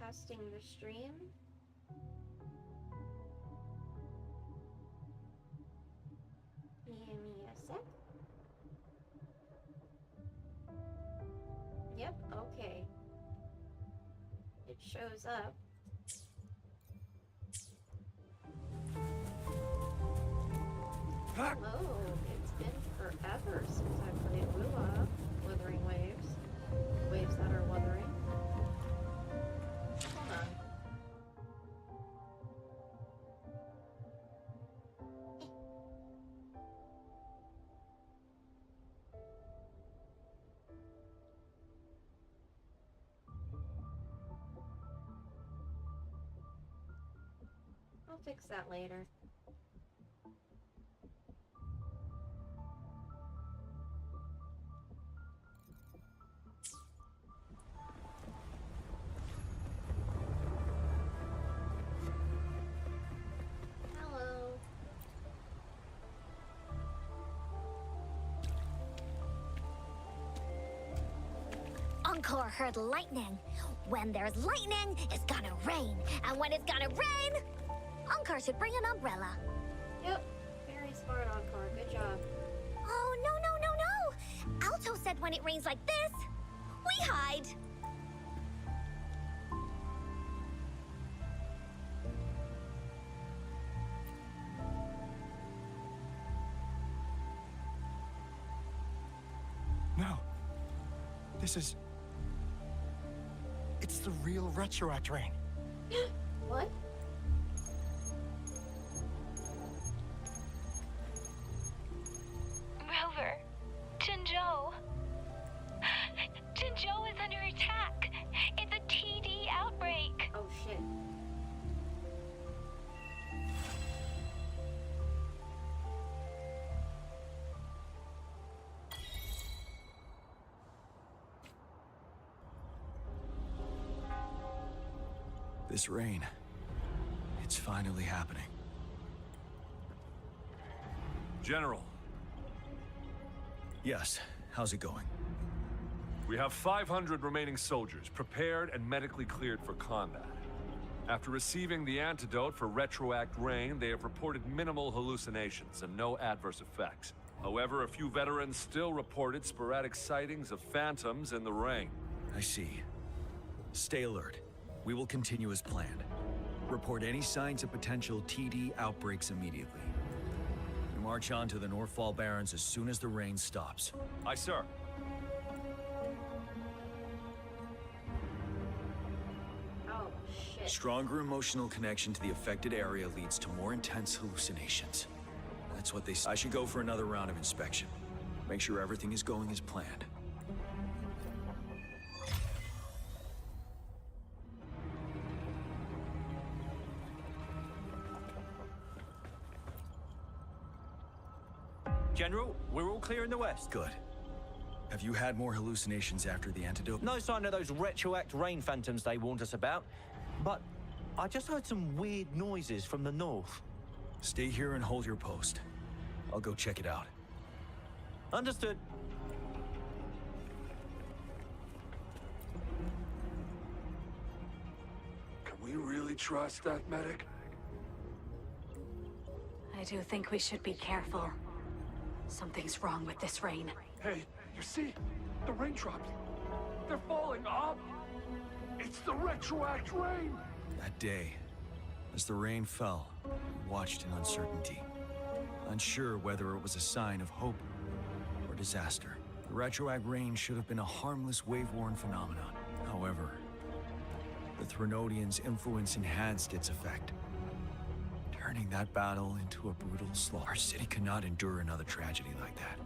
Testing the stream. Give me a sec. Yep, okay. It shows up. Hello, it's been forever since I played WuWa, Wuthering Waves. Waves that are wuthering. Hold on. I'll fix that later. Encore heard lightning. When there's lightning, it's gonna rain. And when it's gonna rain, Encore should bring an umbrella. Yep, very smart, Encore. Good job. Oh, no. Aalto said when it rains like this, we hide. No. This is... It's the real retroact rain. What? Rover, Jinzhou. Jinzhou is under attack. It's a TD outbreak. Oh shit. This rain, it's finally happening. General. Yes, how's it going? We have 500 remaining soldiers, prepared and medically cleared for combat. After receiving the antidote for retroact rain, they have reported minimal hallucinations and no adverse effects. However, a few veterans still reported sporadic sightings of phantoms in the rain. I see. Stay alert. We will continue as planned. Report any signs of potential TD outbreaks immediately. We march on to the Northfall Barrens as soon as the rain stops. Aye, sir. Oh shit. Stronger emotional connection to the affected area leads to more intense hallucinations. That's what they say. I should go for another round of inspection. Make sure everything is going as planned. General, we're all clear in the west. Good. Have you had more hallucinations after the antidote? No sign of those retroact rain phantoms they warned us about, but I just heard some weird noises from the north. Stay here and hold your post. I'll go check it out. Understood. Can we really trust that medic? I do think we should be careful. Something's wrong with this rain. Hey, you see? The raindrops. They're falling up. It's the retroact rain. That day, as the rain fell, we watched in uncertainty. Unsure whether it was a sign of hope or disaster. The retroact rain should have been a harmless wave-worn phenomenon. However, the Threnodians' influence enhanced its effect, turning that battle into a brutal slaughter. Our city cannot endure another tragedy like that.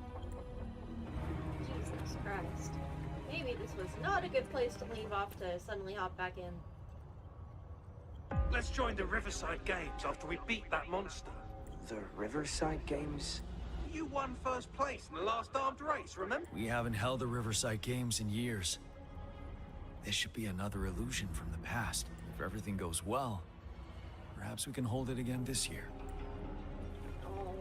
Jesus Christ. Maybe this was not a good place to leave off to suddenly hop back in. Let's join the Riverside Games after we beat that monster. The Riverside Games? You won first place in the last armed race, remember? We haven't held the Riverside Games in years. This should be another illusion from the past. If everything goes well, perhaps we can hold it again this year. Oh.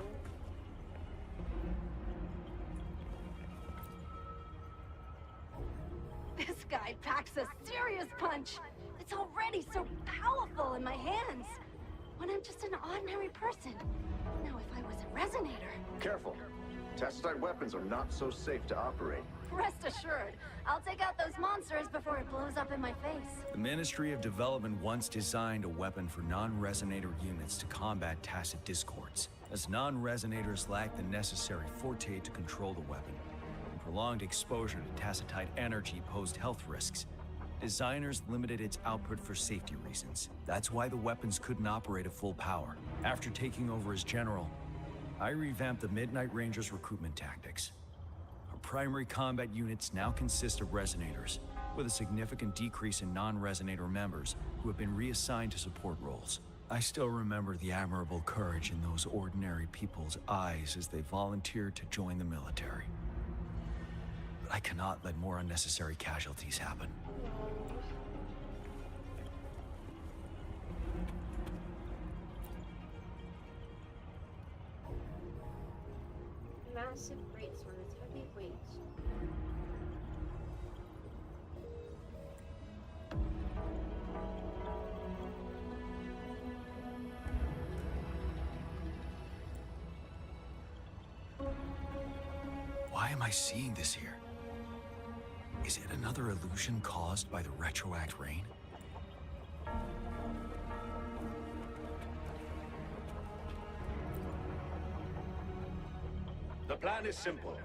This guy packs a serious punch. It's It's already so powerful in my hands. When I'm just an ordinary person. Now, if I was a resonator... Careful. Tacitite weapons are not so safe to operate. Rest assured, I'll take out those monsters before it blows up in my face. The Ministry of Development once designed a weapon for non-resonator units to combat tacit discords, as non-resonators lack the necessary forte to control the weapon. And prolonged exposure to tacitite energy posed health risks. Designers limited its output for safety reasons. That's why the weapons couldn't operate at full power. After taking over as general, I revamped the Midnight Rangers' recruitment tactics. Our primary combat units now consist of resonators, with a significant decrease in non-resonator members who have been reassigned to support roles. I still remember the admirable courage in those ordinary people's eyes as they volunteered to join the military. But I cannot let more unnecessary casualties happen. Massive greatswords, heavy weight. Why am I seeing this here? Is it another illusion caused by the retroact rain? The plan is simple.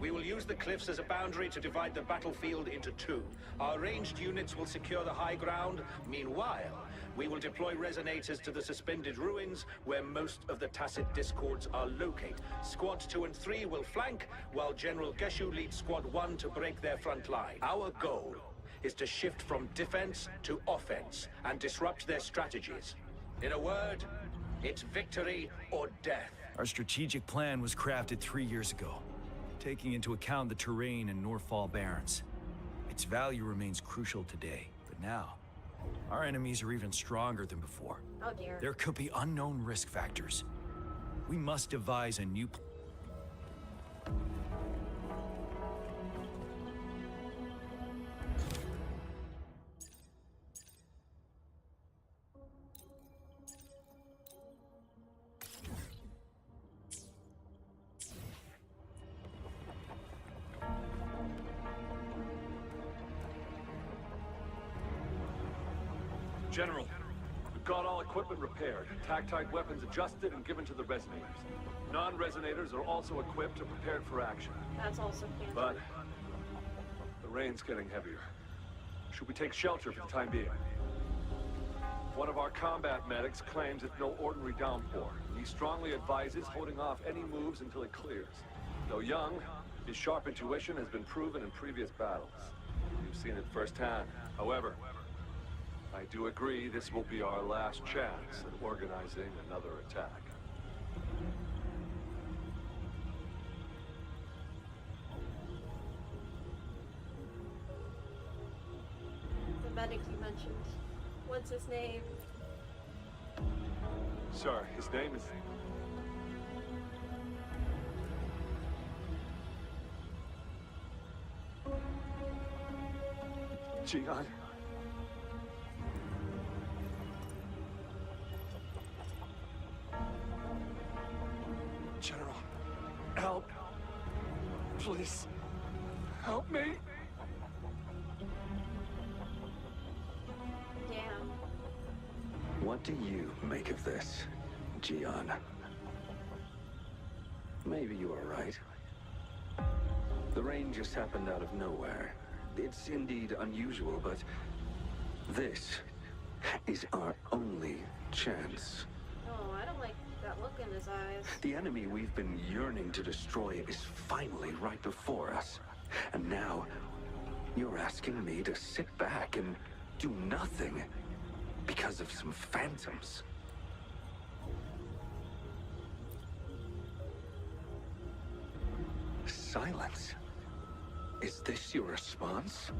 We will use the cliffs as a boundary to divide the battlefield into two. Our ranged units will secure the high ground. Meanwhile, we will deploy resonators to the suspended ruins where most of the tacit discords are located. Squads 2 and 3 will flank, while General Geshu leads Squad 1 to break their front line. Our goal is to shift from defense to offense and disrupt their strategies. In a word, it's victory or death. Our strategic plan was crafted 3 years ago, taking into account the terrain in Northfall Barrens. Its value remains crucial today, but now, our enemies are even stronger than before. Oh dear. There could be unknown risk factors. We must devise a new General, we've got all equipment repaired, tactite weapons adjusted and given to the resonators. Non-resonators are also equipped and prepared for action. That's also canon. But the rain's getting heavier. Should we take shelter for the time being? One of our combat medics claims it's no ordinary downpour. He strongly advises holding off any moves until it clears. Though young, his sharp intuition has been proven in previous battles. You've seen it firsthand. However, I do agree this will be our last chance at organizing another attack. The medic you mentioned. What's his name? Sir, his name is... Jian. General, help. Please, help me. Damn. What do you make of this, Jian? Maybe you are right. The rain just happened out of nowhere. It's indeed unusual, but this is our only chance. Oh, I don't like that look in his eyes. The enemy we've been yearning to destroy is finally right before us. And now, you're asking me to sit back and do nothing because of some phantoms. Silence. Is this your response?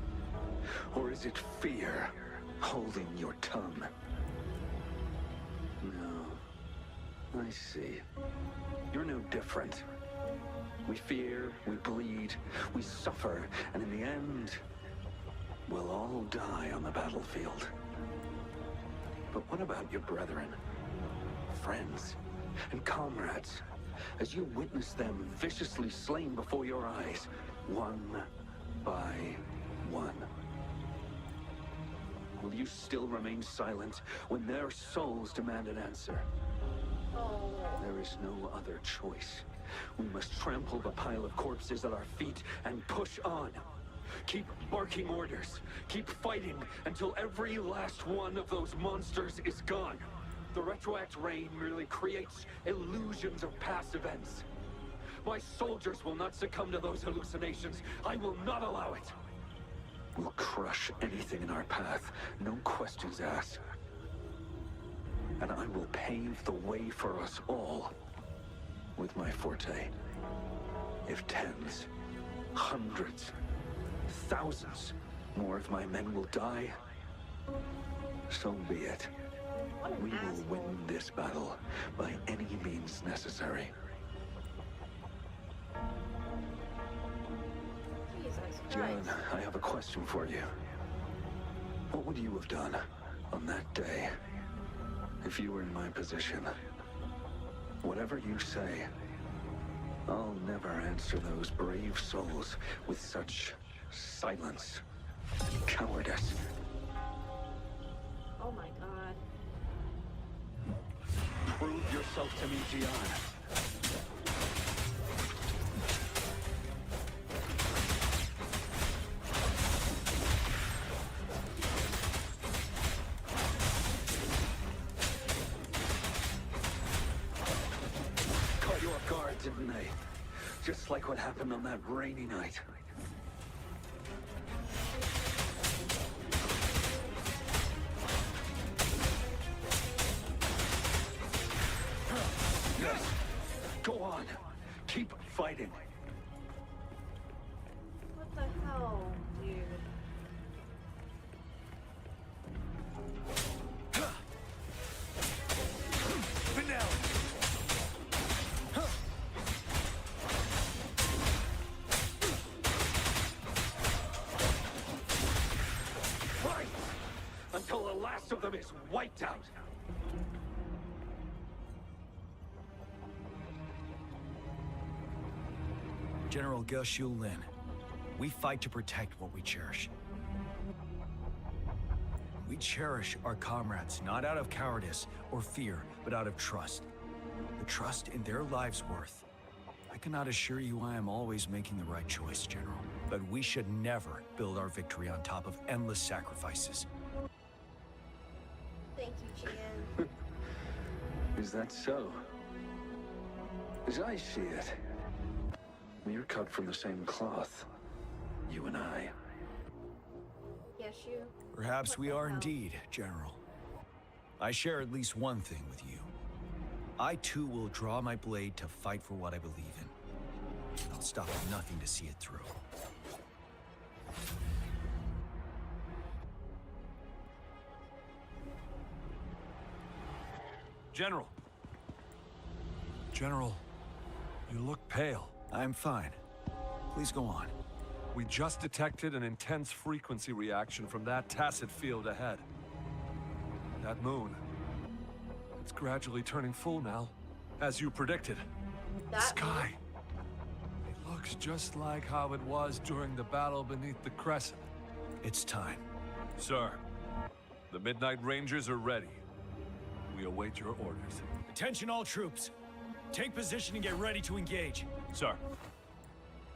Or is it fear holding your tongue? No. I see. You're no different. We fear, we bleed, we suffer, and in the end, we'll all die on the battlefield. But what about your brethren, friends, and comrades? As you witness them viciously slain before your eyes, one by one. Will you still remain silent when their souls demand an answer? Oh. There is no other choice. We must trample the pile of corpses at our feet and push on. Keep barking orders. Keep fighting until every last one of those monsters is gone. The retroact rain merely creates illusions of past events. My soldiers will not succumb to those hallucinations. I will not allow it. We'll crush anything in our path, no questions asked. And I will pave the way for us all with my forte. If tens, hundreds, thousands more of my men will die, so be it. We will win this battle by any means necessary. Jesus John, Christ. I have a question for you. What would you have done on that day if you were in my position? Whatever you say, I'll never answer those brave souls with such silence and cowardice. Oh my god. Prove yourself to me, Gian. Caught you off guard, didn't they? Just like what happened on that rainy night. Go on. Keep fighting. What the hell, dude? Fight! Until the last of them is wiped out. General Geshu Lin, we fight to protect what we cherish. We cherish our comrades, not out of cowardice or fear, but out of trust. The trust in their lives' worth. I cannot assure you I am always making the right choice, General, but we should never build our victory on top of endless sacrifices. Thank you, Gian. Is that so? As I see it, we're cut from the same cloth, you and I. Yes, you. Perhaps we are indeed, General. I share at least one thing with you. I too will draw my blade to fight for what I believe in. I'll stop at nothing to see it through. General. General, you look pale. I'm fine. Please go on. We just detected an intense frequency reaction from that tacit field ahead. That moon. It's gradually turning full now, as you predicted. The sky. It looks just like how it was during the battle beneath the crescent. It's time. Sir, the Midnight Rangers are ready. We await your orders. Attention all troops. Take position and get ready to engage. Sir.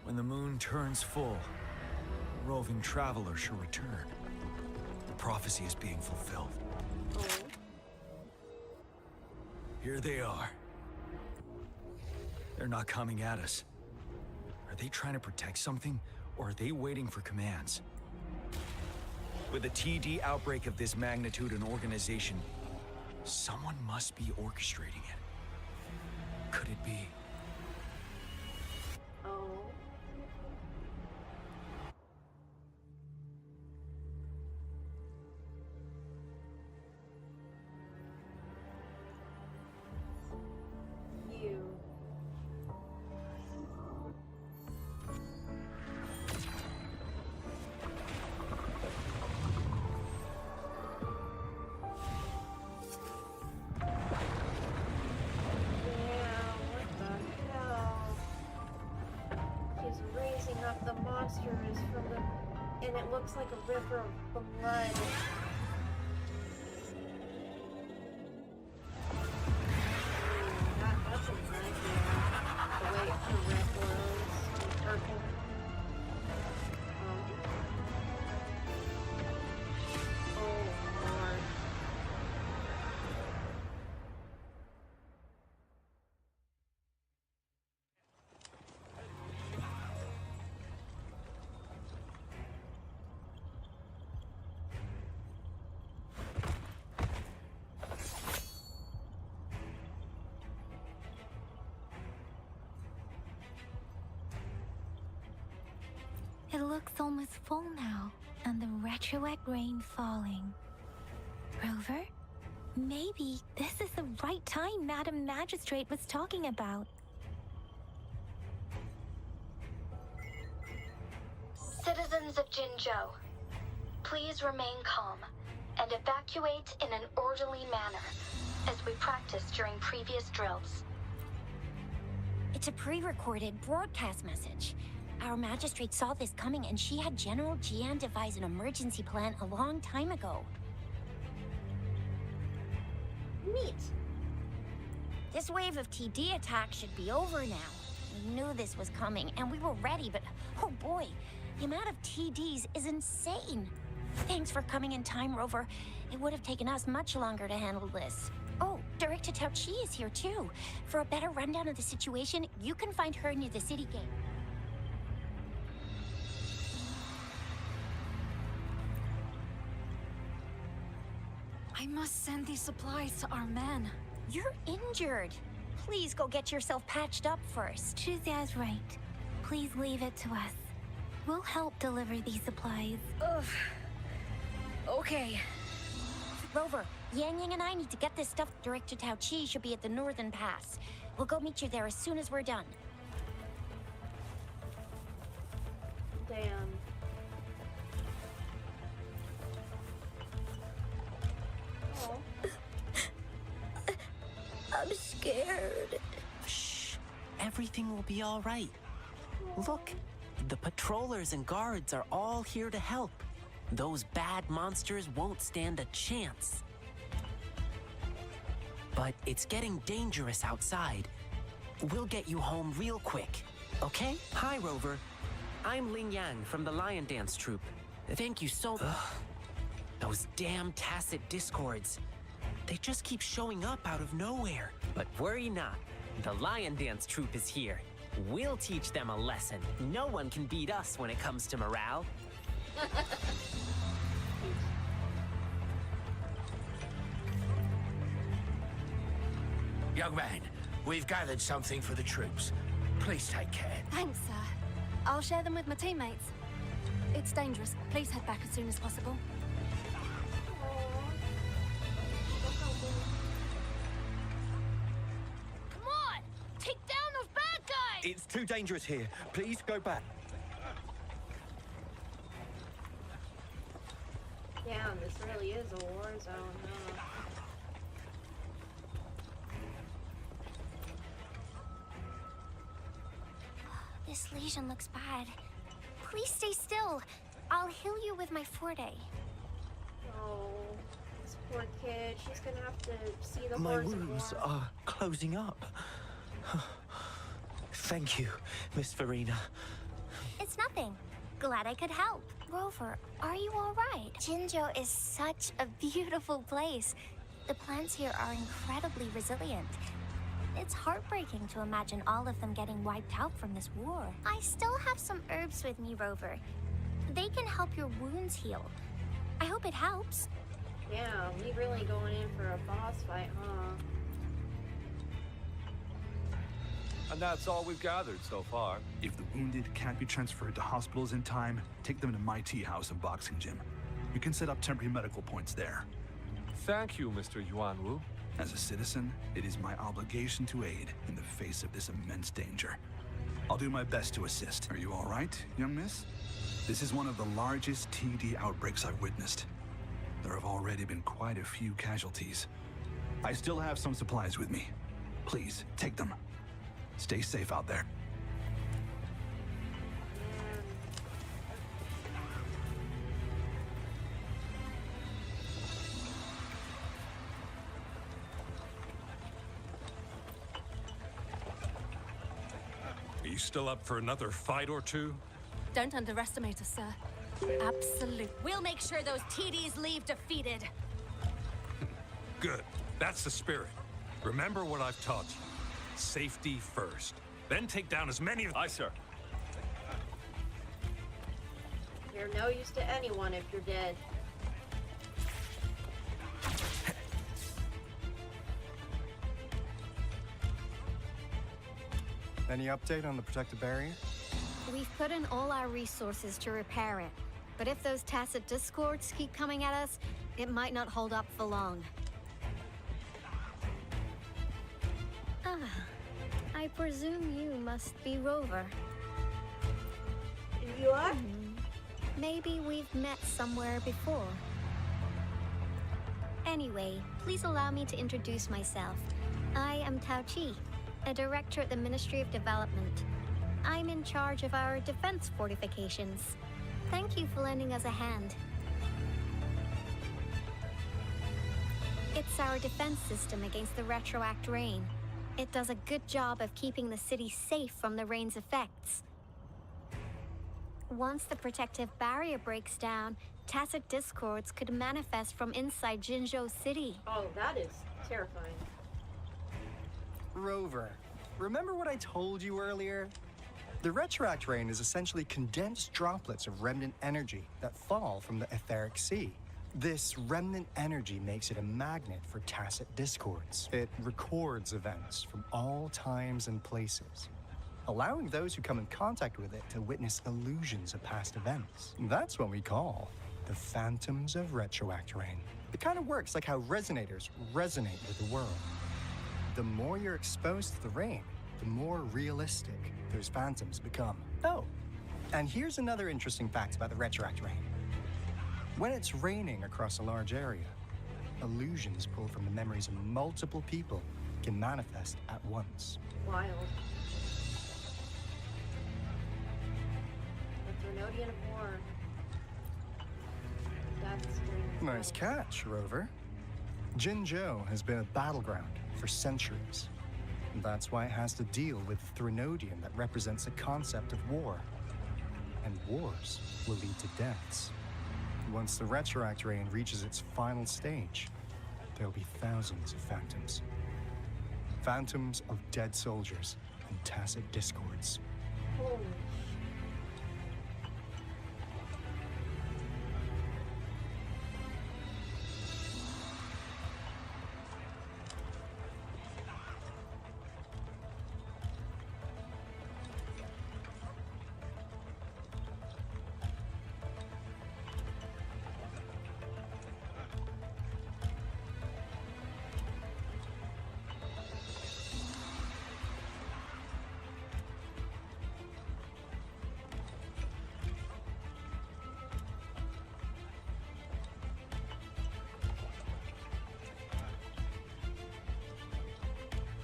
When the moon turns full, a roving traveler shall return. The prophecy is being fulfilled. Oh. Here they are. They're not coming at us. Are they trying to protect something, or are they waiting for commands? With a TD outbreak of this magnitude and organization, someone must be orchestrating it. Could it be? Oh. You. releasing up the monsters from the... And it looks like a river of blood. That's a nightmare. The way the red glows and purple. Oh, Lord. It looks almost full now, and the retroact rain falling. Rover, maybe this is the right time Madam Magistrate was talking about. Citizens of Jinzhou, please remain calm and evacuate in an orderly manner, as we practiced during previous drills. It's a pre-recorded broadcast message. Our magistrate saw this coming, and she had General Jian devise an emergency plan a long time ago. Neat. This wave of TD attacks should be over now. We knew this was coming, and we were ready, but oh boy, the amount of TDs is insane. Thanks for coming in time, Rover. It would have taken us much longer to handle this. Oh, Director Tao Chi is here too. For a better rundown of the situation, you can find her near the city gate. I must send these supplies to our men. You're injured. Please go get yourself patched up first. Juzia's right. Please leave it to us. We'll help deliver these supplies. Ugh. Okay. Rover, Yang Yang and I need to get this stuff. Director Tao Chi should be at the Northern Pass. We'll go meet you there as soon as we're done. Damn. Oh. I'm scared. Shh. Everything will be all right. Look, the patrollers and guards are all here to help. Those bad monsters won't stand a chance. But it's getting dangerous outside. We'll get you home real quick, okay? Hi, Rover. I'm Ling Yang from the Lion Dance Troupe. Thank you so much. Those damn tacit discords. They just keep showing up out of nowhere. But worry not. The Lion Dance Troupe is here. We'll teach them a lesson. No one can beat us when it comes to morale. Young man, we've gathered something for the troops. Please take care. Thanks, sir. I'll share them with my teammates. It's dangerous. Please head back as soon as possible. Come on! Take down those bad guys! It's too dangerous here. Please go back. Damn, this really is a war zone, huh? This lesion looks bad. Please stay still. I'll heal you with my Forte. Oh, this poor kid. She's gonna have to see the My horrors of wounds war. are closing up. Thank you, Miss Farina. It's nothing. Glad I could help. Rover, are you all right? Jinzhou is such a beautiful place. The plants here are incredibly resilient. It's heartbreaking to imagine all of them getting wiped out from this war. I still have some herbs with me, Rover. They can help your wounds heal. I hope it helps. Yeah, we really going in for a boss fight, huh? And that's all we've gathered so far. If the wounded can't be transferred to hospitals in time, take them to my tea house and boxing gym. We can set up temporary medical points there. Thank you, Mr. Yuanwu. As a citizen, it is my obligation to aid in the face of this immense danger. I'll do my best to assist. Are you all right, young miss? This is one of the largest TD outbreaks I've witnessed. There have already been quite a few casualties. I still have some supplies with me. Please, take them. Stay safe out there. still up for another fight or two? Don't underestimate us, sir. Absolute. We'll make sure those TDs leave defeated. Good. That's the spirit. Remember what I've taught you. Safety first. Then take down as many of... Aye, sir. You're no use to anyone if you're dead. Any update on the protective barrier? We've put in all our resources to repair it. But if those tacit discords keep coming at us, it might not hold up for long. Ah, I presume you must be Rover. You are? Maybe we've met somewhere before. Anyway, please allow me to introduce myself. I am Tao Chi, a director at the Ministry of Development. I'm in charge of our defense fortifications. Thank you for lending us a hand. It's our defense system against the retroact rain. It does a good job of keeping the city safe from the rain's effects. Once the protective barrier breaks down, tacit discords could manifest from inside Jinzhou City. Oh, that is terrifying. Rover, remember what I told you earlier? The retroact rain is essentially condensed droplets of remnant energy that fall from the etheric sea. This remnant energy makes it a magnet for tacit discords. It records events from all times and places, allowing those who come in contact with it to witness illusions of past events. That's what we call the phantoms of retroact rain. It kind of works like how resonators resonate with the world. The more you're exposed to the rain, the more realistic those phantoms become. Oh, and here's another interesting fact about the retroact rain. When it's raining across a large area, illusions pulled from the memories of multiple people can manifest at once. Wild. The Trinodian of War. That's strange. Nice catch, Rover. Jinzhou has been a battleground for centuries. That's why it has to deal with the Trinodian that represents the concept of war. And wars will lead to deaths. Once the retroact rain reaches its final stage, there'll be thousands of phantoms. Phantoms of dead soldiers and tacit discords. Holy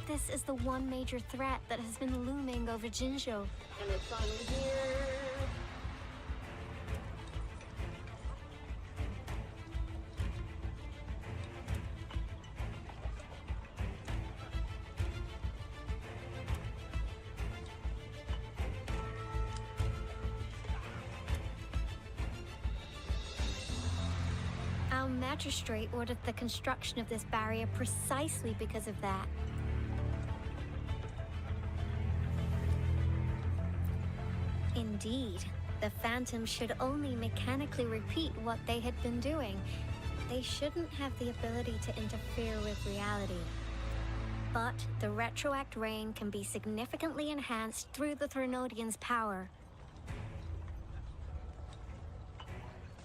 This is the one major threat that has been looming over Jinzhou. And it's finally here. Our magistrate ordered the construction of this barrier precisely because of that. Indeed, the Phantoms should only mechanically repeat what they had been doing. They shouldn't have the ability to interfere with reality. But the retroact rain can be significantly enhanced through the Trinodian's power.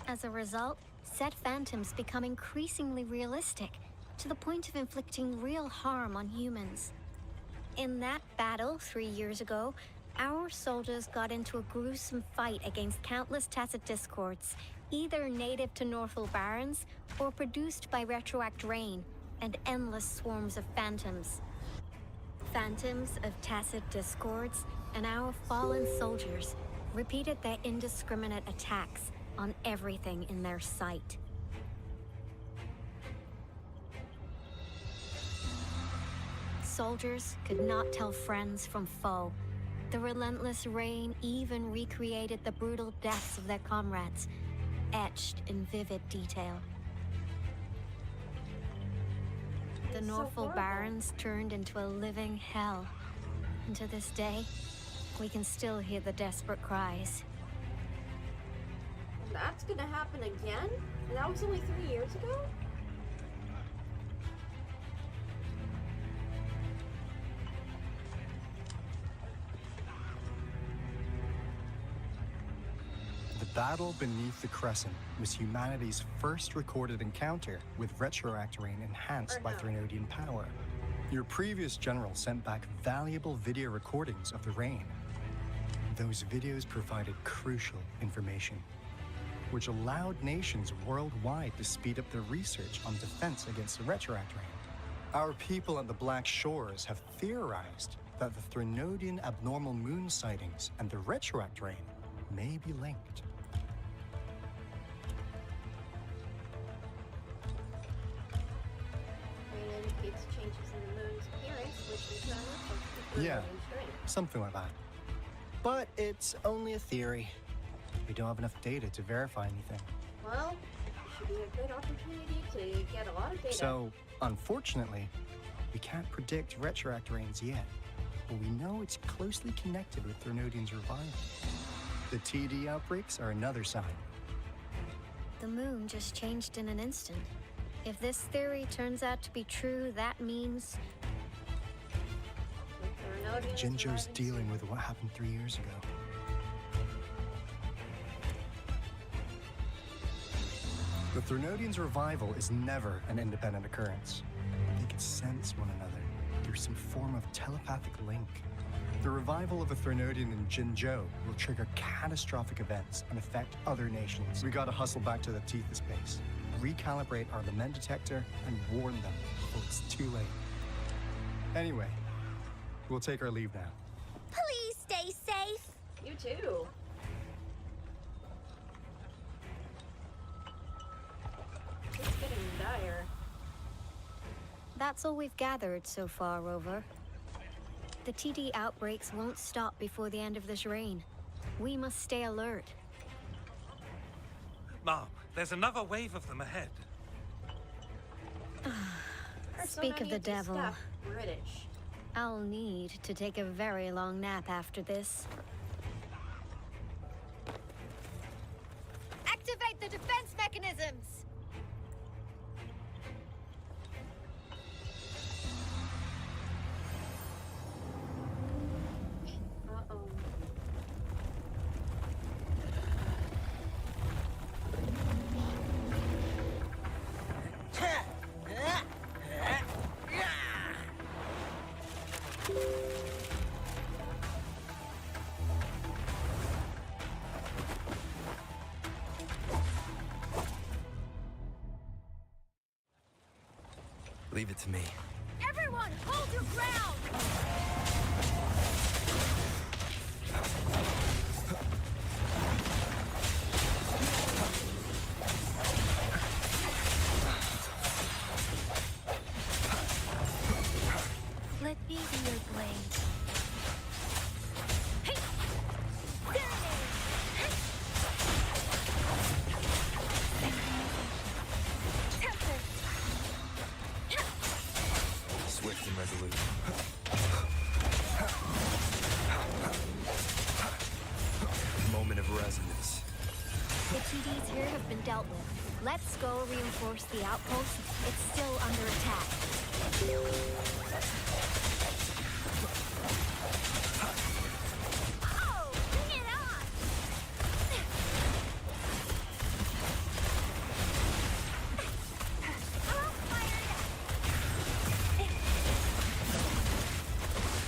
As a result, said Phantoms become increasingly realistic, to the point of inflicting real harm on humans. In that battle 3 years ago, our soldiers got into a gruesome fight against countless tacit discords, either native to Northal Barrens or produced by retroact rain and endless swarms of phantoms. Phantoms of tacit discords and our fallen soldiers repeated their indiscriminate attacks on everything in their sight. Soldiers could not tell friends from foe. The relentless rain even recreated the brutal deaths of their comrades, etched in vivid detail. The It's so Norfolk horrible. Barrens turned into a living hell. And to this day, we can still hear the desperate cries. That's gonna happen again? And that was only 3 years ago? The battle beneath the Crescent was humanity's first recorded encounter with retroact rain enhanced by Threnodian power. Your previous general sent back valuable video recordings of the rain. Those videos provided crucial information, which allowed nations worldwide to speed up their research on defense against the retroact rain. Our people at the Black Shores have theorized that the Threnodian abnormal moon sightings and the retroact rain may be linked. Rain indicates changes in the moon's appearance, which in turn reflects the Yeah, Threnodian rain. something like that. But it's only a theory. We don't have enough data to verify anything. Well, it should be a good opportunity to get a lot of data. So, unfortunately, we can't predict retroact rains yet, but we know it's closely connected with Threnodian's revival. The TD outbreaks are another sign. The moon just changed in an instant. If this theory turns out to be true, that means Jinzhou's dealing with what happened 3 years ago. The Threnodians' revival is never an independent occurrence. They can sense one another through some form of telepathic link. The revival of a Threnodian in Jinzhou will trigger catastrophic events and affect other nations. We gotta hustle back to the teeth of space, recalibrate our lament detector, and warn them before it's too late. Anyway, we'll take our leave now. Please stay safe. You too. It's getting dire. that's all we've gathered so far, Rover. The TD outbreaks won't stop before the end of this reign. We must stay alert. Mom, there's another wave of them ahead. Speak of the devil. British. I'll need to take a very long nap after this. Activate the defense mechanisms! Uh-oh. Leave it to me. Everyone, hold your ground! Let me be your blade. Swift and resolute. Moment of resonance. The TDs here have been dealt with. Let's go reinforce the outpost. It's still under attack. Oh, bring it on!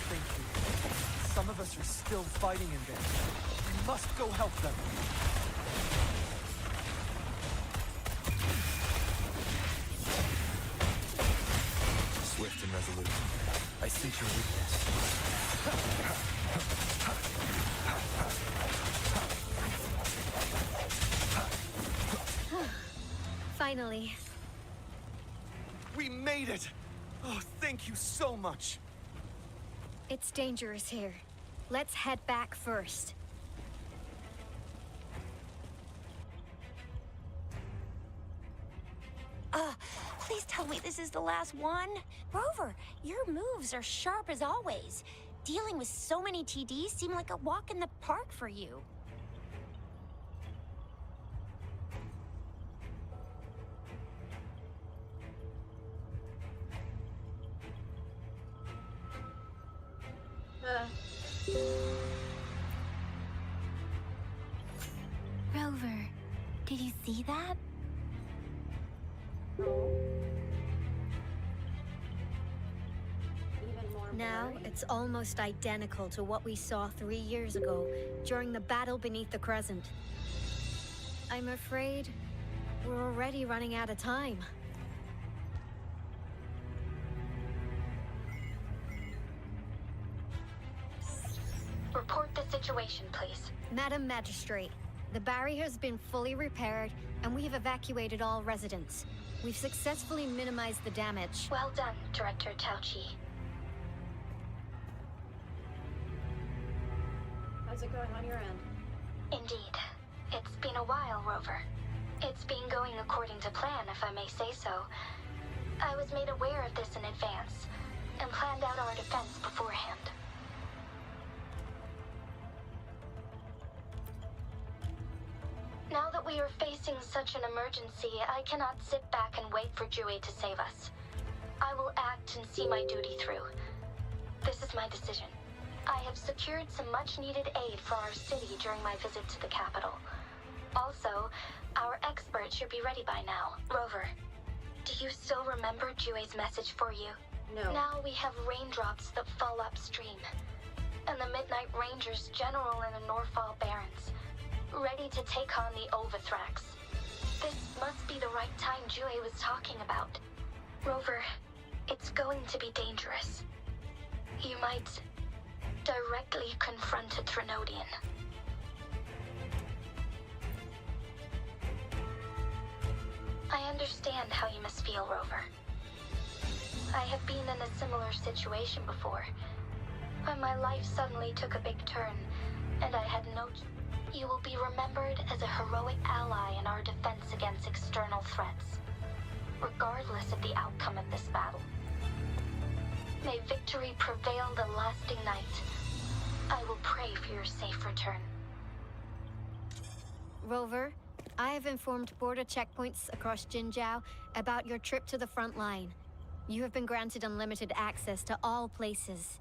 Thank you. Some of us are still fighting in there. We must go help them. Swift and resolute. I sense your weakness. Finally. We made it! Oh, thank you so much. It's dangerous here. Let's head back first. Please tell me this is the last one. Rover, your moves are sharp as always. Dealing with so many TDs seem like a walk in the park for you. Rover, did you see that? Now, it's almost identical to what we saw 3 years ago, during the battle beneath the Crescent. I'm afraid we're already running out of time. Report the situation, please. Madam Magistrate, the barrier has been fully repaired, and we have evacuated all residents. We've successfully minimized the damage. Well done, Director Tauchi. How's it going on your end? Indeed. It's been a while, Rover. It's been going according to plan, if I may say so. I was made aware of this in advance, and planned out our defense beforehand. Now that we are facing such an emergency, I cannot sit back and wait for Jue to save us. I will act and see my duty through. This is my decision. I have secured some much-needed aid for our city during my visit to the capital. Also, our expert should be ready by now. Rover, do you still remember Jue's message for you? No. Now we have raindrops that fall upstream, and the Midnight Rangers general in the Norfall Barrens, ready to take on the Overthrax. This must be the right time Jue was talking about. Rover, it's going to be dangerous. You might directly confront a Trinodian. I understand how you must feel, Rover. I have been in a similar situation before, when my life suddenly took a big turn, and I had no... You will be remembered as a heroic ally in our defense against external threats, regardless of the outcome of this battle. May victory prevail the lasting night. I will pray for your safe return. Rover, I have informed border checkpoints across Jinzhou about your trip to the front line. You have been granted unlimited access to all places.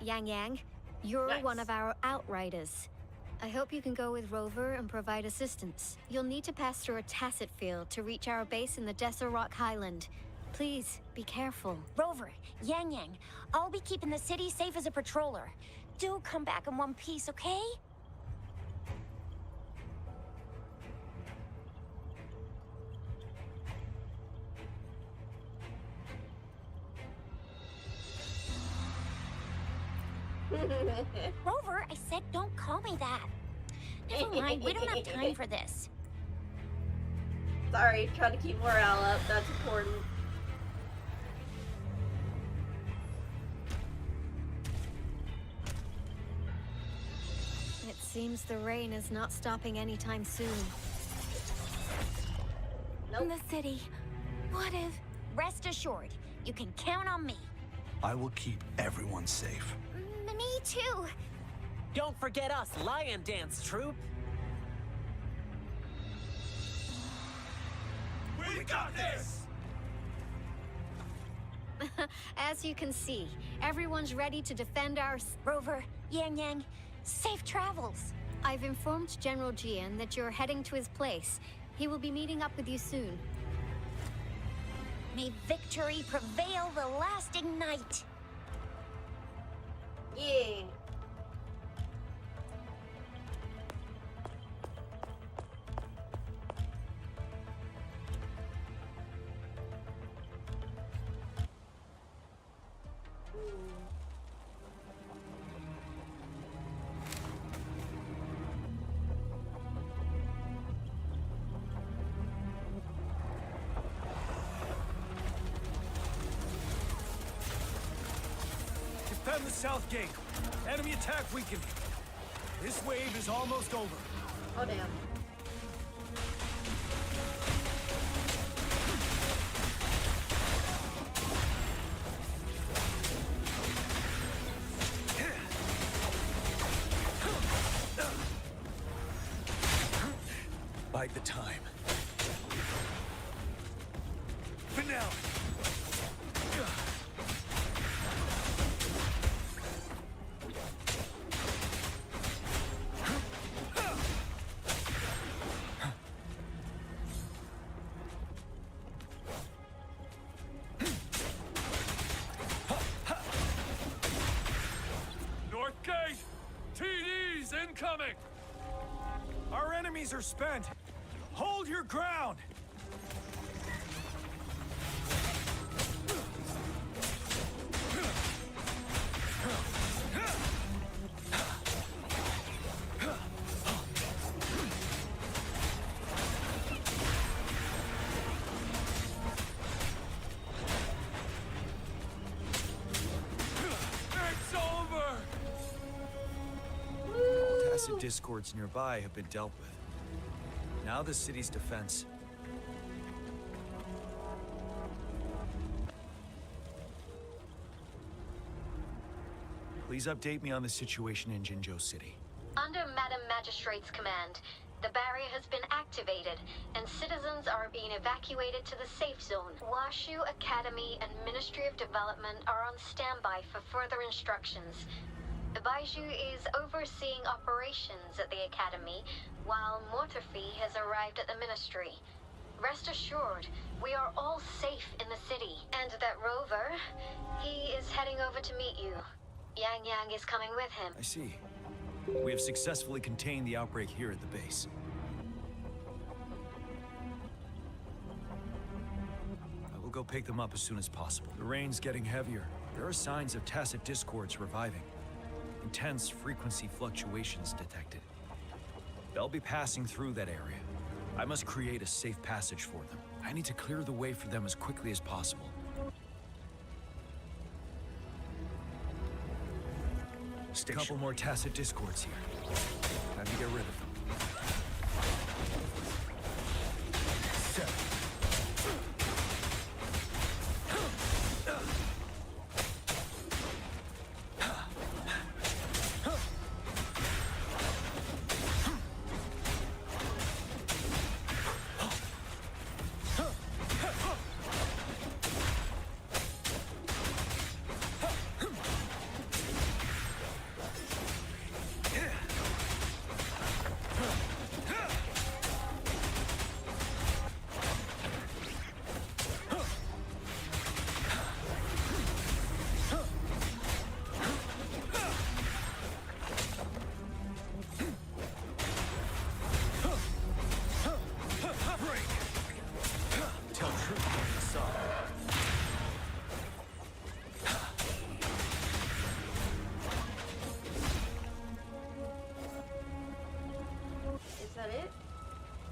Yang, you're one of our outriders. I hope you can go with Rover and provide assistance. You'll need to pass through a tacit field to reach our base in the Desert Rock Highland. Please, be careful. Rover, Yang, I'll be keeping the city safe as a patroller. Do come back in one piece, okay? Rover, I said don't call me that. Never mind, we don't have time for this. Sorry, trying to keep morale up. That's important. It seems the rain is not stopping anytime soon. Nope. The city. What if? Rest assured, you can count on me. I will keep everyone safe. Me too. Don't forget us, Lion Dance Troupe. We got this! As you can see, everyone's ready to defend our... Rover, Yang, safe travels. I've informed General Jian that you're heading to his place. He will be meeting up with you soon. May victory prevail the lasting night. Yeah. Scan the south gate. Enemy attack weakened. This wave is almost over. Oh, damn. Bide the time. Finale! North Gate! TDs incoming! Our enemies are spent. Hold your ground! It's over! All tacit discords nearby have been dealt with. Now the city's defense. Please update me on the situation in Jinzhou City. Under Madam Magistrate's command, the barrier has been activated, and citizens are being evacuated to the safe zone. Washu Academy and Ministry of Development are on standby for further instructions. Baiju is overseeing operations at the Academy, while Mortarfi has arrived at the Ministry. Rest assured, we are all safe in the city. And that Rover, he is heading over to meet you. Yang Yang is coming with him. I see. We have successfully contained the outbreak here at the base. I will go pick them up as soon as possible. The rain's getting heavier. There are signs of tacit discords reviving. Intense frequency fluctuations detected. They'll be passing through that area. I must create a safe passage for them. I need to clear the way for them as quickly as possible. A couple more tacit discords here. Time to get rid of them.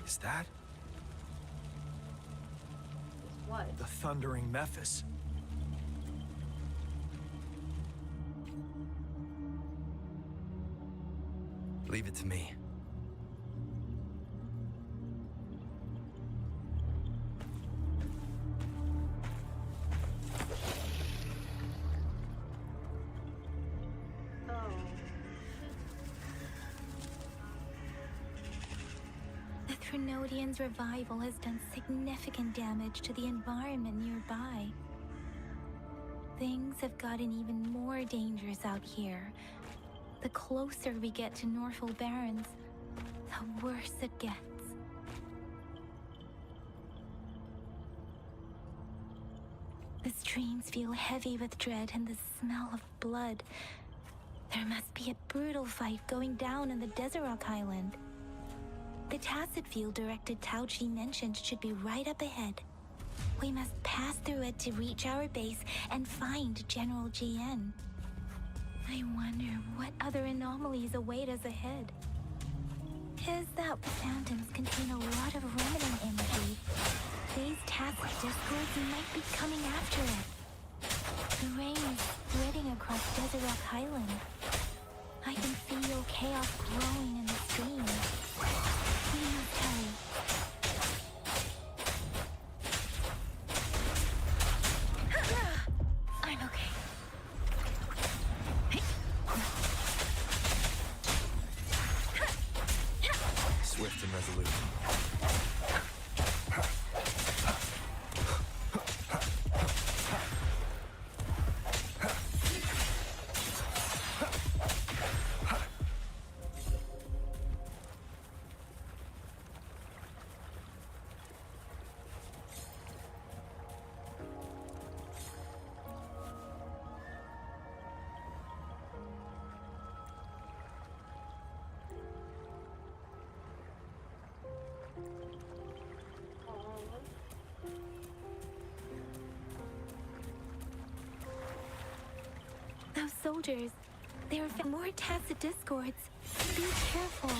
Is that? What? The thundering Mephis. Leave it to me. Trinodian's revival has done significant damage to the environment nearby. Things have gotten even more dangerous out here. The closer we get to Northful Barrens, the worse it gets. The streams feel heavy with dread and the smell of blood. There must be a brutal fight going down in the Desert Rock Island. The tacit field Director Tauchi mentioned should be right up ahead. We must pass through it to reach our base and find General GN. I wonder what other anomalies await us ahead. Is that the phantoms contain a lot of remnant energy? These tacit discords might be coming after it. The rain is spreading across Desert Rock Highland. I can feel chaos growing in the stream. We must hurry. I'm okay. Swift and resolute. Those soldiers, they are more tacit discords. Be careful.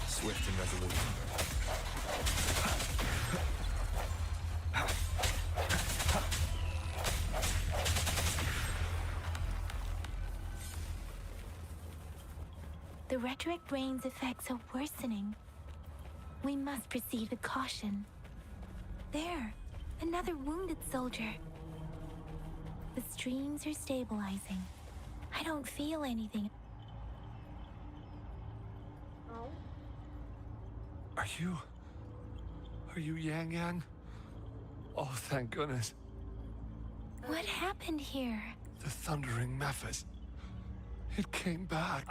Swift and resolute. The retroact rain's effects are worsening. We must proceed with caution. There, another wounded soldier. The streams are stabilizing. I don't feel anything. Oh. Are you Yang Yang? Oh, thank goodness. What happened here? The Thundering Memphis. It came back.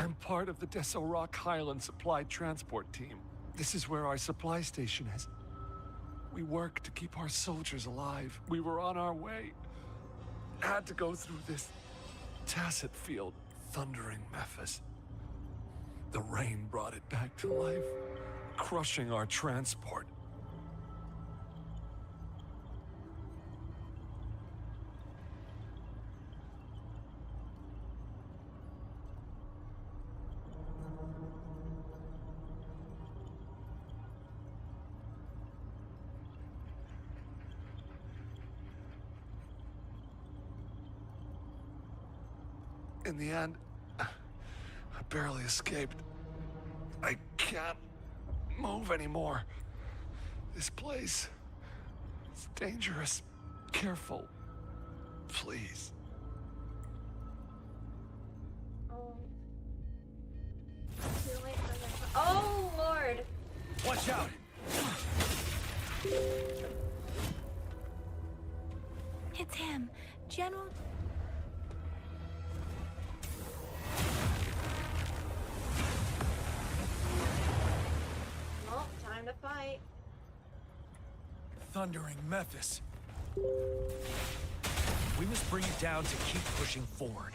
I'm part of the Desert Rock Highland Supply Transport Team. This is where our supply station is. We work to keep our soldiers alive. We were on our way. Had to go through this tacit field, Thundering Memphis. The rain brought it back to life, crushing our transport. In the end, I barely escaped. I can't move anymore. This place, it's dangerous. Careful, please. Oh. Too late for this. Oh, Lord. Watch out! It's him, General. Well, time to fight. Thundering Memphis. We must bring it down to keep pushing forward.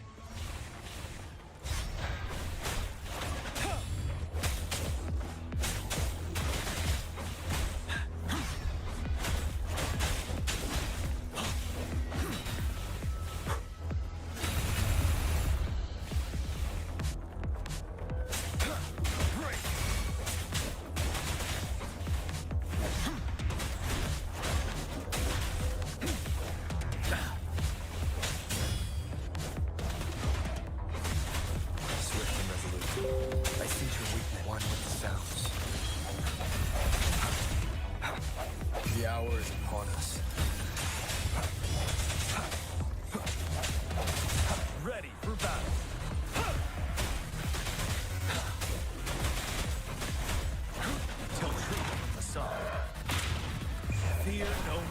The hour is upon us. Ready for battle. Till truth aside. Fear no more.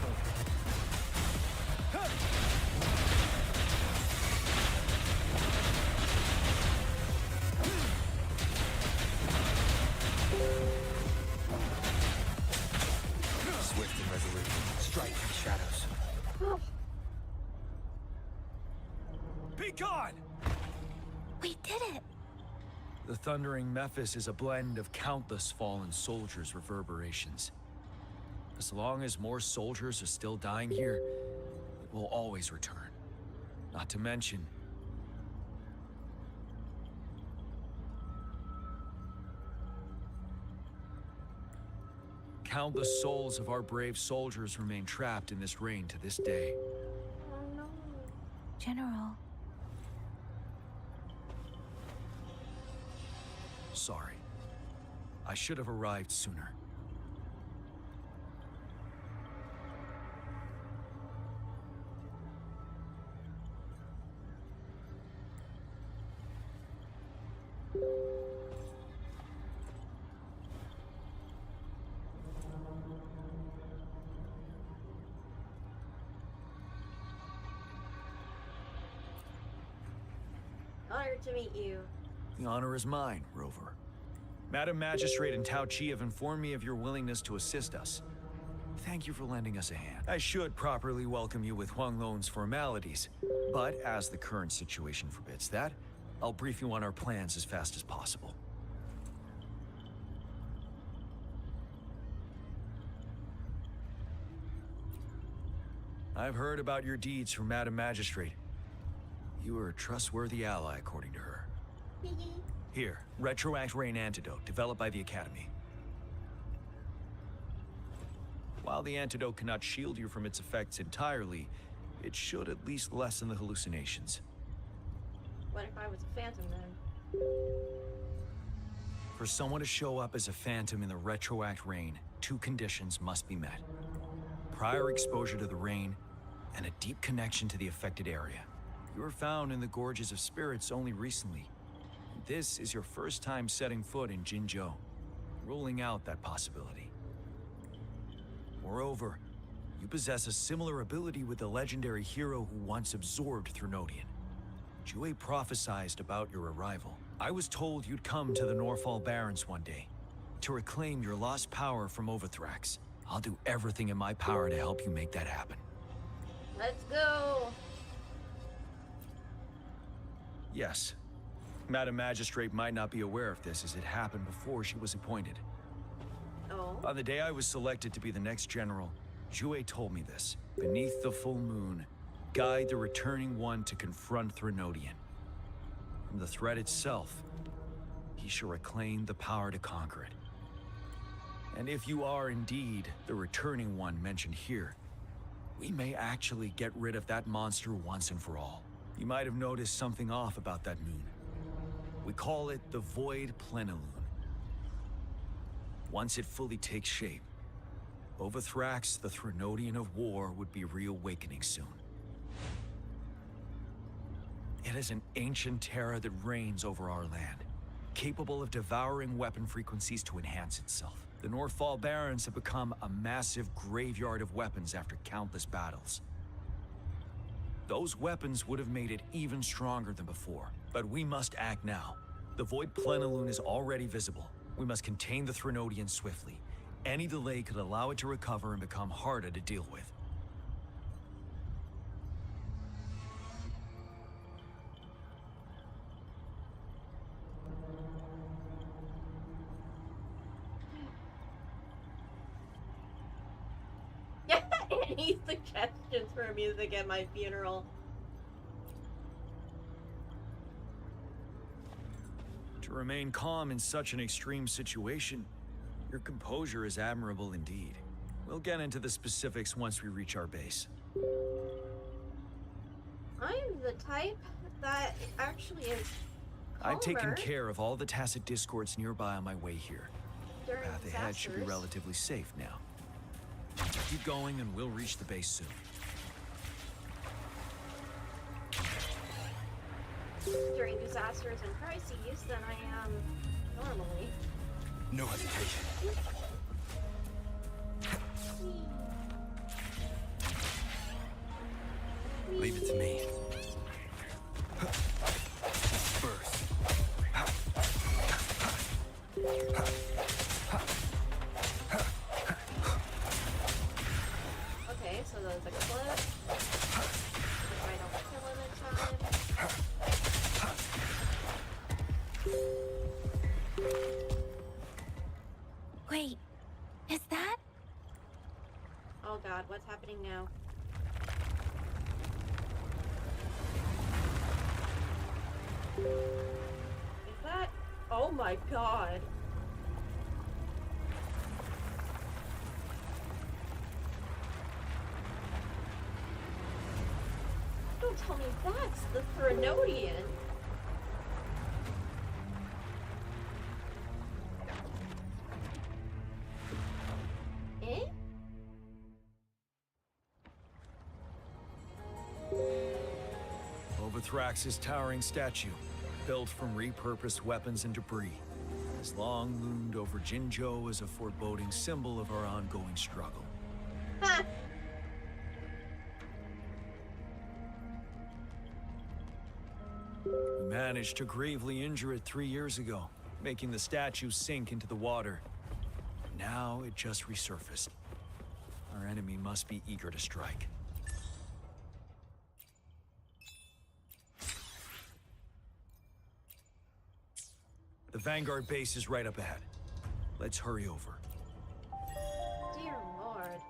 Swift and resolute. Strike from the shadows. Oh. Be gone! We did it! The Thundering Memphis is a blend of countless fallen soldiers' reverberations. As long as more soldiers are still dying here, the will always return. Not to mention, countless souls of our brave soldiers remain trapped in this rain to this day. Oh no. General. Sorry. I should have arrived sooner. Honored to meet you. The honor is mine, Rover. Madam Magistrate and Tao Chi have informed me of your willingness to assist us. Thank you for lending us a hand. I should properly welcome you with Huang Lon's formalities, but as the current situation forbids that, I'll brief you on our plans as fast as possible. I've heard about your deeds from Madam Magistrate. You are a trustworthy ally, according to her. Here, Retroact Rain Antidote, developed by the Academy. While the antidote cannot shield you from its effects entirely, it should at least lessen the hallucinations. What if I was a phantom then? For someone to show up as a phantom in the Retroact Rain, 2 conditions must be met. Prior exposure to the rain, and a deep connection to the affected area. You were found in the Gorges of Spirits only recently. This is your first time setting foot in Jinzhou, ruling out that possibility. Moreover, you possess a similar ability with the legendary hero who once absorbed Threnodian. Jue prophesized about your arrival. I was told you'd come to the Norfall Barrens one day, to reclaim your lost power from Overthrax. I'll do everything in my power to help you make that happen. Let's go! Yes. Madam Magistrate might not be aware of this as it happened before she was appointed. Oh? On the day I was selected to be the next general, Jue told me this. Beneath the full moon, guide the returning one to confront Threnodian. From the threat itself, he shall reclaim the power to conquer it. And if you are indeed the returning one mentioned here, we may actually get rid of that monster once and for all. You might have noticed something off about that moon. We call it the Void Plenilune. Once it fully takes shape, Overthrax, the Threnodian of War, would be reawakening soon. It is an ancient terror that reigns over our land, capable of devouring weapon frequencies to enhance itself. The Norfall Barrens have become a massive graveyard of weapons after countless battles. Those weapons would have made it even stronger than before, but we must act now. The Void Plenilune is already visible. We must contain the Threnodian swiftly. Any delay could allow it to recover and become harder to deal with. Any suggestions for music at my funeral? To remain calm in such an extreme situation, your composure is admirable indeed. We'll get into the specifics once we reach our base. I'm the type that actually is calmer. I've taken care of all the tacit discords nearby on my way here. The during path ahead should be disasters. relatively safe now. Keep going and we'll reach the base soon. During disasters and crises than I am normally. No hesitation. Leave it to me. First. Okay, so there's a clip. If I don't kill him in time. Wait, is that? Oh god, what's happening now? Is that? Oh my god. Don't tell me that's the Threnodian. Eh? Overthrax's towering statue, built from repurposed weapons and debris, has long loomed over Jinzhou as a foreboding symbol of our ongoing struggle. Ha! We managed to gravely injure it 3 years ago, making the statue sink into the water. Now it just resurfaced. Our enemy must be eager to strike. The Vanguard base is right up ahead. Let's hurry over. Dear Lord.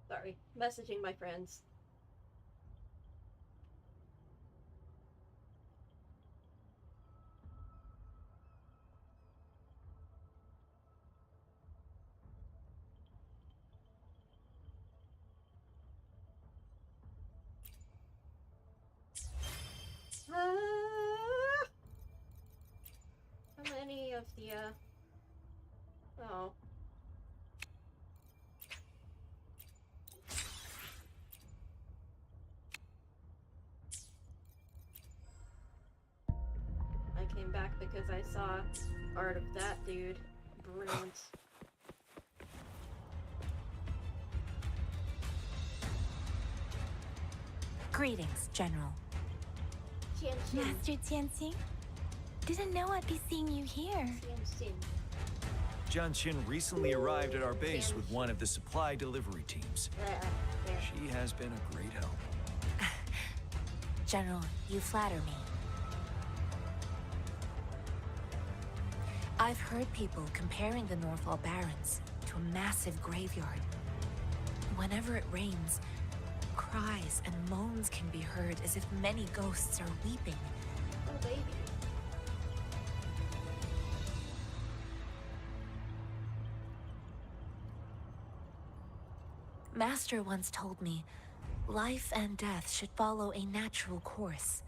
Sorry, messaging my friends. How many of the, oh. I came back because I saw art of that dude. Brilliant. Greetings, General. Master Tianxing? Didn't know I'd be seeing you here. Jianqin recently arrived at our base with one of the supply delivery teams. She has been a great help. General, you flatter me. I've heard people comparing the Northall Barrens to a massive graveyard. Whenever it rains, cries and moans can be heard as if many ghosts are weeping. Oh, baby. Master once told me, life and death should follow a natural course.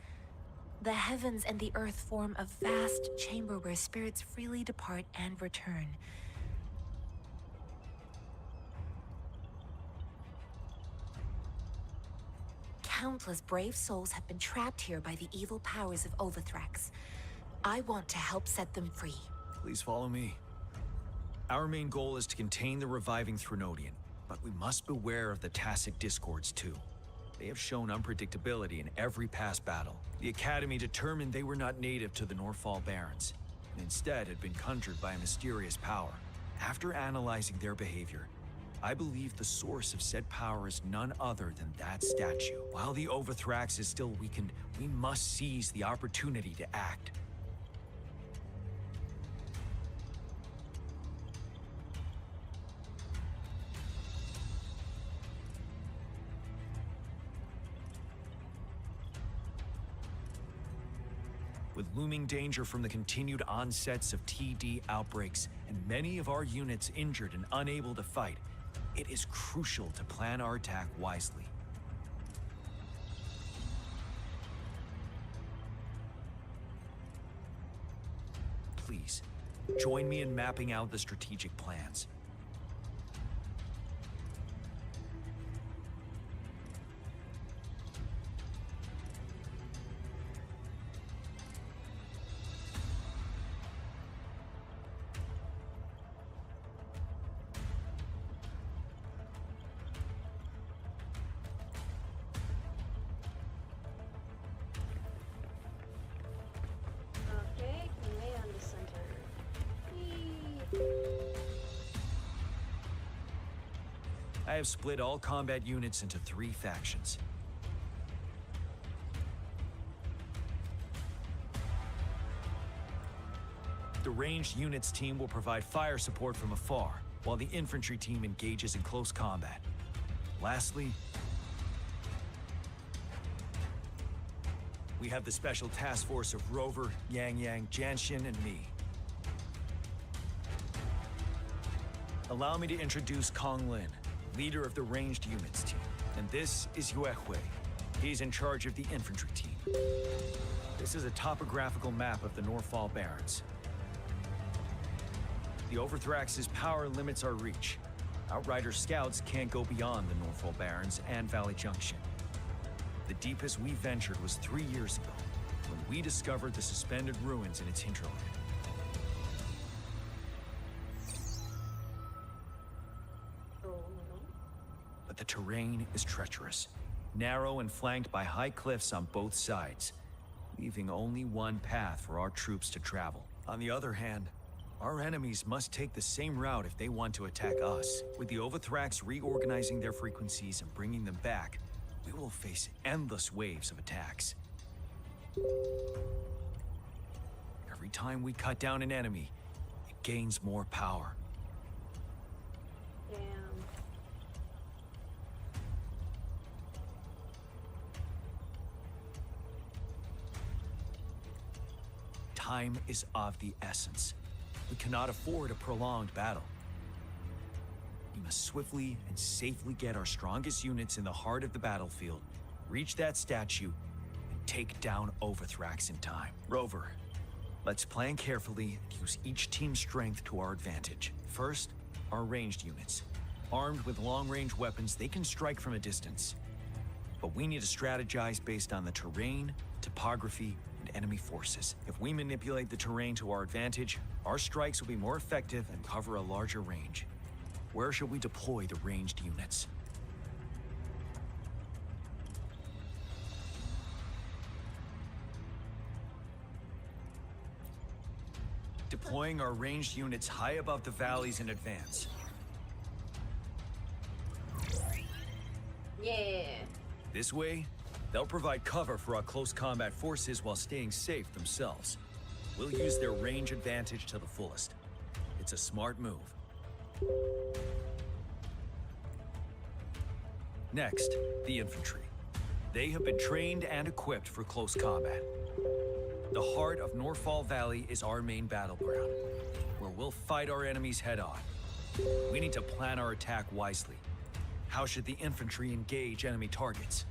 The heavens and the earth form a vast chamber where spirits freely depart and return. Countless brave souls have been trapped here by the evil powers of Overthrax. I want to help set them free. Please follow me. Our main goal is to contain the reviving Threnodian, but we must beware of the Tacit Discords too. They have shown unpredictability in every past battle. The Academy determined they were not native to the Northall Barrens, and instead had been conjured by a mysterious power. After analyzing their behavior, I believe the source of said power is none other than that statue. While the Overthrax is still weakened, we must seize the opportunity to act. With looming danger from the continued onsets of TD outbreaks and many of our units injured and unable to fight, it is crucial to plan our attack wisely. please, join me in mapping out the strategic plans. Okay, command center. Whee! I have split all combat units into 3 factions. The ranged units team will provide fire support from afar, while the infantry team engages in close combat. Lastly, we have the special task force of Rover, Yang Yang, Janshin, and me. Allow me to introduce Kong Lin, leader of the ranged units team. And this is Yue Hui. He's in charge of the infantry team. This is a topographical map of the Norfall Barrens. The Overthrax's power limits our reach. Outrider scouts can't go beyond the Norfall Barrens and Valley Junction. The deepest we ventured was 3 years ago, when we discovered the suspended ruins in its hinterland. But the terrain is treacherous, narrow and flanked by high cliffs on both sides, leaving only one path for our troops to travel. On the other hand, our enemies must take the same route if they want to attack us. With the Overthrax reorganizing their frequencies and bringing them back, we will face endless waves of attacks. Every time we cut down an enemy, it gains more power. Damn. Time is of the essence. We cannot afford a prolonged battle. We must swiftly and safely get our strongest units in the heart of the battlefield, reach that statue, and take down Overthrax in time. Rover, let's plan carefully and use each team's strength to our advantage. First, our ranged units. Armed with long-range weapons, they can strike from a distance. But we need to strategize based on the terrain, topography, and enemy forces. If we manipulate the terrain to our advantage, our strikes will be more effective and cover a larger range. Where should we deploy the ranged units? Deploying our ranged units high above the valleys in advance. Yeah. This way, they'll provide cover for our close combat forces while staying safe themselves. We'll use their range advantage to the fullest. It's a smart move. Next, the infantry. They have been trained and equipped for close combat. The heart of Norfall Valley is our main battleground, where we'll fight our enemies head-on. We need to plan our attack wisely. How should the infantry engage enemy targets?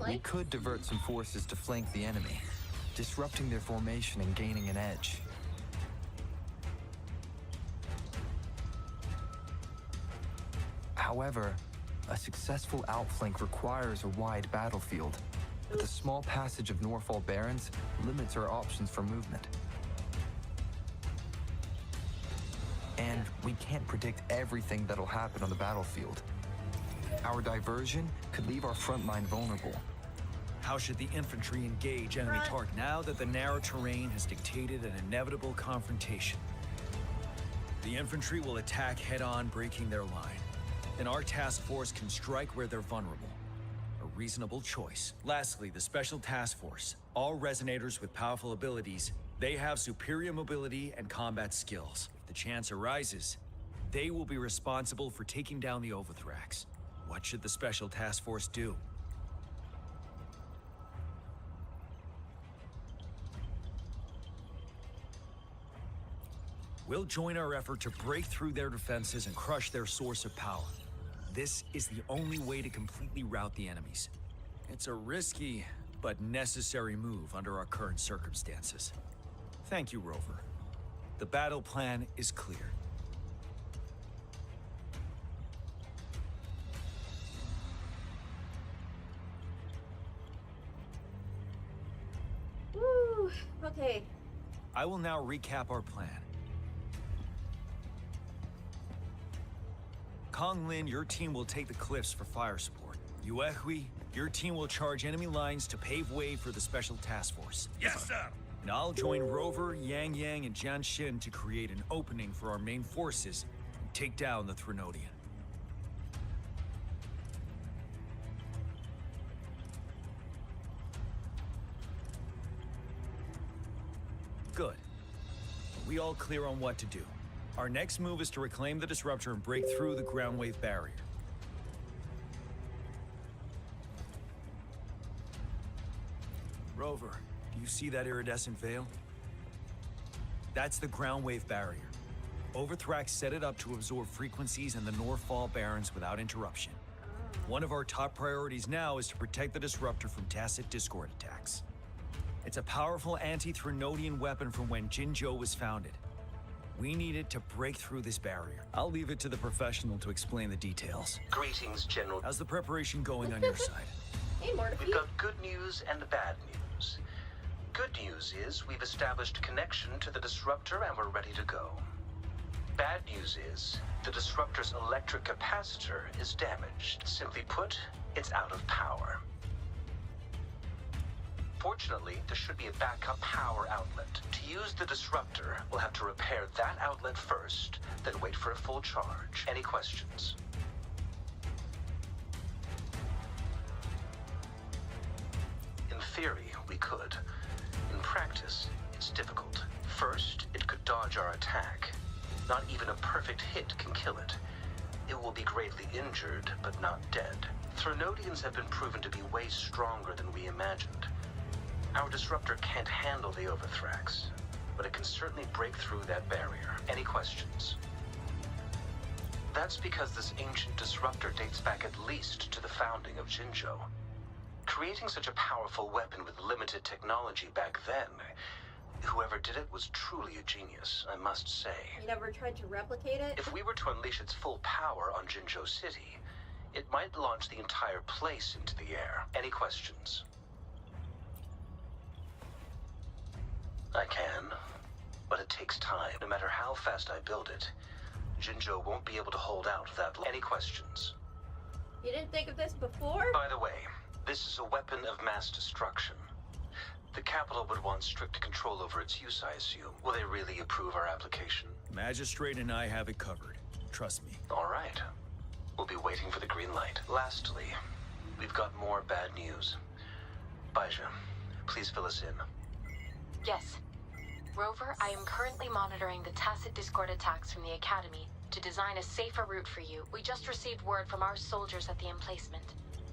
We could divert some forces to flank the enemy, disrupting their formation and gaining an edge. However, a successful outflank requires a wide battlefield, but the small passage of Norfall Barrens limits our options for movement. And we can't predict everything that'll happen on the battlefield. Our diversion could leave our front line vulnerable. How should the infantry engage enemy target now that the narrow terrain has dictated an inevitable confrontation? The infantry will attack head-on, breaking their line. Then our task force can strike where they're vulnerable. A reasonable choice. Lastly, the Special Task Force. All resonators with powerful abilities, they have superior mobility and combat skills. If the chance arises, they will be responsible for taking down the Overthrax. What should the Special Task Force do? We'll join our effort to break through their defenses and crush their source of power. This is the only way to completely rout the enemies. It's a risky, but necessary move under our current circumstances. Thank you, Rover. The battle plan is clear. Woo! Okay. I will now recap our plan. Kong Lin, your team will take the cliffs for fire support. Yuehui, your team will charge enemy lines to pave way for the special task force. Yes, sir. And I'll join Rover, Yang Yang, and Jian Xin to create an opening for our main forces and take down the Threnodian. Good. We all clear on what to do. Our next move is to reclaim the disruptor and break through the ground wave barrier. Rover, do you see that iridescent veil? That's the ground wave barrier. Overthrax set it up to absorb frequencies in the Norfall Barrens without interruption. One of our top priorities now is to protect the disruptor from tacit discord attacks. It's a powerful anti-Threnodian weapon from when Jinzhou was founded. We need it to break through this barrier. I'll leave it to the professional to explain the details. Greetings, General. How's the preparation going on your side? Hey, Morty. We've got good news and bad news. Good news is we've established connection to the disruptor and we're ready to go. Bad news is the disruptor's electric capacitor is damaged. Simply put, it's out of power. Fortunately, there should be a backup power outlet. To use the disruptor, we'll have to repair that outlet first, then wait for a full charge. Any questions? In theory, we could. In practice, it's difficult. First, it could dodge our attack. Not even a perfect hit can kill it. It will be greatly injured, but not dead. Threnodians have been proven to be way stronger than we imagined. Our disruptor can't handle the Overthrax, but it can certainly break through that barrier. Any questions? That's because this ancient disruptor dates back at least to the founding of Jinzhou. Creating such a powerful weapon with limited technology back then, whoever did it was truly a genius, I must say. You never tried to replicate it? If we were to unleash its full power on Jinzhou City, it might launch the entire place into the air. Any questions? I can, but it takes time. No matter how fast I build it, Jinzhou won't be able to hold out that long. Any questions? You didn't think of this before? By the way, this is a weapon of mass destruction. The capital would want strict control over its use, I assume. Will they really approve our application? Magistrate and I have it covered. Trust me. All right. We'll be waiting for the green light. Lastly, we've got more bad news. Baizha, please fill us in. Yes. Rover, I am currently monitoring the tacit discord attacks from the Academy to design a safer route for you. We just received word from our soldiers at the emplacement.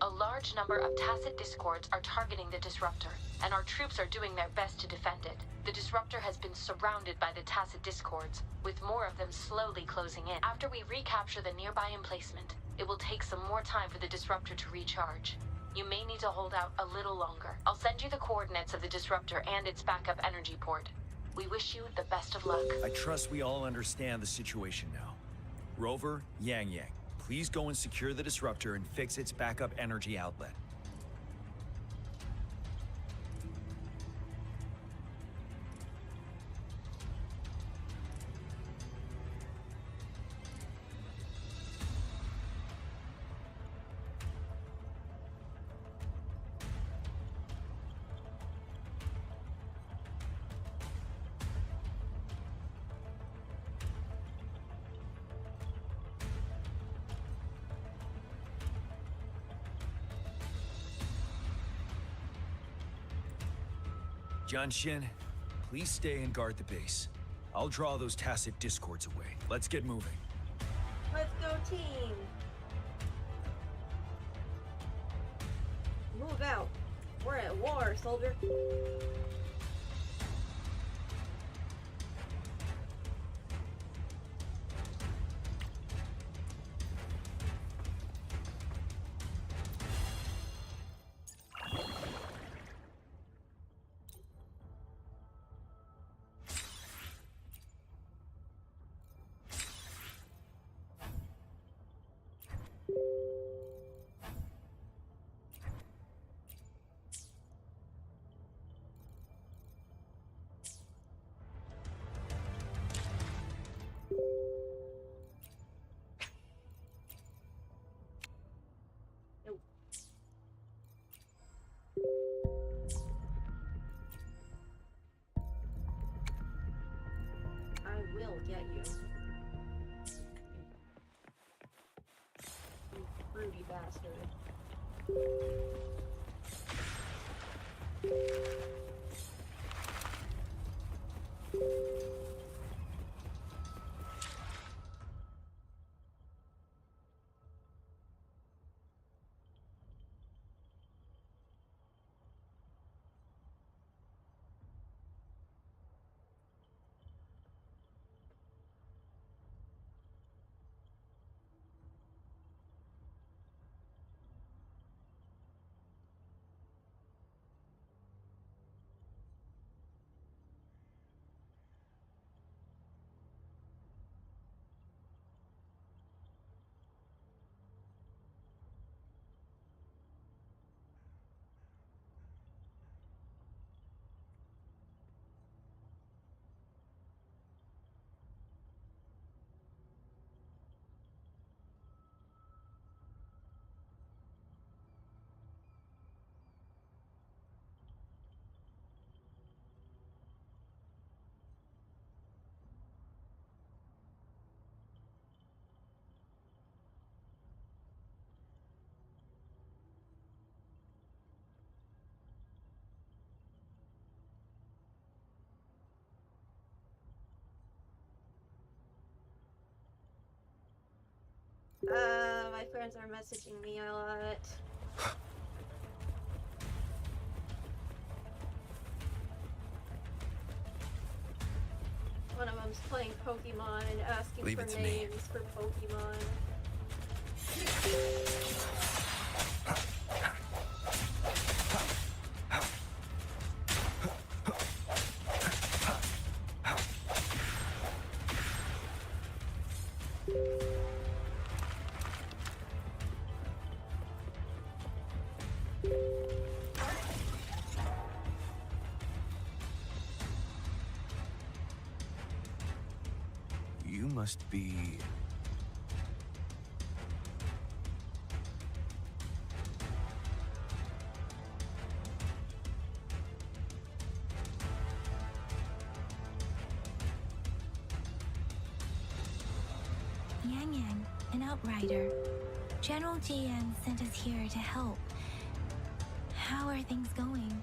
A large number of tacit discords are targeting the disruptor, and our troops are doing their best to defend it. The disruptor has been surrounded by the tacit discords, with more of them slowly closing in. After we recapture the nearby emplacement, it will take some more time for the disruptor to recharge. You may need to hold out a little longer. I'll send you the coordinates of the disruptor and its backup energy port. We wish you the best of luck. I trust we all understand the situation now. Rover, Yang Yang, please go and secure the disruptor and fix its backup energy outlet. Jian Xin, please stay and guard the base. I'll draw those tacit discords away. Let's get moving. Let's go, team. Move out. We're at war, soldier. will get you. You fruity bastard. My friends are messaging me a lot. One of them's playing Pokemon and asking Leave for it to me. names for Pokemon. You must be... Yang Yang, an outrider. General GM sent us here to help. How are things going?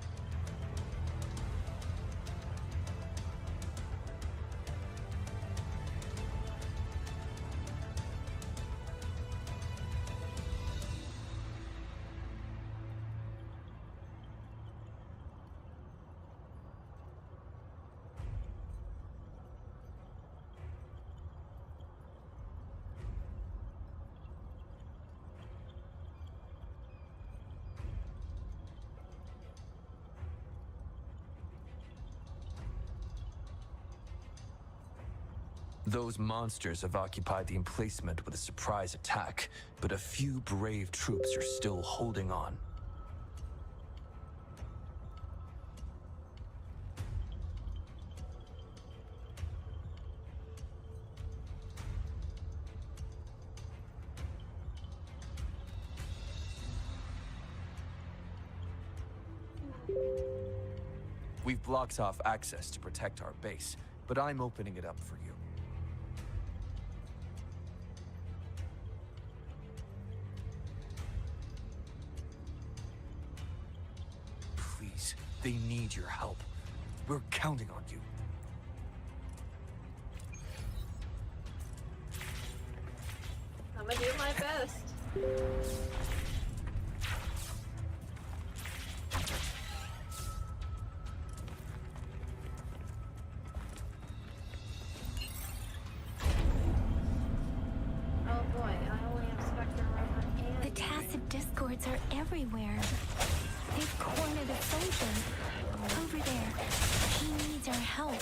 Those monsters have occupied the emplacement with a surprise attack, but a few brave troops are still holding on. We've blocked off access to protect our base, but I'm opening it up for you. Please, they need your help. We're counting on you. I'm gonna do my best. Oh boy, I only have Spectre, Rover, and... The tacit discords are everywhere. They've cornered a soldier. Over there. He needs our help.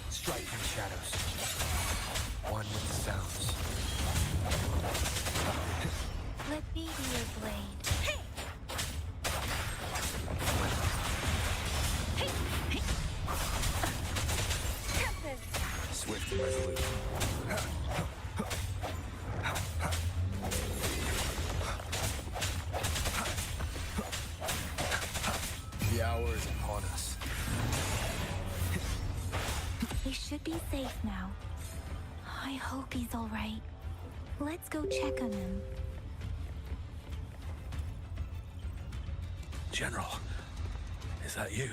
Strike from the shadows. One with the sounds. Let me be your blade. Swift and resolute. The hour is upon us. They should be safe now. I hope he's all right. Let's go check on him. General, is that you?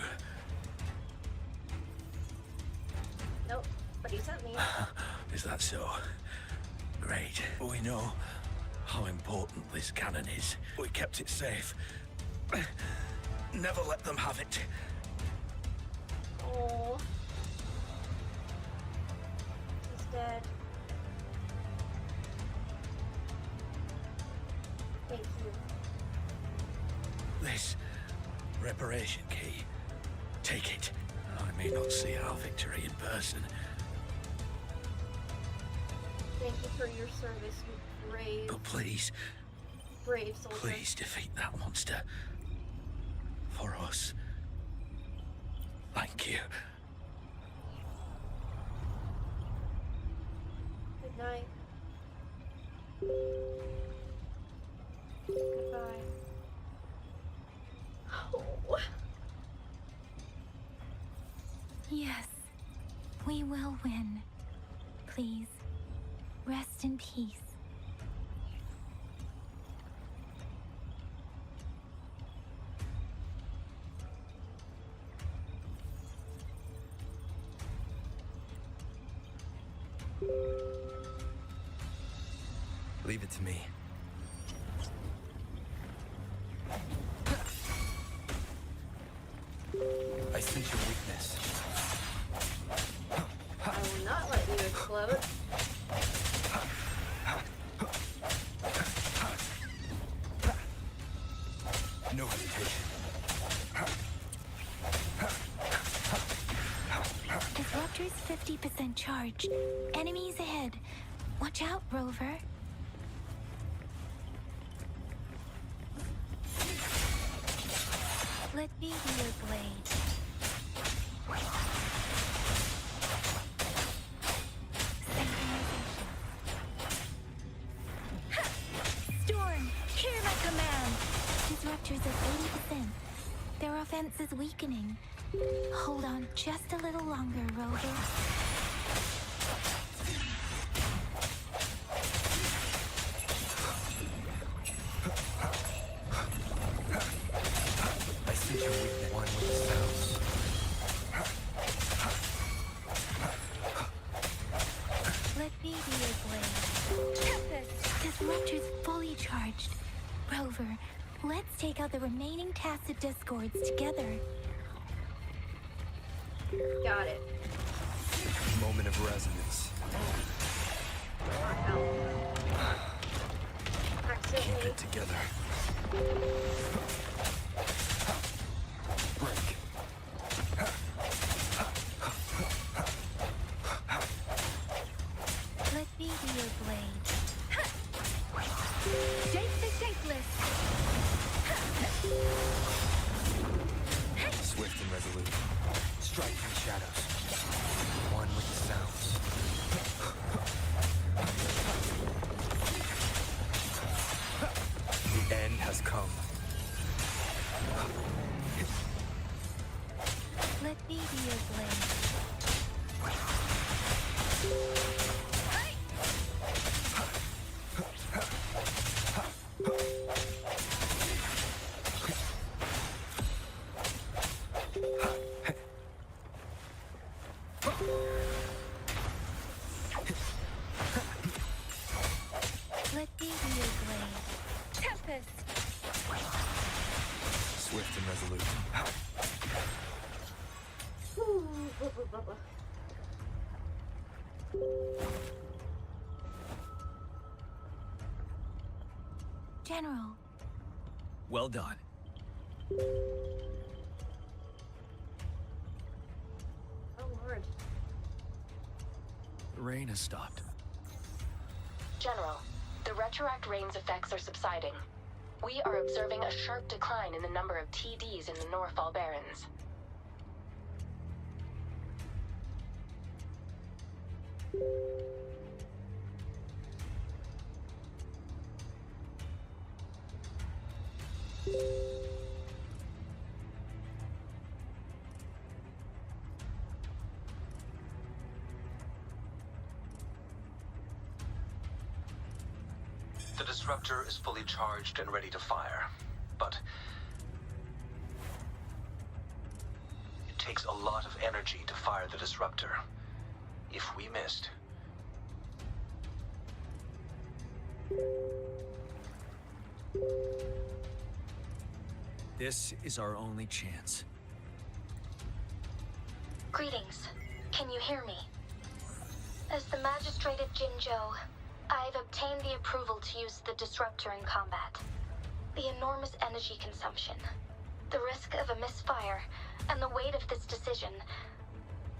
Nope, but he sent me. Is that so? Great. We know how important this cannon is. We kept it safe. Never let them have it. Oh. He's dead. Thank you. This reparation key. Take it. I may not see our victory in person. Thank you for your service, you brave, But please, brave soldier. please defeat that monster. For us. Thank you. Good night. Goodbye. Oh. Yes, we will win. Please, rest in peace. Leave it to me. I sense your weakness. I will not let you explode. No hesitation. Disruptor's 50% charge. Enemies ahead. Watch out, Rover. Let me be your blade. Storm, hear my command. Disruptors at 80%. Their offense is weakening. Hold on just a little longer, Rover. I sense your weakness. One with the sounds. Let me be your blade. Tempest! Disruptor's fully charged. Rover, let's take out the remaining tacit discords together. Got it. Moment of resonance. Keep it together. Break. Let me be your blade. Shape the shapeless. Swift and resolute. Strike from the shadows. One with the sounds. The end has come. Let me be your blade. Let me be your blade. Tempest! Swift and resolute. General. Well done. Oh, Lord. The rain has stopped. General, the retroact rain's effects are subsiding. We are observing a sharp decline in the number of TDs in the Norfall Barrens. The disruptor is fully charged and ready to fire, but it takes a lot of energy to fire the disruptor. If we missed... This is our only chance. Greetings. Can you hear me? As the Magistrate of Jinzhou, I've obtained the approval to use the disruptor in combat. The enormous energy consumption, the risk of a misfire, and the weight of this decision,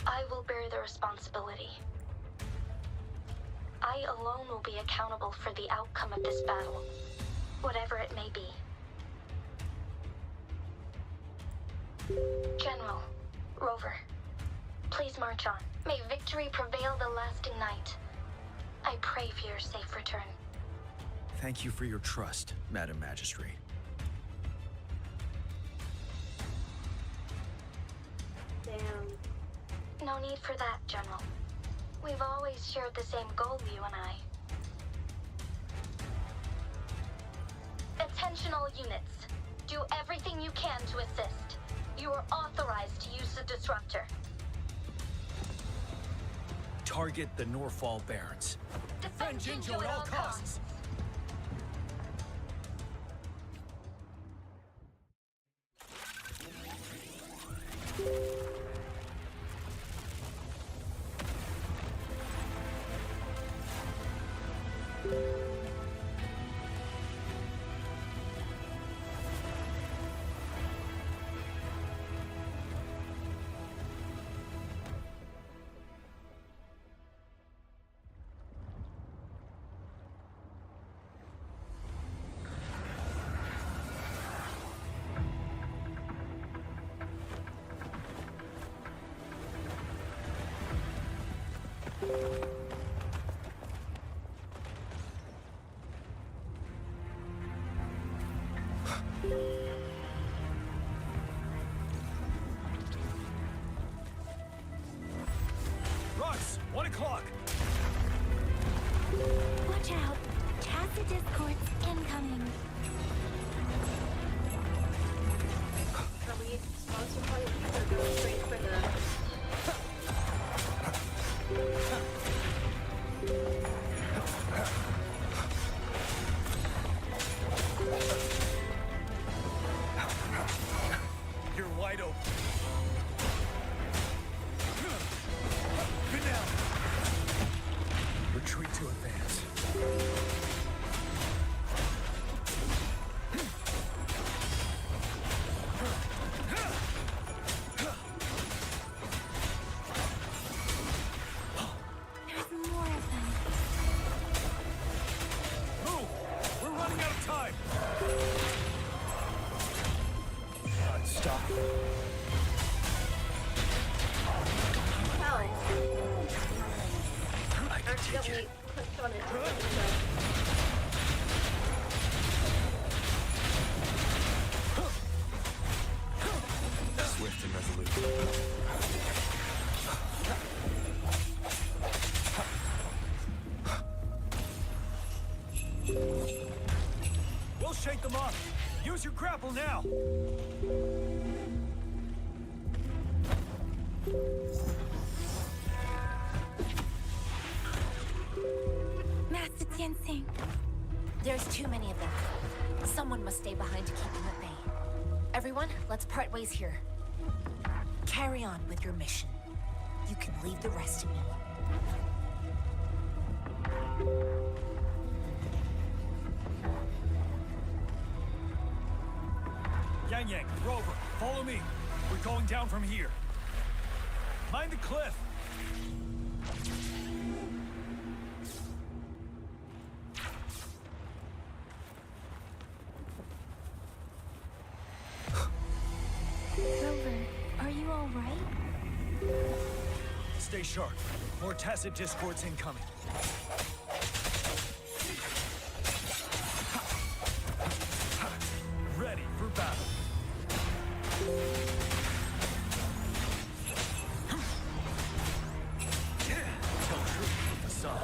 I will bear the responsibility. I alone will be accountable for the outcome of this battle, whatever it may be. General, Rover, please march on. May victory prevail the lasting night. I pray for your safe return. Thank you for your trust, Madam Magistrate. Damn. No need for that, General. We've always shared the same goal, you and I. Attention all units. Do everything you can to assist. You are authorized to use the disruptor. Target the Norfall Barrens. Defend Jinzhou at all costs. Russ, 1 o'clock. Watch out. Tacit discords incoming. Are we supposed to play these or go straight for the... You're wide open. Good now. Retreat to advance. There's more of them. Move! We're running out of time. Stop. Hell. I can take Accidentally it. clicked on it. Swift and resolute. We'll shake them up. Use your grapple now. Master Tianxing. There's too many of them. Someone must stay behind to keep them at bay. Everyone, let's part ways here. Carry on with your mission. You can leave the rest to me. Yang, Rover, follow me. We're going down from here. Mind the cliff. Rover, are you all right? Stay sharp. More tacit discords incoming. Ready for battle. Tell truth with the sun.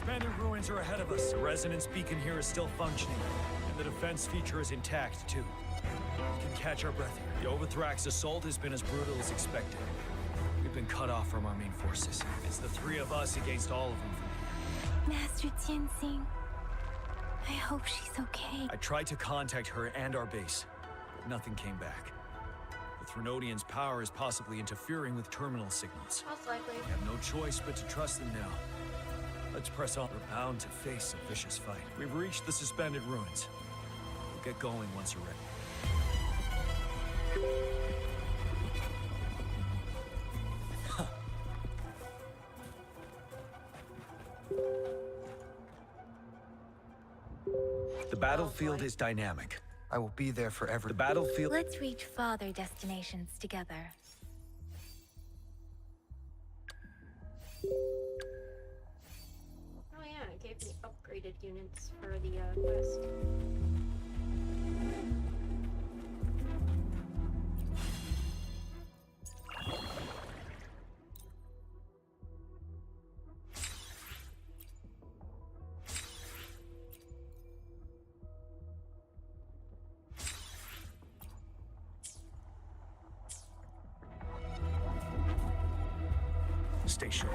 suspended ruins are ahead of us. The resonance beacon here is still functioning, and the defense feature is intact, too. We can catch our breath here. The Overthrax assault has been as brutal as expected. We've been cut off from our main forces. It's the three of us against all of them from here. Master Tianxing, I hope she's okay. I tried to contact her and our base, but nothing came back. The Threnodians' power is possibly interfering with terminal signals. Most likely. We have no choice but to trust them now. Let's press on. We're bound to face a vicious fight. We've reached the suspended ruins. We'll get going once you're ready. The battlefield is dynamic. I will be there forever. The battlefield... Let's reach farther destinations together. Oh yeah, it gave me upgraded units for the quest. Stay sharp.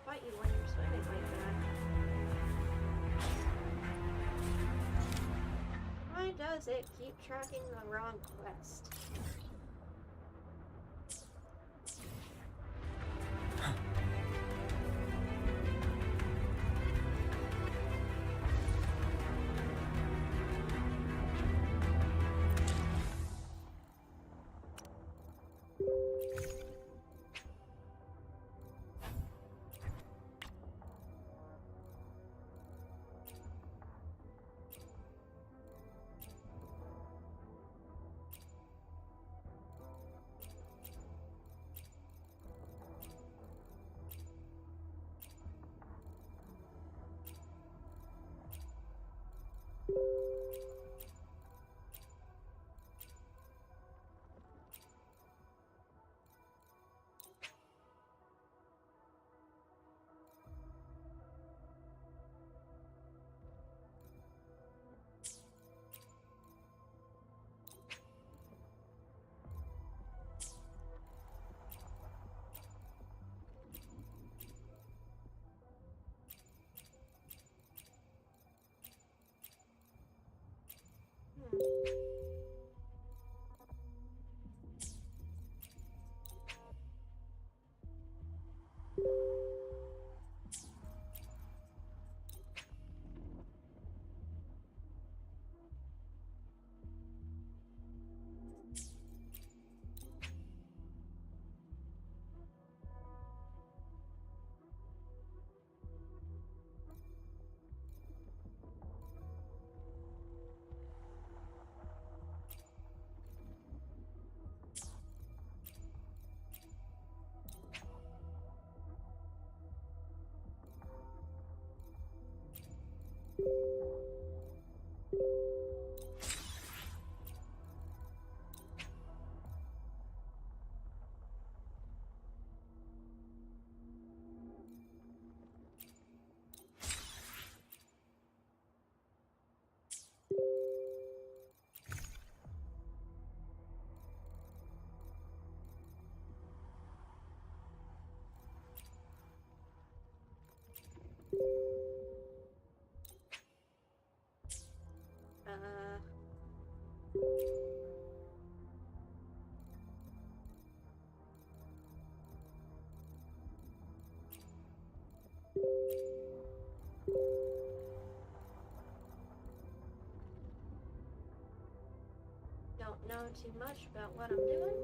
Fight you when you're swimming like that. Why does it keep tracking the wrong quest? Don't know too much about what I'm doing.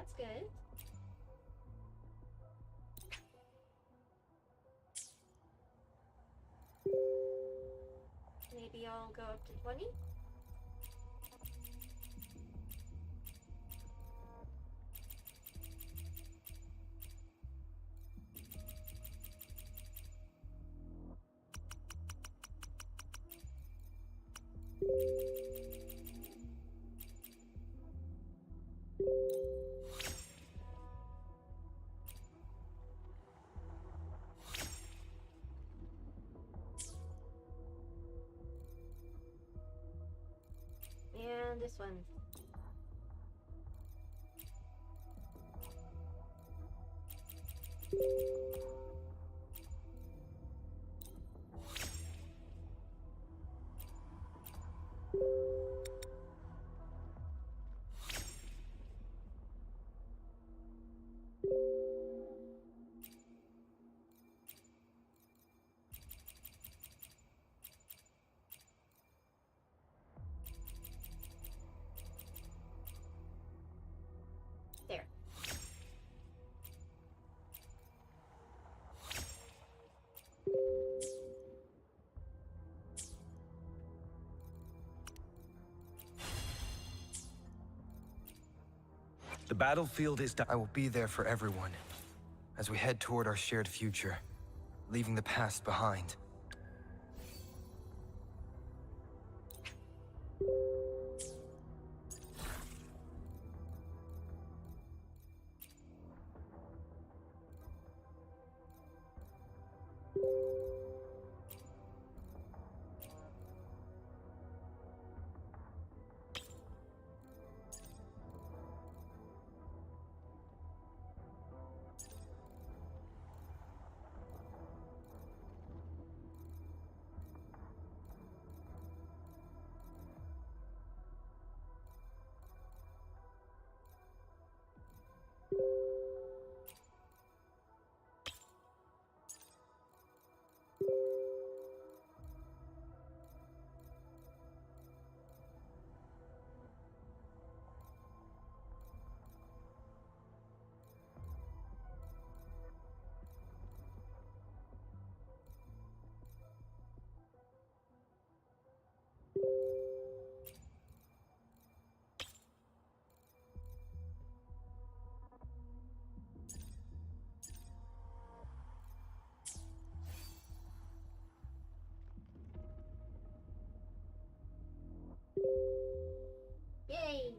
that's good. Maybe I'll go up to 20. And this one. There. The battlefield is I will be there for everyone as we head toward our shared future, leaving the past behind. Yay!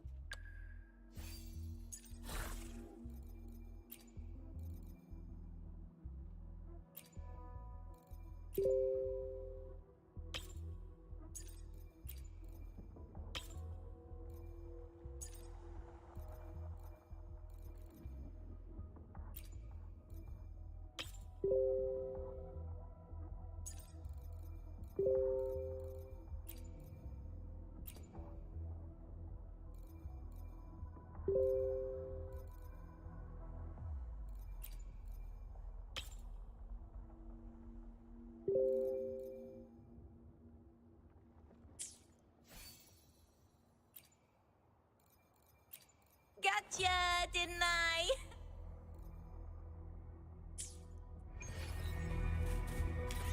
Gotcha, didn't I?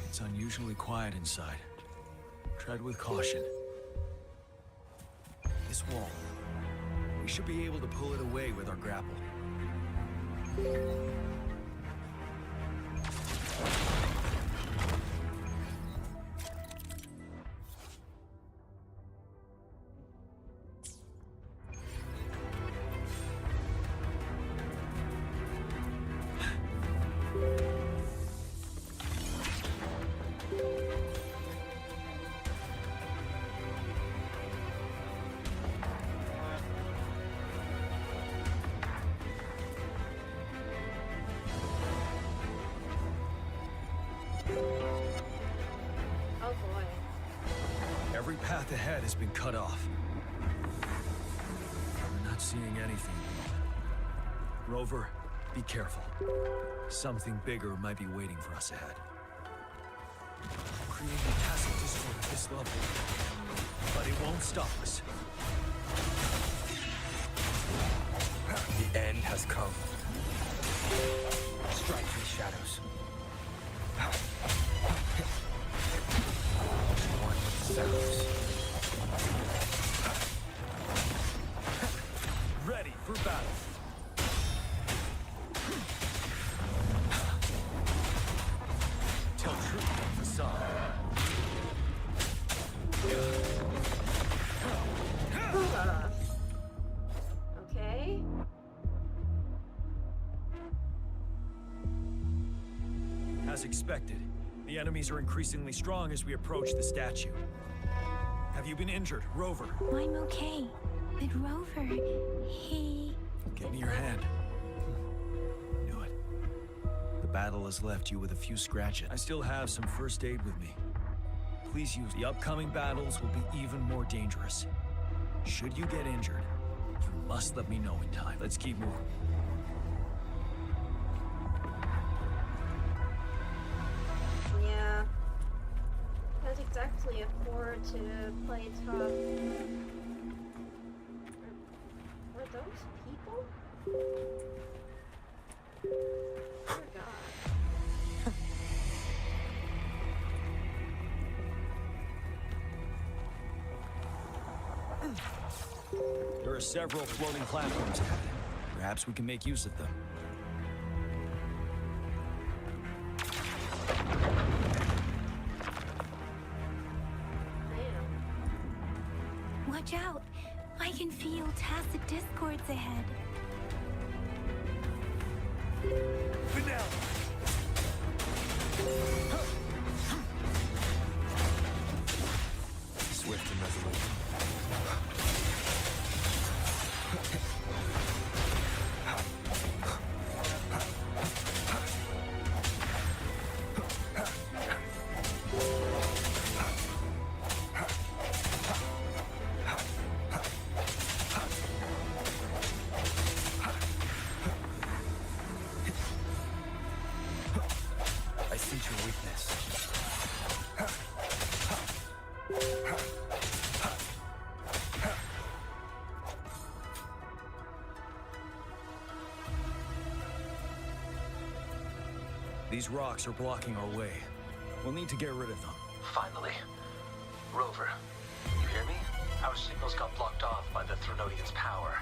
It's unusually quiet inside. Tread with caution. This wall. We should be able to pull it away with our grapple. Oh boy. Every path ahead has been cut off. We're not seeing anything. Rover, be careful. Something bigger might be waiting for us ahead. Creating a tacit discord at this level. But it won't stop us. The end has come. Strike these shadows. One with the sounds. Ready for battle. Tell truth from the sun. Okay. As expected, the enemies are increasingly strong as we approach the statue. Have you been injured, Rover? I'm okay. But Rover, he... Give me your hand. Knew it. The battle has left you with a few scratches. I still have some first aid with me. Please use. The upcoming battles will be even more dangerous. Should you get injured, you must let me know in time. Let's keep moving. Yeah. Can't exactly afford to play tough. Were those people? Oh god. There are several floating platforms ahead. Perhaps we can make use of them. Watch out! I can feel tacit discords ahead. Swift and resolute. I sense your weakness. These rocks are blocking our way. We'll need to get rid of them. Finally. Rover, you hear me? Our signals got blocked off by the Threnodian's power.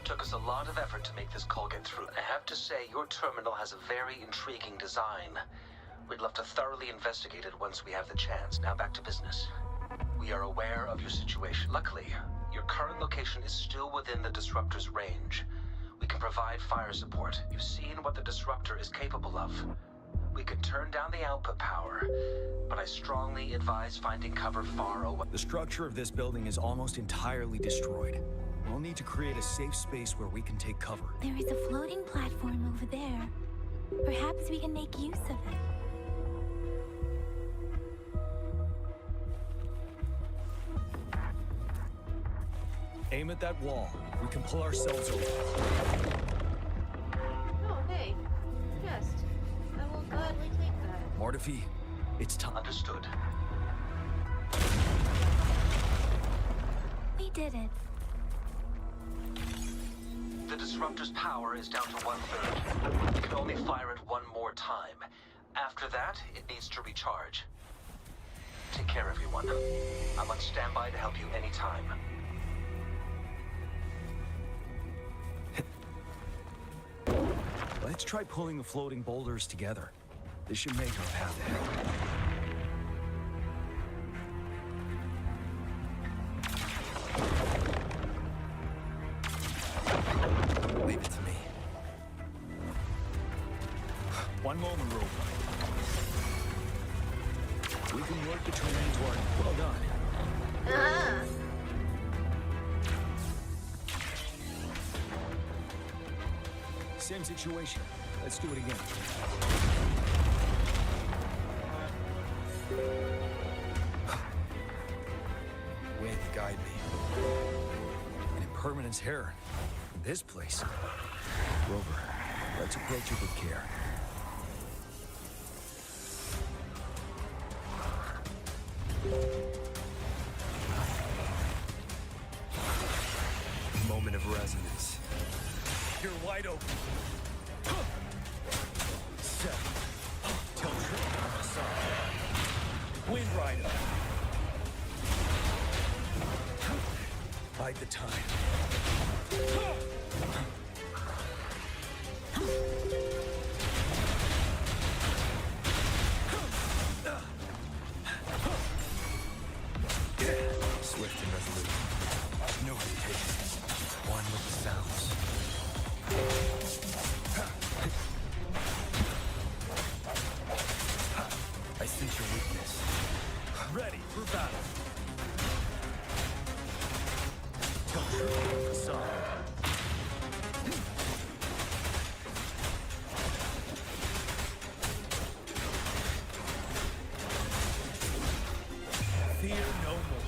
Took us a lot of effort to make this call get through. I have to say, your terminal has a very intriguing design. We'd love to thoroughly investigate it once we have the chance. Now back to business. We are aware of your situation. Luckily, your current location is still within the Disruptor's range. We can provide fire support. You've seen what the Disruptor is capable of. We can turn down the output power, but I strongly advise finding cover far away. The structure of this building is almost entirely destroyed. We'll need to create a safe space where we can take cover. There is a floating platform over there. Perhaps we can make use of it. Aim at that wall. We can pull ourselves over. Oh, hey. Chest. I will gladly take that. Mortifi, it's time. Understood. We did it. The Disruptor's power is down to 1/3. We can only fire it one more time. After that, it needs to recharge. Take care, everyone. I'm on standby to help you anytime. Let's try pulling the floating boulders together. This should make our path ahead. Leave it to me. One moment, Rover. We can work the terrain toward. Well done. Ah! Same situation. Let's do it again. Wind, guide me. An impermanence here. In this place. Rover, let's approach it with care. Moment of resonance. You're wide open. Set. Tilt trick on the side. Wind Rider. Bide the time. Swift and resolute. No hesitation. One with the sounds. I sense your weakness. Ready for battle. Tilt trick on the side. Fear no more.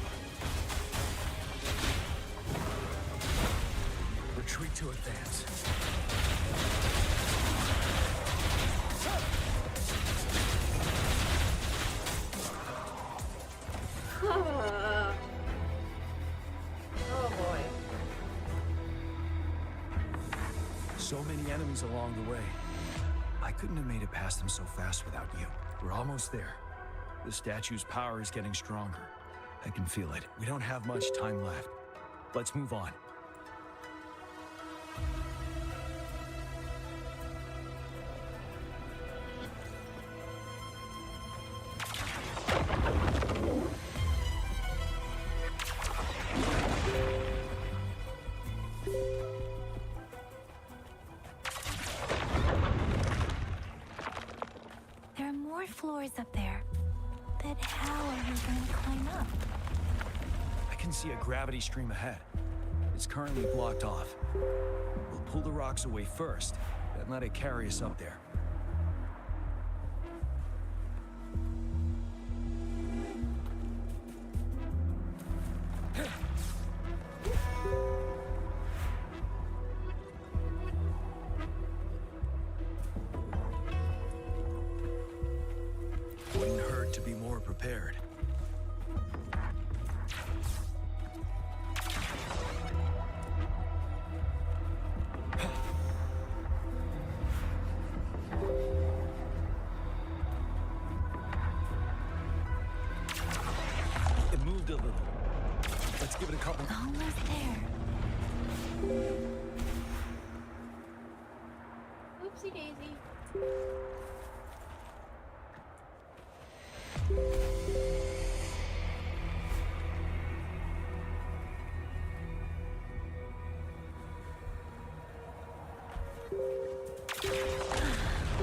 Retreat to advance. Oh boy. So many enemies along the way. I couldn't have made it past them so fast without you. We're almost there. The statue's power is getting stronger. I can feel it. We don't have much time left. Let's move on. There are more floors up there. But how are we going to climb up? I can see a gravity stream ahead. It's currently blocked off. We'll pull the rocks away first, then let it carry us up there. Wouldn't hurt to be more prepared. It moved a little. Let's give it a couple. Almost there. Oopsie daisy.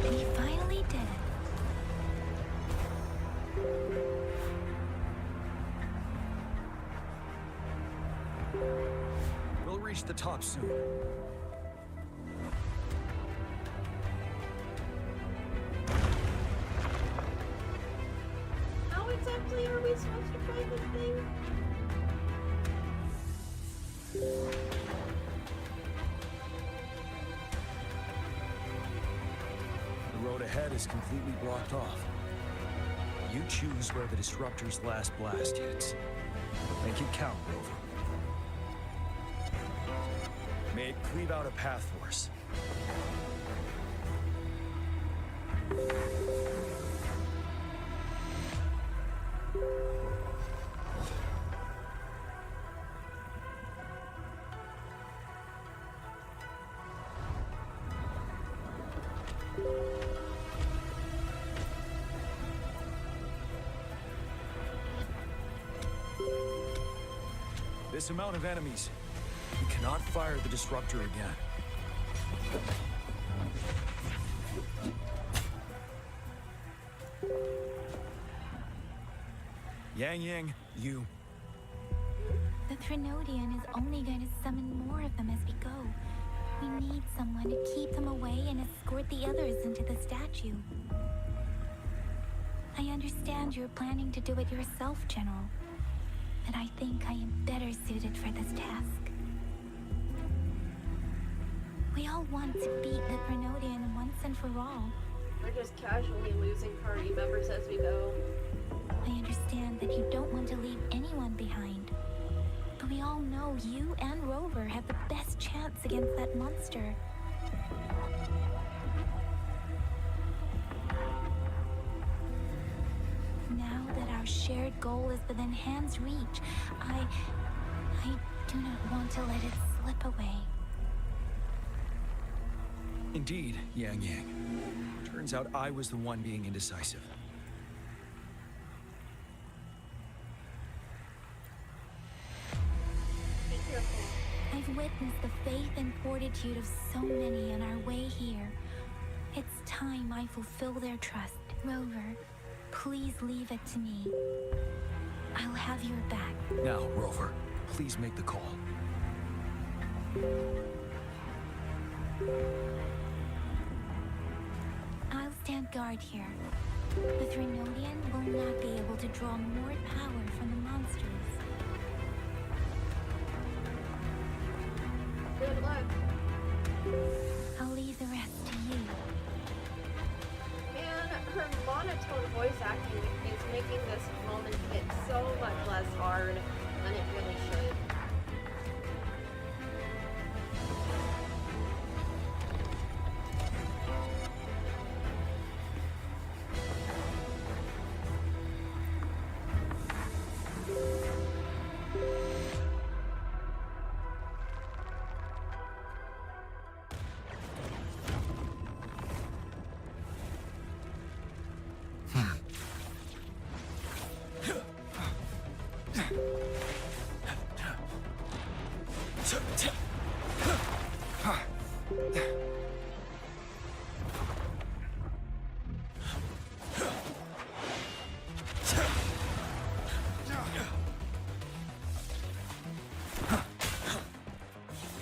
We finally did it. We'll reach the top soon. How exactly are we supposed to play this thing? The road ahead is completely blocked off. You choose where the disruptor's last blast hits. Make it count, Rover. May it cleave out a path for us. This amount of enemies, we cannot fire the disruptor again. Yang, you. The Trinodian is only going to summon more of them as we go. We need someone to keep them away and escort the others into the statue. I understand you're planning to do it yourself, General. But I think I am better suited for this task. We all want to beat the Trinodian once and for all. We're just casually losing party members as we go. I understand that you don't want to leave anyone behind. But we all know you and Rover have the best chance against that monster. our shared goal is within hand's reach, I do not want to let it slip away. Indeed, Yang Yang. Turns out I was the one being indecisive. I've witnessed the faith and fortitude of so many on our way here. It's time I fulfill their trust. Rover, please leave it to me. I'll have your back. Now, Rover, please make the call. I'll stand guard here. The Threnodian will not be able to draw more power from the monsters. Good luck. I'll leave the rest to you. Man, her monotone voice acting is making this moment hit so much less hard than it really should.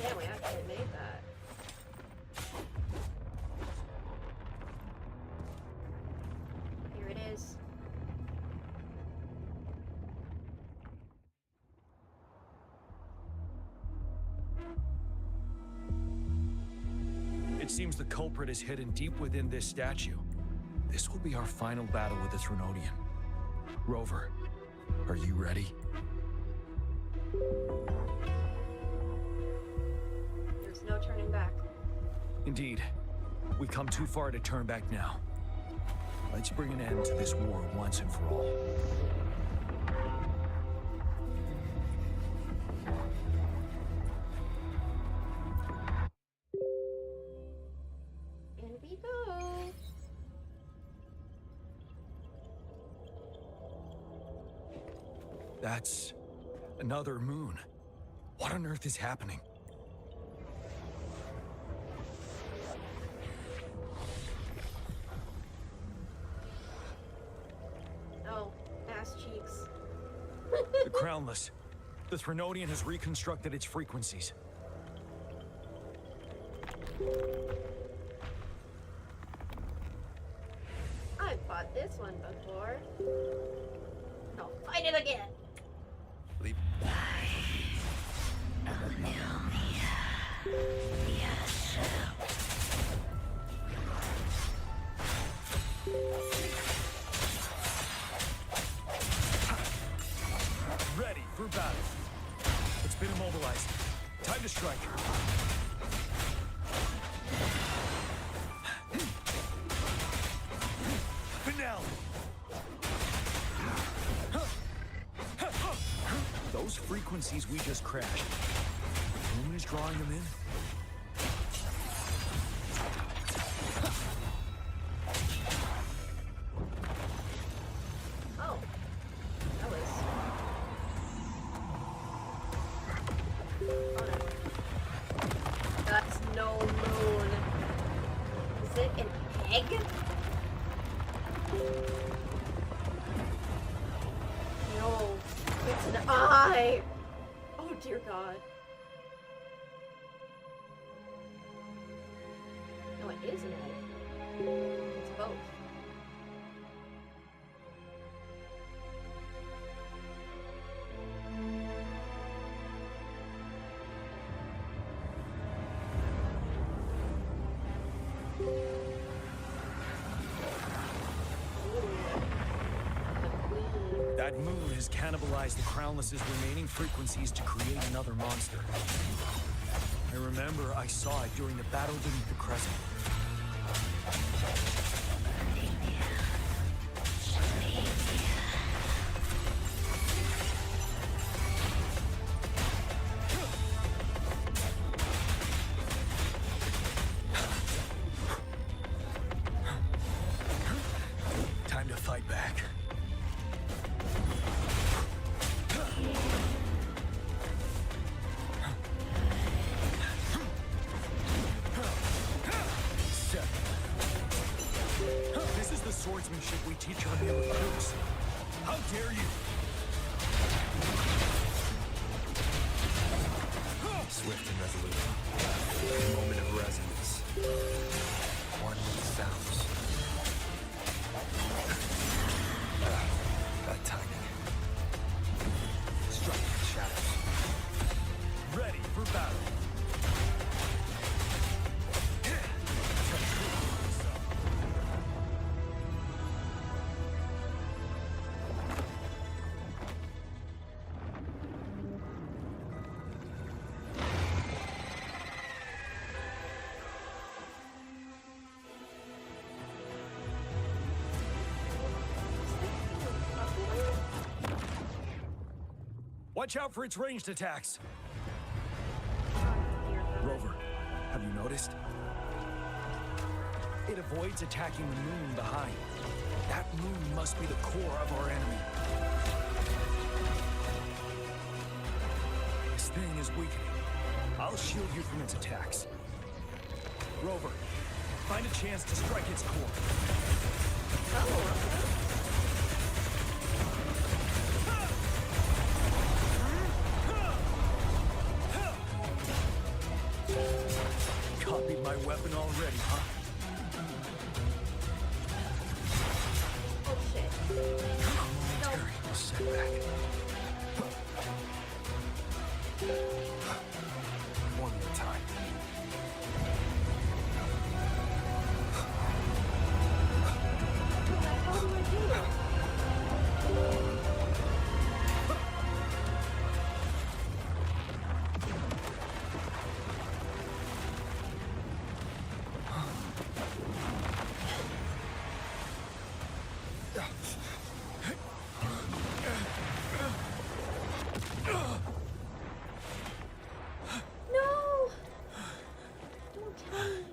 Damn, we actually made that. Here it is. It seems the culprit is hidden deep within this statue. This will be our final battle with the Threnodian. Rover, are you ready? There's no turning back. Indeed. We come too far to turn back now. Let's bring an end to this war once and for all. In we go. That's another moon. What on earth is happening? Oh, ass cheeks. The Crownless. The Threnodian has reconstructed its frequencies. I've fought this one before. I'll fight it again. Ready for battle. It's been immobilized. Time to strike. Finale. Those frequencies we just crashed. The moon is drawing them in. Oh, that was. Oh no. That's no moon. Is it an egg? No, it's an eye. Oh dear God. No, it is an egg. It's both. That moon has cannibalized the Crownless's remaining frequencies to create another monster. I remember I saw it during the battle beneath the crescent. fight back. This is the swordsmanship we teach our new recruits. How dare you! Swift and resolute. A moment of resonance. One with the sounds. That timing. Striking the shadows. Ready for battle. Watch out for its ranged attacks. Rover, have you noticed? It avoids attacking the moon behind. That moon must be the core of our enemy. This thing is weakening. I'll shield you from its attacks. Rover, find a chance to strike its core. Copied my weapon already, huh? Oh shit. Terrible setback. One more time. How do I do it? No! Don't tell me.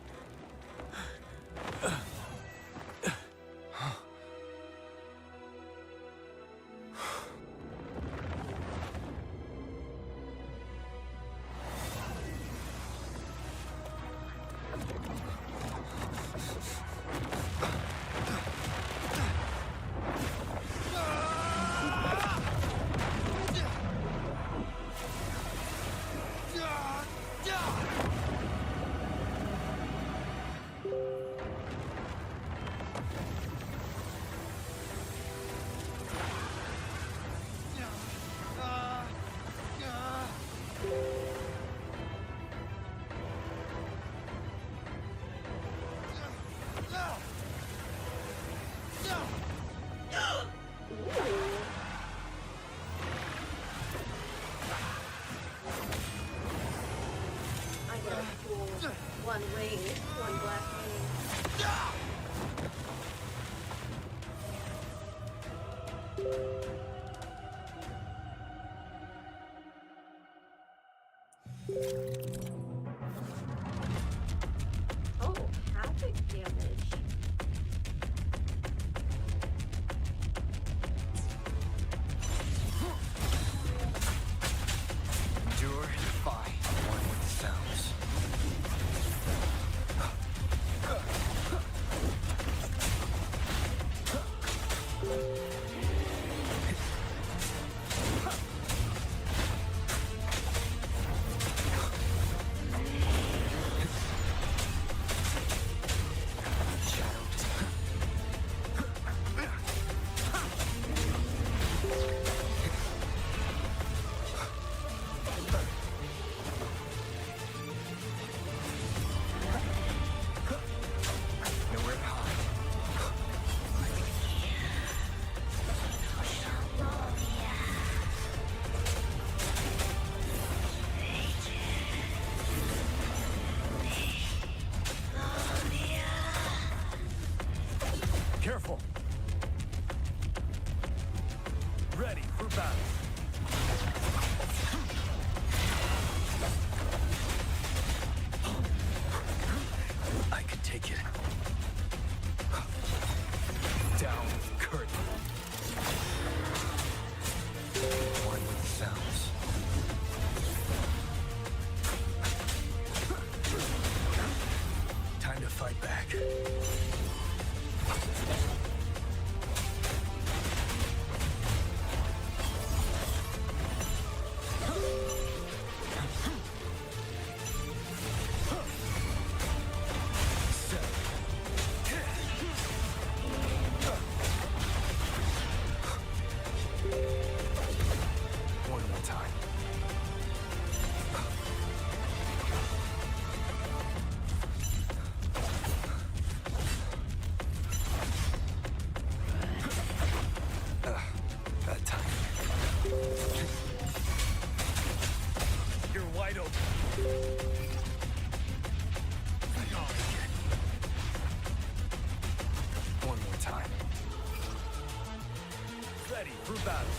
I got a cool one ring, one black ring. Oh, havoc damage. Endure and defy. One with the sounds. Nowhere to hide. Careful. Ready for battle. I can take it. Down with curtain. to fight back. One more time. Bad time. You're wide open. One more time. Ready for battle.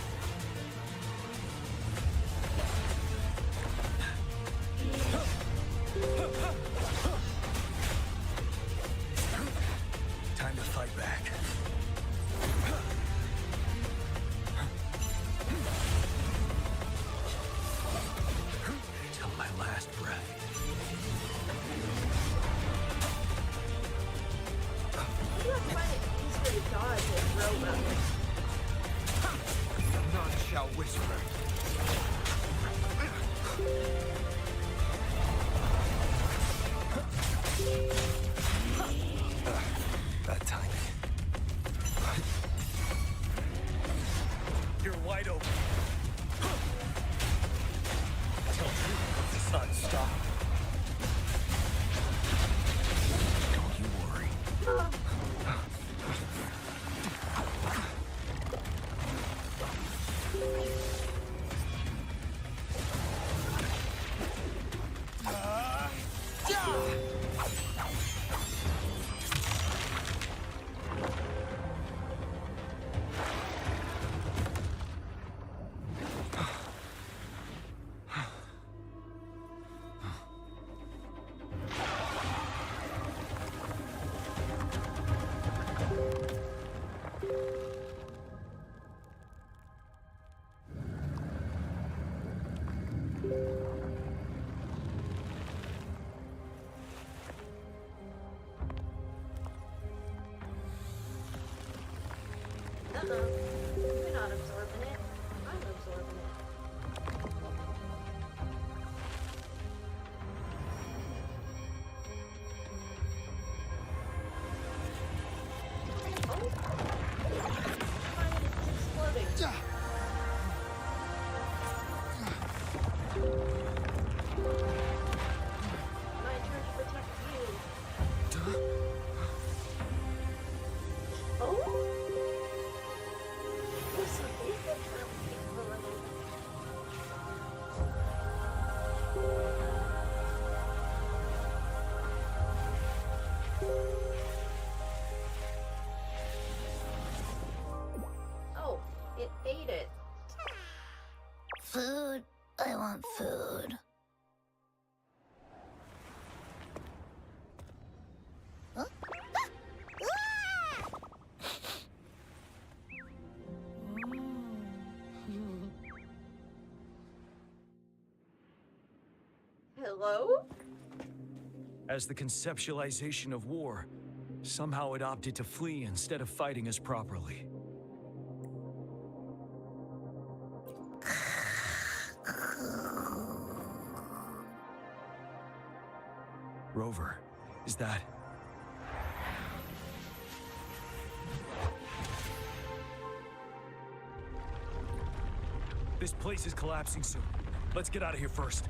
Time to fight back. Till my last breath. I do find it easier to dodge with Robo. None shall whisper. Bad timing. You're wide open. Till the sun stop. Don't you worry. You're not absorbing it. I'm absorbing it. Exploding. My turn to protect you. Oh? Oh, it ate it. Food. I want food. Huh? Hello? As the conceptualization of war, somehow it opted to flee instead of fighting us properly. Rover, is that... This place is collapsing soon. Let's get out of here first.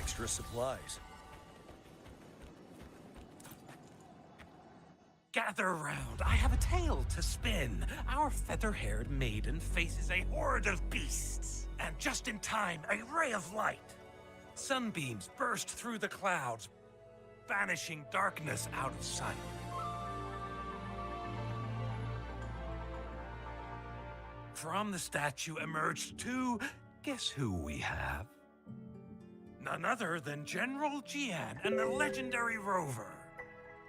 Extra supplies. Gather round, I have a tale to spin. Our feather-haired maiden faces a horde of beasts. And just in time, a ray of light. Sunbeams burst through the clouds, banishing darkness out of sight. From the statue emerged two... Guess who we have? None other than General Jian and the legendary Rover.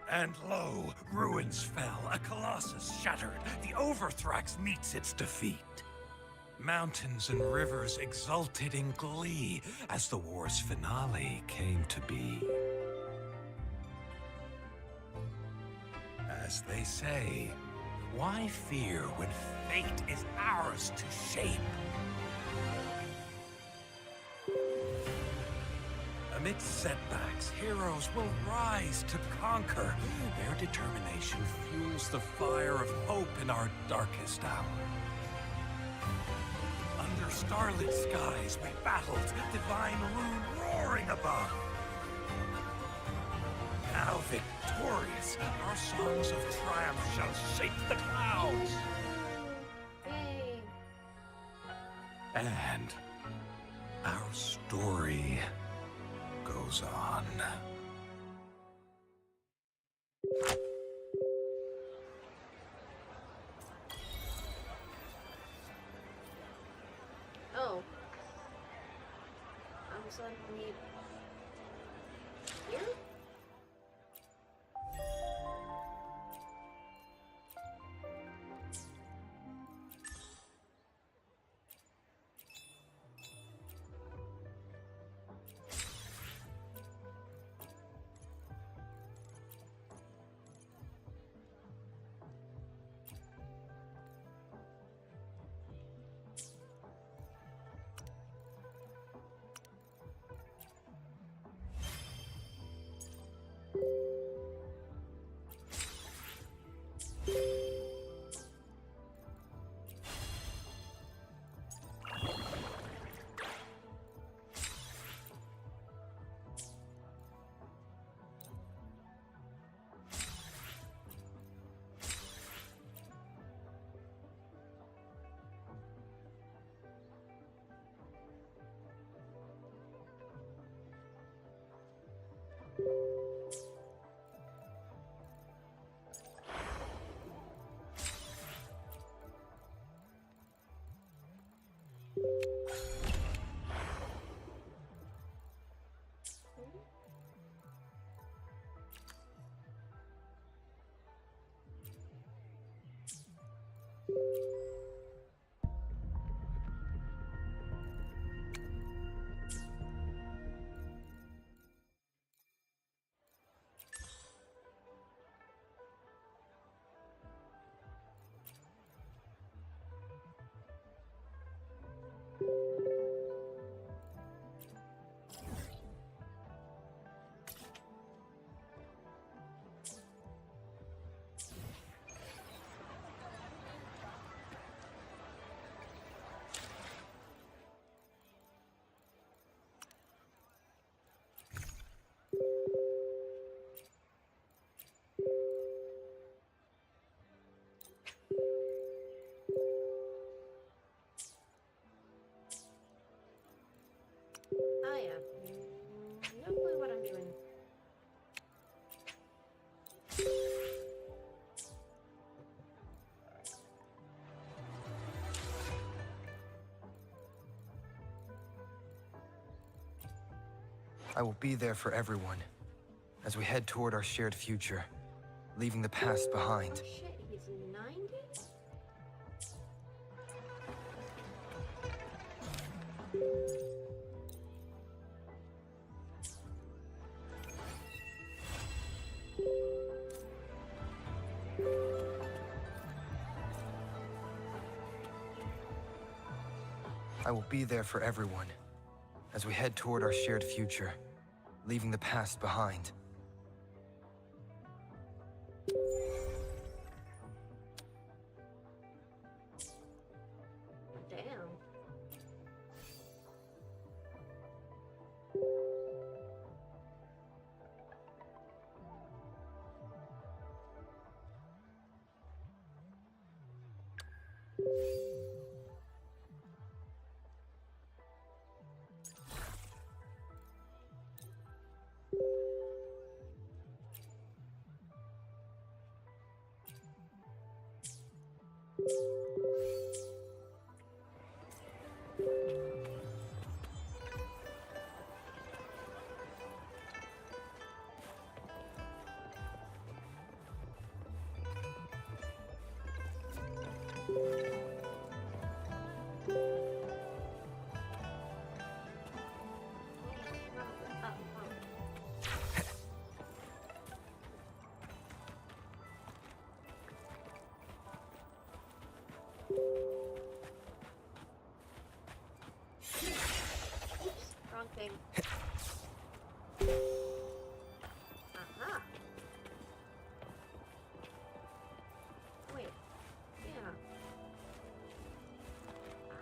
And lo, ruins fell, a colossus shattered. The Overthrax meets its defeat. Mountains and rivers exulted in glee as the war's finale came to be. As they say, why fear when fate is ours to shape? Amidst setbacks, heroes will rise to conquer. Their determination fuels the fire of hope in our darkest hour. Under starlit skies we battled, divine rune roaring above. Now victorious, our songs of triumph shall shake the clouds. Yay. And our story goes on. Oh. I'm suddenly here? I have no clue what I'm doing. I will be there for everyone as we head toward our shared future, leaving the past behind. Oh shit, he's 90? I will be there for everyone as we head toward our shared future, leaving the past behind. Damn. something. Aha. Wait. Yeah.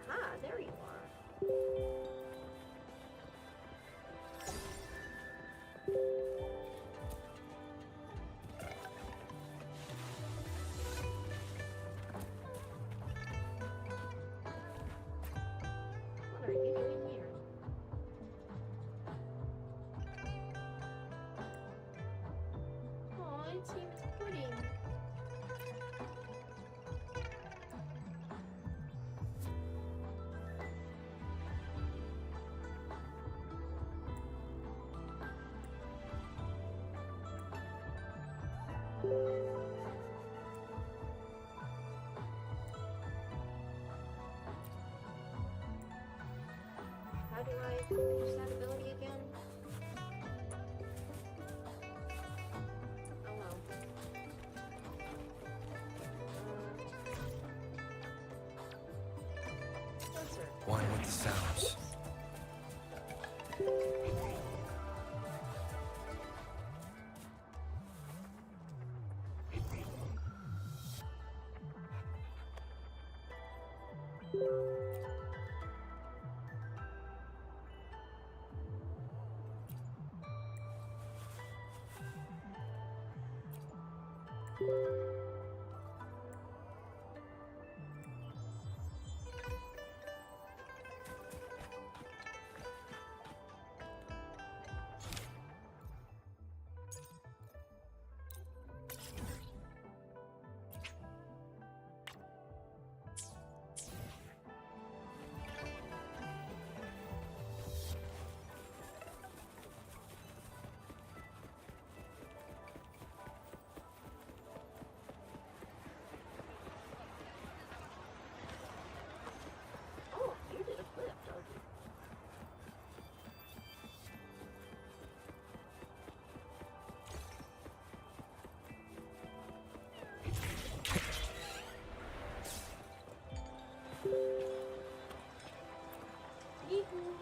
Aha, there you are. What are you doing here? Oh, it seems pudding. How do I use that ability again? Oh well. Closer. One with the sounds. Oh, you did a flip, Doggy. Yee-hoo.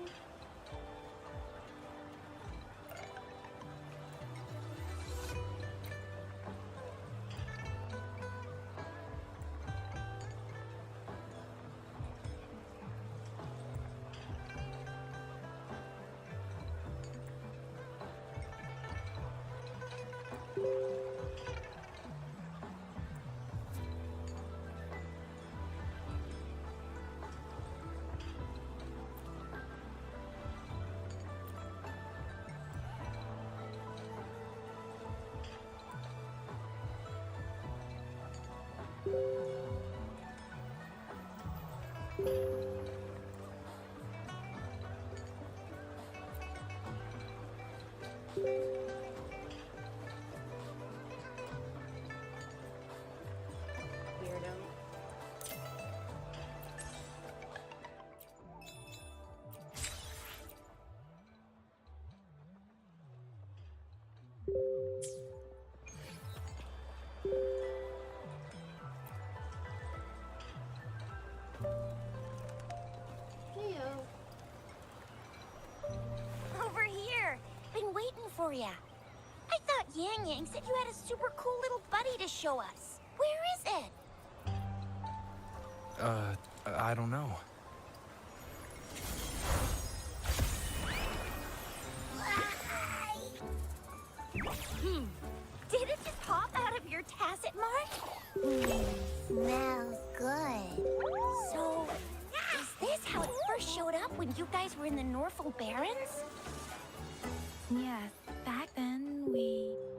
Weirdo. Heyo. Over here. Been waiting for ya. I thought Yang Yang said you had a super cool little buddy to show us. Where is it? I don't know. Did it just pop out of your tacit mark? Smells good. So, is this how it first showed up when you guys were in the Norfolk Barrens? Yes, back then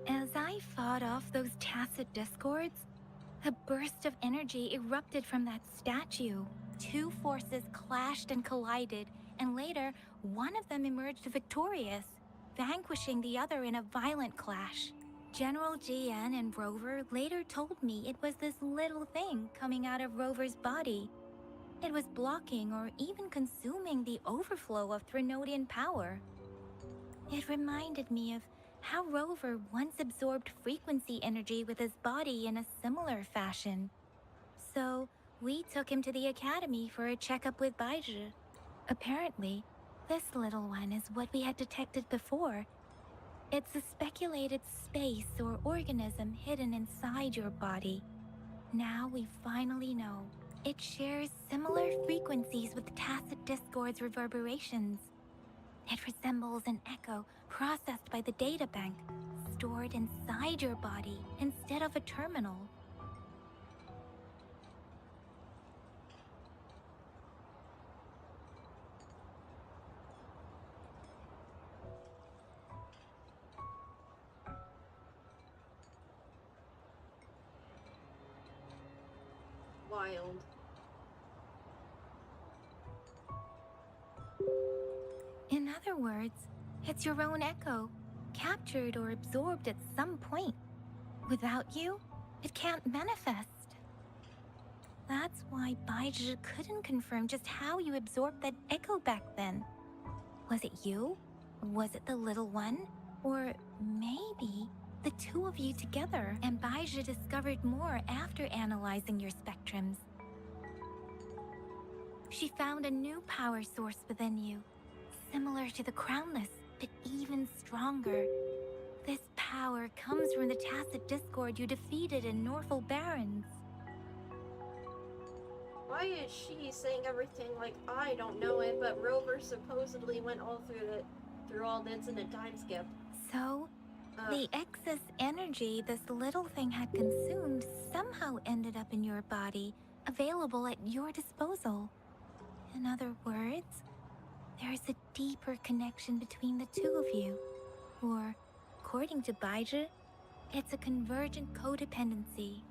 as I fought off those tacit discords, a burst of energy erupted from that statue. Two forces clashed and collided, and later, one of them emerged victorious, vanquishing the other in a violent clash. General GN and Rover later told me it was this little thing coming out of Rover's body. It was blocking or even consuming the overflow of Threnodian power. It reminded me of how Rover once absorbed frequency energy with his body in a similar fashion. So, we took him to the academy for a checkup with Baizhi. Apparently, This little one is what we had detected before. It's a speculated space or organism hidden inside your body. Now we finally know. It shares similar frequencies with Tacit Discord's reverberations. It resembles an echo processed by the data bank, stored inside your body instead of a terminal. Wild. In other words, it's your own echo, captured or absorbed at some point. Without you, it can't manifest. That's why Baizhi couldn't confirm just how you absorbed that echo back then. Was it you? Was it the little one? Or maybe the two of you together, and Baizhi discovered more after analyzing your spectrums. She found a new power source within you, similar to the Crownless, but even stronger. This power comes from the Tacit Discord you defeated in Norful Barrens. Why is she saying everything like I don't know it, but Rover supposedly went all through all this in a time skip? So, the excess energy this little thing had consumed somehow ended up in your body, available at your disposal. In other words, there's a deeper connection between the two of you. Or, according to Baizhi, it's a convergent codependency.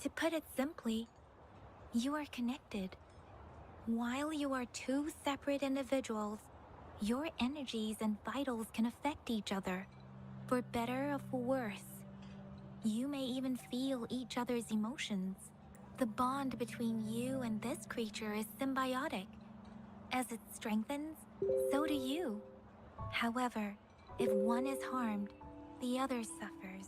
To put it simply, you are connected. While you are two separate individuals, your energies and vitals can affect each other, for better or for worse. You may even feel each other's emotions. The bond between you and this creature is symbiotic. As it strengthens, so do you. However, if one is harmed, the other suffers.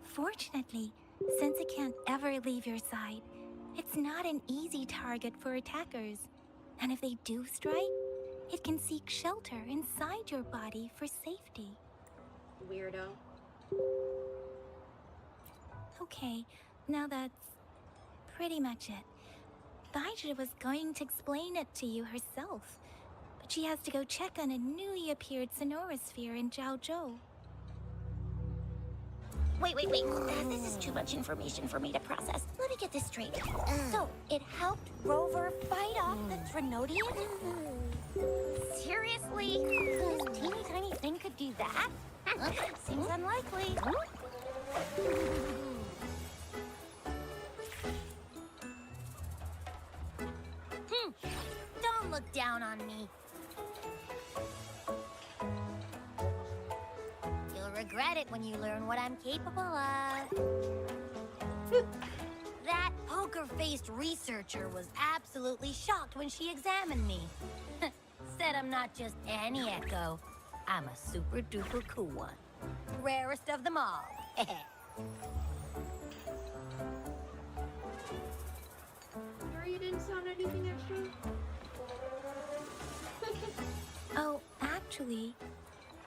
Fortunately, since it can't ever leave your side, it's not an easy target for attackers. And if they do strike, it can seek shelter inside your body for safety. Weirdo. Okay, now that's pretty much it. Baizhi was going to explain it to you herself, but she has to go check on a newly appeared sonorosphere in Zhaozhou. Wait. This is too much information for me to process. Let me get this straight. So, it helped Rover fight off the Trinodians? Seriously? This teeny tiny thing could do that? Seems unlikely. Don't look down on me. You'll regret it when you learn what I'm capable of. That poker-faced researcher was absolutely shocked when she examined me. Said I'm not just any echo. I'm a super-duper cool one. Rarest of them all. Sure you didn't sound anything extra? Oh, actually,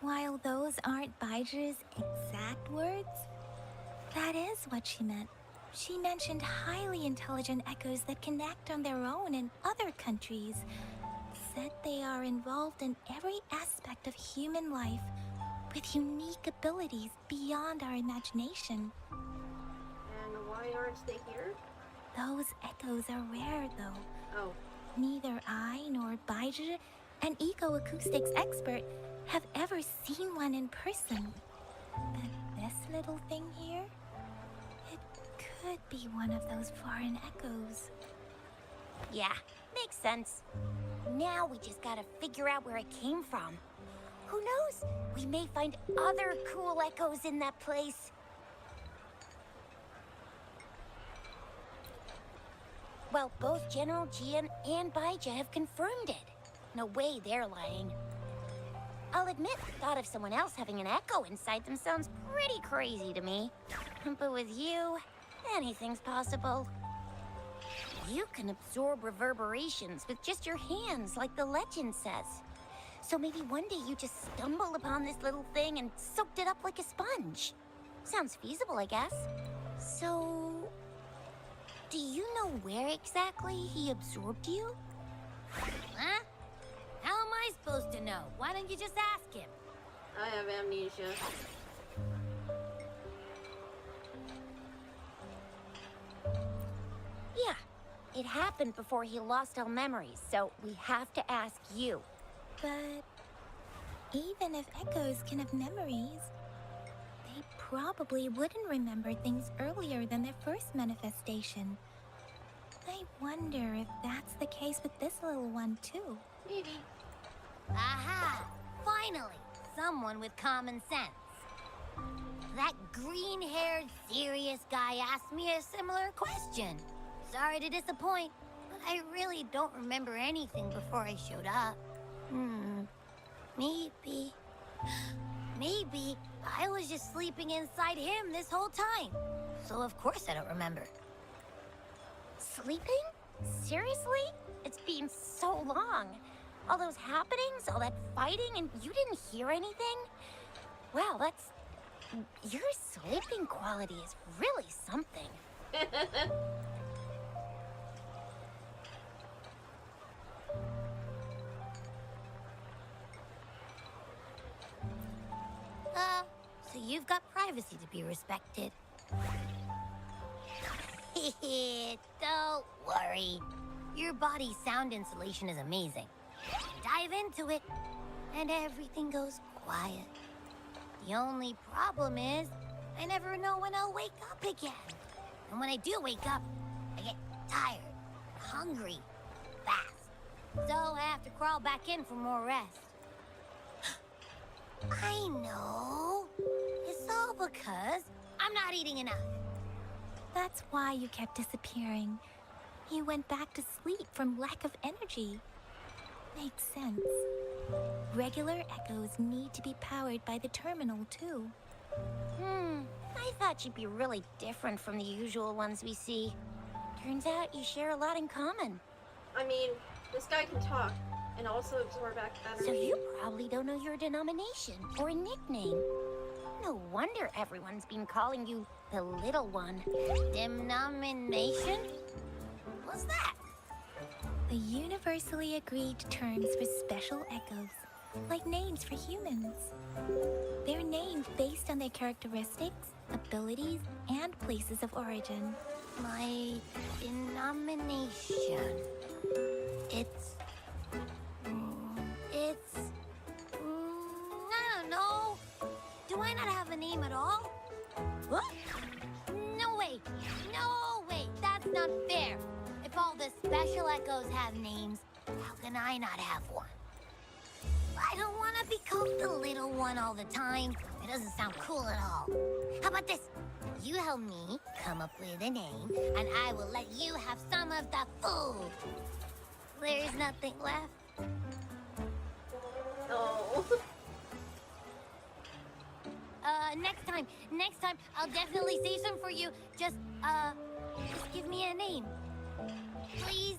while those aren't Baizhi's exact words, that is what she meant. She mentioned highly intelligent echoes that can act on their own in other countries. Said they are involved in every aspect of human life with unique abilities beyond our imagination. And why aren't they here? Those echoes are rare, though. Oh. Neither I nor Baizhi, an eco-acoustics expert, have ever seen one in person. But this little thing here, it could be one of those foreign echoes. Yeah, makes sense. Now we just gotta figure out where it came from. Who knows? We may find other cool echoes in that place. Well, both General Jian and Baizhi have confirmed it. No way they're lying. I'll admit the thought of someone else having an echo inside them sounds pretty crazy to me. But with you, anything's possible. You can absorb reverberations with just your hands, like the legend says. So maybe one day you just stumbled upon this little thing and soaked it up like a sponge. Sounds feasible, I guess. So, do you know where exactly he absorbed you? Huh? How am I supposed to know? Why don't you just ask him? I have amnesia. Yeah, it happened before he lost all memories, so we have to ask you. But even if echoes can have memories, they probably wouldn't remember things earlier than their first manifestation. I wonder if that's the case with this little one, too. Maybe. Aha! Finally, someone with common sense. That green-haired, serious guy asked me a similar question. Sorry to disappoint, but I really don't remember anything before I showed up. Maybe I was just sleeping inside him this whole time. So of course I don't remember. Sleeping? Seriously? It's been so long. All those happenings, all that fighting, and you didn't hear anything? Wow, that's... Your sleeping quality is really something. So you've got privacy to be respected. Don't worry. Your body's sound insulation is amazing. Dive into it, and everything goes quiet. The only problem is, I never know when I'll wake up again. And when I do wake up, I get tired, hungry, fast. So I have to crawl back in for more rest. I know. It's all because I'm not eating enough. That's why you kept disappearing. You went back to sleep from lack of energy. Makes sense. Regular echoes need to be powered by the terminal, too. I thought you'd be really different from the usual ones we see. Turns out you share a lot in common. I mean, this guy can talk and also absorb back energy. So you probably don't know your denomination or a nickname. No wonder everyone's been calling you the Little One. Denomination? What's that? The universally agreed terms for special echoes, like names for humans. They're named based on their characteristics, abilities, and places of origin. My denomination. It's... I don't know. Do I not have a name at all? What? No way. No way. That's not fair. If all the special echoes have names, how can I not have one? I don't want to be called the Little One all the time. It doesn't sound cool at all. How about this? You help me come up with a name, and I will let you have some of the food. There's nothing left. Oh. Next time, I'll definitely save some for you. Just give me a name. Please?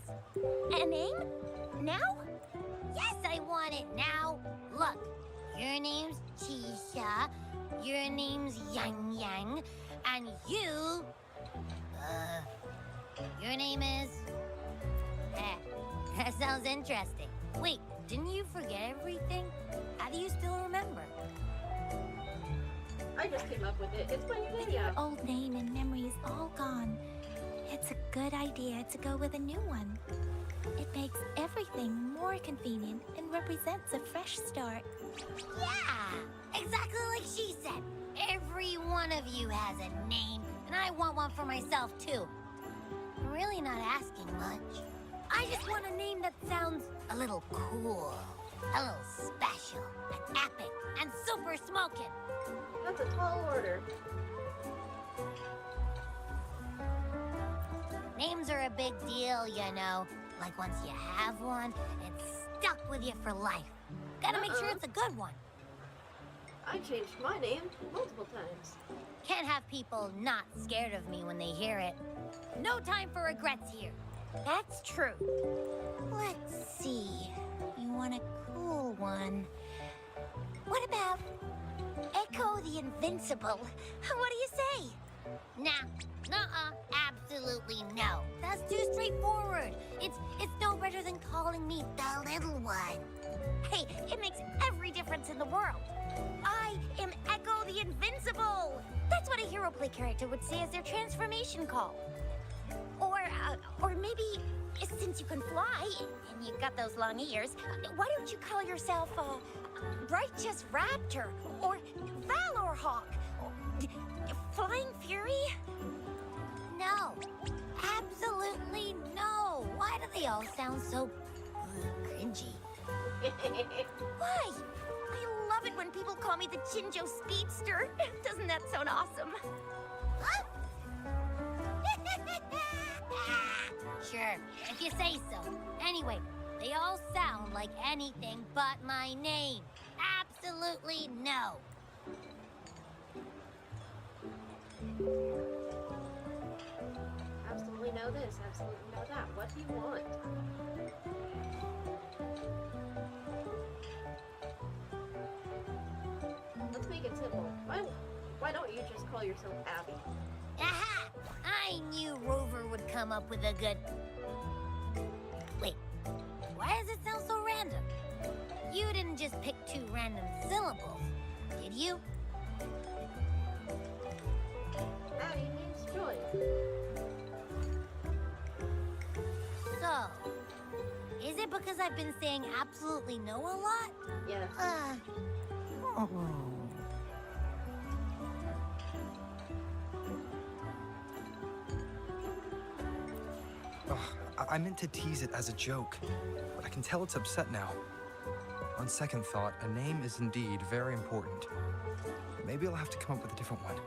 A name? Now? Yes, I want it now. Look, your name's Chisha, your name's Yang Yang, and you... your name is... that sounds interesting. Wait, didn't you forget everything? How do you still remember? I just came up with it. It's my new With name. your old name and memories all gone, it's a good idea to go with a new one. It makes everything more convenient and represents a fresh start. Yeah, exactly like she said. Every one of you has a name, and I want one for myself, too. I'm really not asking much. I just want a name that sounds a little cool, a little special, and epic, and super smoking. That's a tall order. Names are a big deal, you know. Like once you have one, it's stuck with you for life. Gotta make sure it's a good one. I changed my name multiple times. Can't have people not scared of me when they hear it. No time for regrets here. That's true. Let's see. You want a cool one? What about Echo the Invincible? What do you say? Nah, absolutely no. That's too straightforward. It's no better than calling me the little one. Hey, it makes every difference in the world. I am Echo the Invincible. That's what a hero play character would say as their transformation call. Or maybe, since you can fly and you've got those long ears, why don't you call yourself Righteous Raptor or Valor Hawk? Flying Fury? No. Absolutely no. Why do they all sound so cringy? Why? I love it when people call me the Jinjo Speedster. Doesn't that sound awesome? Huh? Sure, if you say so. Anyway, they all sound like anything but my name. Absolutely no. Absolutely know this, absolutely know that. What do you want? Let's make it simple. Why don't you just call yourself Abby? Aha! I knew Rover would come up with a good... Wait, why does it sound so random? You didn't just pick 2 random syllables, did you? Abby means joy. So, is it because I've been saying absolutely no a lot? Yes. I meant to tease it as a joke, but I can tell it's upset now. On second thought, a name is indeed very important. Maybe I'll have to come up with a different one.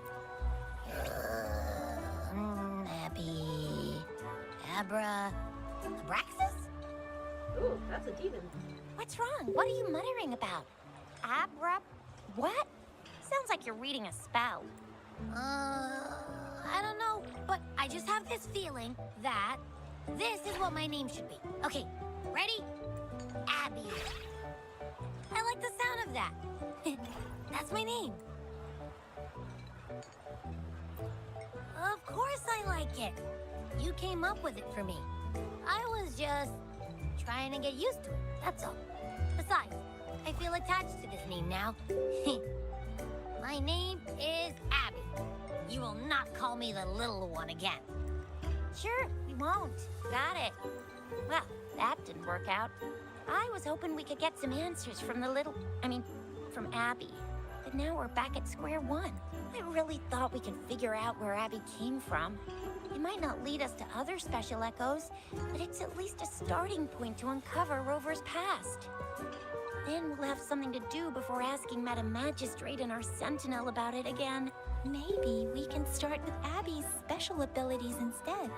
Abby... Abraxas? Ooh, that's a demon. What's wrong? What are you muttering about? What? Sounds like you're reading a spell. I don't know, but I just have this feeling that this is what my name should be. Okay, ready? Abby. I like the sound of that. That's my name. Of course I like it. You came up with it for me. I was just trying to get used to it, that's all. Besides, I feel attached to this name now. My name is Abby. You will not call me the little one again. Sure, we won't. Got it. Well, that didn't work out. I was hoping we could get some answers from from Abby. But now we're back at square one. I really thought we could figure out where Abby came from. It might not lead us to other special echoes, but it's at least a starting point to uncover Rover's past. Then we'll have something to do before asking Madam Magistrate and our Sentinel about it again. Maybe we can start with Abby's special abilities instead.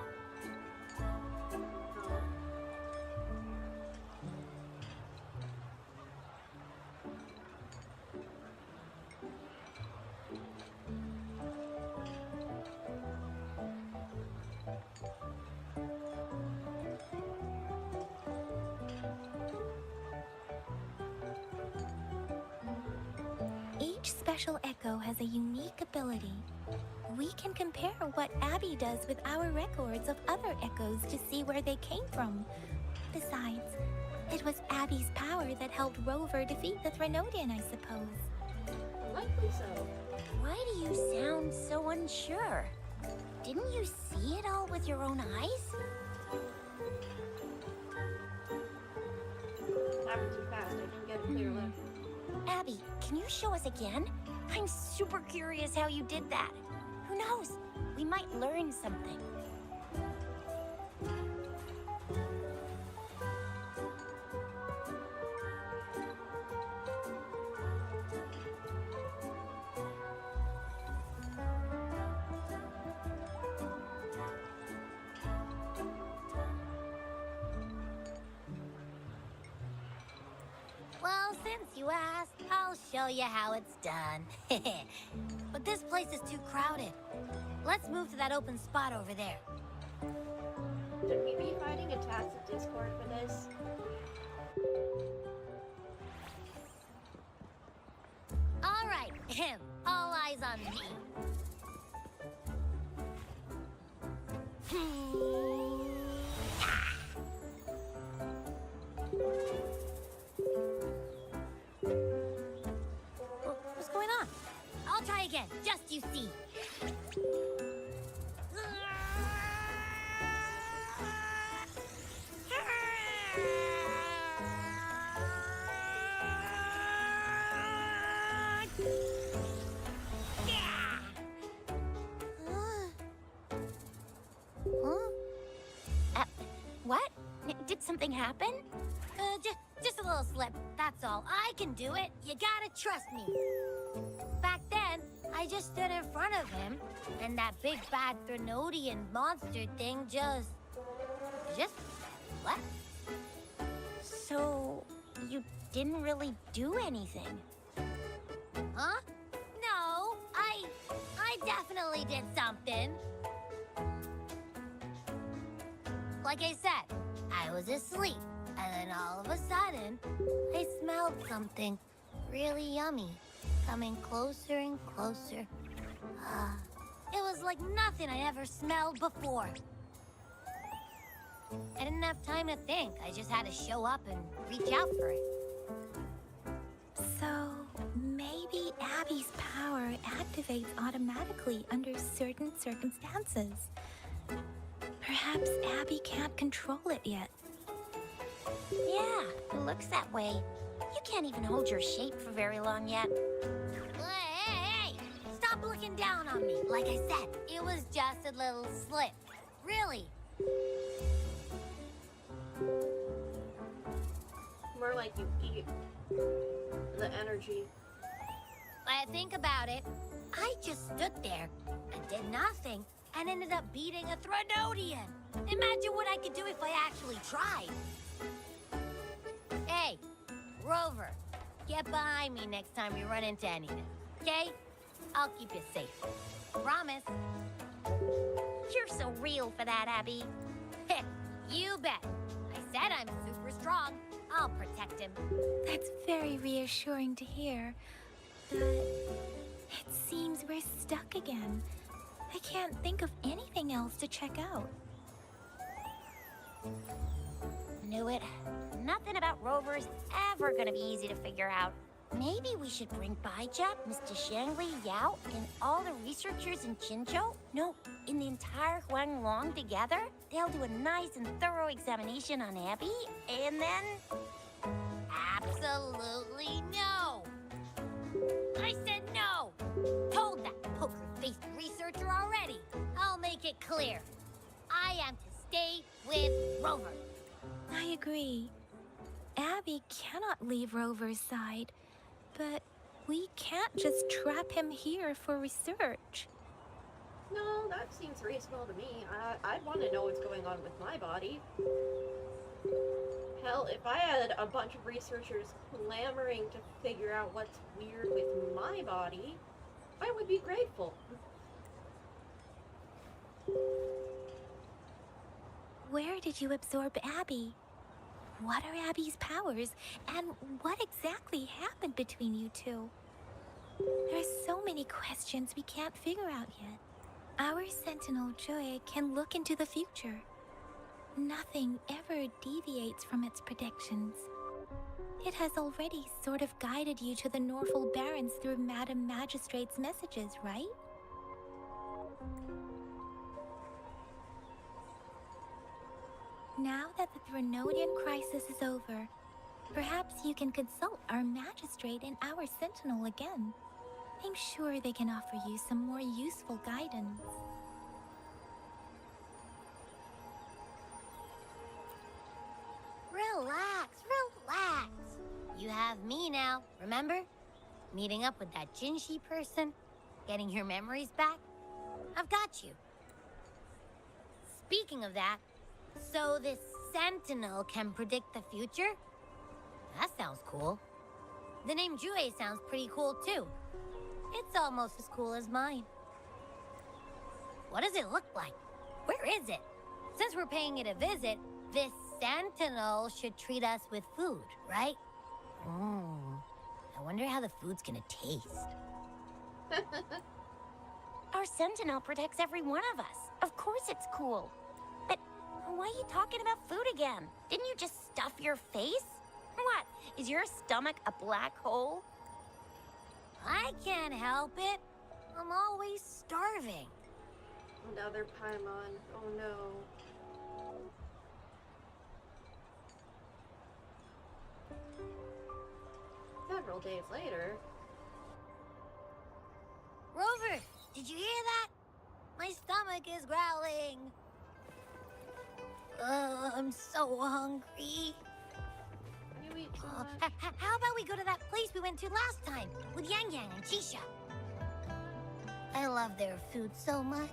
Each special echo has a unique ability. We can compare what Abby does with our records of other echoes to see where they came from. Besides, it was Abby's power that helped Rover defeat the Threnodian, I suppose. Likely so. Why do you sound so unsure? Didn't you see it all with your own eyes? Happened too fast. I didn't get a clear look. Abby, can you show us again? I'm super curious how you did that. Who knows? We might learn something. Well, since you asked, I'll show you how it's done. But this place is too crowded. Let's move to that open spot over there. Should we be fighting a tacit discord for this? All right, all eyes on me. What's going on? I'll try again, just you see. What? Did something happen? Just a little slip, that's all. I can do it. You gotta trust me. Back then, I just stood in front of him, and that big bad Threnodian monster thing just what? So, you didn't really do anything? Huh? No, I definitely did something. Like I said, I was asleep, and then all of a sudden, I smelled something really yummy, coming closer and closer. It was like nothing I ever smelled before. I didn't have time to think. I just had to show up and reach out for it. So, maybe Abby's power activates automatically under certain circumstances. Perhaps Abby can't control it yet. Yeah, it looks that way. You can't even hold your shape for very long yet. Hey! Stop looking down on me. Like I said, it was just a little slip. Really. More like you eat the energy. When I think about it, I just stood there and did nothing and ended up beating a Threnodian. Imagine what I could do if I actually tried. Hey, Rover, get behind me next time we run into anything, okay? I'll keep you safe. Promise. You're so real for that, Abby. Heh, you bet. I said I'm super strong. I'll protect him. That's very reassuring to hear. But it seems we're stuck again. I can't think of anything else to check out. Knew it. Nothing about Rover is ever gonna be easy to figure out. Maybe we should bring Baijia, Mr. Shangli, Yao, and all the researchers in Jinzhou? No, in the entire Huanglong together? They'll do a nice and thorough examination on Abby, and then... Absolutely no! I said no! Told that poker-faced researcher already. I'll make it clear. I am to stay with Rover. I agree. Abby cannot leave Rover's side, but we can't just trap him here for research. No, that seems reasonable to me. I'd want to know what's going on with my body. Hell, if I had a bunch of researchers clamoring to figure out what's weird with my body, I would be grateful. Where did you absorb Abby? What are Abby's powers, and what exactly happened between you two? There are so many questions we can't figure out yet. Our Sentinel Joy can look into the future. Nothing ever deviates from its predictions. It has already sort of guided you to the Norfolk Barrens through Madam Magistrate's messages, right? Now that the Threnodian crisis is over, perhaps you can consult our Magistrate and our Sentinel again. I'm sure they can offer you some more useful guidance. Relax, relax. You have me now, remember? Meeting up with that Jinshi person, getting your memories back. I've got you. Speaking of that, so this Sentinel can predict the future? That sounds cool. The name Jue sounds pretty cool too. It's almost as cool as mine. What does it look like? Where is it? Since we're paying it a visit, this sentinel should treat us with food, right? I wonder how the food's gonna taste. Our sentinel protects every one of us. Of course it's cool. But why are you talking about food again? Didn't you just stuff your face? What? Is your stomach a black hole? I can't help it. I'm always starving. Another Paimon. Oh no. Several days later. Rover, did you hear that? My stomach is growling. I'm so hungry. You eat so much. How about we go to that place we went to last time with Yang Yang and Chisha? I love their food so much.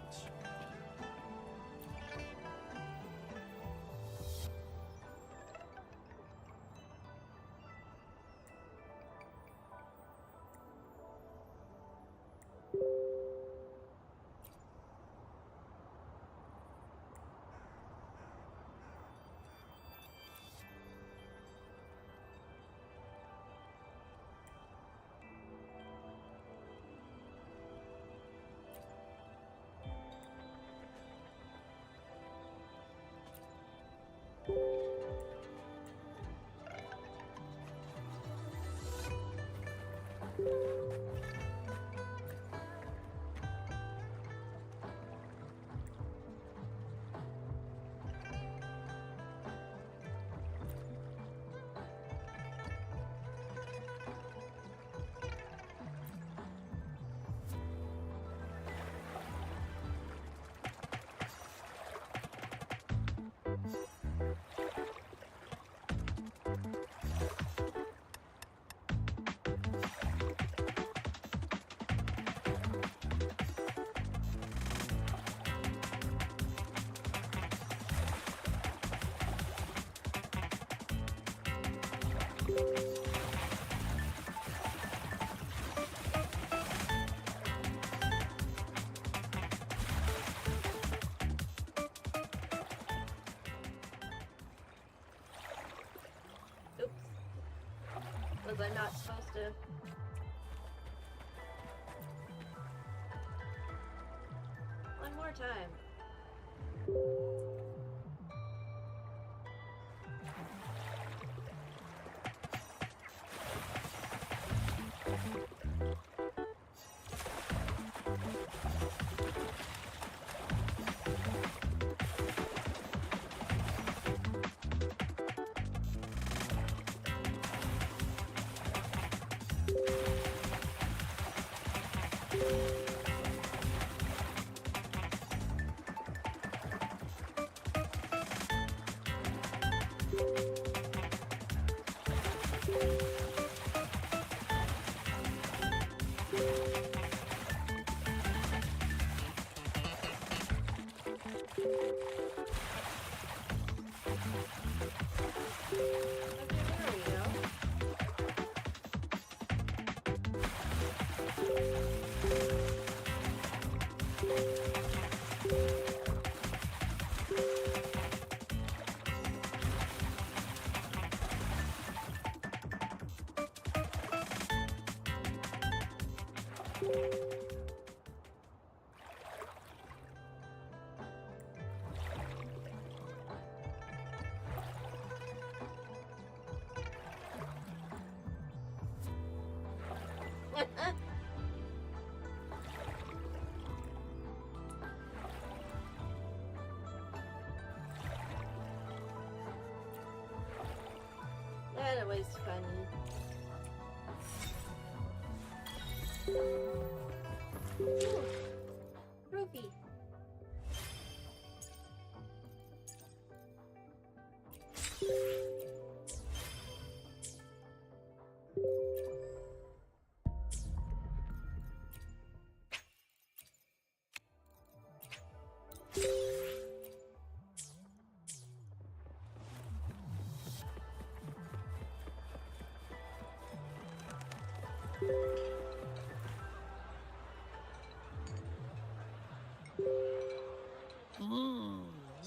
Was I not supposed to? One more time. That was funny. Ooh, Ruby.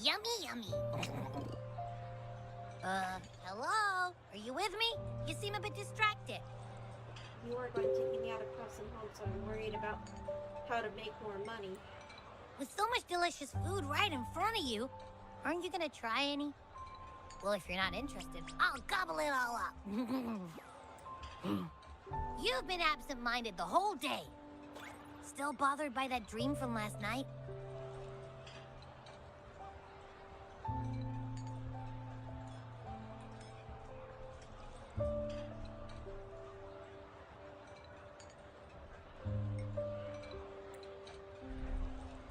Yummy, yummy. Hello? Are you with me? You seem a bit distracted. You are going to take me out of Crescent Home, so I'm worried about how to make more money. With so much delicious food right in front of you, aren't you gonna try any? Well, if you're not interested, I'll gobble it all up. You've been absent-minded the whole day. Still bothered by that dream from last night?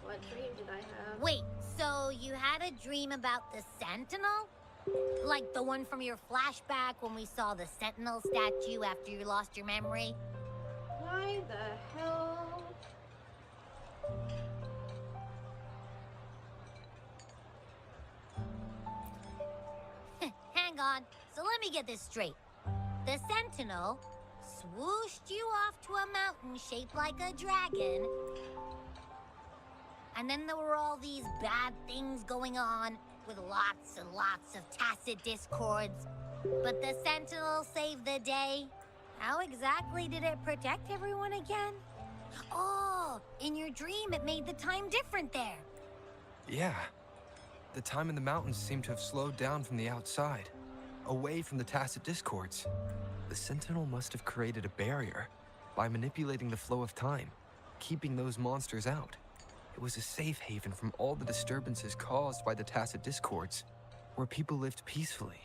What dream did I have? Wait, so you had a dream about the Sentinel? Like the one from your flashback when we saw the Sentinel statue after you lost your memory? Why the hell? Hang on, so let me get this straight. The Sentinel swooshed you off to a mountain shaped like a dragon, and then there were all these bad things going on with lots and lots of tacit discords. But the Sentinel saved the day. How exactly did it protect everyone again? Oh, in your dream it made the time different there. Yeah. The time in the mountains seemed to have slowed down from the outside, away from the tacit discords. The Sentinel must have created a barrier by manipulating the flow of time, keeping those monsters out. It was a safe haven from all the disturbances caused by the tacit discords, where people lived peacefully.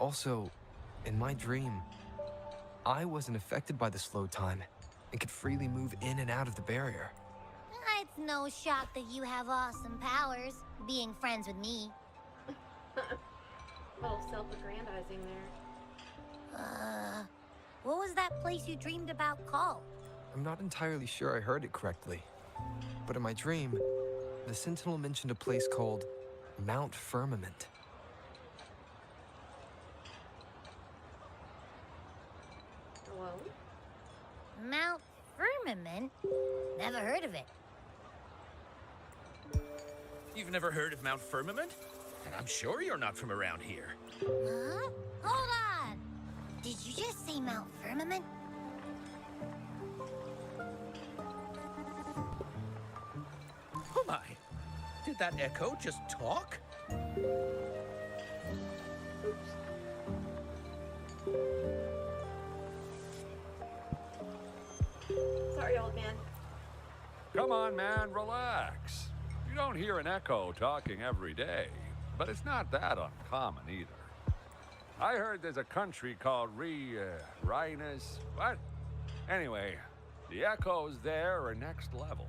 Also, in my dream, I wasn't affected by the slow time and could freely move in and out of the barrier. It's no shock that you have awesome powers, being friends with me. A little self-aggrandizing there. What was that place you dreamed about called? I'm not entirely sure I heard it correctly, but in my dream, the Sentinel mentioned a place called Mount Firmament. Hello? Mount Firmament? Never heard of it. You've never heard of Mount Firmament? And I'm sure you're not from around here. Huh? Hold on! Did you just say Mount Firmament? Oh my! Did that echo just talk? Sorry, old man. Come on, man, relax. You don't hear an echo talking every day, but it's not that uncommon either. I heard there's a country called Rhinus. What? Anyway, the echoes there are next level.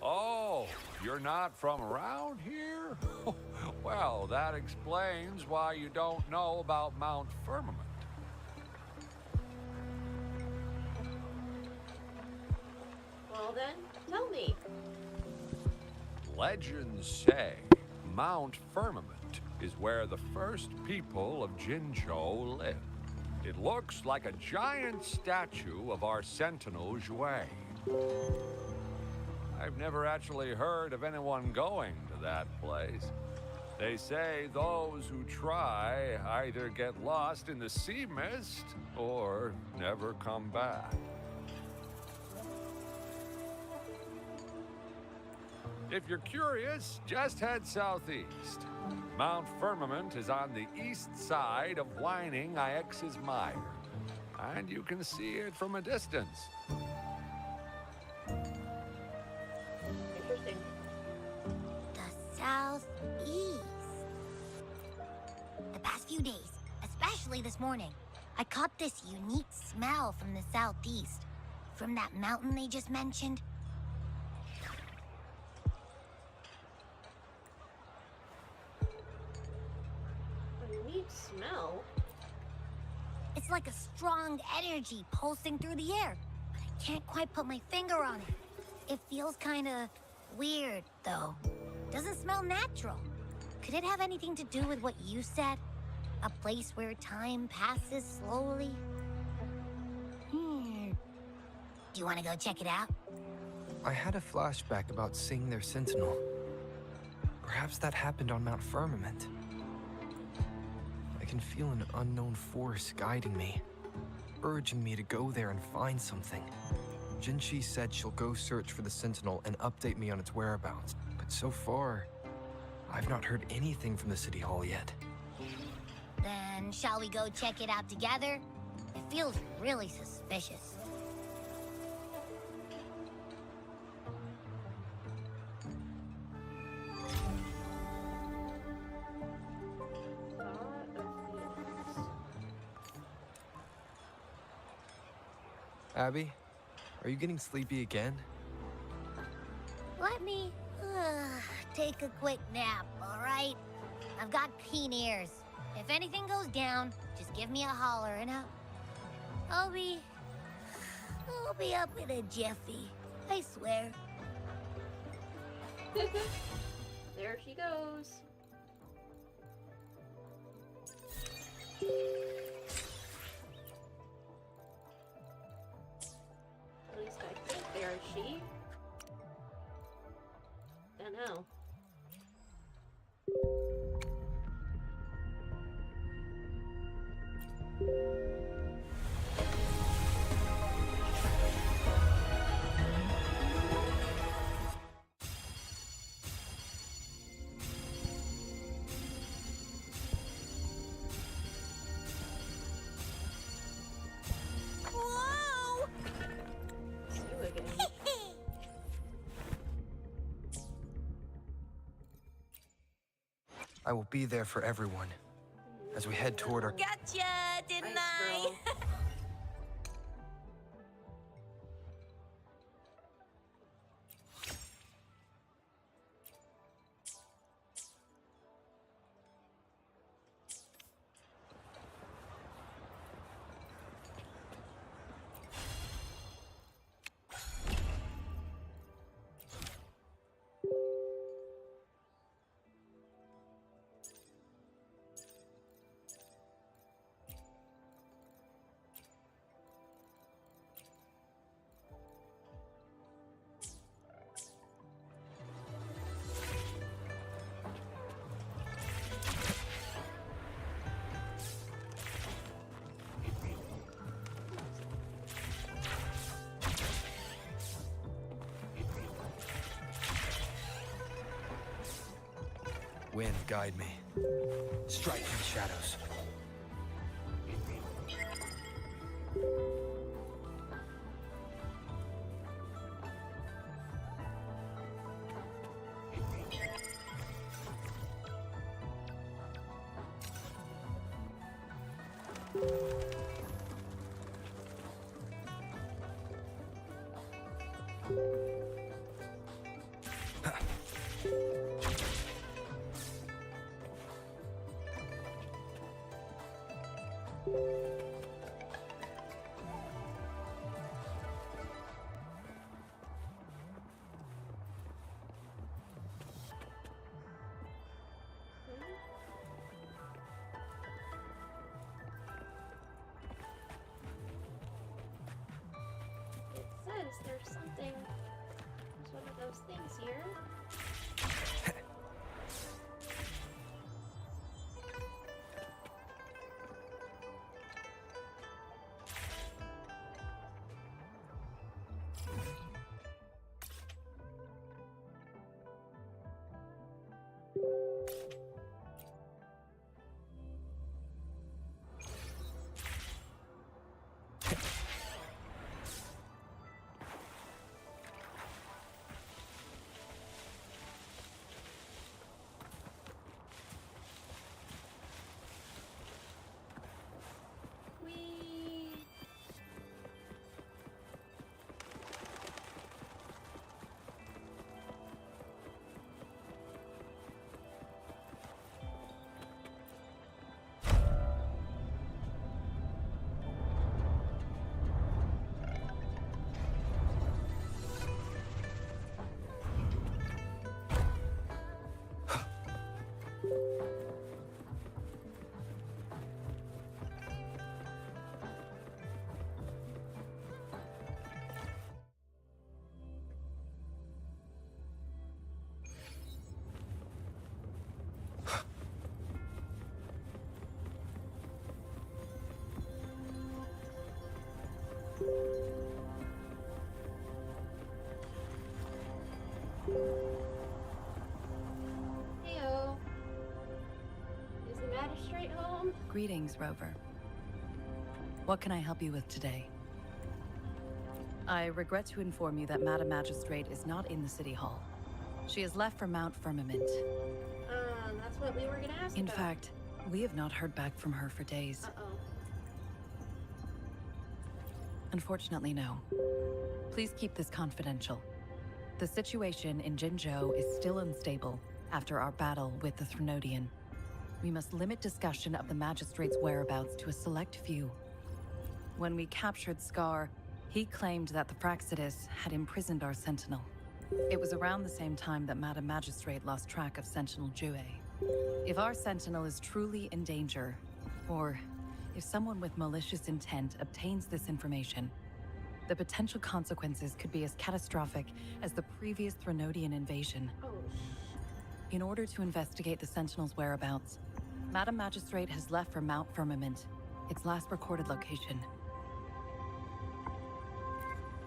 Oh, you're not from around here? Well, that explains why you don't know about Mount Firmament. Well then, tell me. Legends say Mount Firmament is where the first people of Jinzhou lived. It looks like a giant statue of our Sentinel Zhui. I've never actually heard of anyone going to that place. They say those who try either get lost in the sea mist or never come back. If you're curious, just head southeast. Mount Firmament is on the east side of whining Ix's Mire, and you can see it from a distance. Interesting. The southeast. The past few days, especially this morning, I caught this unique smell from the southeast. From that mountain they just mentioned. A neat smell. It's like a strong energy pulsing through the air, but I can't quite put my finger on it. It feels kinda weird, though. Doesn't smell natural. Could it have anything to do with what you said? A place where time passes slowly? Do you want to go check it out? I had a flashback about seeing their sentinel. Perhaps that happened on Mount Firmament. I can feel an unknown force guiding me, urging me to go there and find something. Jinchi said she'll go search for the sentinel and update me on its whereabouts. But so far, I've not heard anything from the City Hall yet. Then shall we go check it out together? It feels really suspicious. Abby, are you getting sleepy again? Let me take a quick nap, all right? I've got keen ears. If anything goes down, just give me a holler and I'll be up in a jiffy. I swear. There she goes. At least I think there is she. Don't know. Whoa! It's you again. I will be there for everyone as we head toward our... Gotcha, didn't I? Wind, guide me. Strike in the shadows. There's something. There's one of those things here. Heyo. Is the magistrate home? Greetings, Rover. What can I help you with today? I regret to inform you that Madam Magistrate is not in the City Hall. She has left for Mount Firmament. That's what we were gonna ask In about. fact, we have not heard back from her for days. Uh-oh. Unfortunately, no. Please keep this confidential. The situation in Jinzhou is still unstable after our battle with the Threnodian. We must limit discussion of the Magistrate's whereabouts to a select few. When we captured Scar, he claimed that the Praxidus had imprisoned our Sentinel. It was around the same time that Madam Magistrate lost track of Sentinel Jue. If our Sentinel is truly in danger, or if someone with malicious intent obtains this information, the potential consequences could be as catastrophic as the previous Threnodian invasion. Oh, In order to investigate the Sentinel's whereabouts, Madam Magistrate has left for Mount Firmament, its last recorded location.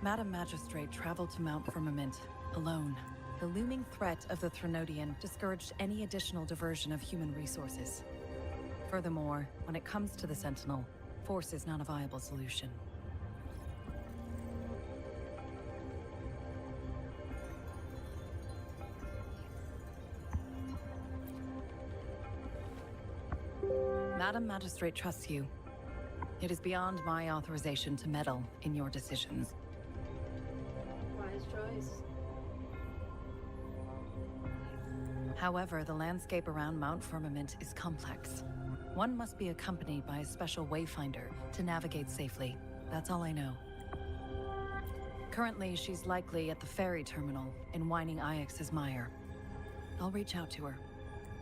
Madam Magistrate traveled to Mount Firmament alone. The looming threat of the Threnodian discouraged any additional diversion of human resources. Furthermore, when it comes to the Sentinel, force is not a viable solution. Madam Magistrate trusts you. It is beyond my authorization to meddle in your decisions. wise choice. However, the landscape around Mount Firmament is complex. One must be accompanied by a special wayfinder to navigate safely. That's all I know. Currently, she's likely at the ferry terminal in Whining Ix's Mire. I'll reach out to her.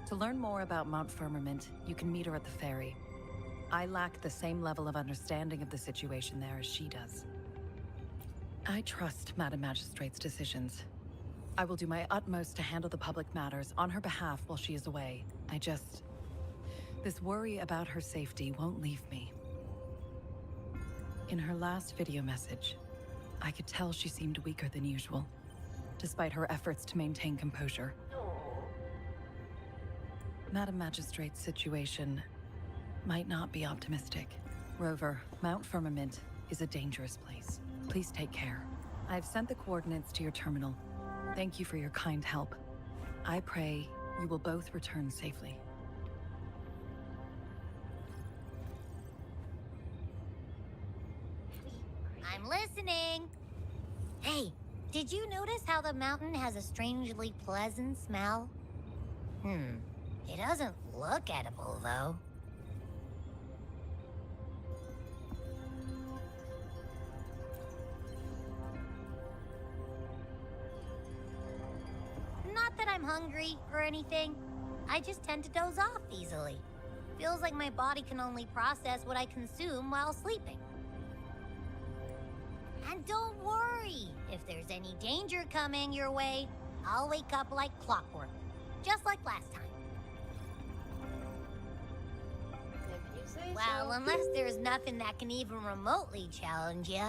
To learn more about Mount Firmament, you can meet her at the ferry. I lack the same level of understanding of the situation there as she does. I trust Madam Magistrate's decisions. I will do my utmost to handle the public matters on her behalf while she is away. This worry about her safety won't leave me. In her last video message, I could tell she seemed weaker than usual, despite her efforts to maintain composure. Madam Magistrate's situation might not be optimistic. Rover, Mount Firmament is a dangerous place. Please take care. I've sent the coordinates to your terminal. Thank you for your kind help. I pray you will both return safely. I'm listening. Hey, did you notice how the mountain has a strangely pleasant smell? It doesn't look edible, though. Not that I'm hungry or anything. I just tend to doze off easily. Feels like my body can only process what I consume while sleeping. And don't worry, if there's any danger coming your way, I'll wake up like clockwork, just like last time. If you say Well, so. unless there's nothing that can even remotely challenge you.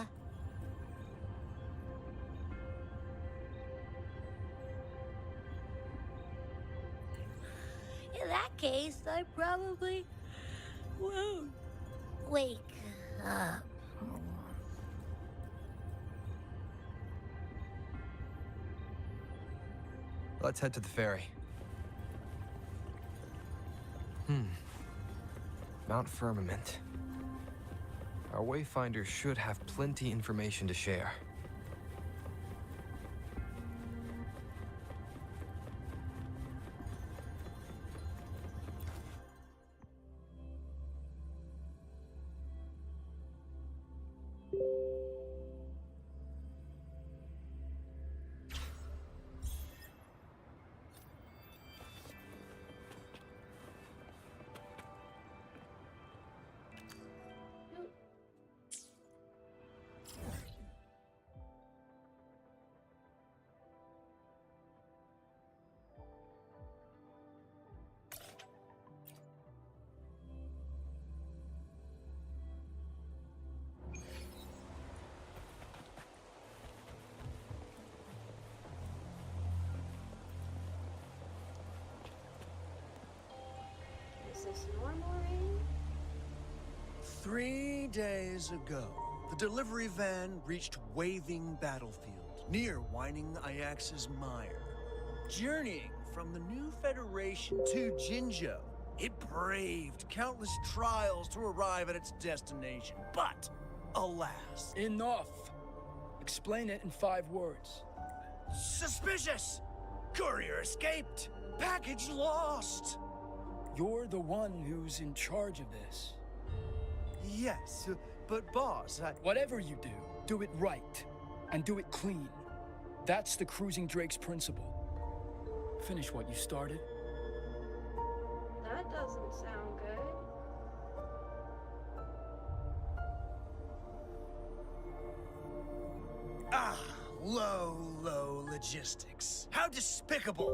In that case, I probably won't wake up. Let's head to the ferry. Mount Firmament. Our wayfinder should have plenty information to share. just normal rain? 3 days ago, the delivery van reached Waving Battlefield, near Whining Ajax's Mire. Journeying from the new Federation to Jinzhou, it braved countless trials to arrive at its destination. But, alas... Enough! Explain it in 5 words. Suspicious! Courier escaped! Package lost! You're the one who's in charge of this. Yes, but boss, Whatever you do it right. And do it clean. That's the Cruising Drake's principle. Finish what you started. That doesn't sound good. Low logistics. How despicable!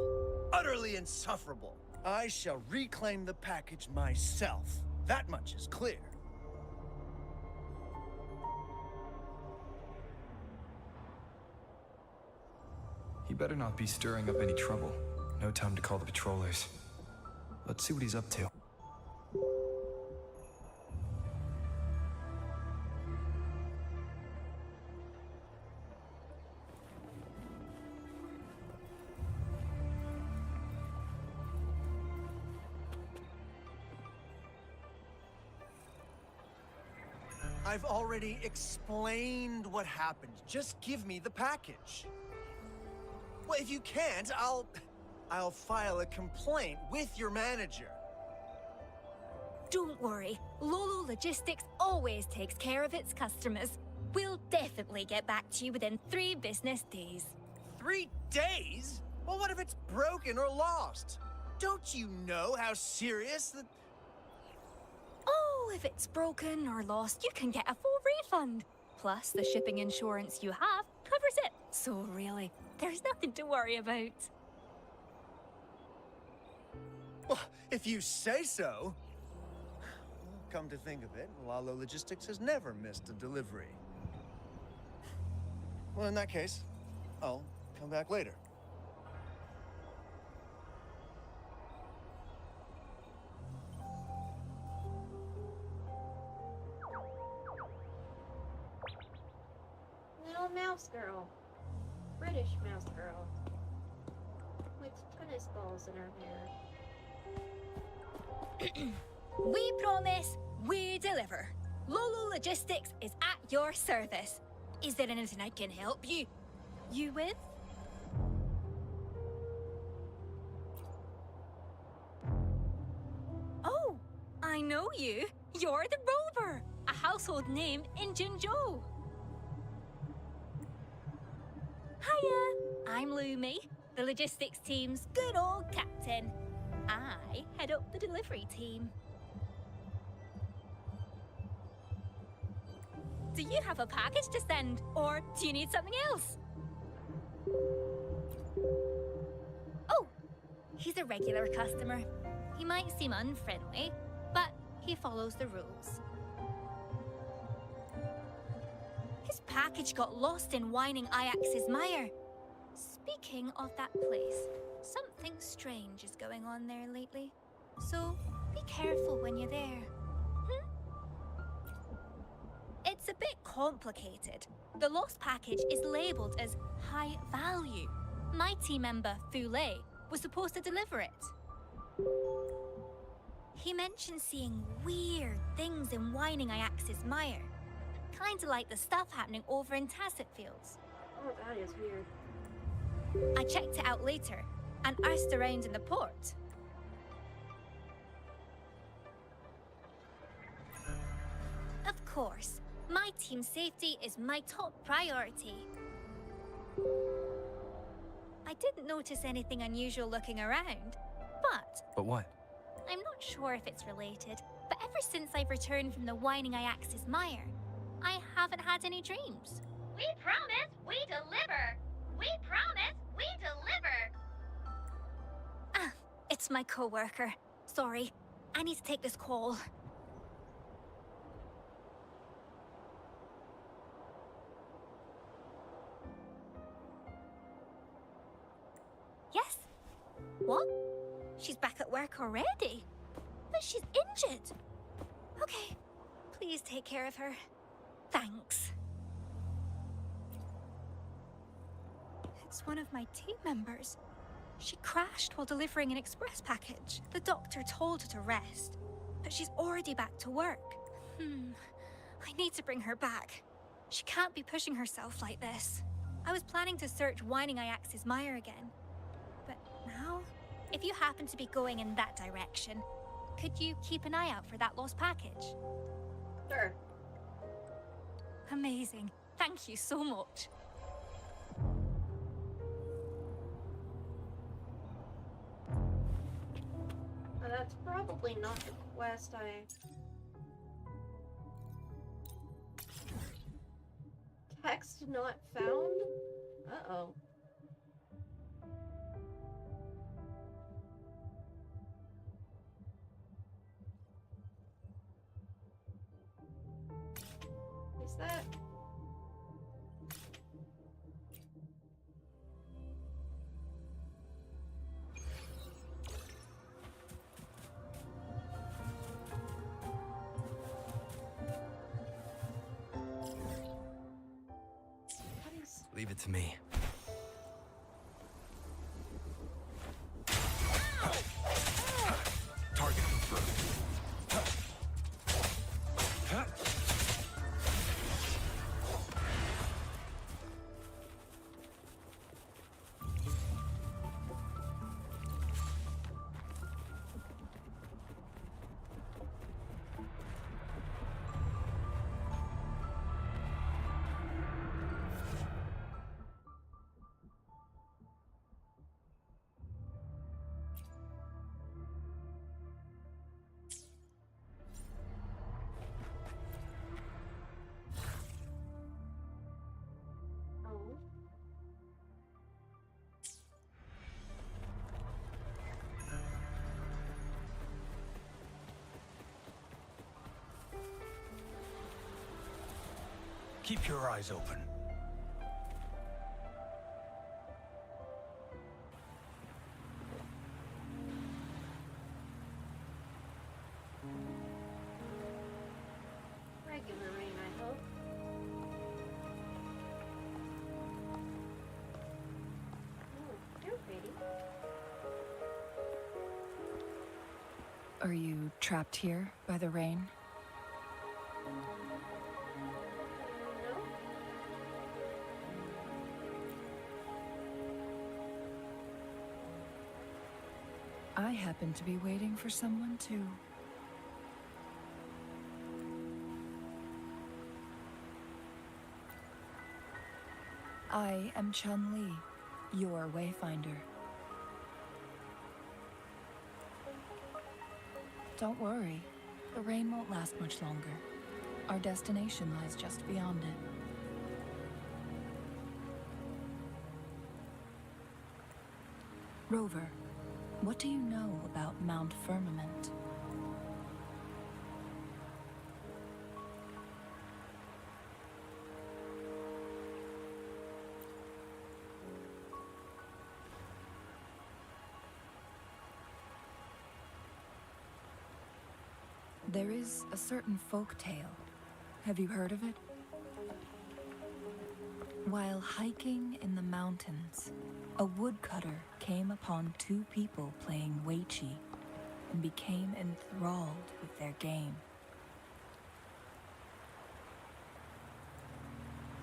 Utterly insufferable. I shall reclaim the package myself. That much is clear. He better not be stirring up any trouble. No time to call the patrollers. Let's see what he's up to. I've already explained what happened. Just give me the package. Well, if you can't, I'll file a complaint with your manager. Don't worry. Lolo Logistics always takes care of its customers. We'll definitely get back to you within 3 business days. 3 days? Well, what if it's broken or lost? Don't you know how serious the... Oh, if it's broken or lost, you can get a full refund. Plus, the shipping insurance you have covers it. So really, there's nothing to worry about. Well, if you say so. Come to think of it, Lalo Logistics has never missed a delivery. Well, in that case, I'll come back later. Little mouse girl. British mouse girl. With tennis balls in her hair. We promise, we deliver. Lolo Logistics is at your service. Is there anything I can help you with? Oh, I know you. You're the Rover, a household name in Jinzhou. Hiya, I'm Lumi, the logistics team's good old captain. I head up the delivery team. Do you have a package to send, or do you need something else? Oh, he's a regular customer. He might seem unfriendly, but he follows the rules. His package got lost in Whining Ajax's Mire. Speaking of that place, something strange is going on there lately. So be careful when you're there. It's a bit complicated. The lost package is labeled as high value. My team member, Fule, was supposed to deliver it. He mentioned seeing weird things in Whining Ajax's Mire. Kinda like the stuff happening over in Tacit Fields. Oh, that is weird. I checked it out later and asked around in the port. Of course, my team's safety is my top priority. I didn't notice anything unusual looking around, but... But what? I'm not sure if it's related, but ever since I've returned from the Whining Ajax's Mire, I haven't had any dreams. We promise we deliver. We promise we deliver. Ah, it's my co-worker. Sorry, I need to take this call. Yes? What? She's back at work already? But she's take care of her. Thanks. It's one of my team members. She crashed while delivering an express package. The doctor told her to rest, but she's already back to work. I need to bring her back. She can't be pushing herself like this. I was planning to search Whining Ajax's mire again. But now, if you happen to be going in that direction, could you keep an eye out for that lost package? Sure. Amazing. Thank you so much. That's probably not the quest Text not found? Uh-oh. Is that... Leave it to me. Target confirmed. Keep your eyes open. Regular rain, I hope. Oh, you're pretty. Are you trapped here by the rain? I happen to be waiting for someone too. I am Chun-Li, your wayfinder. Don't worry, the rain won't last much longer. Our destination lies just beyond it. Rover, what do you know about Mount Firmament? There is a certain folk tale. Have you heard of it? While hiking in the mountains, a woodcutter came upon two people playing Weiqi and became enthralled with their game.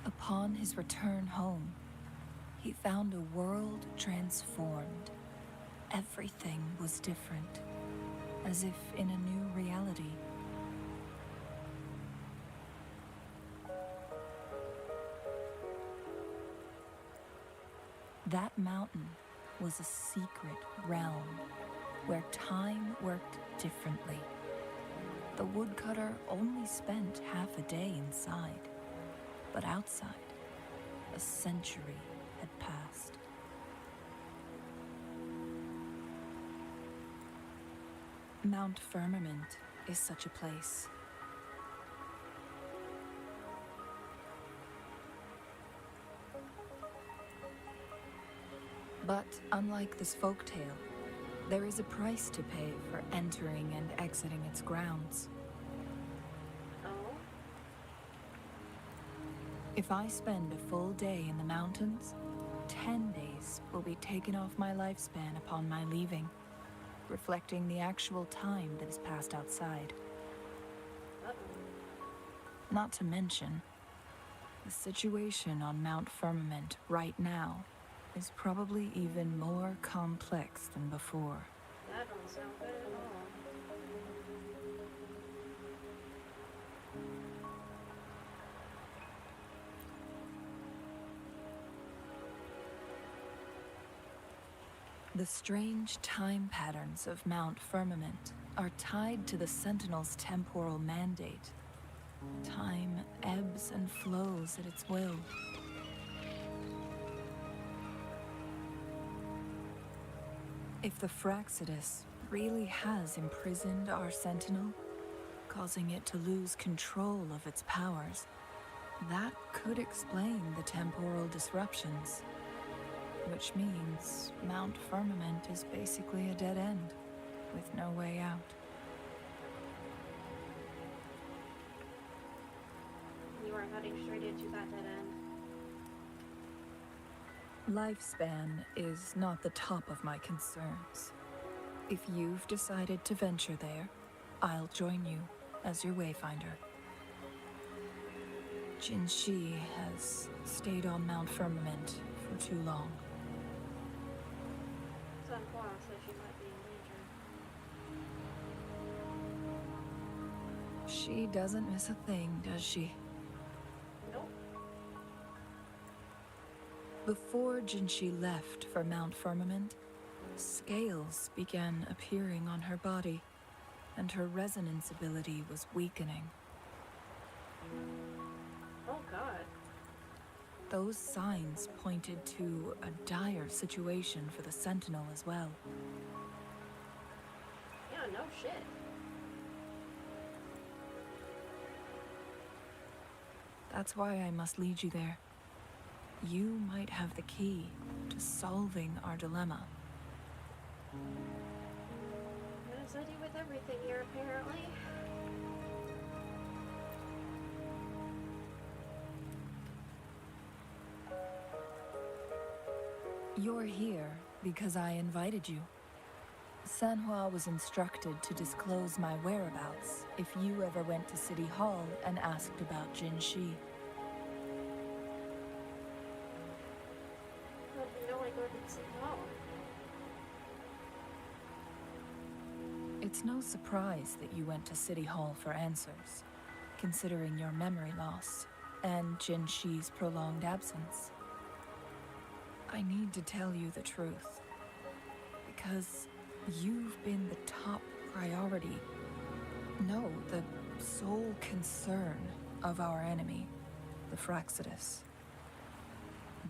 Upon his return home, he found a world transformed. Everything was different, as if in a new reality. That mountain was a secret realm where time worked differently. The woodcutter only spent half a day inside, but outside, a century had passed. Mount Firmament is such a place. But unlike this folktale, there is a price to pay for entering and exiting its grounds. Oh? If I spend a full day in the mountains, 10 days will be taken off my lifespan upon my leaving, reflecting the actual time that is passed outside. Not to mention, the situation on Mount Firmament right now is probably even more complex than before. That don't sound good at all. The strange time patterns of Mount Firmament are tied to the Sentinel's temporal mandate. Time ebbs and flows at its will. If the Fraxidus really has imprisoned our Sentinel, causing it to lose control of its powers, that could explain the temporal disruptions. Which means Mount Firmament is basically a dead end, with no way out. You are heading straight into that dead end. Lifespan is not the top of my concerns. If you've decided to venture there, I'll join you as your wayfinder. Jin Shi has stayed on Mount Firmament for too long. Sun Hua said she might be in danger. She doesn't miss a thing, does she? Nope. Before Jinshi left for Mount Firmament, scales began appearing on her body, and her resonance ability was weakening. Oh God. Those signs pointed to a dire situation for the Sentinel as well. Yeah, no shit. That's why I must lead you there. You might have the key to solving our dilemma. As I do with everything here, apparently. You're here because I invited you. Sanhua was instructed to disclose my whereabouts if you ever went to City Hall and asked about Jin Shi. How do you know I go to City Hall? It's no surprise that you went to City Hall for answers, considering your memory loss and Jin Shi's prolonged absence. I need to tell you the truth, because you've been the top priority. No, the sole concern of our enemy, the Fraxidus.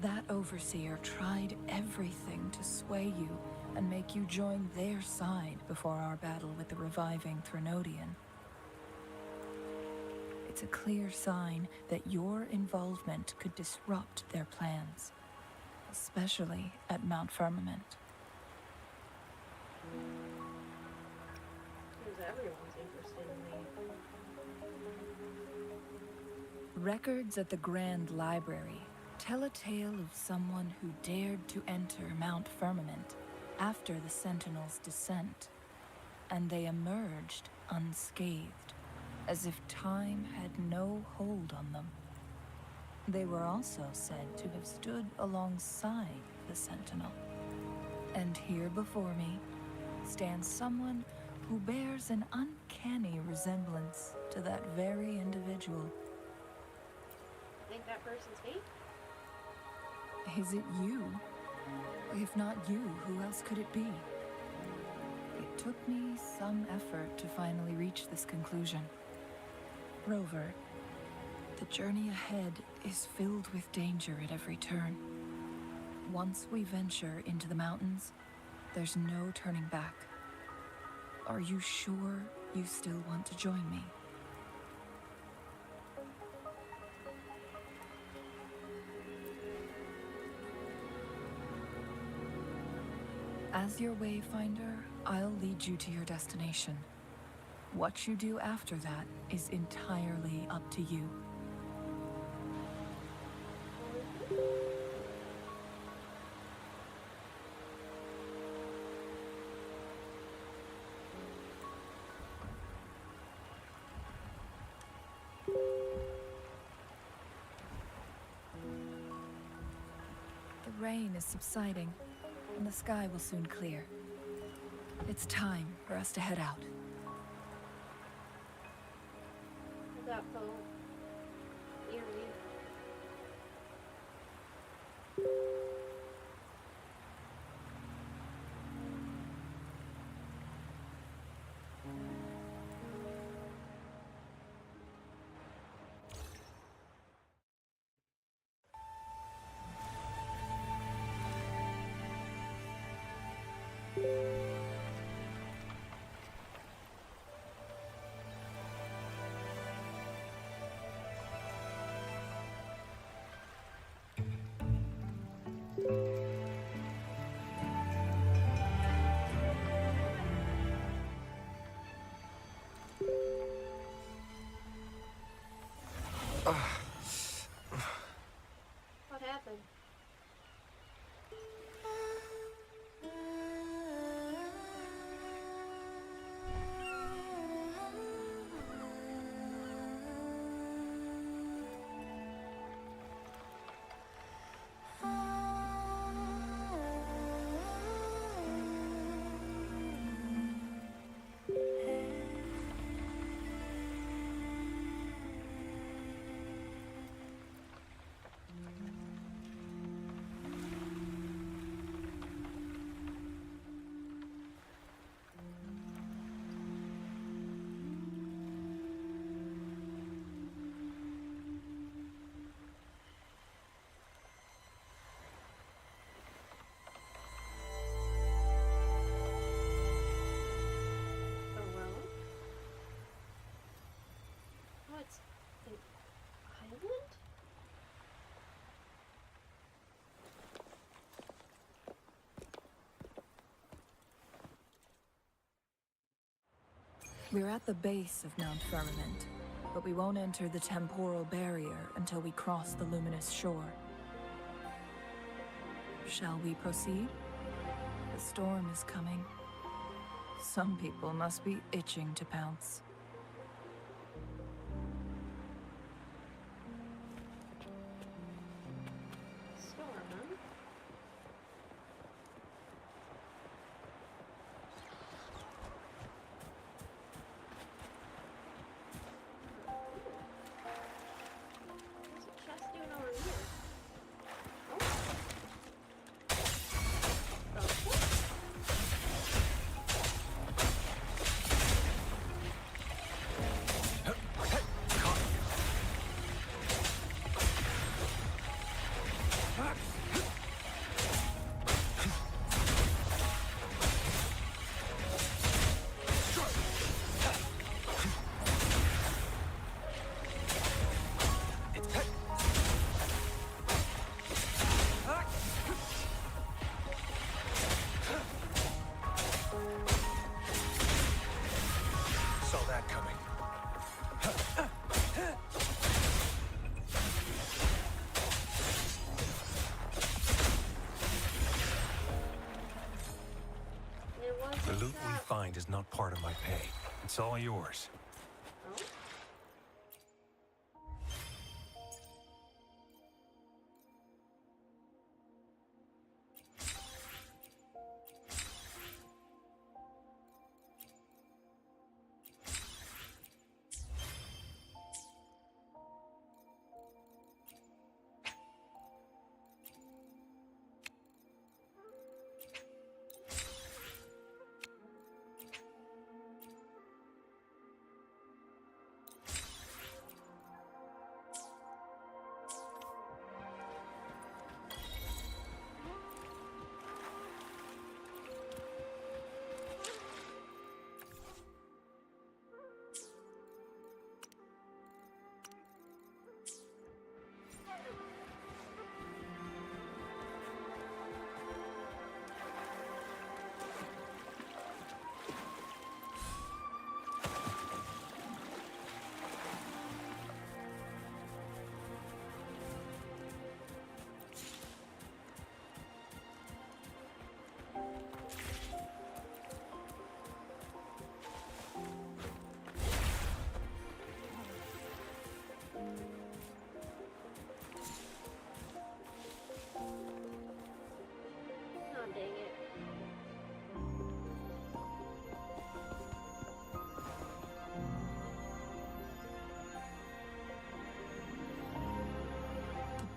That overseer tried everything to sway you and make you join their side before our battle with the reviving Threnodian. It's a clear sign that your involvement could disrupt their plans, especially at Mount Firmament. Seems everyone's interested in me. Records at the Grand Library tell a tale of someone who dared to enter Mount Firmament after the Sentinel's descent, and they emerged unscathed, as if time had no hold on them. They were also said to have stood alongside the Sentinel. And here before me stands someone who bears an uncanny resemblance to that very individual. Think that person's me? Is it you? If not you, who else could it be? It took me some effort to finally reach this conclusion. Rover, the journey ahead is filled with danger at every turn. Once we venture into the mountains, there's no turning back. Are you sure you still want to join me? As your wayfinder, I'll lead you to your destination. What you do after that is entirely up to you. rain is subsiding, and the sky will soon clear. It's time for us to head out. That boat. Eerie. What happened? What's an island? We're at the base of Mount Firmament, but we won't enter the temporal barrier until we cross the luminous shore. Shall we proceed? The storm is coming. Some people must be itching to pounce. Storm, huh? What's the chest doing over here? Saw that coming. The loot we find is not part of my pay. It's all yours.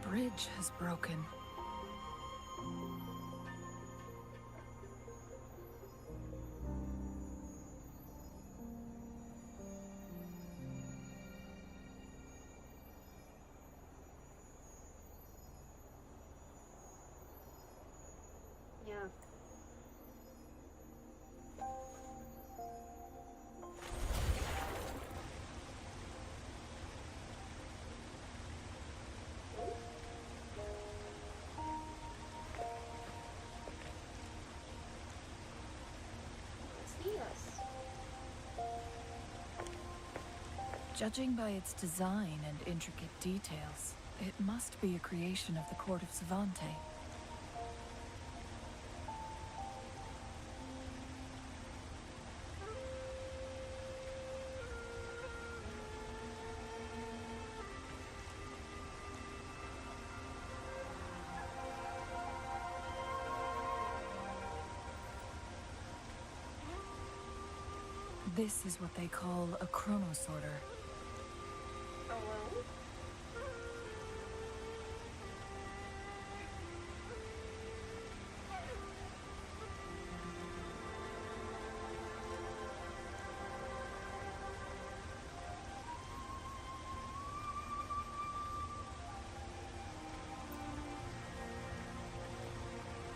bridge has broken. Yeah. Judging by its design and intricate details, it must be a creation of the court of Savante. This is what they call a chronosorter. Oh well.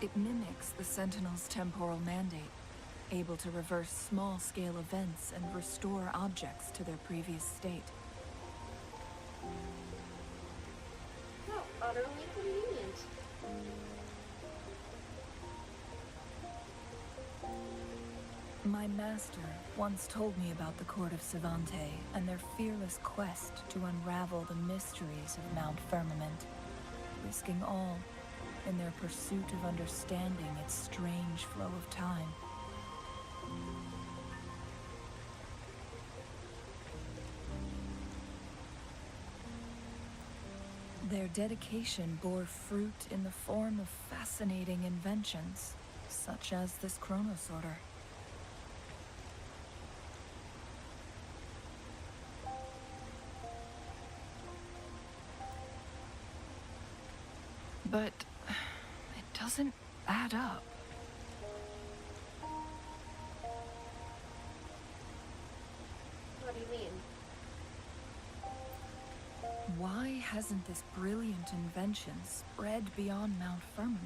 It mimics the Sentinel's temporal mandate, able to reverse small-scale events and restore objects to their previous state. How utterly convenient. My master once told me about the court of Savante and their fearless quest to unravel the mysteries of Mount Firmament, risking all in their pursuit of understanding its strange flow of time. Their dedication bore fruit in the form of fascinating inventions, such as this chronosorter. But it doesn't add up. What do you mean? Why hasn't this brilliant invention spread beyond Mount Firmament?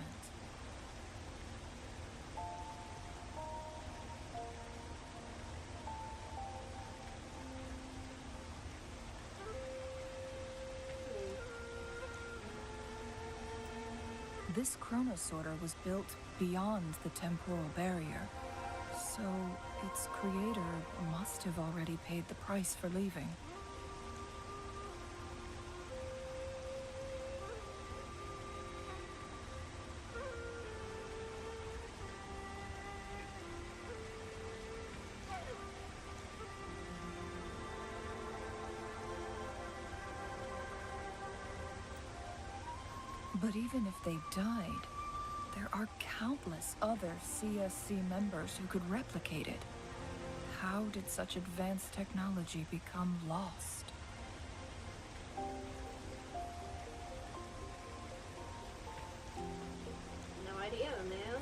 This chronosorter was built beyond the temporal barrier, so its creator must have already paid the price for leaving. But even if they died, there are countless other CSC members who could replicate it. How did such advanced technology become lost? No idea, man.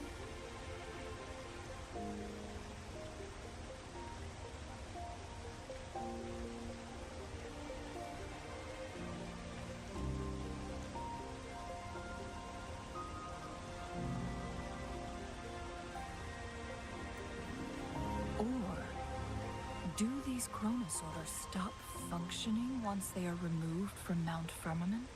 Do these chronosorters stop functioning once they are removed from Mount Firmament?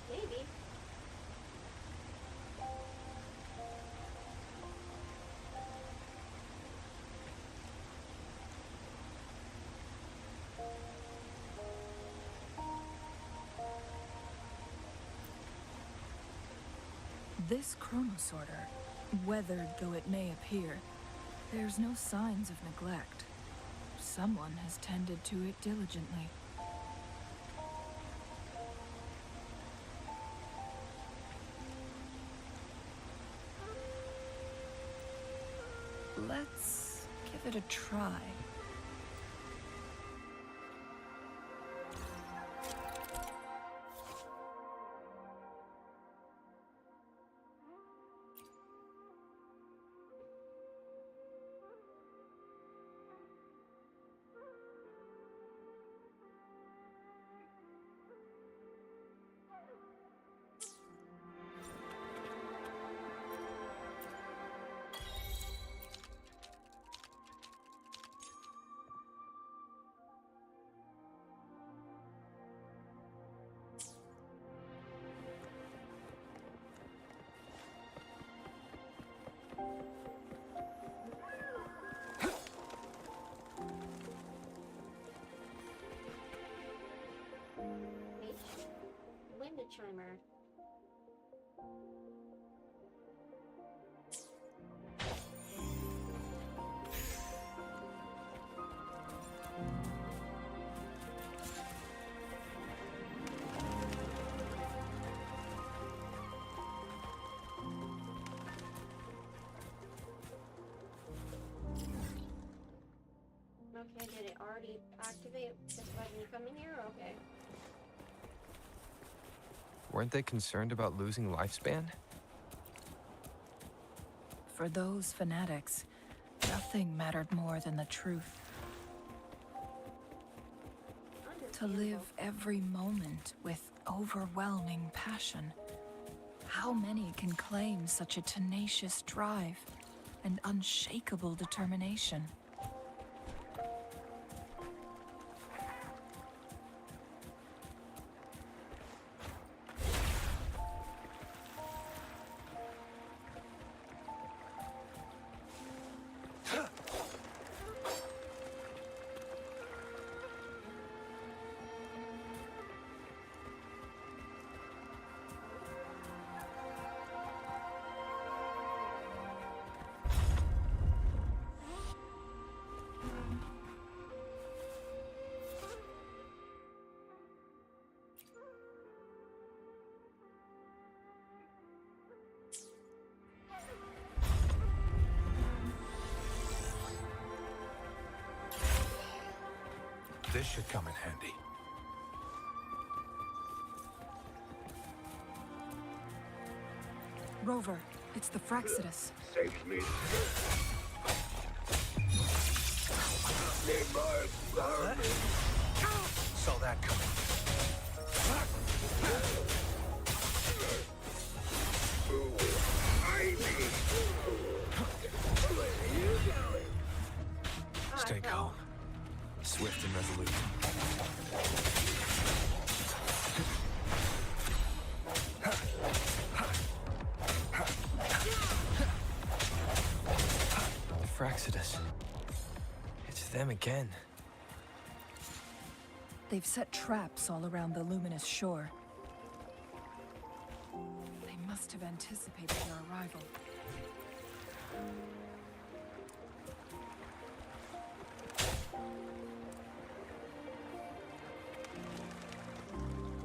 Maybe. This chronosorter, weathered though it may appear, bears no signs of neglect. Someone has tended to it diligently. Let's give it a try. Wind chimer. Okay, did it already activate just letting me come in here? Okay. Weren't they concerned about losing lifespan? For those fanatics, nothing mattered more than the truth. To live every moment with overwhelming passion. How many can claim such a tenacious drive and unshakable determination? This should come in handy. Rover, it's the Fraxidus. Saves me. Need my Saw that coming. Stay calm. Swift and resolute. The Fraxidus. It's them again. They've set traps all around the luminous shore. They must have anticipated our arrival.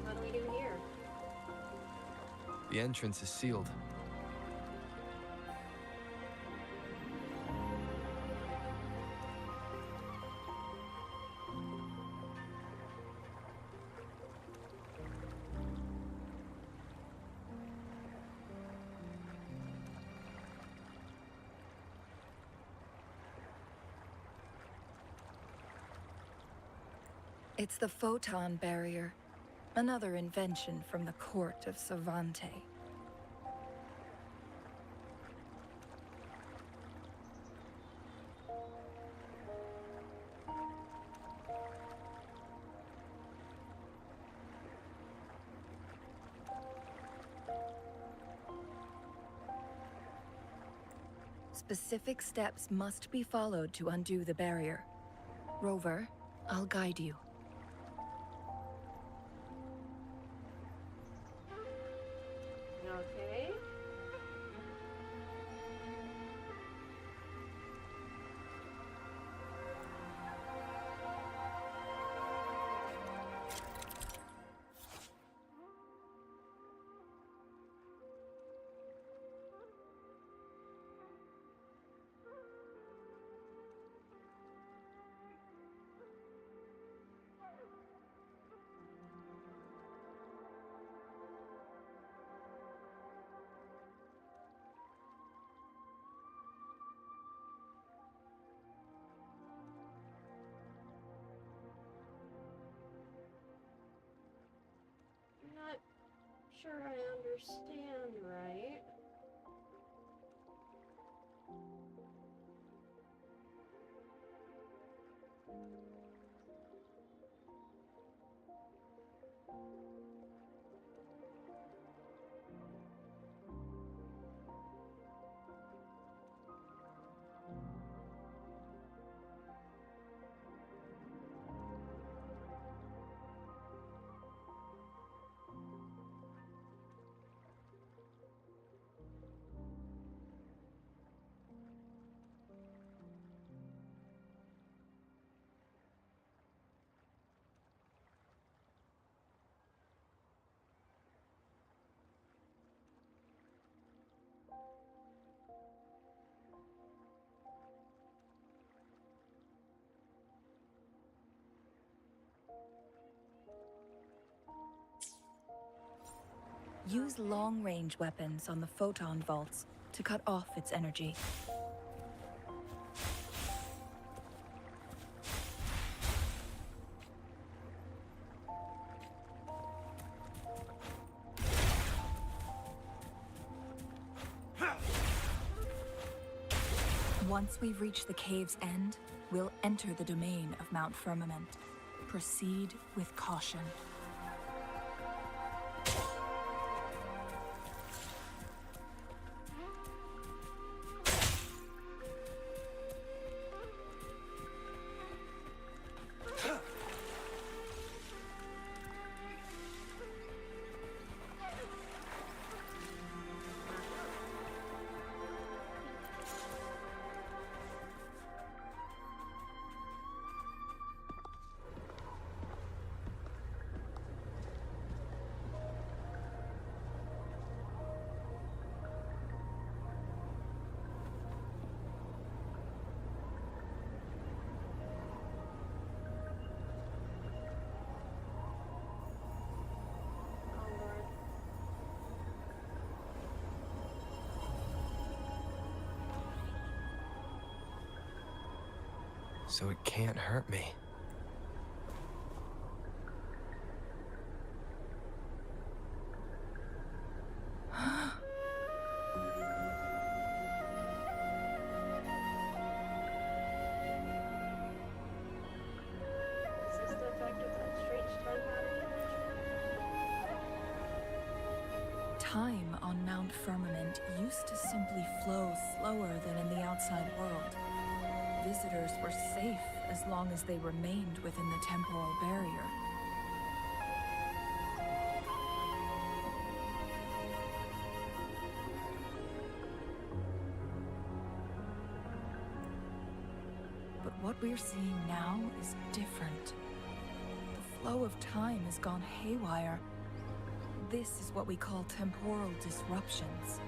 What do we do here? The entrance is sealed. It's the photon barrier, another invention from the court of Savante. Specific steps must be followed to undo the barrier. Rover, I'll guide you. Okay. sure I understand right. Use long-range weapons on the photon vaults to cut off its energy. Once we've reached the cave's end, we'll enter the domain of Mount Firmament. Proceed with caution. So it can't hurt me. Is this the effect of that strange time pattern? Time on Mount Firmament used to simply flow slower than in the outside world. Visitors were safe as long as they remained within the temporal barrier. But what we're seeing now is different. The flow of time has gone haywire. This is what we call temporal disruptions.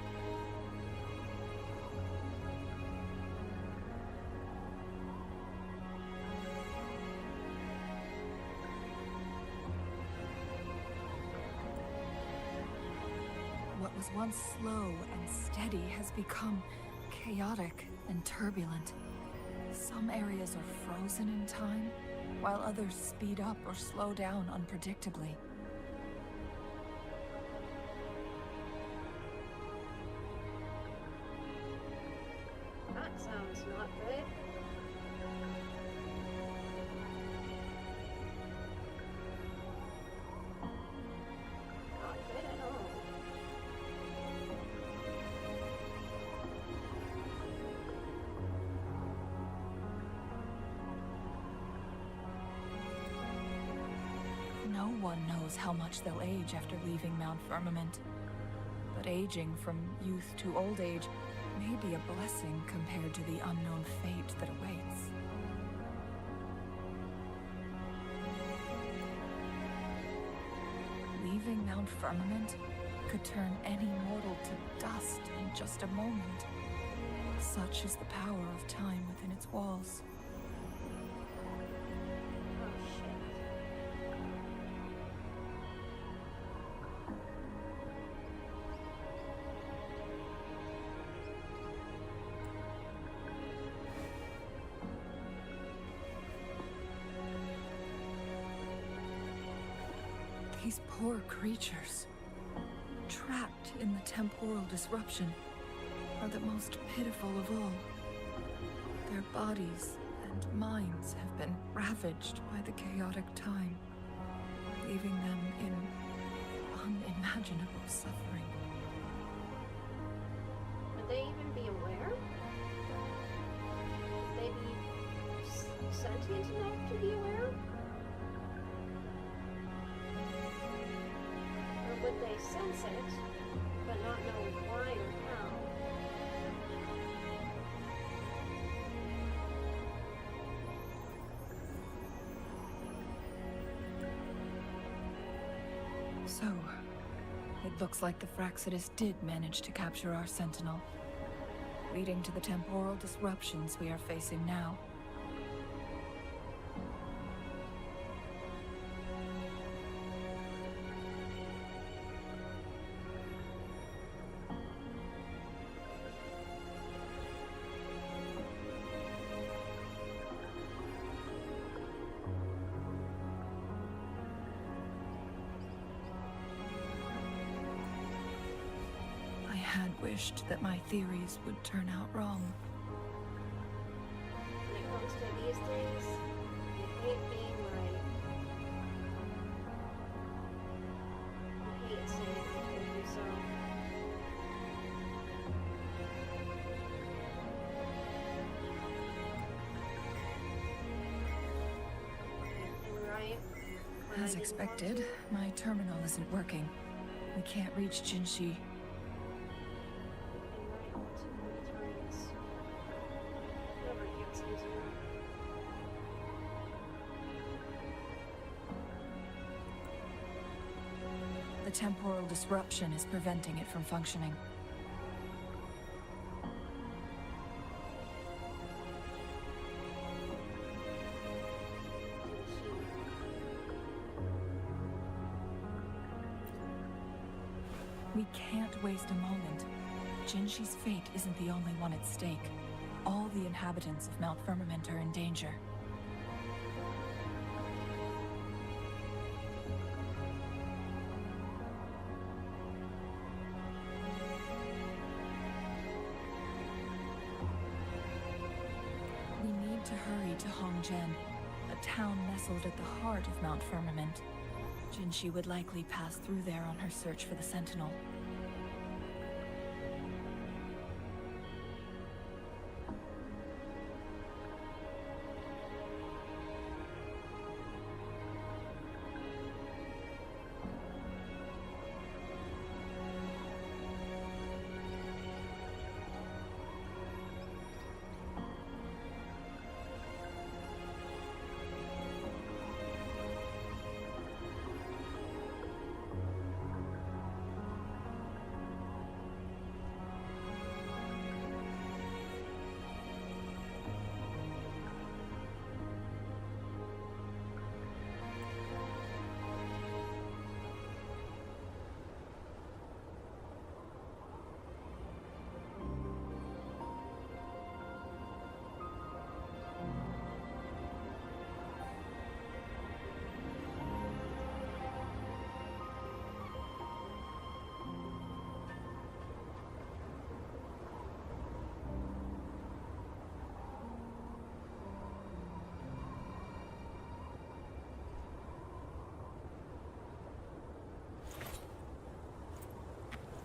What was once slow and steady has become chaotic and turbulent. Some areas are frozen in time, while others speed up or slow down unpredictably. That sounds not good. Not good at all. No one knows how much they'll age after leaving Mount Firmament. But aging from youth to old age may be a blessing compared to the unknown fate that awaits. Leaving Mount Firmament could turn any mortal to dust in just a moment. Such is the power of time within its walls. These poor creatures. trapped in the temporal disruption are the most pitiful of all. Their bodies and minds have been ravaged by the chaotic time, leaving them in unimaginable suffering. Would they even be aware? Would they be sentient enough to be aware? Or would they sense it, but not know why or how? So, it looks like the Fraxidus did manage to capture our Sentinel, leading to the temporal disruptions we are facing now. I had wished that my theories would turn out wrong. When it comes to these things, I hate being right. I hate saying I told you so. And right. when I As didn't expected, want to. my terminal isn't working. We can't reach Jinshi. The temporal disruption is preventing it from functioning. We can't waste a moment. Jinshi's fate isn't the only one at stake. All the inhabitants of Mount Firmament are in danger. We need to hurry to Hongzhen, a town nestled at the heart of Mount Firmament. Jinshi would likely pass through there on her search for the Sentinel.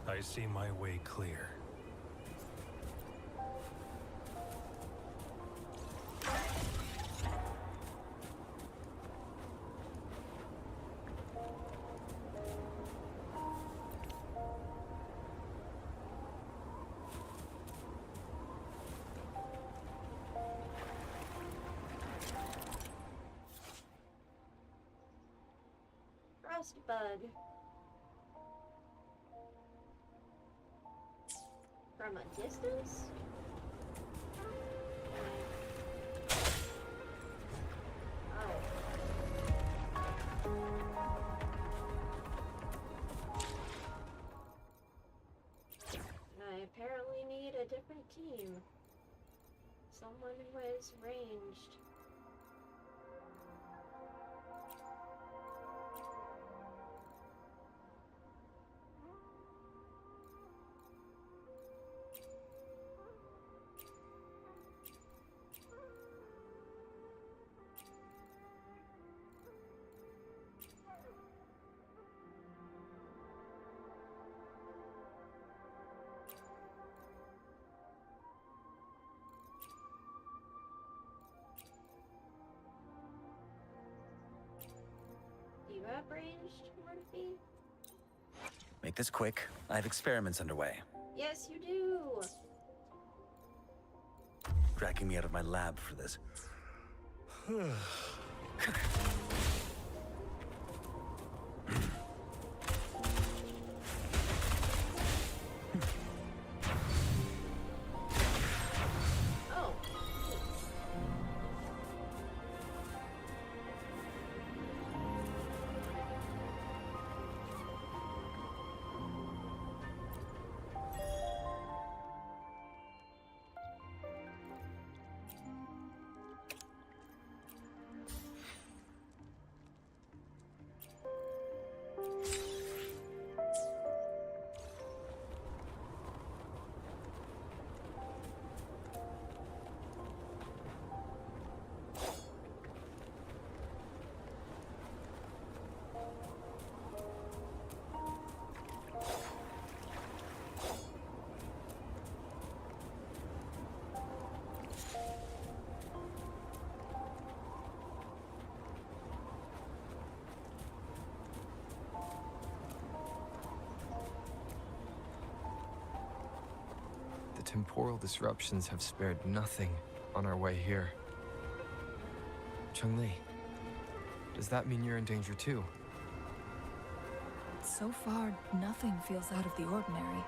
I see my way clear. Frostbud. From a distance? I apparently need a different team. Someone who is ranged. you have ranged morphine? Make this quick. I have experiments underway. Yes, you do. Dragging me out of my lab for this. Oh. The temporal disruptions have spared nothing on our way here. Chun-Li, does that mean you're in danger too? So far, nothing feels out of the ordinary.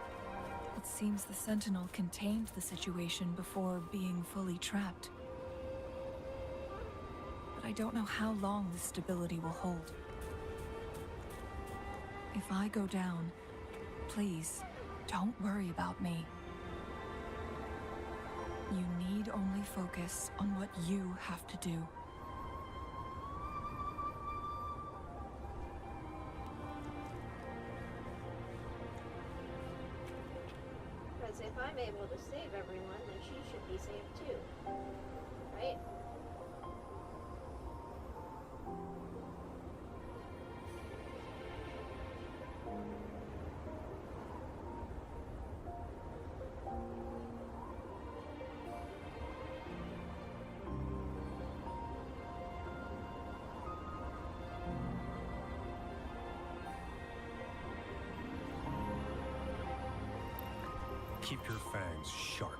It seems the Sentinel contained the situation before being fully trapped. But I don't know how long this stability will hold. If I go down, please, don't worry about me. You need only focus on what you have to do. Because if I'm able to save everyone, then she should be saved too. Right? Keep your fangs sharp.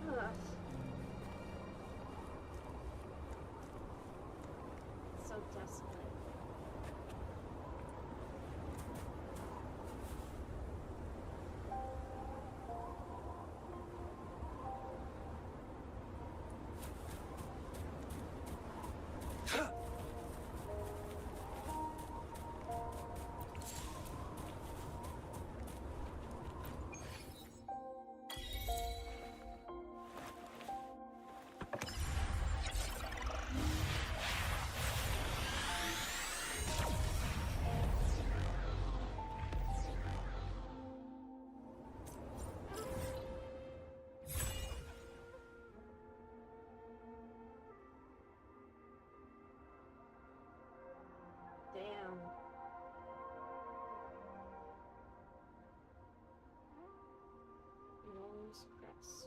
Ugh. So desperate. Damn. Gnome's Crest.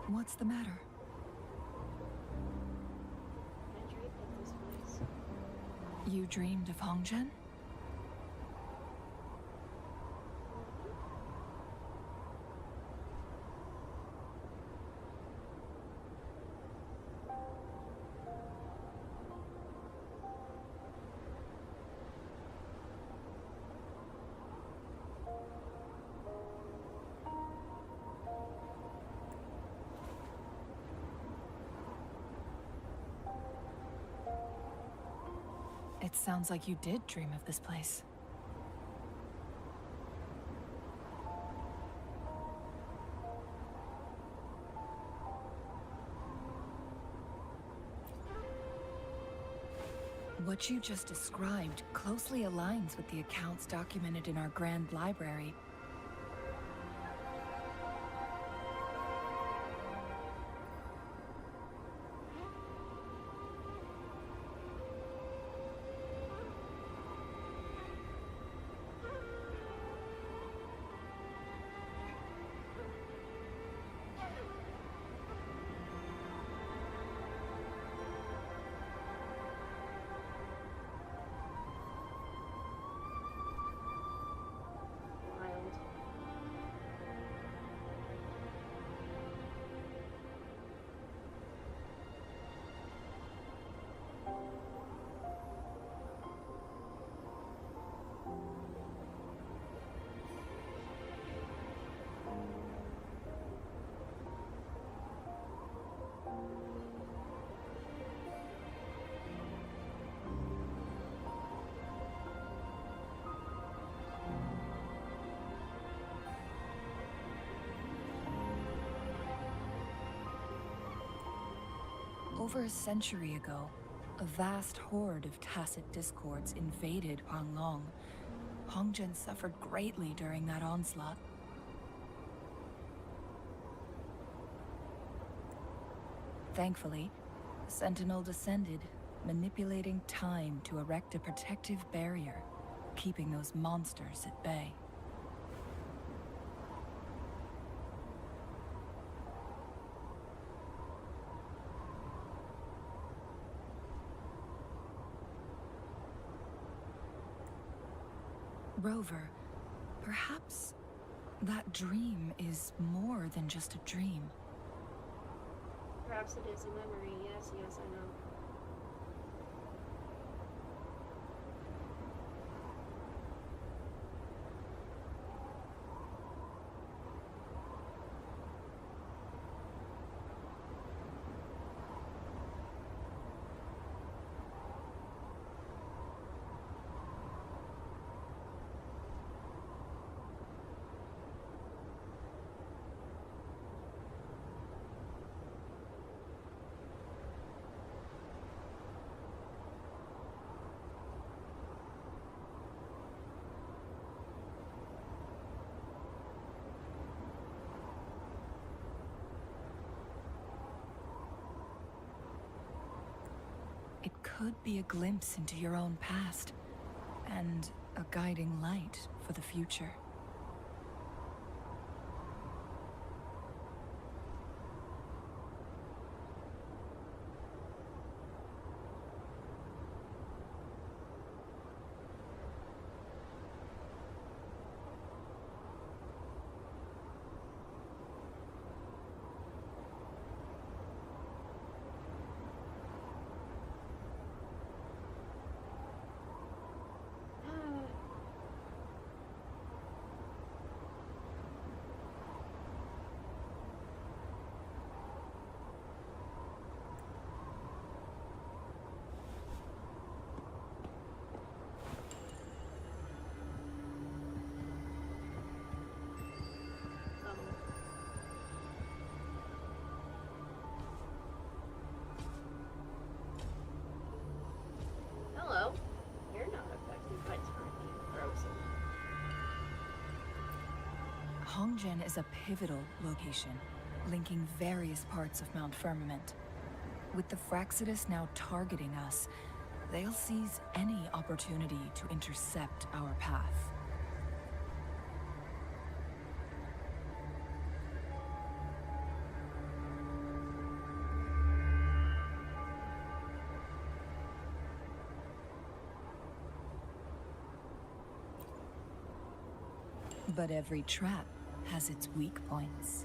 What's the matter? I dreamed of this place. You dreamed of Hongzhen? It sounds like you did dream of this place. What you just described closely aligns with the accounts documented in our Grand Library. Wild. Over a century ago, a vast horde of tacit discords invaded Huanglong. Hongzhen suffered greatly during that onslaught. Thankfully, the Sentinel descended, manipulating time to erect a protective barrier, keeping those monsters at bay. Rover, perhaps that dream is more than just a dream. Perhaps it is a memory. Yes, yes, I know. It could be a glimpse into your own past, and a guiding light for the future. Hello. You're not affected by time being frozen. Hongzhen is a pivotal location, linking various parts of Mount Firmament. With the Fraxidus now targeting us, they'll seize any opportunity to intercept our path. But every trap has its weak points.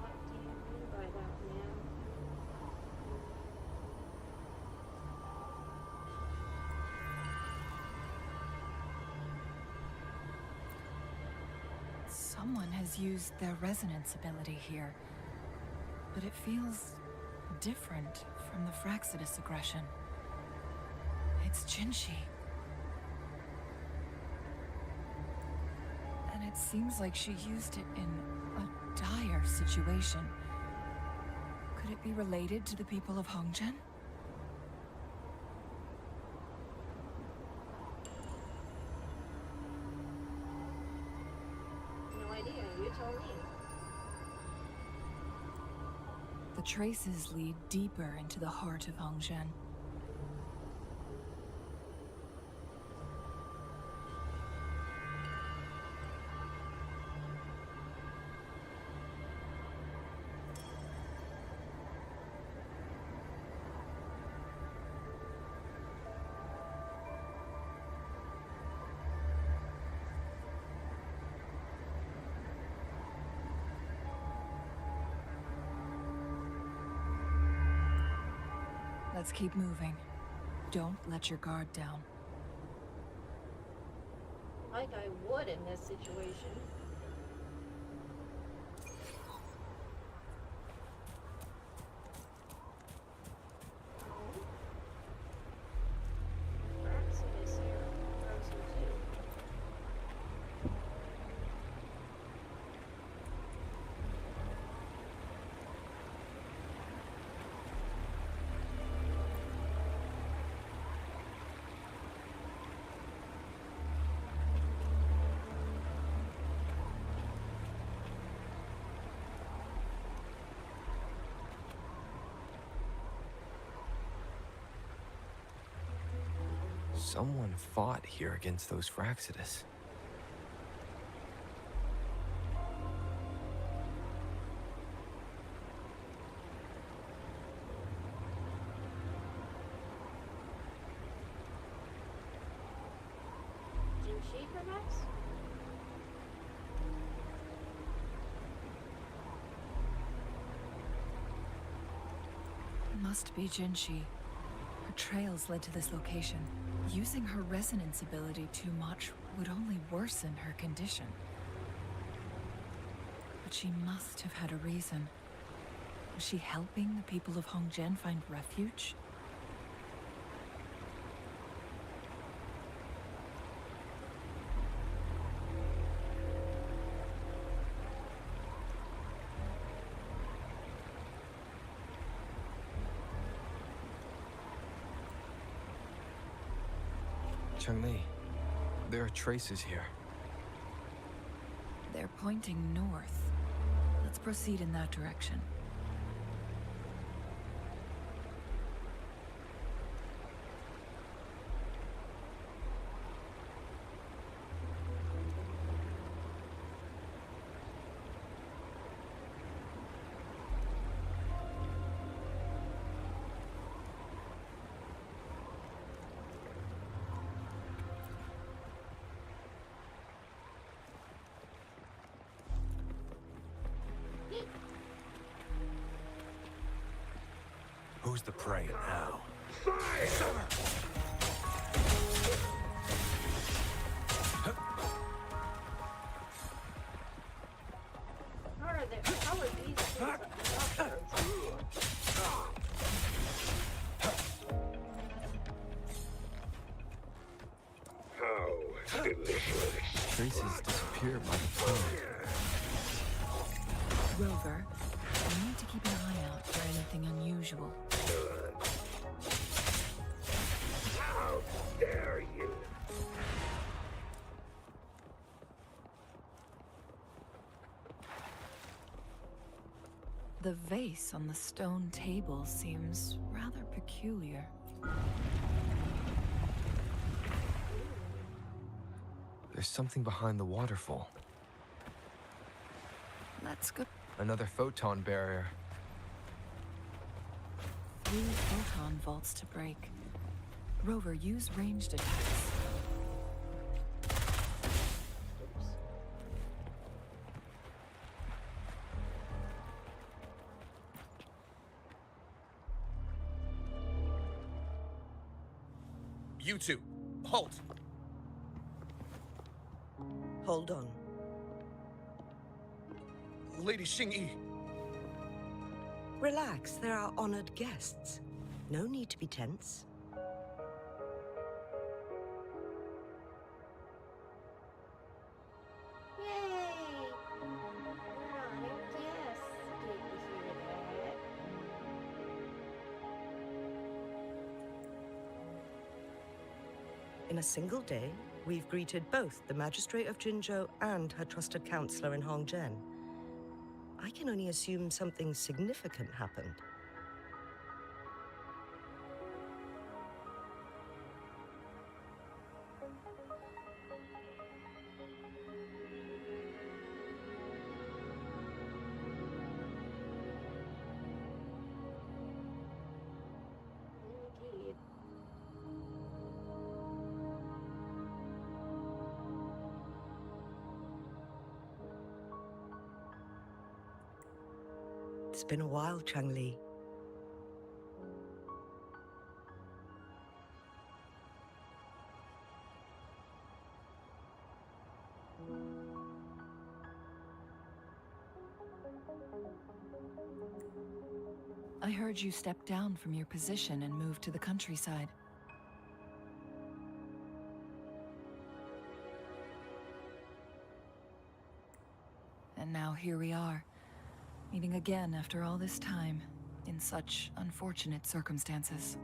What do you mean by that, man? Someone has used their resonance ability here. but it feels different from the Fraxidus aggression. It's Jinshi. And it seems like she used it in a dire situation. Could it be related to the people of Hongzhen? No idea, you tell me. The traces lead deeper into the heart of Hongzhen. Let's keep moving. Don't let your guard down. Like I would in this situation. Fraxidus here. Frozen too. Someone fought here against those Fraxidus. Jinshi, perhaps? Must be Jinshi. Her trails led to this location. Using her resonance ability too much would only worsen her condition. But she must have had a reason. Was she helping the people of Hongzhen find refuge? Chun-Li, there are traces here. They're pointing north. Let's proceed in that direction. Who's the prey now? How are these things not frozen? How delicious. Traces disappear by the phone. Rover, we need to keep an eye out for anything unusual. How dare you? The vase on the stone table seems rather peculiar. There's something behind the waterfall. Let's go. Another photon barrier. 3 photon vaults to break. Rover, use ranged attacks. You two, halt! Hold on. Lady Xingyi. Relax, there are honored guests. No need to be tense. Yay! We're honored guests. Did you hear that? In a single day, we've greeted both the Magistrate of Jinzhou and her trusted counselor in Hongzhen. I can only assume something significant happened. Indeed. It's been a while, Changli. I heard you stepped down from your position and moved to the countryside. And now here we are, meeting again after all this time, in such unfortunate circumstances.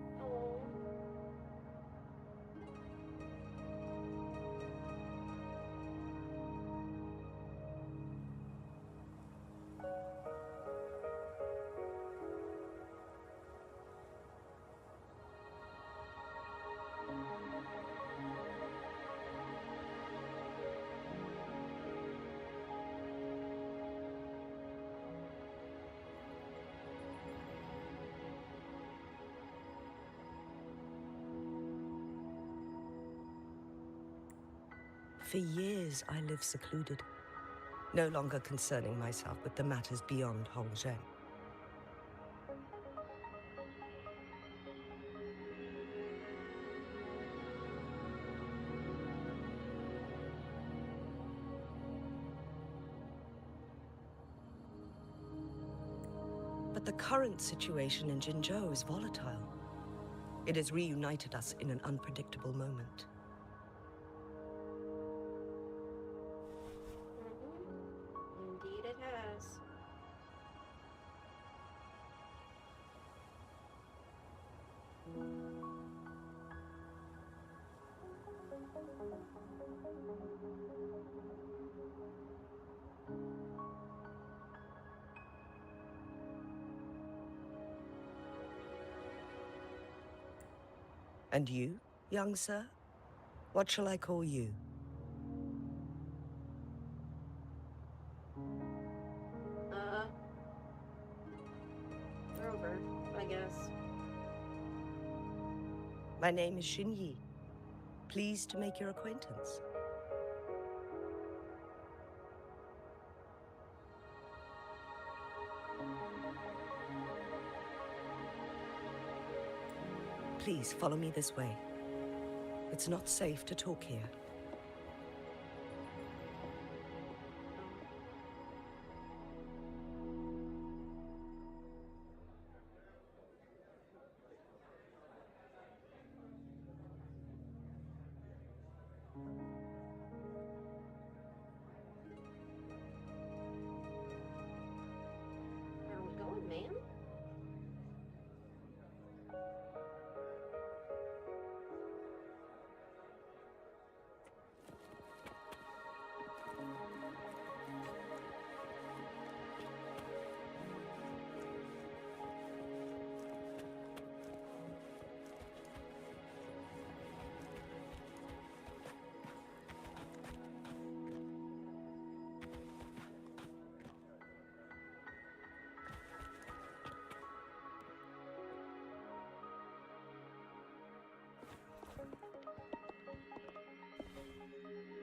For years, I lived secluded, no longer concerning myself with the matters beyond Hongzhen. But the current situation in Jinzhou is volatile. It has reunited us in an unpredictable moment. Indeed it has. And you, young sir? What shall I call you? Grover, I guess. My name is Xinyi. Pleased to make your acquaintance. Please follow me this way. It's not safe to talk here. Where are we going, ma'am?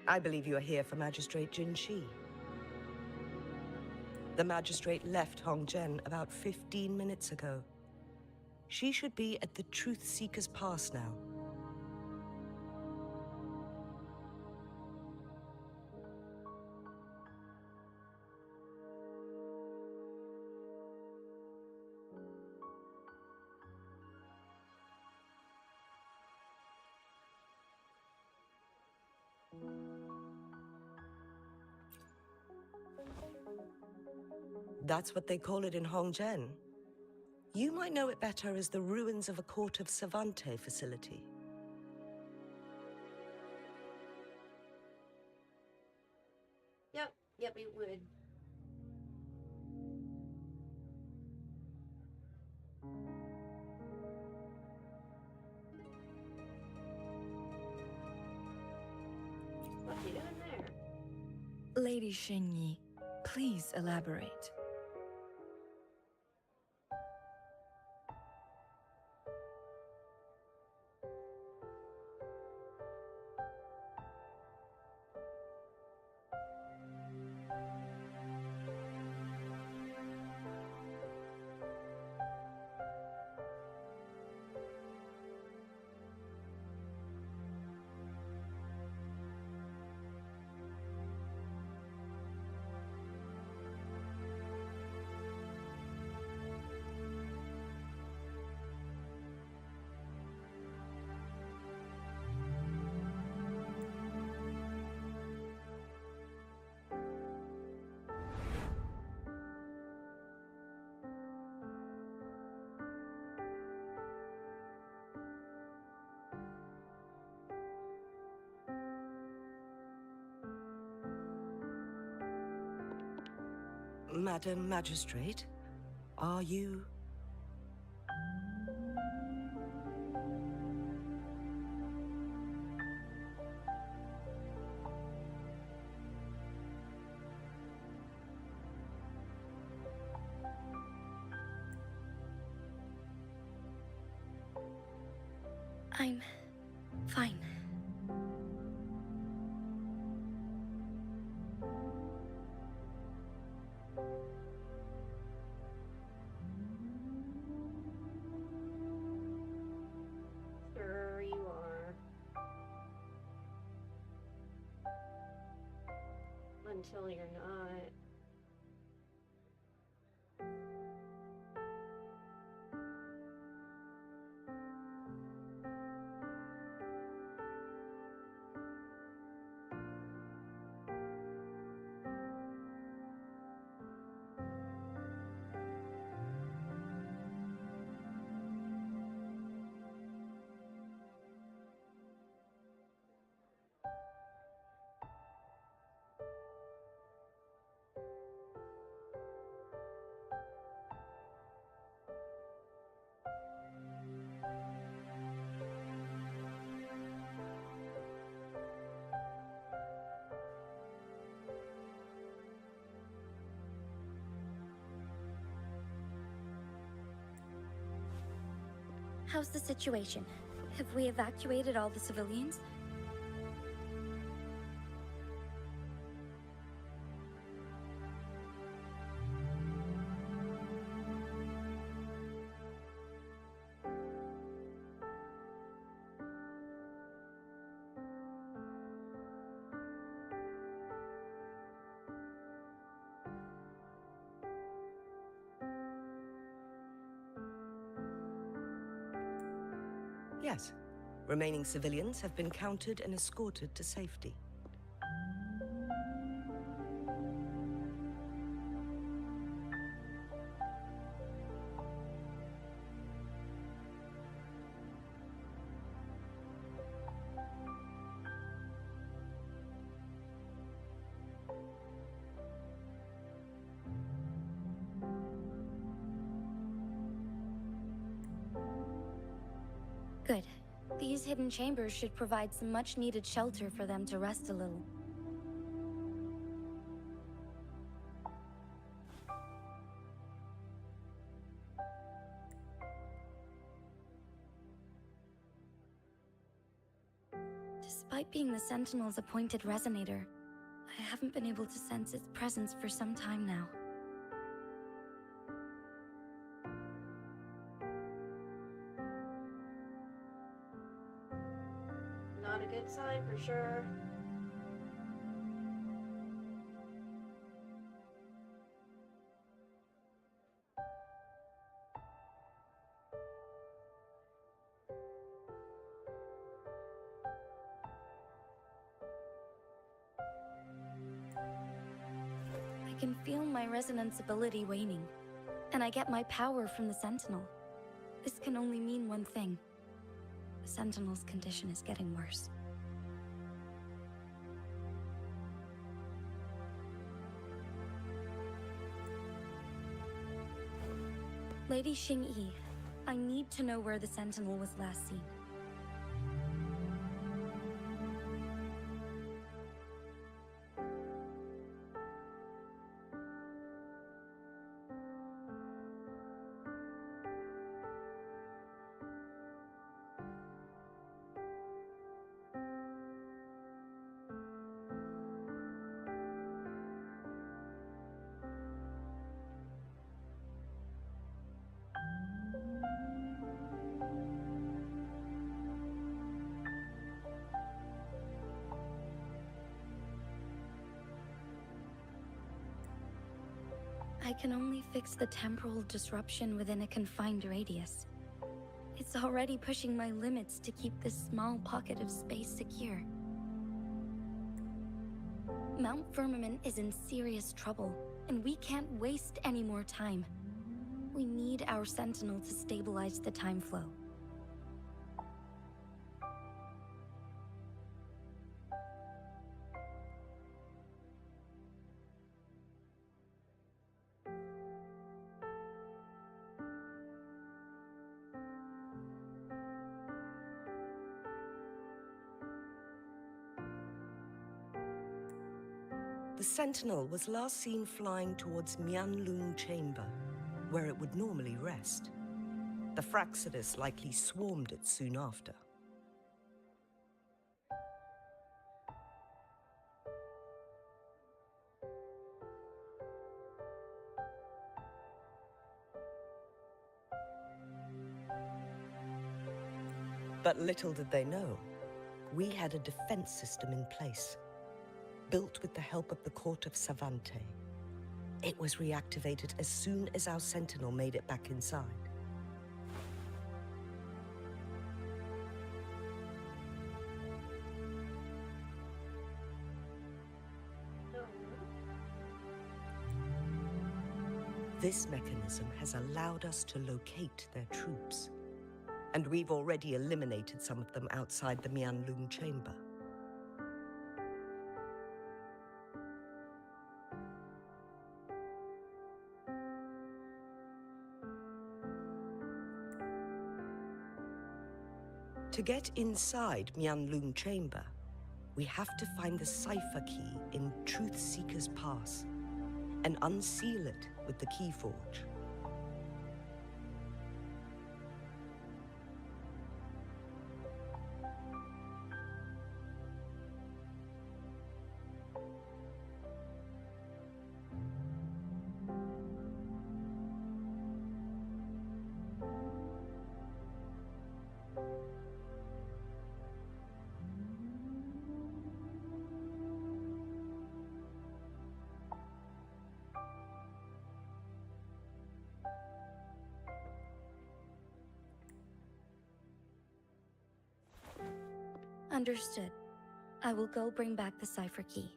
I believe you are here for Magistrate Jin Shi. The magistrate left Hongzhen about 15 minutes ago. She should be at the Truth Seeker's Pass now. That's what they call it in Hongzhen. You might know it better as the ruins of a Court of Savante facility. Yep, it would. What are you doing there? Lady Xingyi, please elaborate. Madam Magistrate, are you... I'm fine. Sure you are. Until you're not. How's the situation? Have we evacuated all the civilians? Yes. Remaining civilians have been counted and escorted to safety. Good. These hidden chambers should provide some much-needed shelter for them to rest a little. Despite being the Sentinel's appointed resonator, I haven't been able to sense its presence for some time now. Not a good sign for sure. I can feel my resonance ability waning, and I get my power from the Sentinel. This can only mean one thing. The Sentinel's condition is getting worse. Lady Xingyi, I need to know where the Sentinel was last seen. I can only fix the temporal disruption within a confined radius. It's already pushing my limits to keep this small pocket of space secure. Mount Firmament is in serious trouble, and we can't waste any more time. We need our Sentinel to stabilize the time flow. The Sentinel was last seen flying towards Mianlung Chamber, where it would normally rest. The Fraxidus likely swarmed it soon after. But little did they know, we had a defense system in place, built with the help of the court of Savante. It was reactivated as soon as our Sentinel made it back inside. This mechanism has allowed us to locate their troops, and we've already eliminated some of them outside the Mianlung Chamber. To get inside Mianlung Chamber, we have to find the cipher key in Truth Seeker's Pass and unseal it with the Keyforge. Understood. I will go bring back the cipher key.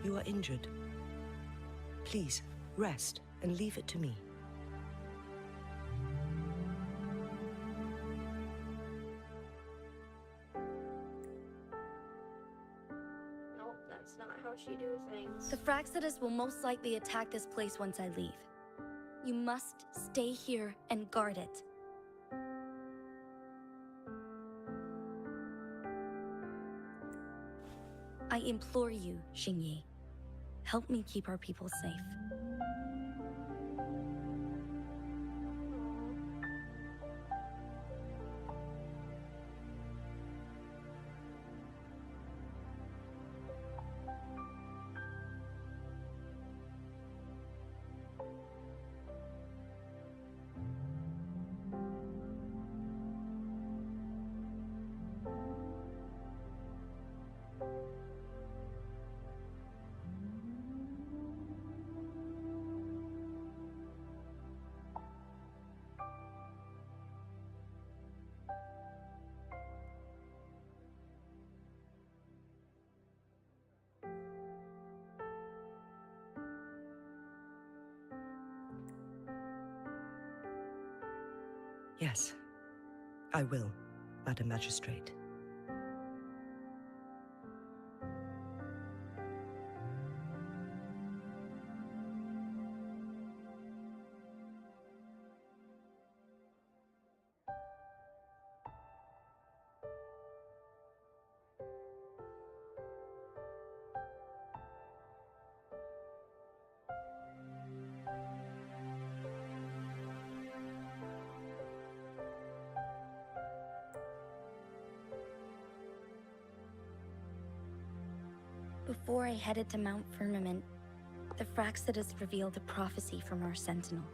You are injured. Please, rest and leave it to me. Nope, that's not how she do things. The Fraxidus will most likely attack this place once I leave. You must stay here and guard it. I implore you, Xingyi, help me keep our people safe. Yes, I will, Madam Magistrate. Before I headed to Mount Firmament, the Fraxidus revealed a prophecy from our Sentinel.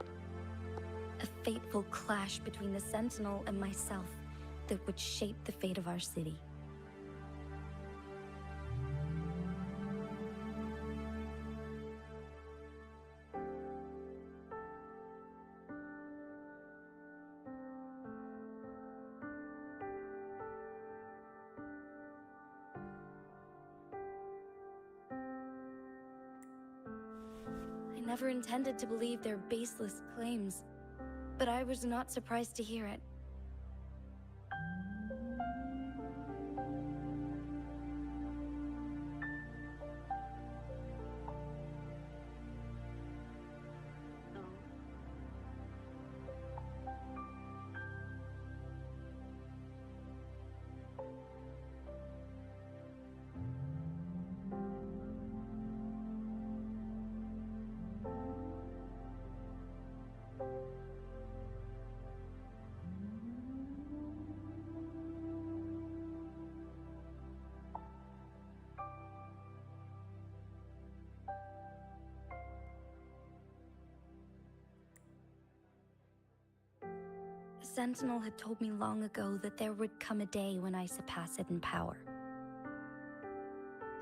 A fateful clash between the Sentinel and myself that would shape the fate of our city. I never intended to believe their baseless claims, but I was not surprised to hear it. The Sentinel had told me long ago that there would come a day when I surpass it in power.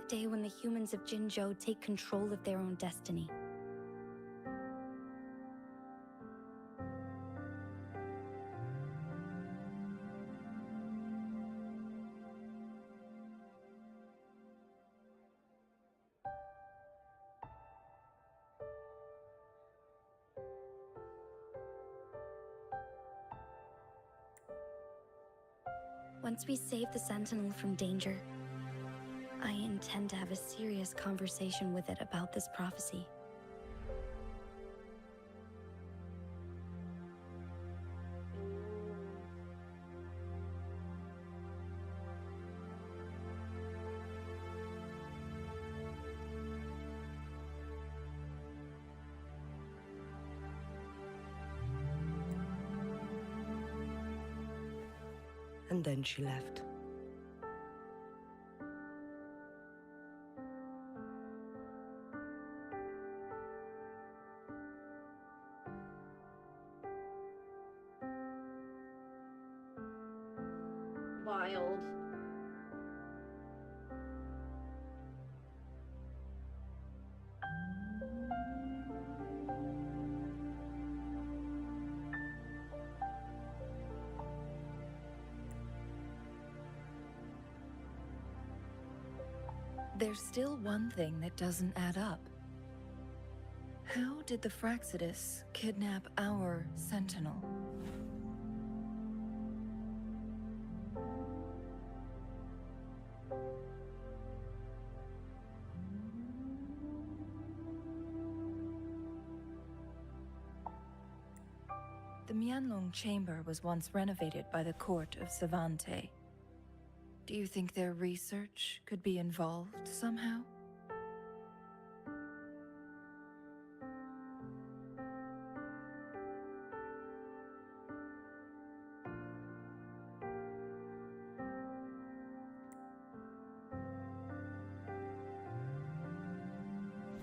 A day when the humans of Jinzhou take control of their own destiny. Once we save the Sentinel from danger, I intend to have a serious conversation with it about this prophecy. And then she left. Wild. There's still one thing that doesn't add up. How did the Fraxidus kidnap our Sentinel? The Mianlong chamber was once renovated by the court of Savante. Do you think their research could be involved somehow?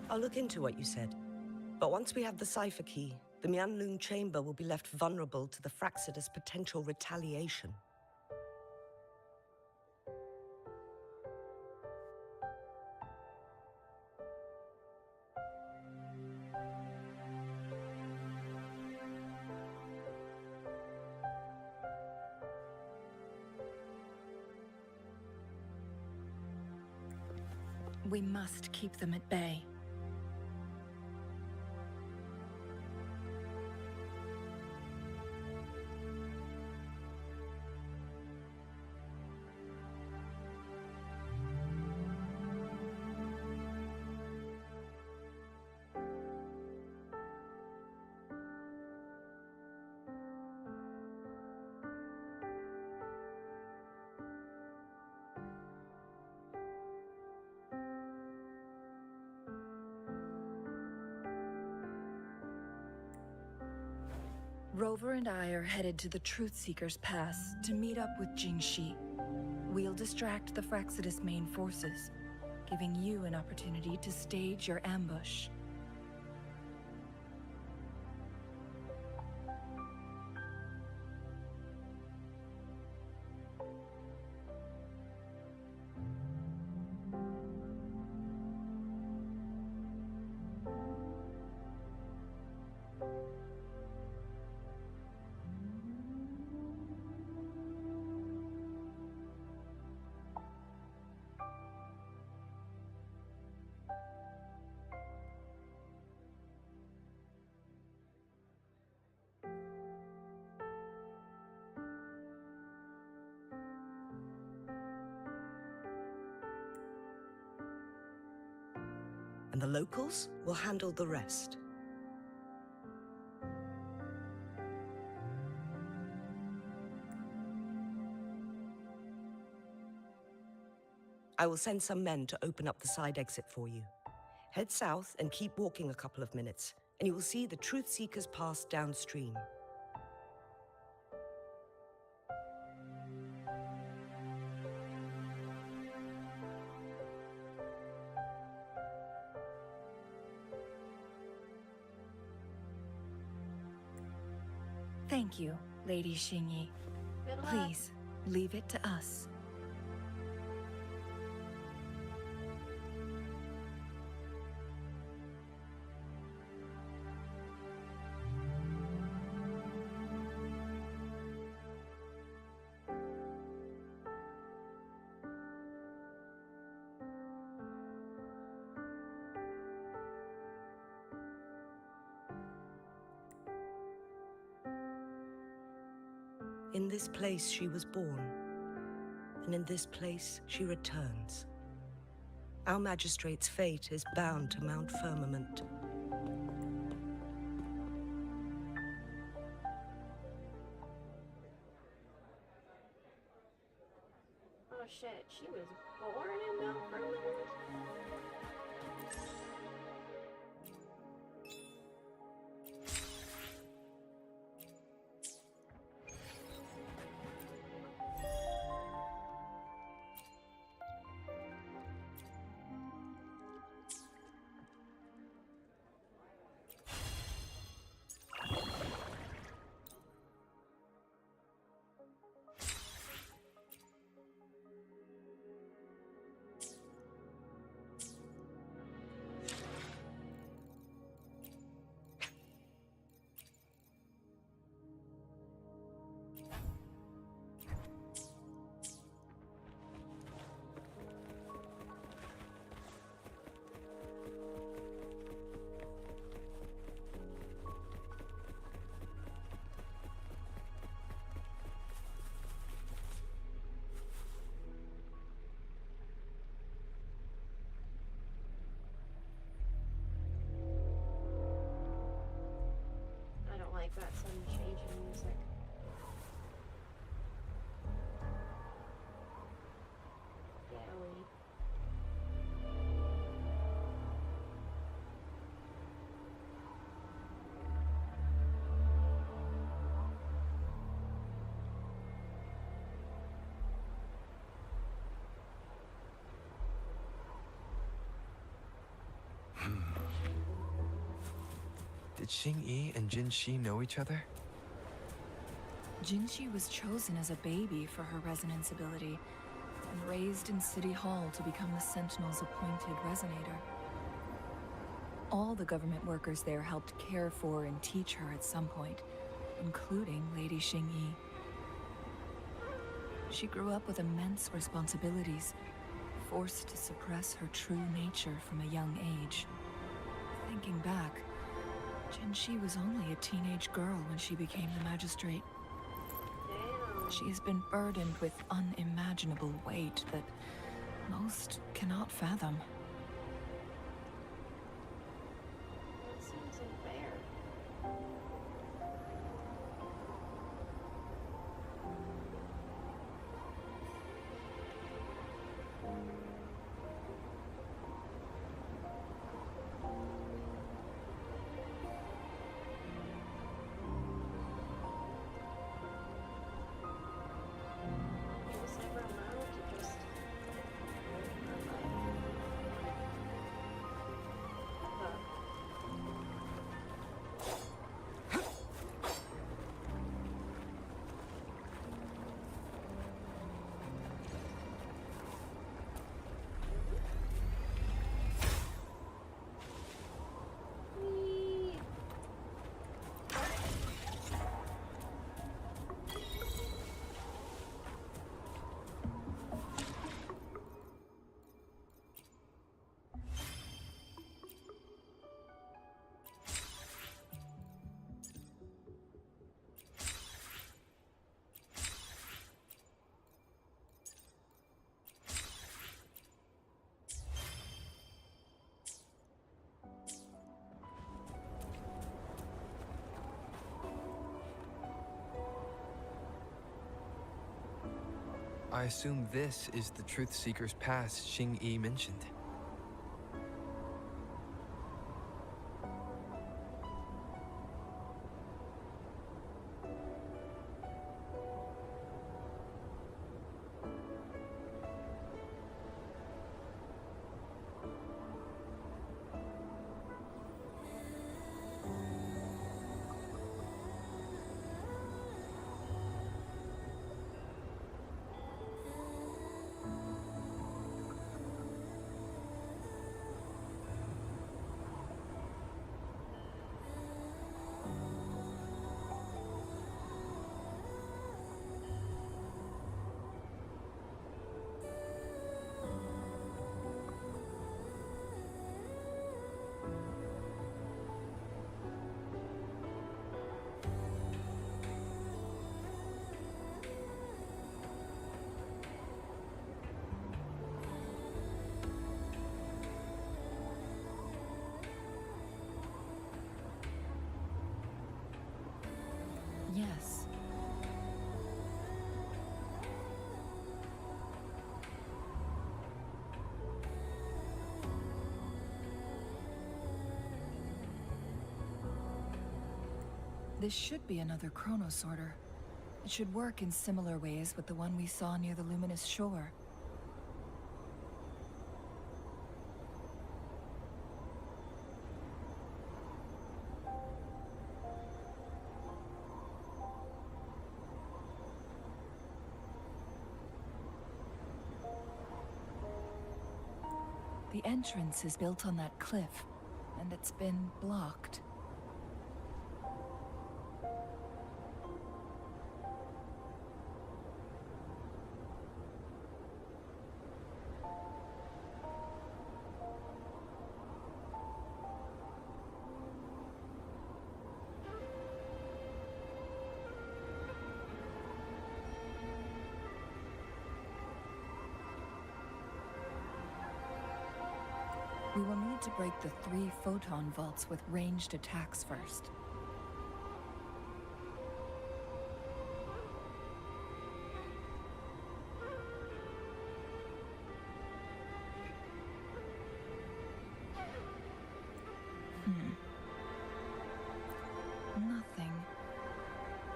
I'll look into what you said. But once we have the cipher key, the Mianlun chamber will be left vulnerable to the Fraxida's potential retaliation. We must keep them at bay. Rover and I are headed to the Truth Seeker's Pass to meet up with Jingxi. We'll distract the Fraxidus main forces, giving you an opportunity to stage your ambush. And the locals will handle the rest. I will send some men to open up the side exit for you. Head south and keep walking a couple of minutes, and you will see the Truth Seeker's Pass downstream. Thank you, Lady Xingyi. Good luck. Please, leave it to us. In this place she was born, and in this place she returns. Our magistrate's fate is bound to Mount Firmament. Oh shit, she was born in Mount Firmament? Did Xing-Yi and Jin-Shi know each other? Jinshi was chosen as a baby for her resonance ability and raised in City Hall to become the Sentinel's appointed resonator. All the government workers there helped care for and teach her at some point, including Lady Xing-Yi. She grew up with immense responsibilities, forced to suppress her true nature from a young age. Thinking back, Jinshi was only a teenage girl when she became the magistrate. She has been burdened with unimaginable weight that most cannot fathom. That seems unfair. He was never allowed to just live her life. Whee! I assume this is the Truth Seeker's Pass Xing-Yi mentioned. Yes. This should be another chronosorter. It should work in similar ways with the one we saw near the luminous shore. The entrance is built on that cliff, and it's been blocked. We will need to break the 3 photon vaults with ranged attacks first. Nothing.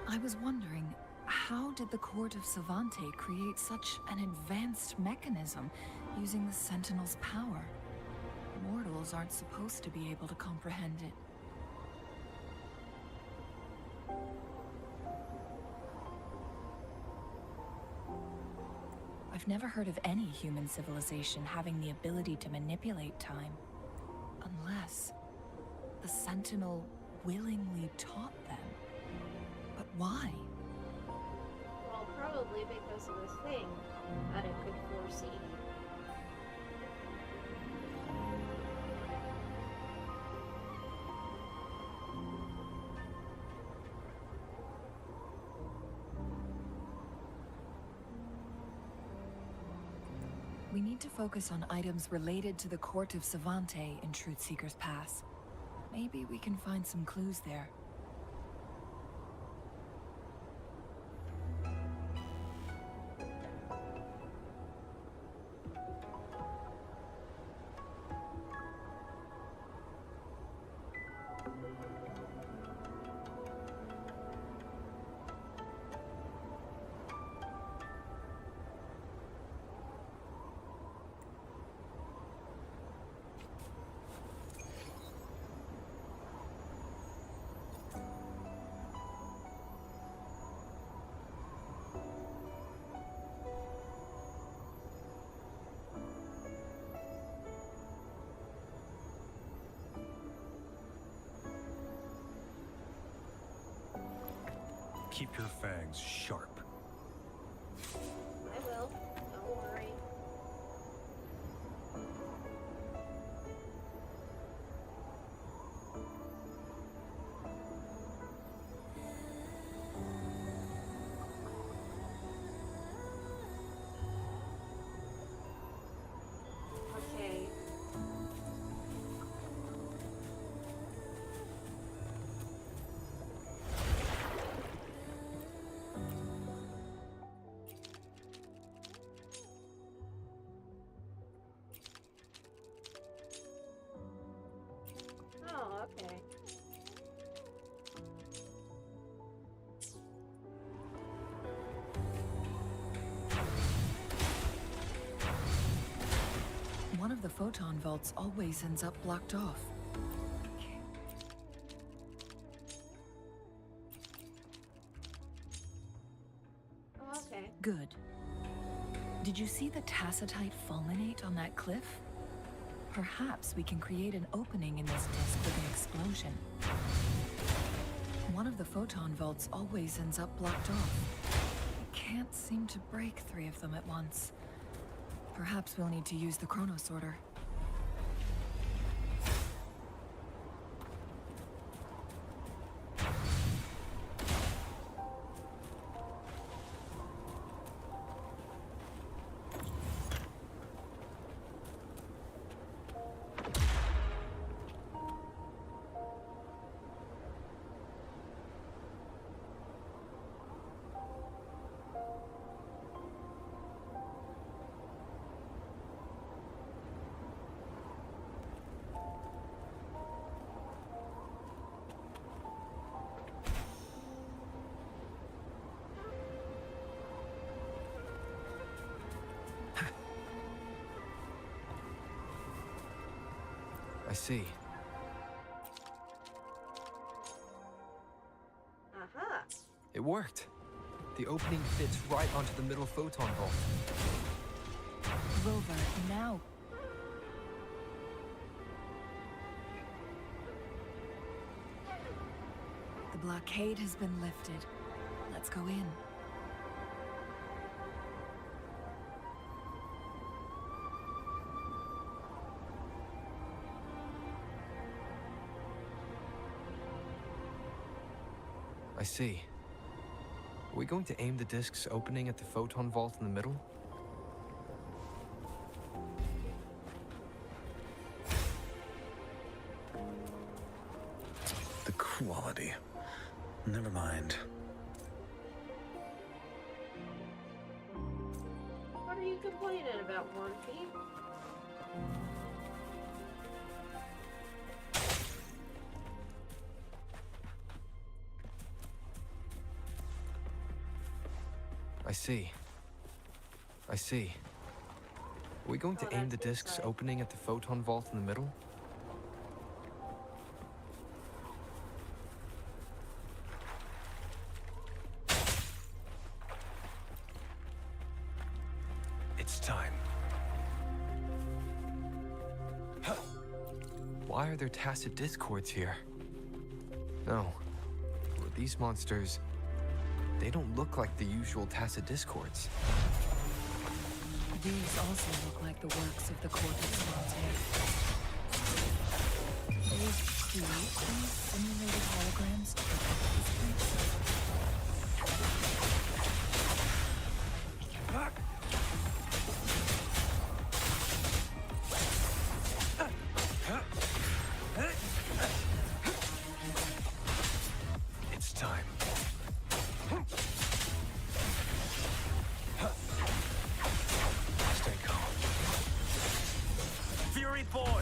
I was wondering, how did the Court of Savante create such an advanced mechanism using the Sentinel's power? Mortals aren't supposed to be able to comprehend it. I've never heard of any human civilization having the ability to manipulate time. Unless the Sentinel willingly taught them. But why? Well, probably because of a thing that it could foresee. We need to focus on items related to the court of Savante in Truthseeker's Pass. Maybe we can find some clues there. Keep your fangs sharp. I will. Don't worry. Okay. Oh, okay. One of the photon vaults always ends up blocked off. Oh, okay. Good. Did you see the tacitite fulminate on that cliff? Perhaps we can create an opening in this disk with an explosion. One of the photon vaults always ends up blocked off. We can't seem to break 3 of them at once. Perhaps we'll need to use the chronosorter. I see. Aha. It worked. The opening fits right onto the middle photon vault. Rover, now. The blockade has been lifted. Let's go in. I see. Are we going to aim the disk's opening at the photon vault in the middle? The quality. Never mind. What are you complaining about, Monkey? I see. I see. Are we going to aim the disk's opening at the photon vault in the middle? It's time. Why are there tacit discords here? No. These monsters... they don't look like the usual tacit discords. These also look like the works of the court of Savante. They create these simulated holograms to protect this place. It's time. Stay calm. Fury boils!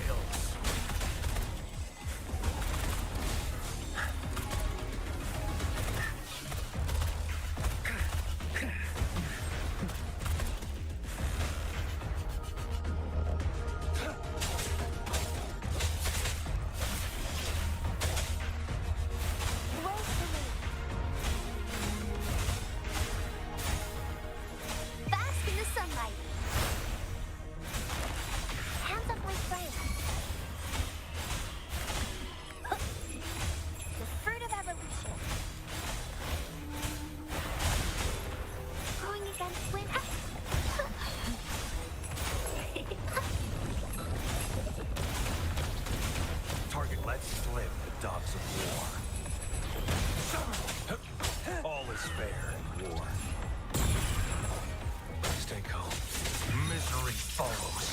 Bask in the sunlight. Hands up, my friend. The fruit of evolution. Going against wind. Target let slip the dogs of war. All is fair in war. Stay calm. Misery follows.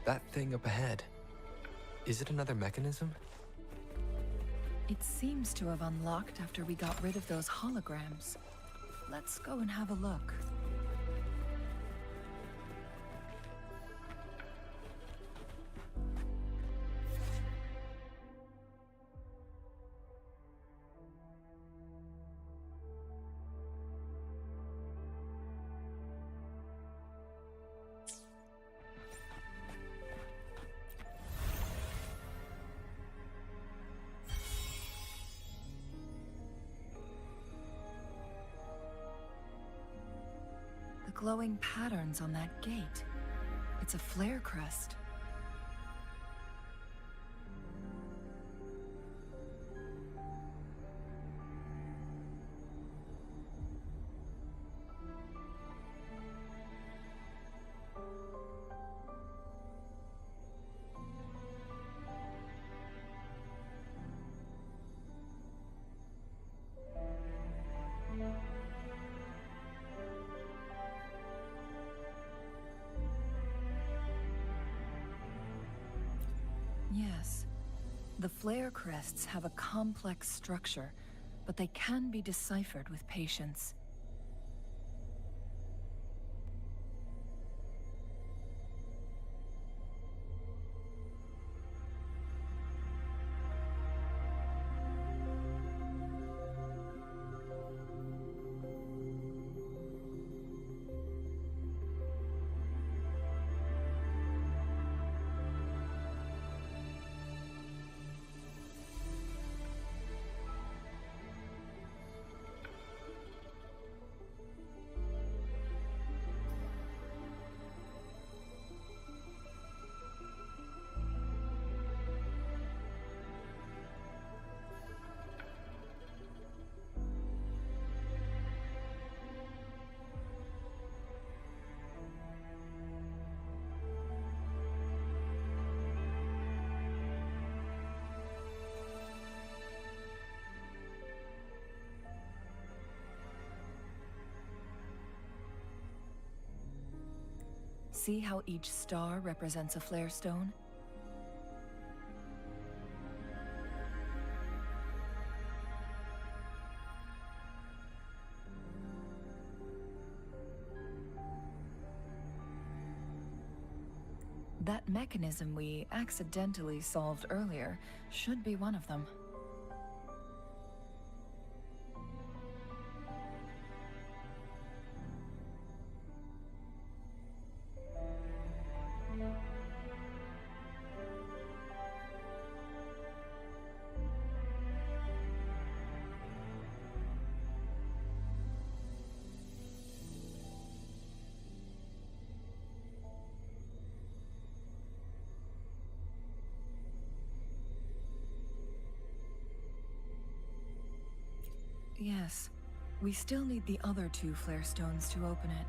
That thing up ahead. Is it another mechanism? It seems to have unlocked after we got rid of those holograms. Let's go and have a look. The glowing patterns on that gate. It's a flare crest. Yes. The flare crests have a complex structure, but they can be deciphered with patience. See how each star represents a flare stone? That mechanism we accidentally solved earlier should be one of them. Yes. We still need the other 2 flare stones to open it.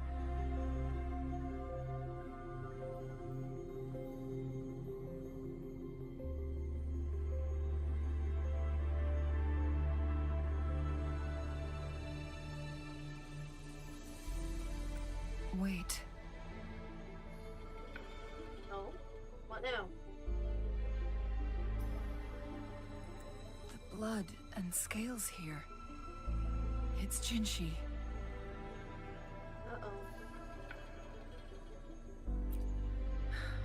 Wait. Oh? What now? The blood and scales here. It's Jinshi. Uh-oh.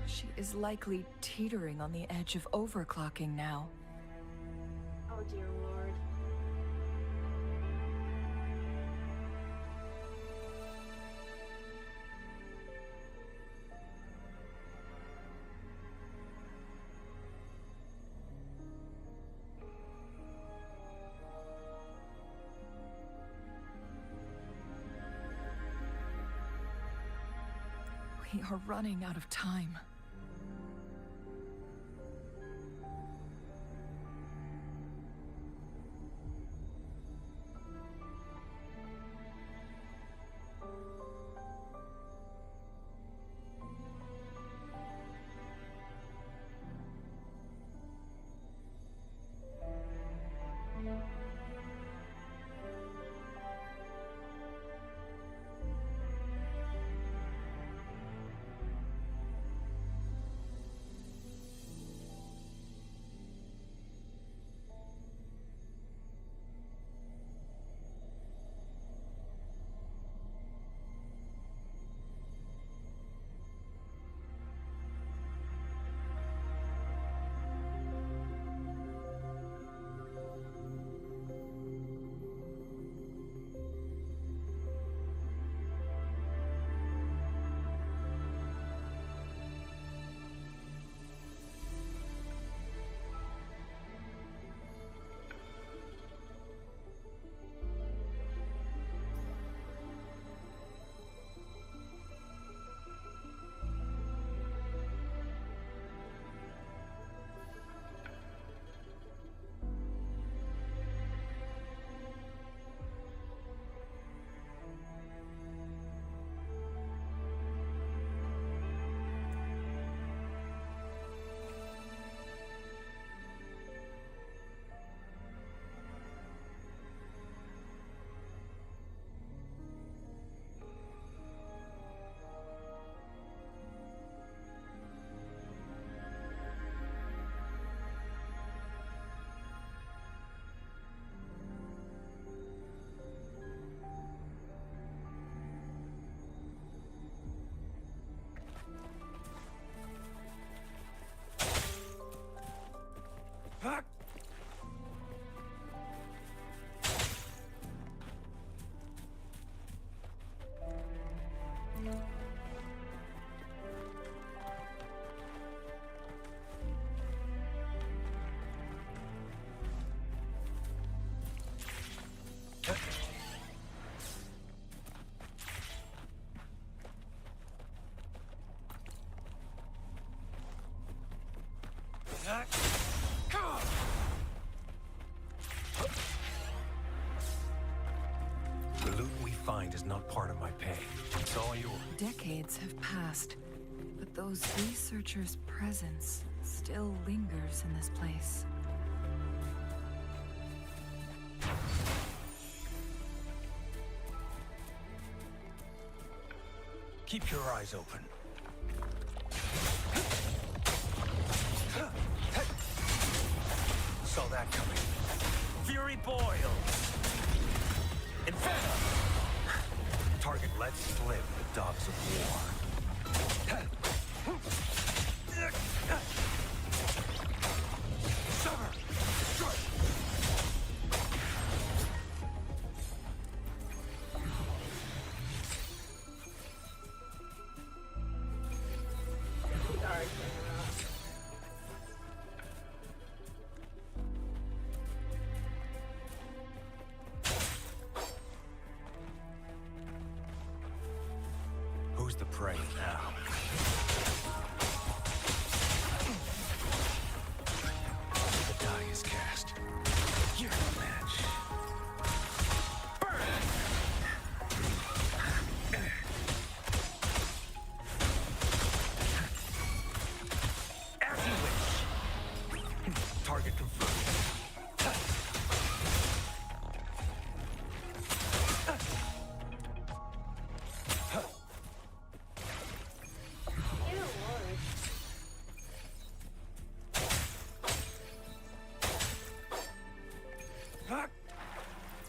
She is likely teetering on the edge of overclocking now. Oh dear lord. We are running out of time. The loot we find is not part of my pay. It's all yours. Decades have passed, but those researchers' presence still lingers in this place. Keep your eyes open. Saw that coming. Fury boils! Inferno! Target let slip the dogs of war. Sever! Destroy! Who's the prey now? The die is cast. You're no match.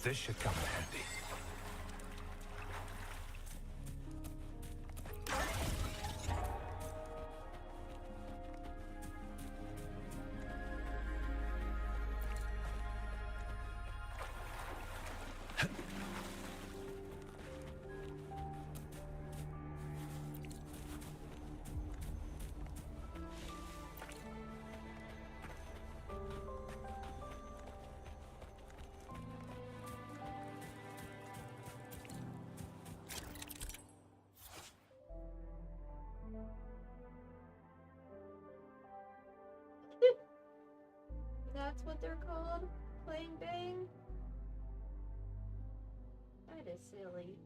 This should come in handy. That's what they're called? Playing bang? That is silly.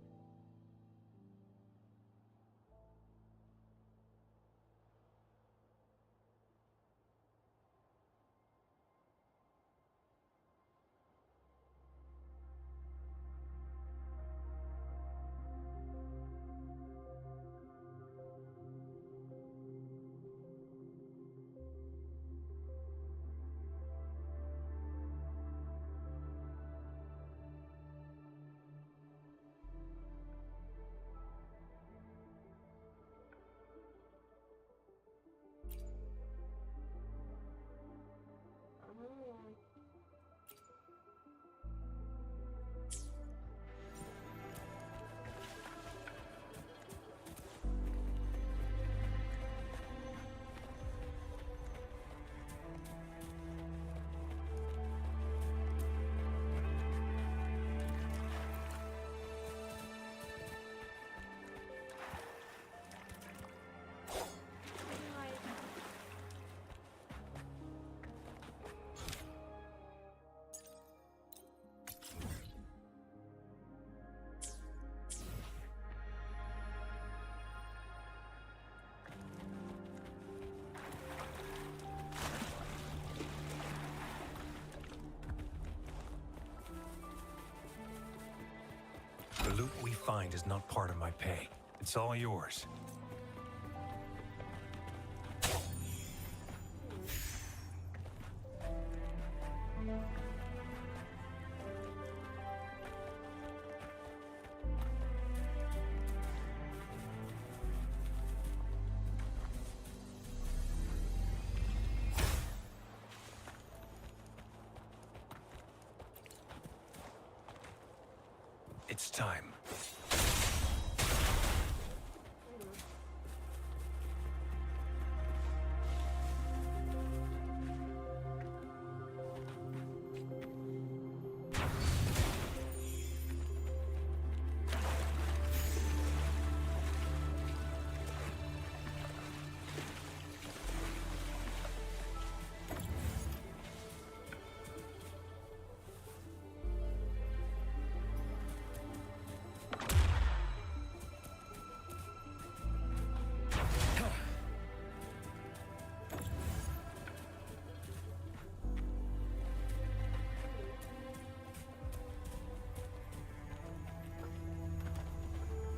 The loot we find is not part of my pay. It's all yours. It's time.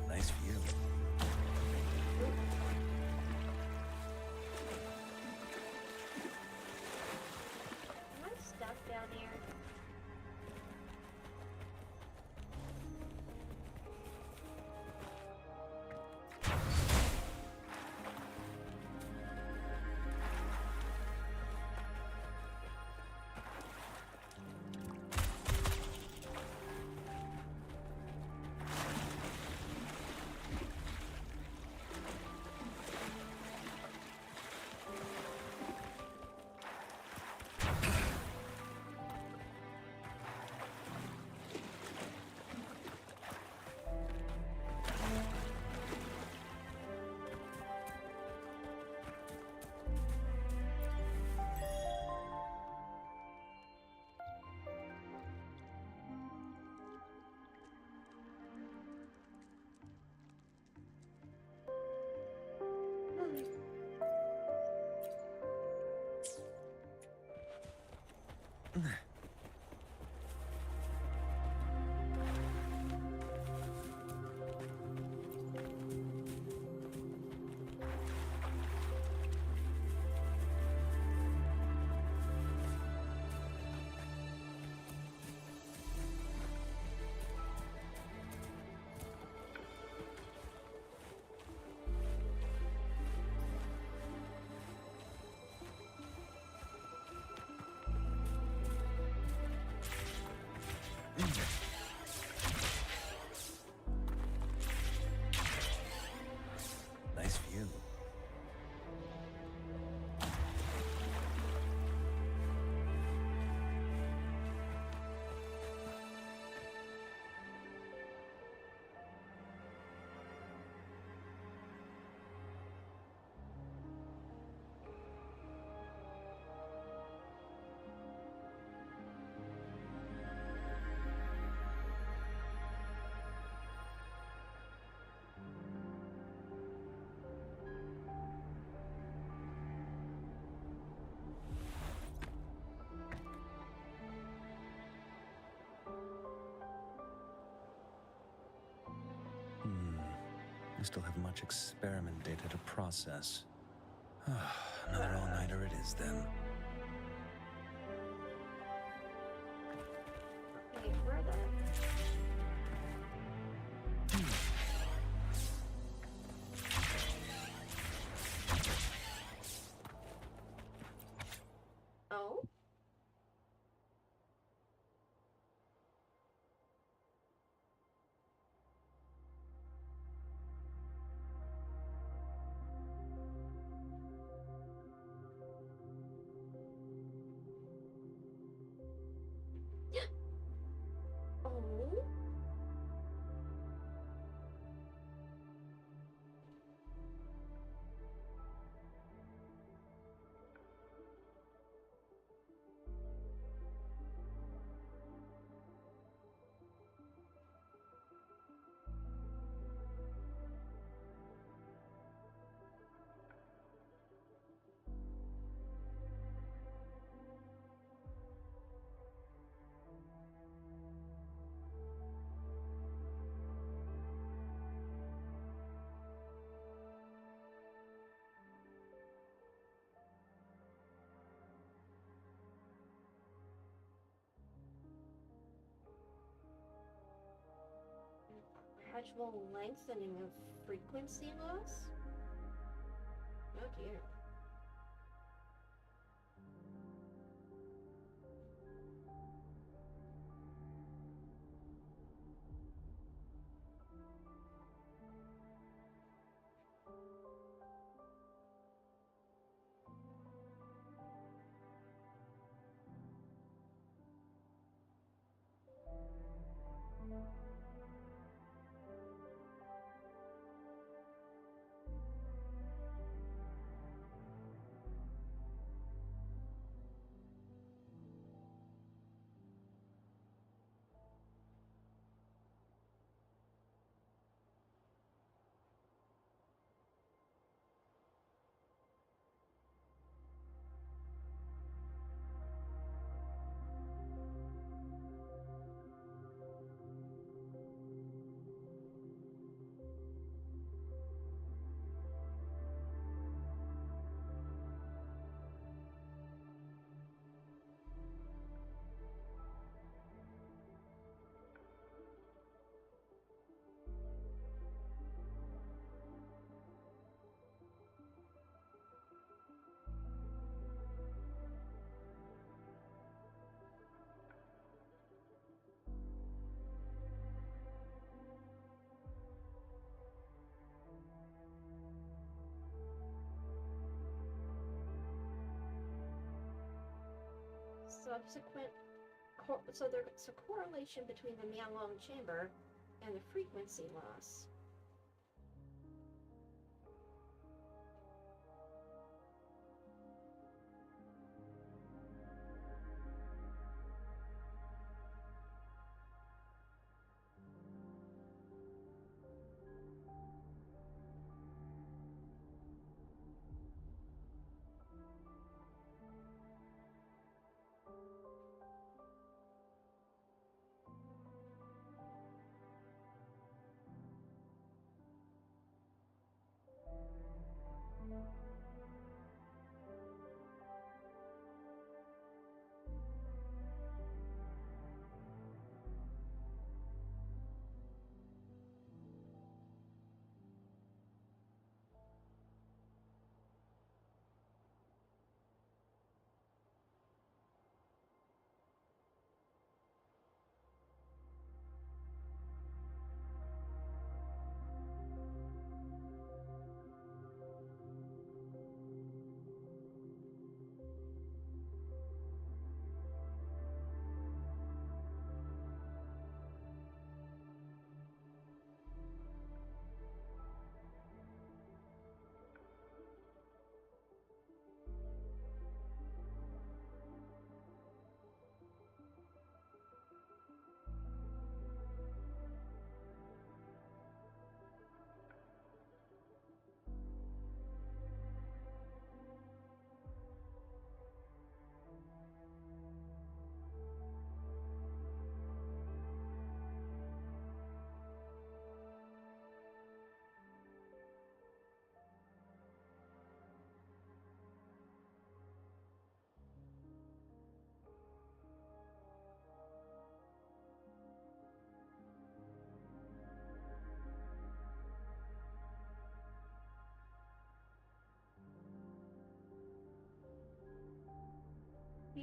Nice view. Am I stuck down here? I still have much experiment data to process. Another all-nighter it is then. Wait, where the... Oh? Oh? Gradual lengthening of frequency loss? Oh dear. Subsequent, so there's a correlation between the Mianlong chamber and the frequency loss.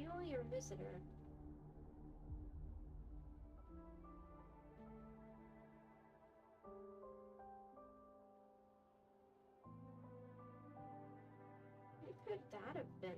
you your visitor? Who could that have been?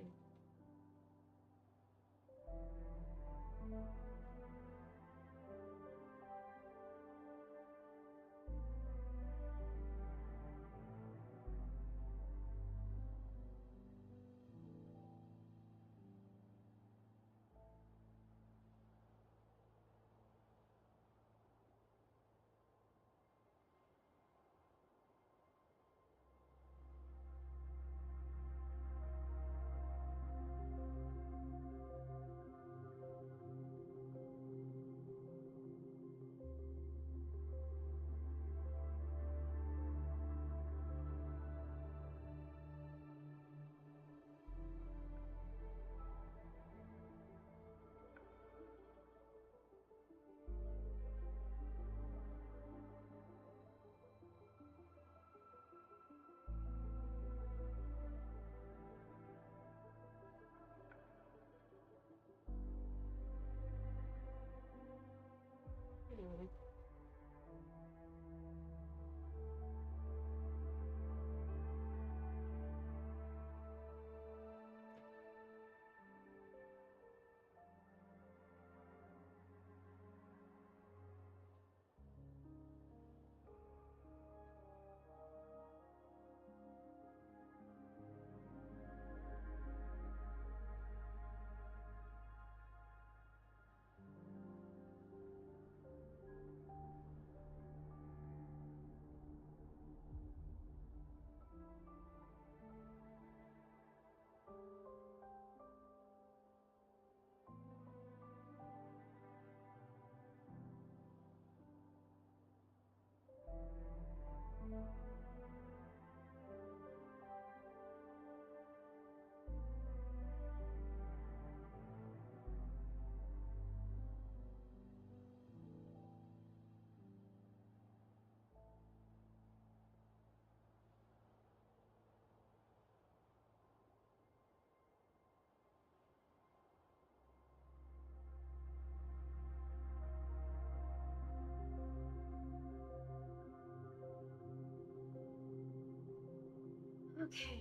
Okay.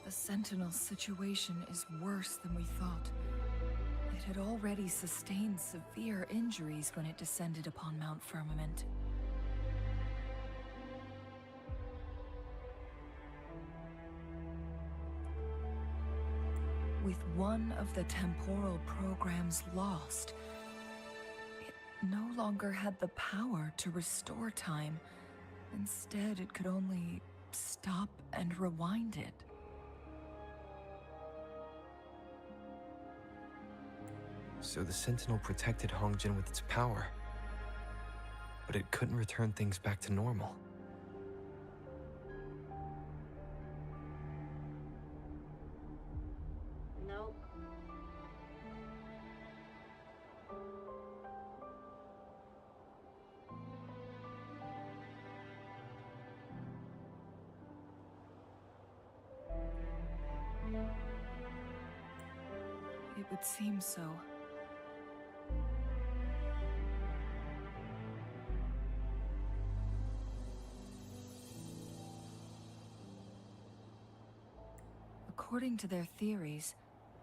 The Sentinel's situation is worse than we thought. It had already sustained severe injuries when it descended upon Mount Firmament. With one of the temporal programs lost, it no longer had the power to restore time. Instead, it could only stop and rewind it. So the Sentinel protected Hongjin with its power, but it couldn't return things back to normal. Nope. It would seem so. According to their theories,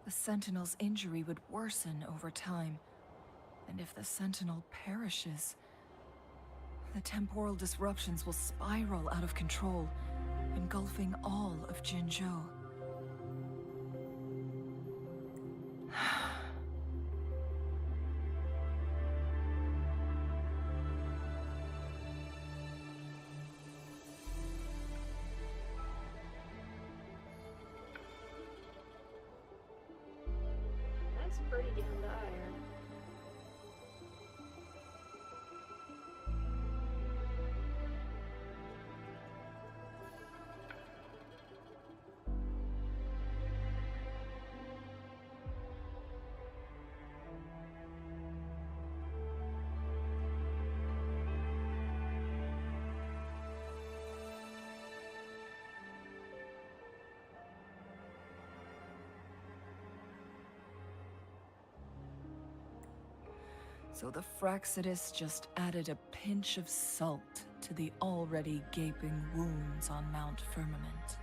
the Sentinel's injury would worsen over time. And if the Sentinel perishes, the temporal disruptions will spiral out of control, engulfing all of Jinzhou. That's pretty damn dire. So the Fraxidus just added a pinch of salt to the already gaping wounds on Mount Firmament.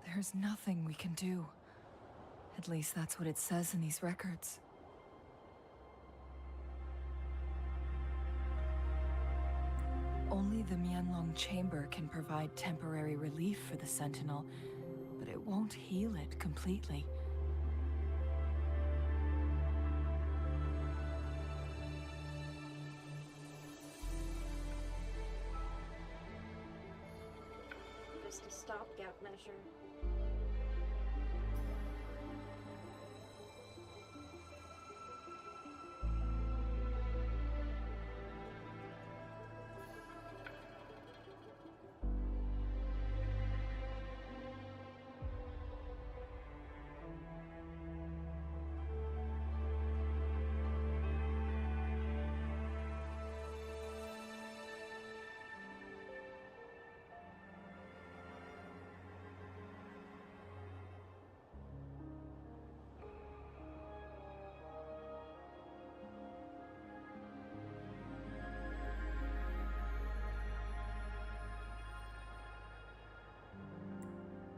There's nothing we can do. At least that's what it says in these records. Only the Mianlong Chamber can provide temporary relief for the Sentinel, but it won't heal it completely. Just a stopgap measure.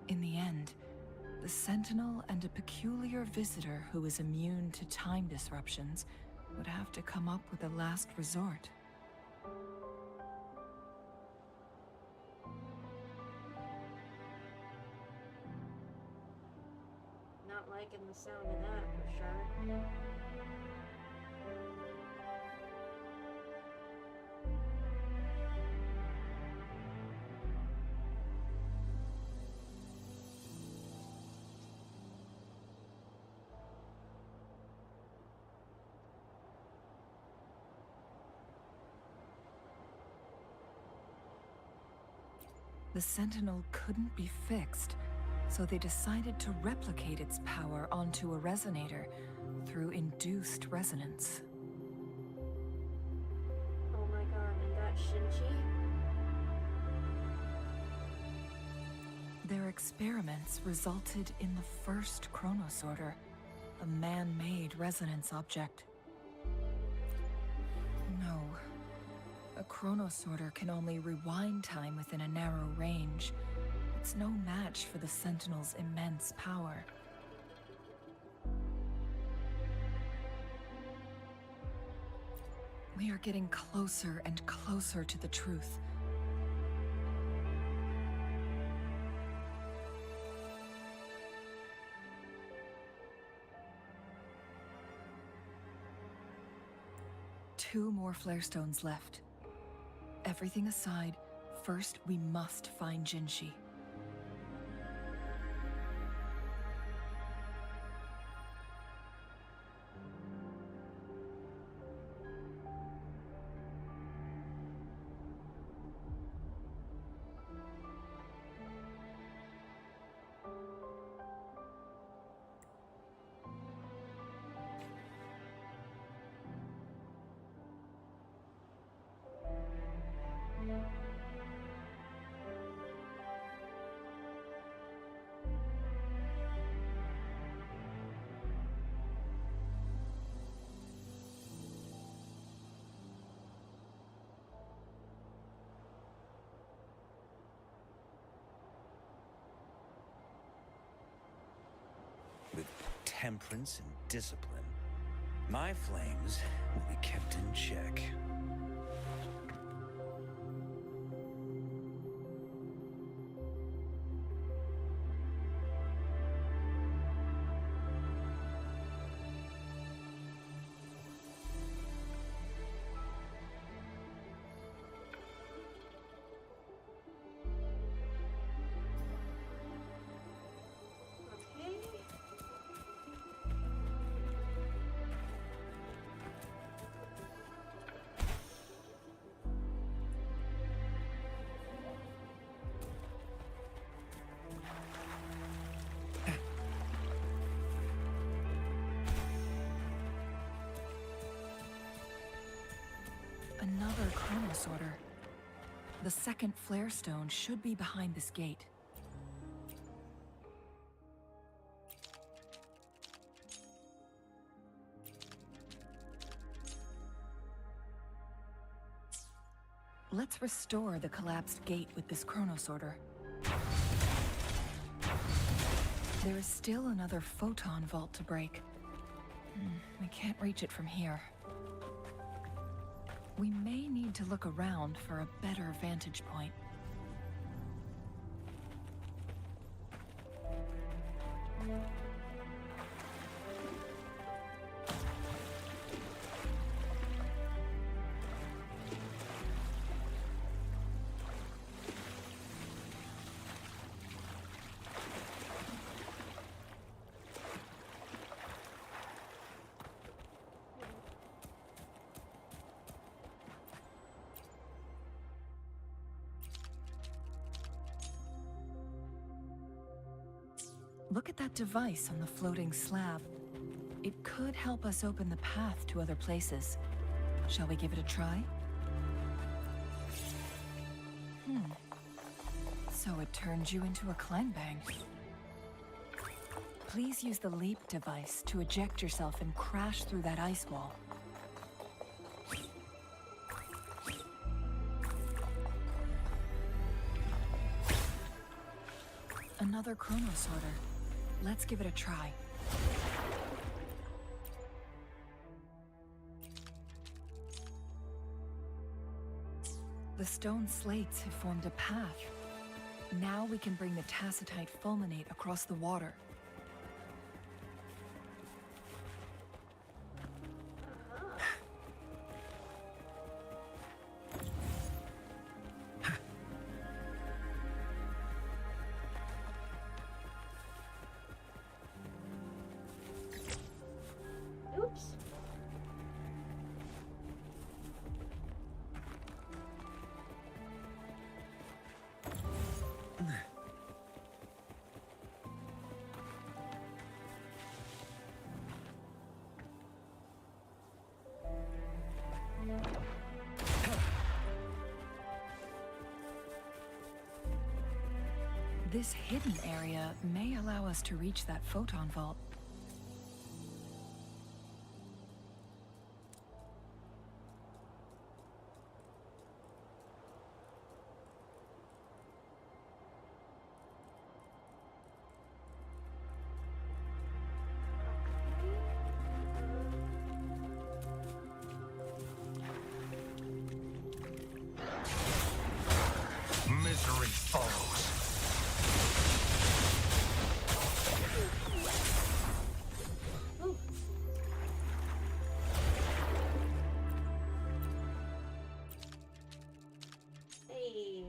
In the end, the Sentinel and a peculiar visitor who is immune to time disruptions would have to come up with a last resort. Not liking the sound of that, for sure. The Sentinel couldn't be fixed, so they decided to replicate its power onto a resonator through induced resonance. Oh my god, and that Shinji? Their experiments resulted in the first chronosorter, a man-made resonance object. No. A chronosorter can only rewind time within a narrow range. It's no match for the Sentinel's immense power. We are getting closer and closer to the truth. Two more flare stones left. Everything aside, first we must find Jinshi. With temperance and discipline, my flames will be kept in check. Another chronosorter. The second flare stone should be behind this gate. Let's restore the collapsed gate with this chronosorter. There is still another photon vault to break. I can't reach it from here. We may need to look around for a better vantage point. Look at that device on the floating slab. It could help us open the path to other places. Shall we give it a try? So it turns you into a clangbang. Please use the leap device to eject yourself and crash through that ice wall. Another chronosorter. Let's give it a try. The stone slates have formed a path. Now we can bring the tacitite fulminate across the water. Oops. This hidden area may allow us to reach that photon vault. Misery follows. Hey.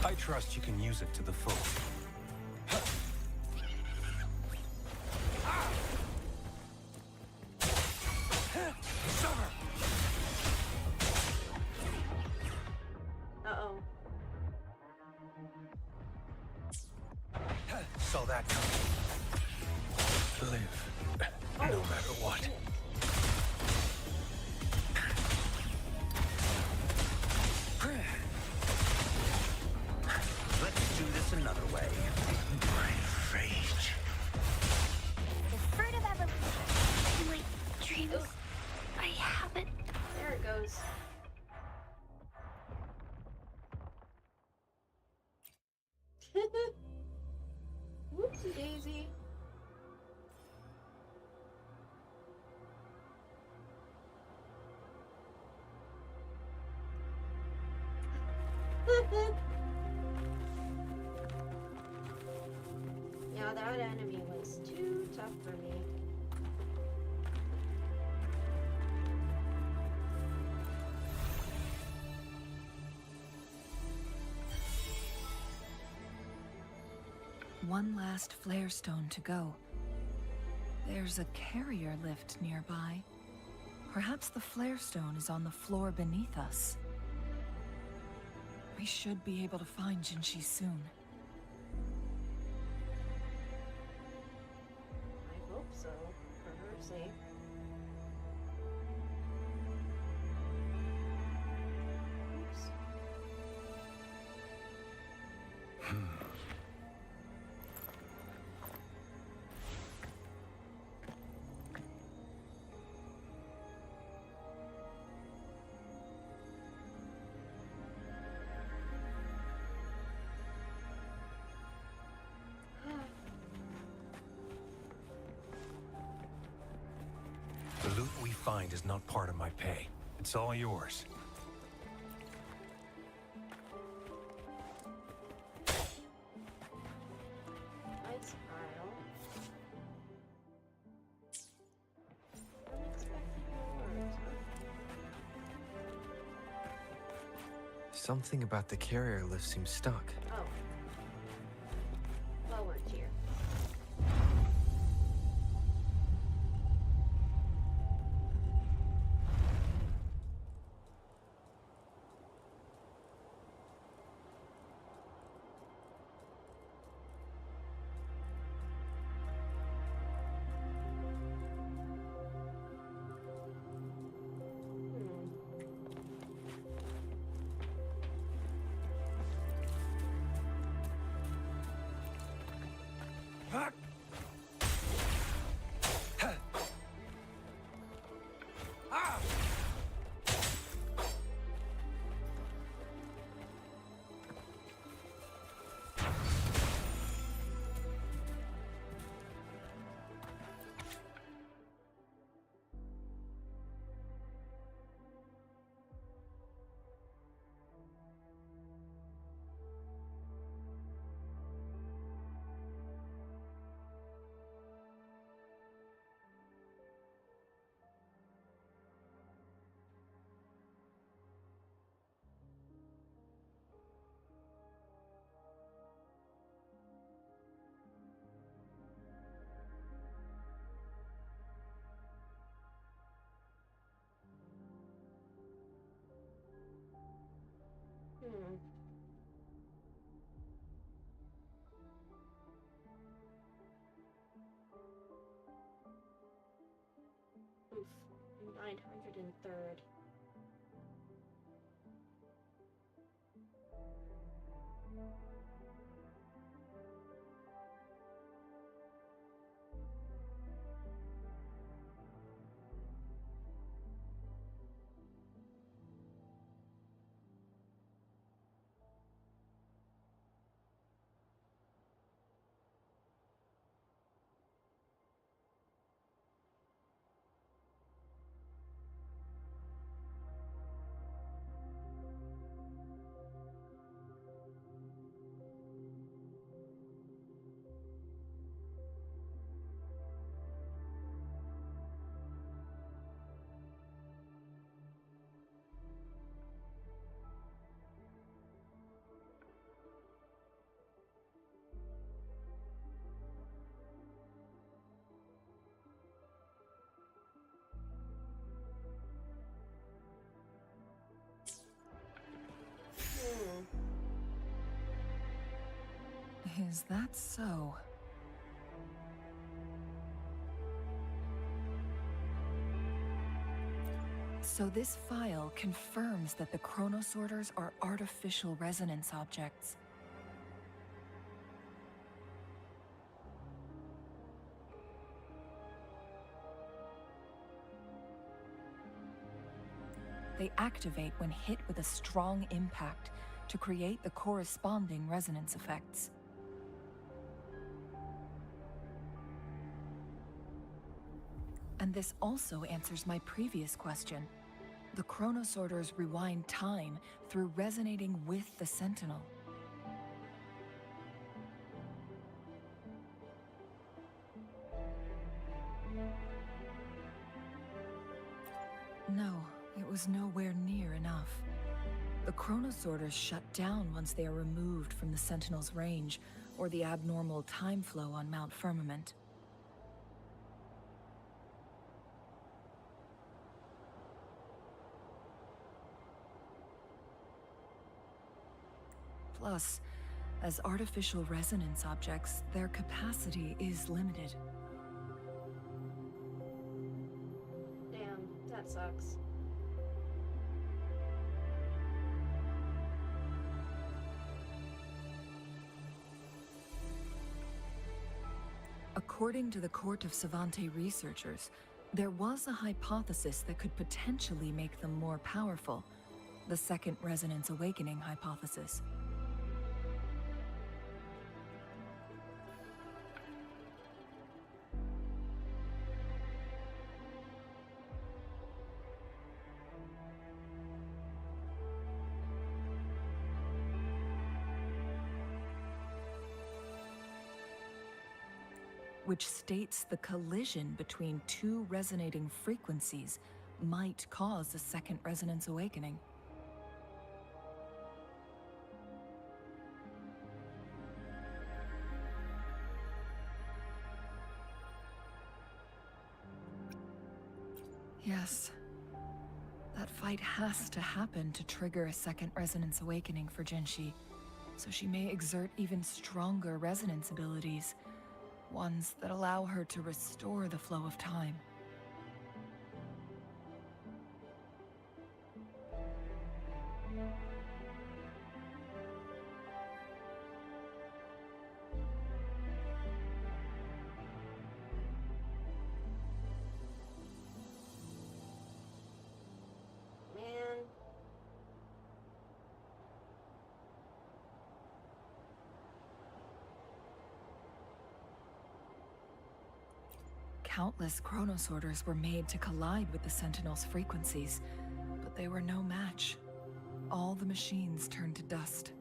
I trust you can use it to the full. Uh-oh. Saw that coming. Live, no matter what. Yeah, that enemy was too tough for me. One last flare stone to go. There's a carrier lift nearby. Perhaps the flare stone is on the floor beneath us. We should be able to find Jinshi soon. I hope so, for her sake. Oops. The loot we find is not part of my pay. It's all yours. Nice pile. Unexpected rewards, Something about the carrier lift seems stuck. huh? Oh. Lower tier. Oof. 903rd. Is that so? So this file confirms that the chronosorters are artificial resonance objects. They activate when hit with a strong impact to create the corresponding resonance effects. And this also answers my previous question. The chronosorters rewind time through resonating with the Sentinel. No, it was nowhere near enough. The chronosorters shut down once they are removed from the Sentinel's range, or the abnormal time flow on Mount Firmament. Plus, as artificial resonance objects, their capacity is limited. Damn, that sucks. According to the Court of Savante researchers, there was a hypothesis that could potentially make them more powerful, the Second Resonance Awakening hypothesis. Which states the collision between two resonating frequencies might cause a second resonance awakening. Yes. That fight has to happen to trigger a second resonance awakening for Jinshi, so she may exert even stronger resonance abilities. Ones that allow her to restore the flow of time. Man. Countless chronosorters were made to collide with the Sentinel's frequencies, but they were no match. All the machines turned to dust.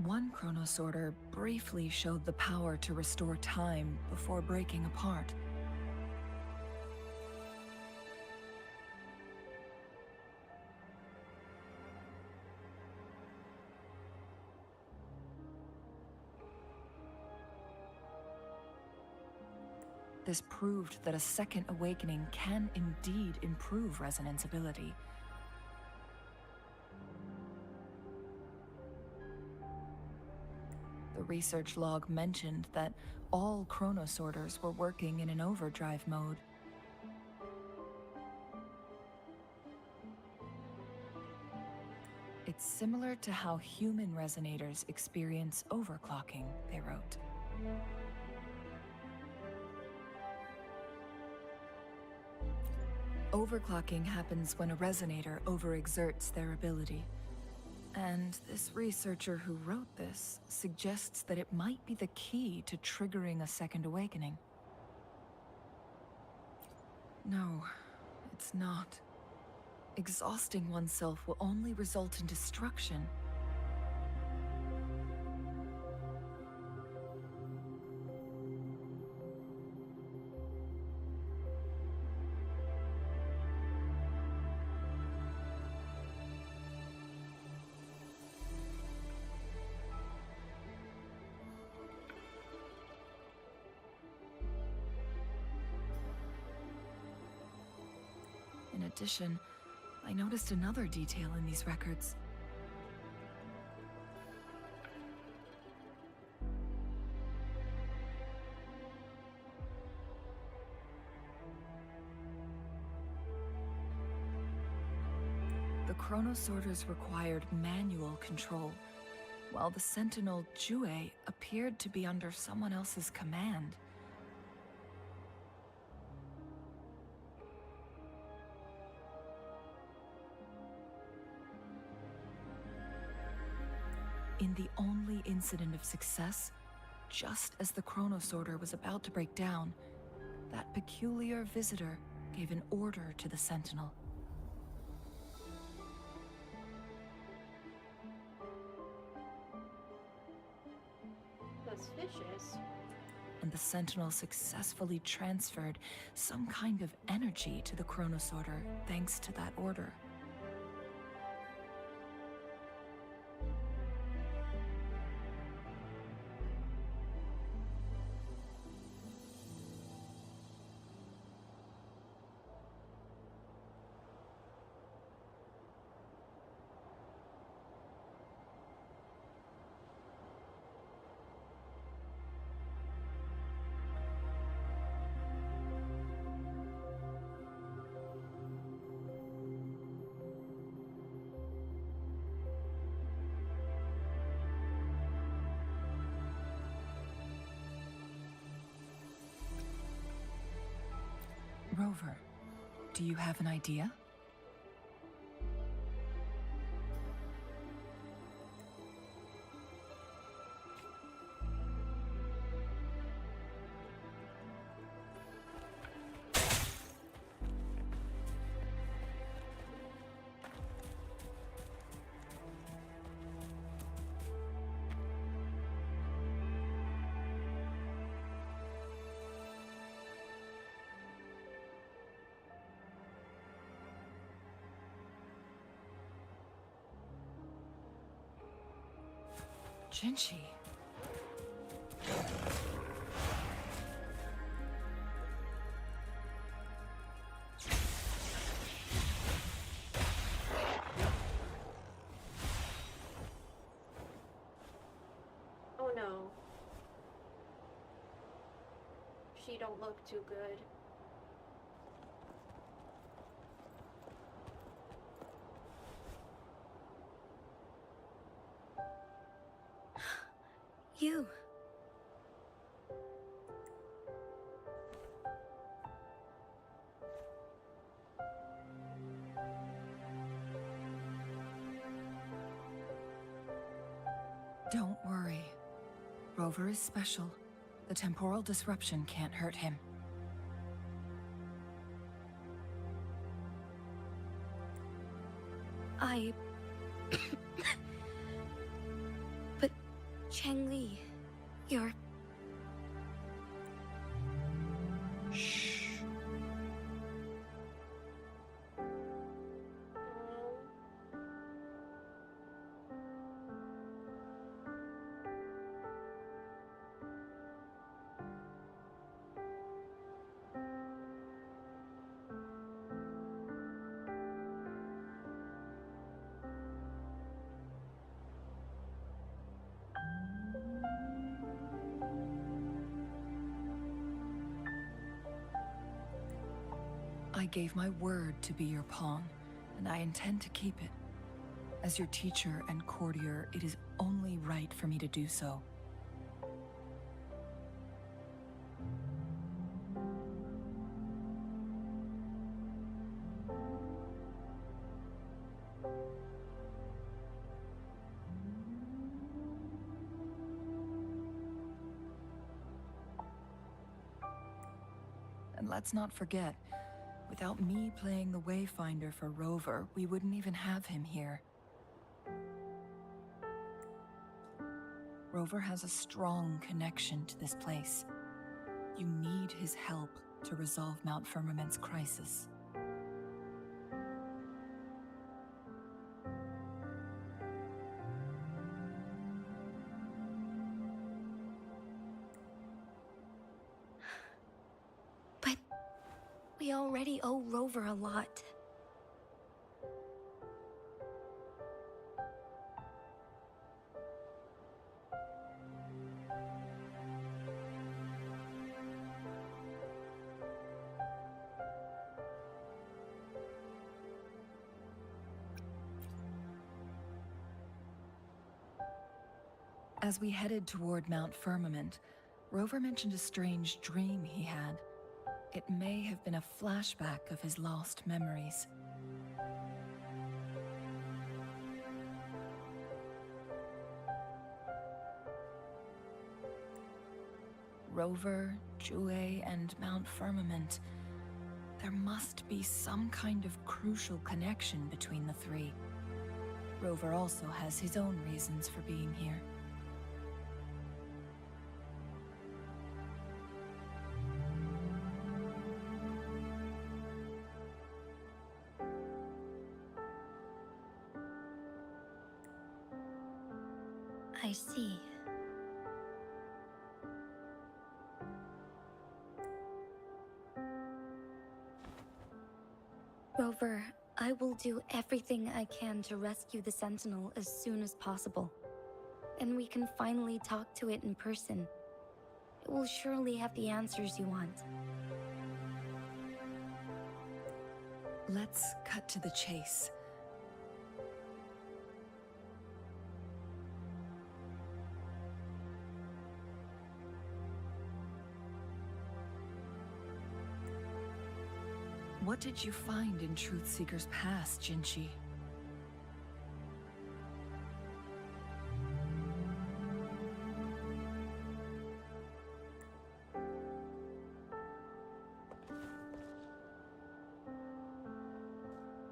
One chronosorter briefly showed the power to restore time before breaking apart. This proved that a second awakening can indeed improve resonance ability. The research log mentioned that all chronosorters were working in an overdrive mode. It's similar to how human resonators experience overclocking, they wrote. Overclocking happens when a resonator overexerts their ability. And this researcher who wrote this suggests that it might be the key to triggering a second awakening. No, it's not. Exhausting oneself will only result in destruction. In addition, I noticed another detail in these records. The chronosorters required manual control, while the Sentinel Jue appeared to be under someone else's command. in the only incident of success, just as the chronosorter was about to break down, that peculiar visitor gave an order to the Sentinel. Suspicious. And the Sentinel successfully transferred some kind of energy to the chronosorter thanks to that order. Rover, do you have an idea? Jinchi. Oh no. She don't look too good. You. Don't worry. Rover is special. The temporal disruption can't hurt him. But Changli, you're... Shh. I gave my word to be your pawn, and I intend to keep it. As your teacher and courtier, it is only right for me to do so. And let's not forget, without me playing the Wayfinder for Rover, we wouldn't even have him here. Rover has a strong connection to this place. You need his help to resolve Mount Firmament's crisis. We already owe Rover a lot. As we headed toward Mount Firmament, Rover mentioned a strange dream he had. It may have been a flashback of his lost memories. Rover, Jue, and Mount Firmament. There must be some kind of crucial connection between the three. Rover also has his own reasons for being here. I see. Rover, I will do everything I can to rescue the Sentinel as soon as possible. And we can finally talk to it in person. It will surely have the answers you want. Let's cut to the chase. What did you find in Truthseeker's past, Jinshi?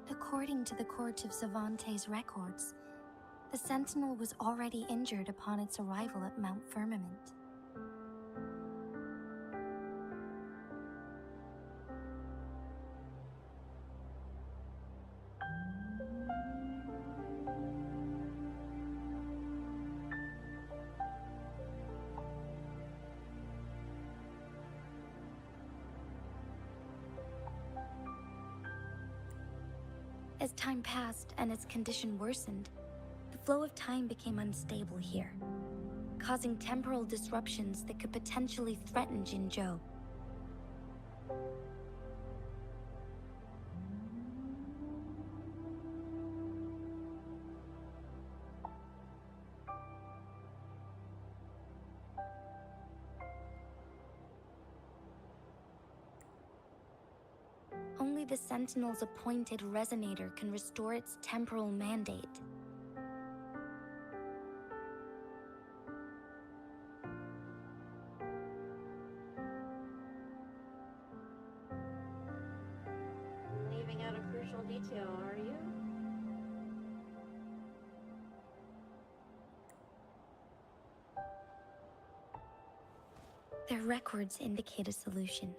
According to the Court of Savante's records, the Sentinel was already injured upon its arrival at Mount Firmament. As time passed and its condition worsened, the flow of time became unstable here, causing temporal disruptions that could potentially threaten Jinzhou. Only the Sentinel's appointed resonator can restore its temporal mandate. Leaving out a crucial detail, are you? Their records indicate a solution.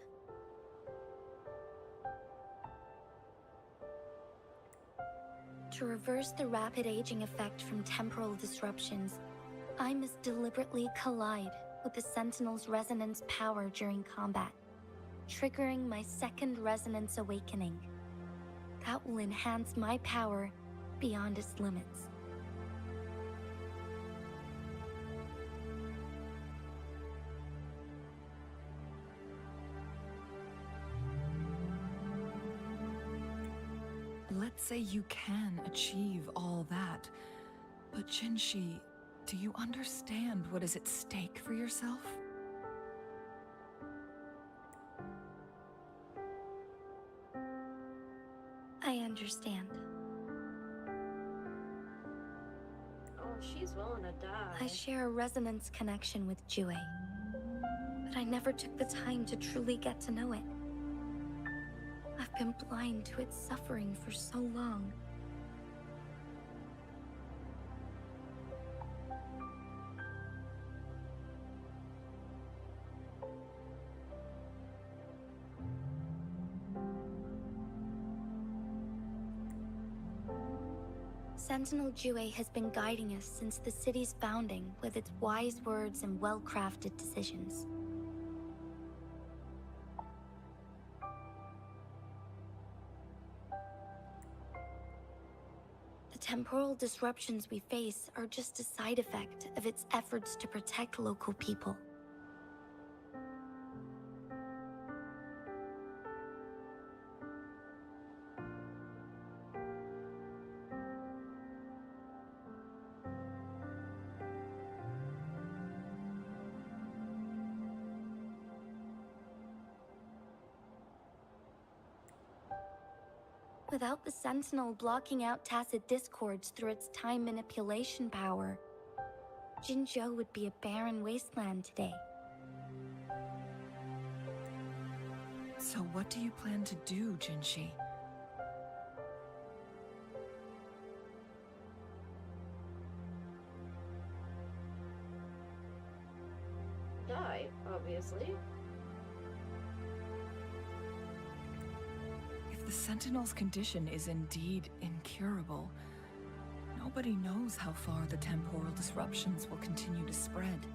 To reverse the rapid aging effect from temporal disruptions, I must deliberately collide with the Sentinel's resonance power during combat, triggering my second resonance awakening. That will enhance my power beyond its limits. Let's say you can achieve all that, but Jinshi, do you understand what is at stake for yourself? I understand. Oh, she's willing to die. I share a resonance connection with Jue, but I never took the time to truly get to know it. I've been blind to its suffering for so long. Sentinel Jue has been guiding us since the city's founding with its wise words and well-crafted decisions. The temporal disruptions we face are just a side effect of its efforts to protect local people. Without the Sentinel blocking out tacit discords through its time manipulation power, Jinzhou would be a barren wasteland today. So what do you plan to do, Jinshi? Die, obviously. If the Sentinel's condition is indeed incurable, nobody knows how far the temporal disruptions will continue to spread.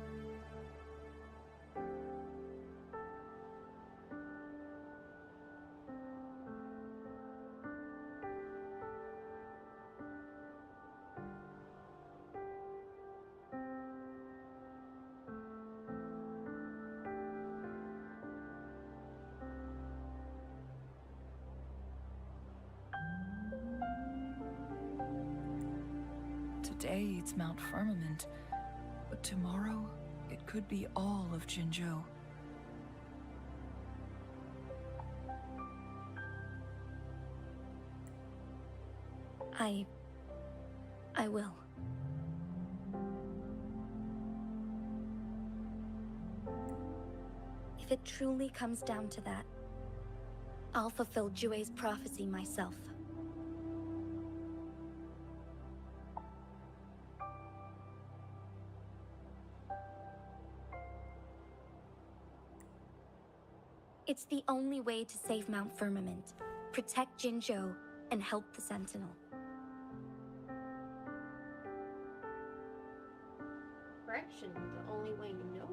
Today it's Mount Firmament, but tomorrow it could be all of Jinzhou. I will. If it truly comes down to that, I'll fulfill Jue's prophecy myself. It's the only way to save Mount Firmament, protect Jinzhou, and help the Sentinel. Correction, the only way you know of.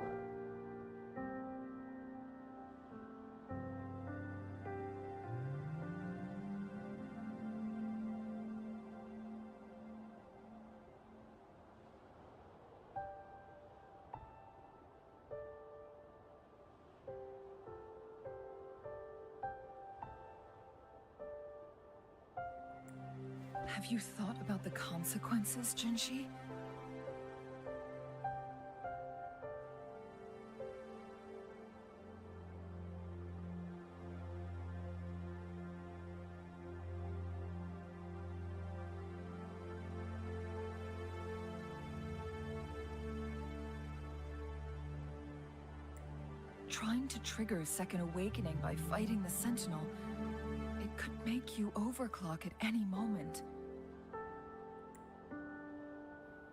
Have you thought about the consequences, Jinshi? Trying to trigger a second awakening by fighting the Sentinel, it could make you overclock at any moment.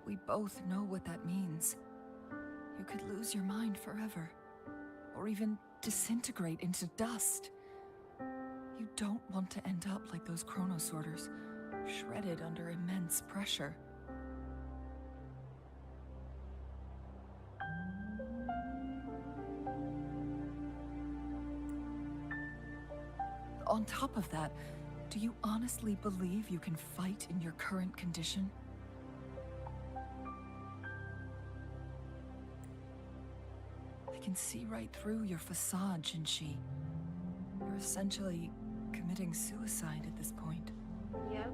We both know what that means. You could lose your mind forever, or even disintegrate into dust. You don't want to end up like those chronosorters, shredded under immense pressure. On top of that, do you honestly believe you can fight in your current condition? I can see right through your facade, Jinshi. You're essentially committing suicide at this point. Yep.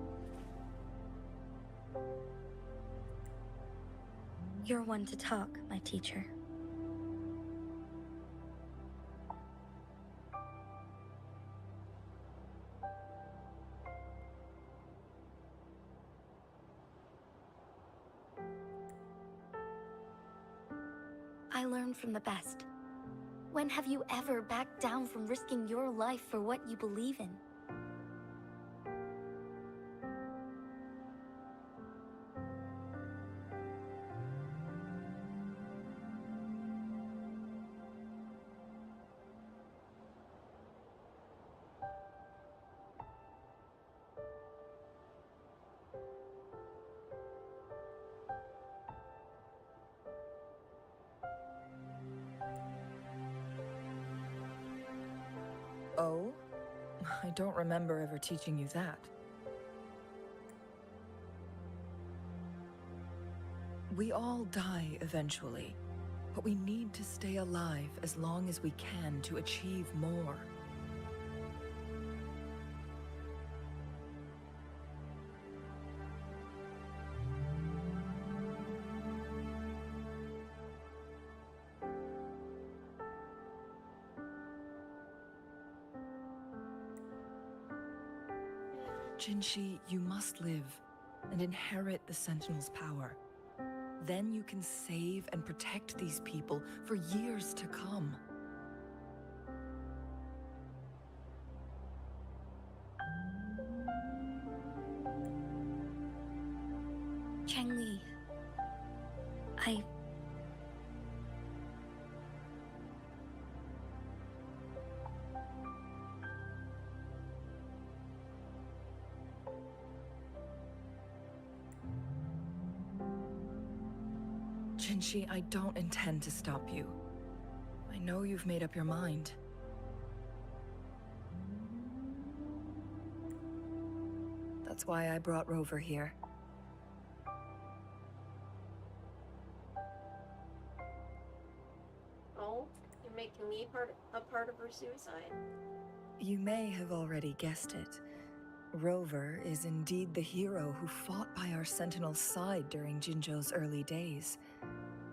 You're one to talk, my teacher. I learned from the best. When have you ever backed down from risking your life for what you believe in? Oh? I don't remember ever teaching you that. We all die eventually, but we need to stay alive as long as we can to achieve more. Jinshi, you must live and inherit the Sentinel's power. Then you can save and protect these people for years to come. Changli, Jinshi, I don't intend to stop you. I know you've made up your mind. That's why I brought Rover here. Oh, you're making me a part of her suicide? You may have already guessed it. Rover is indeed the hero who fought by our Sentinel's side during Jinzhou's early days.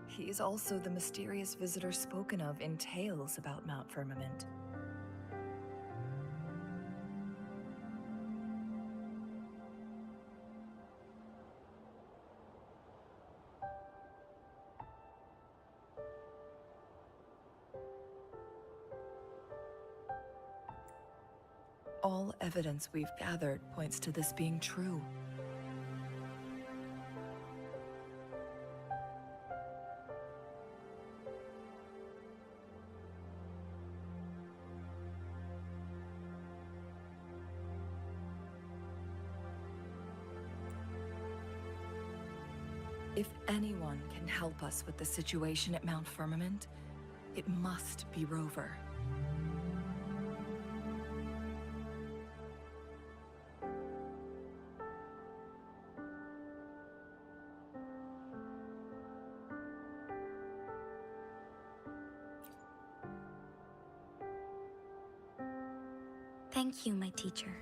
He is also the mysterious visitor spoken of in tales about Mount Firmament. All evidence we've gathered points to this being true. If anyone can help us with the situation at Mount Firmament, it must be Rover. thank you, my teacher.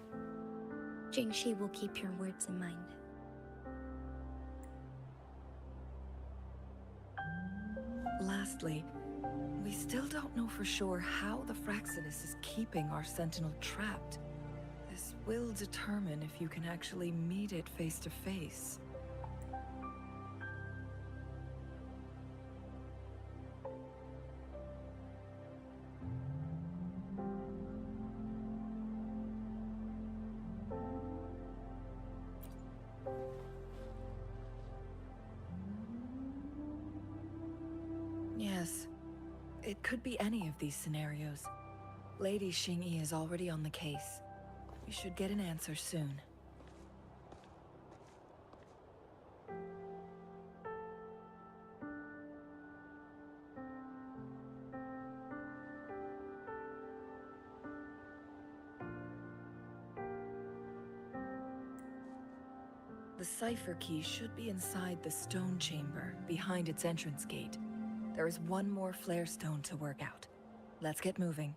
Jingshi will keep your words in mind. Lastly, we still don't know for sure how the Fraxinus is keeping our Sentinel trapped. This will determine if you can actually meet it face to face. Yes, it could be any of these scenarios. Lady Xingyi is already on the case. We should get an answer soon. The cipher key should be inside the stone chamber, behind its entrance gate. There is one more flare stone to work out. Let's get moving.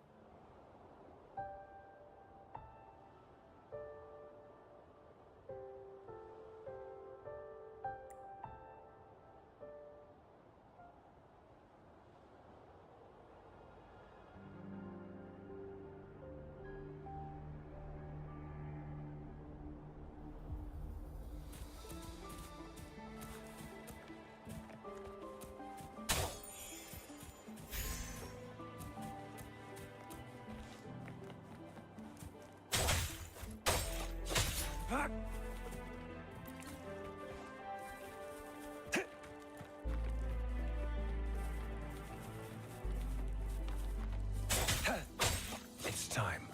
It's time.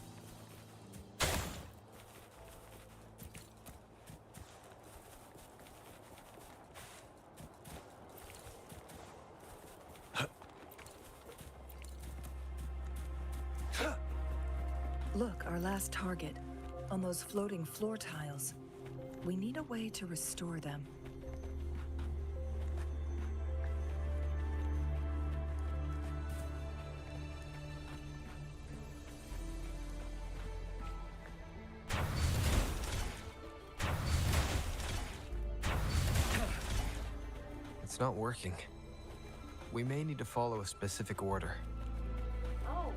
Look, our last target. On those floating floor tiles. We need a way to restore them. It's not working. We may need to follow a specific order. Oh.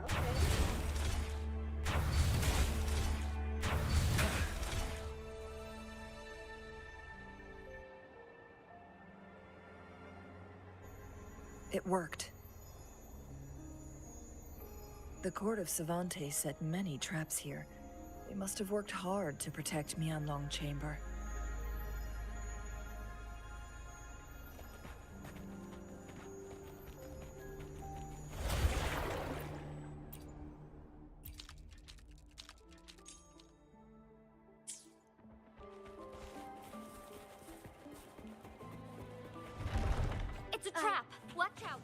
Okay. It worked. The court of Savante set many traps here. They must have worked hard to protect Mianlong Chamber. It's a trap! Watch out!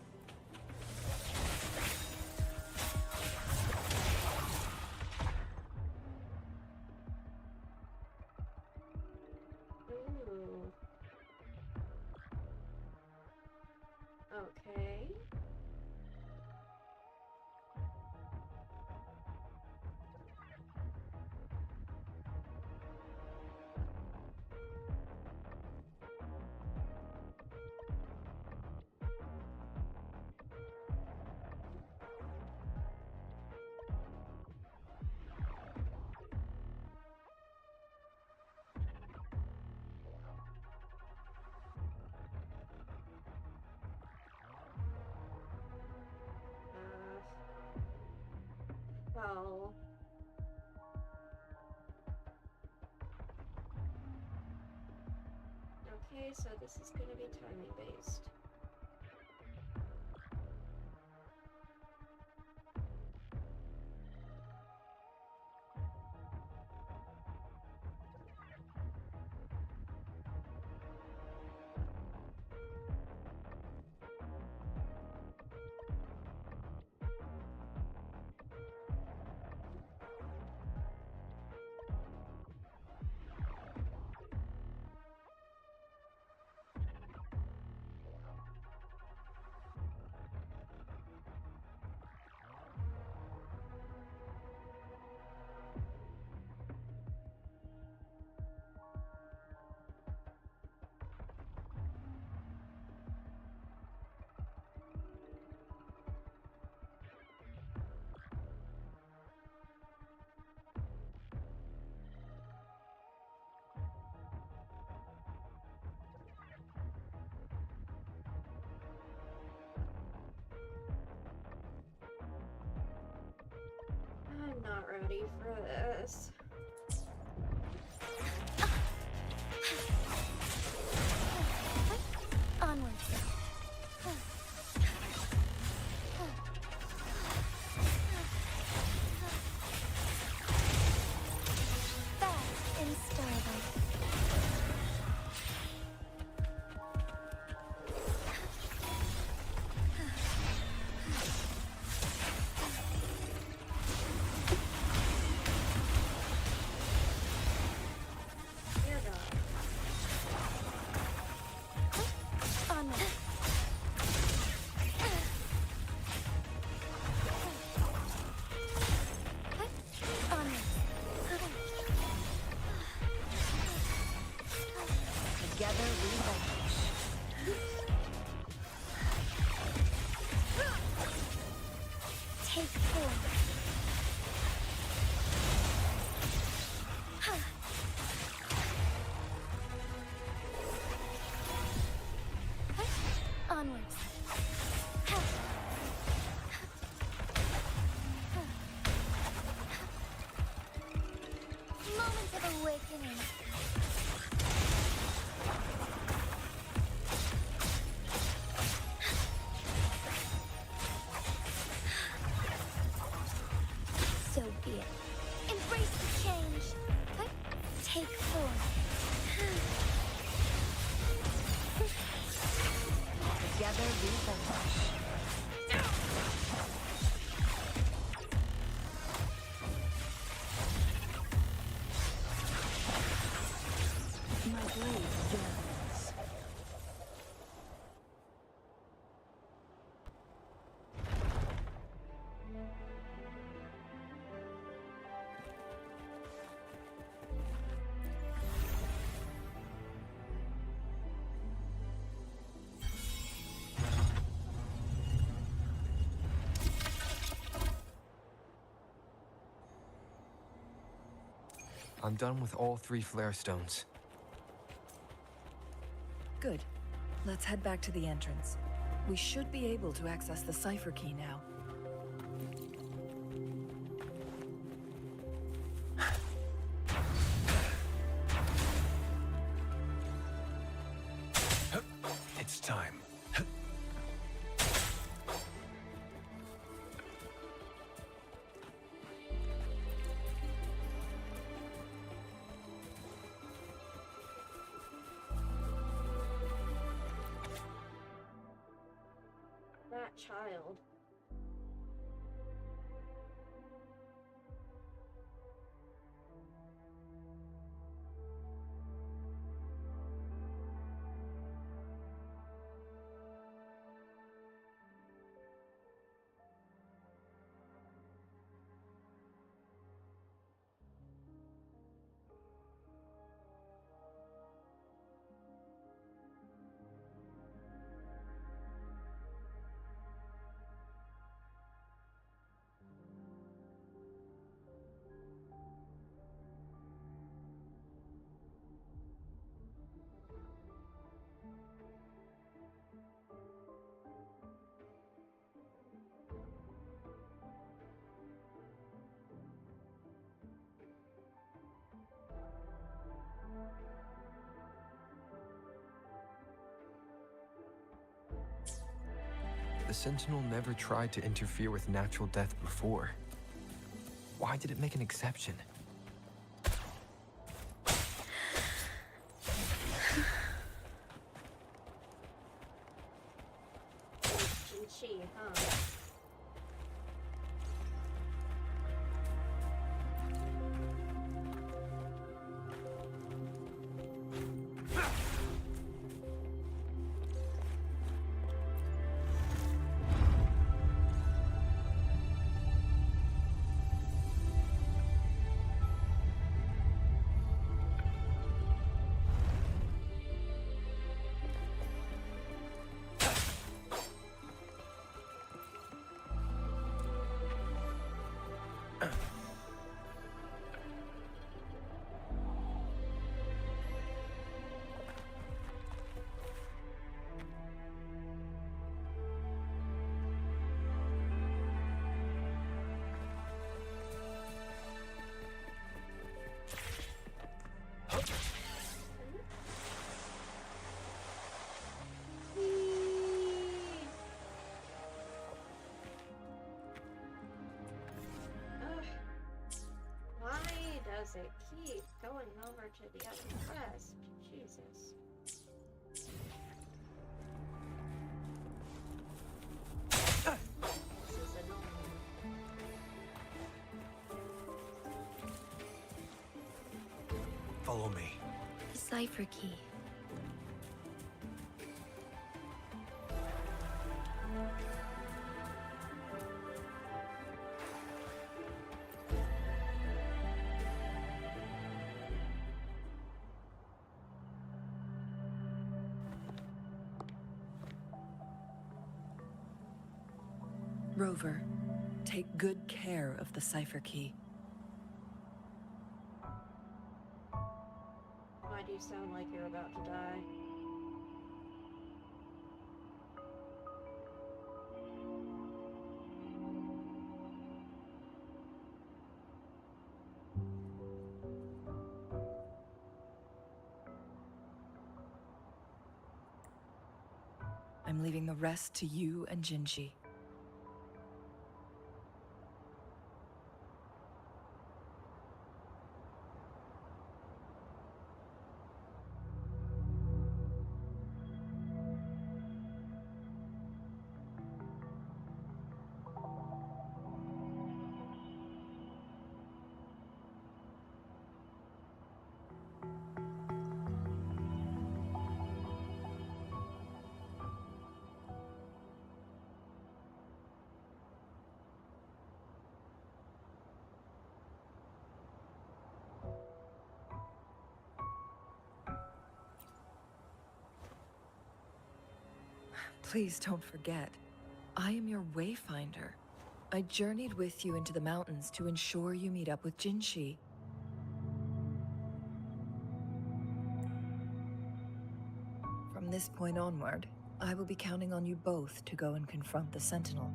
Ooh. Okay. Well. Okay, so this is gonna be timing based. I'm not ready for this. Onward. Fast in starlight. Dear God. Onward. Onward. Together we vanquish. Take form. Onwards. Moment of awakening. So be it. Embrace the change. Take form. Together we vanquish. My blade yearns. I'm done with all 3 flare stones. Good. Let's head back to the entrance. We should be able to access the cipher key now. this time. That child. The Sentinel never tried to interfere with natural death before. Why did it make an exception? Chi, huh? Does it keep going over to the other quest? Jesus. This is annoying. Follow me. The cipher key. Rover, take good care of the cipher key. Why do you sound like you're about to die? I'm leaving the rest to you and Jinji. Please don't forget, I am your wayfinder. I journeyed with you into the mountains to ensure you meet up with Jinshi. From this point onward, I will be counting on you both to go and confront the Sentinel.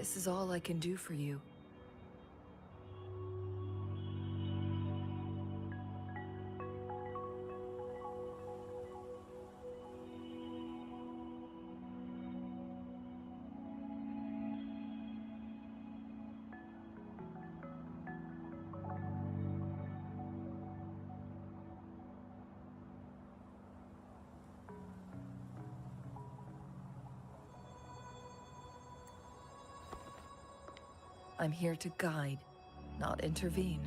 This is all I can do for you. I'm here to guide, not intervene.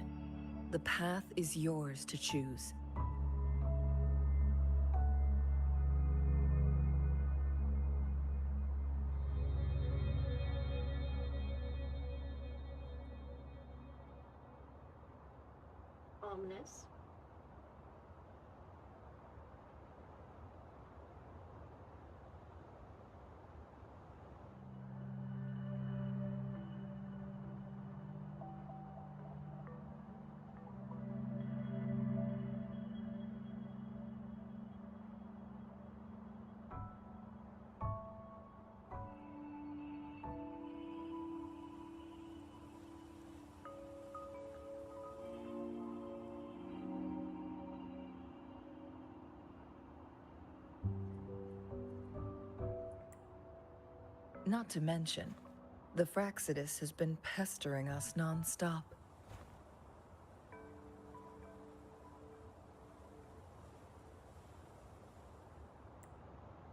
The path is yours to choose. Ominous. Not to mention, the Fraxidus has been pestering us non-stop.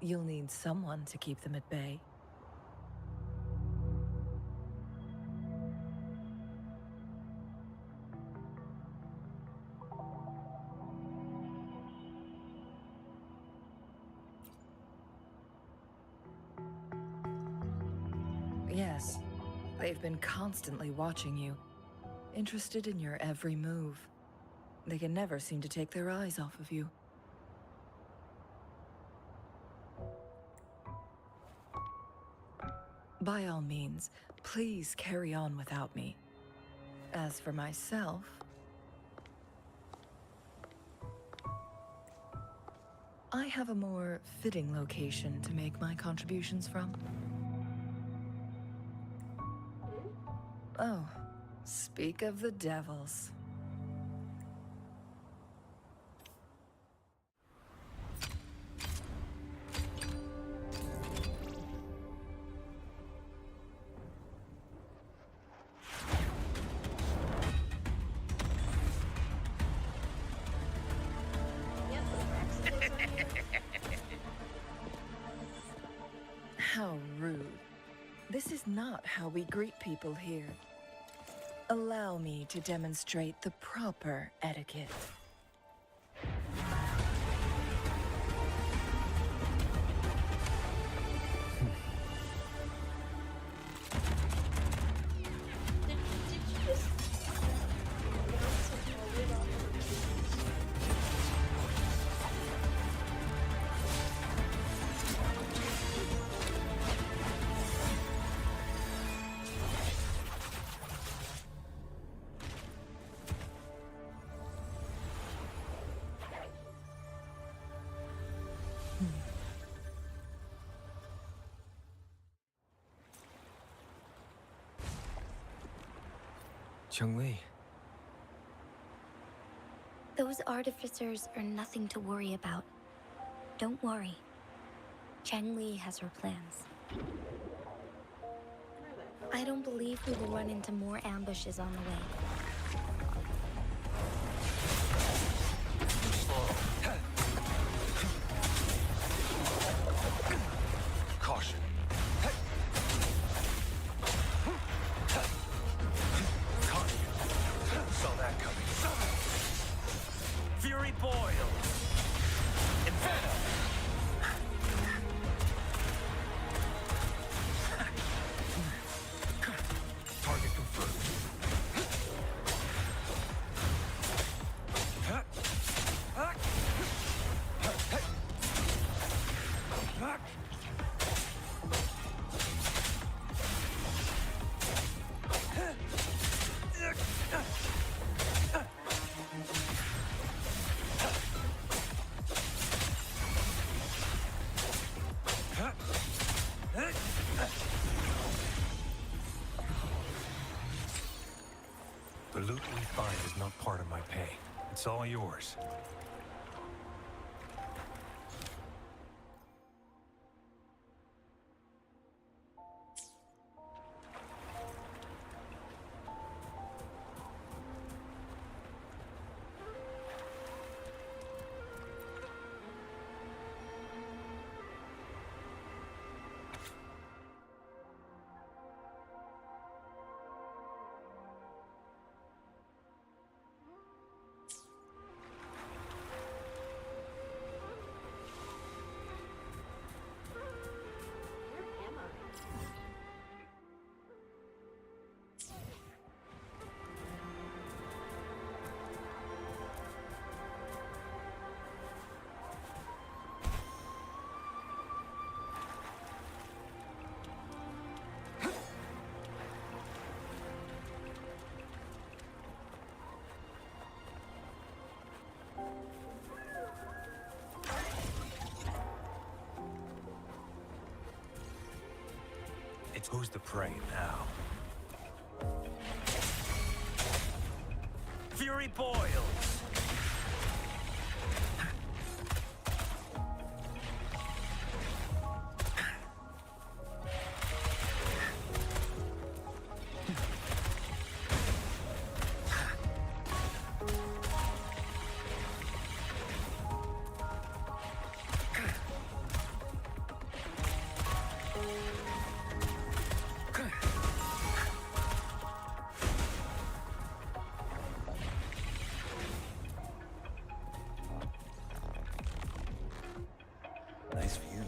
You'll need someone to keep them at bay. Yes, they've been constantly watching you, interested in your every move. They can never seem to take their eyes off of you. By all means, please carry on without me. As for myself, I have a more fitting location to make my contributions from. Oh, speak of the devils. How rude. This is not how we greet people here. Allow me to demonstrate the proper etiquette. Chun-Li. Those artificers are nothing to worry about. Don't worry. Chun-Li has her plans. I don't believe we will run into more ambushes on the way. Caution. Saw that coming. Fury boils. Inferno. Target confirmed. we find is not part of my pay. It's all yours. Who's the prey now? Fury boils! Nice view.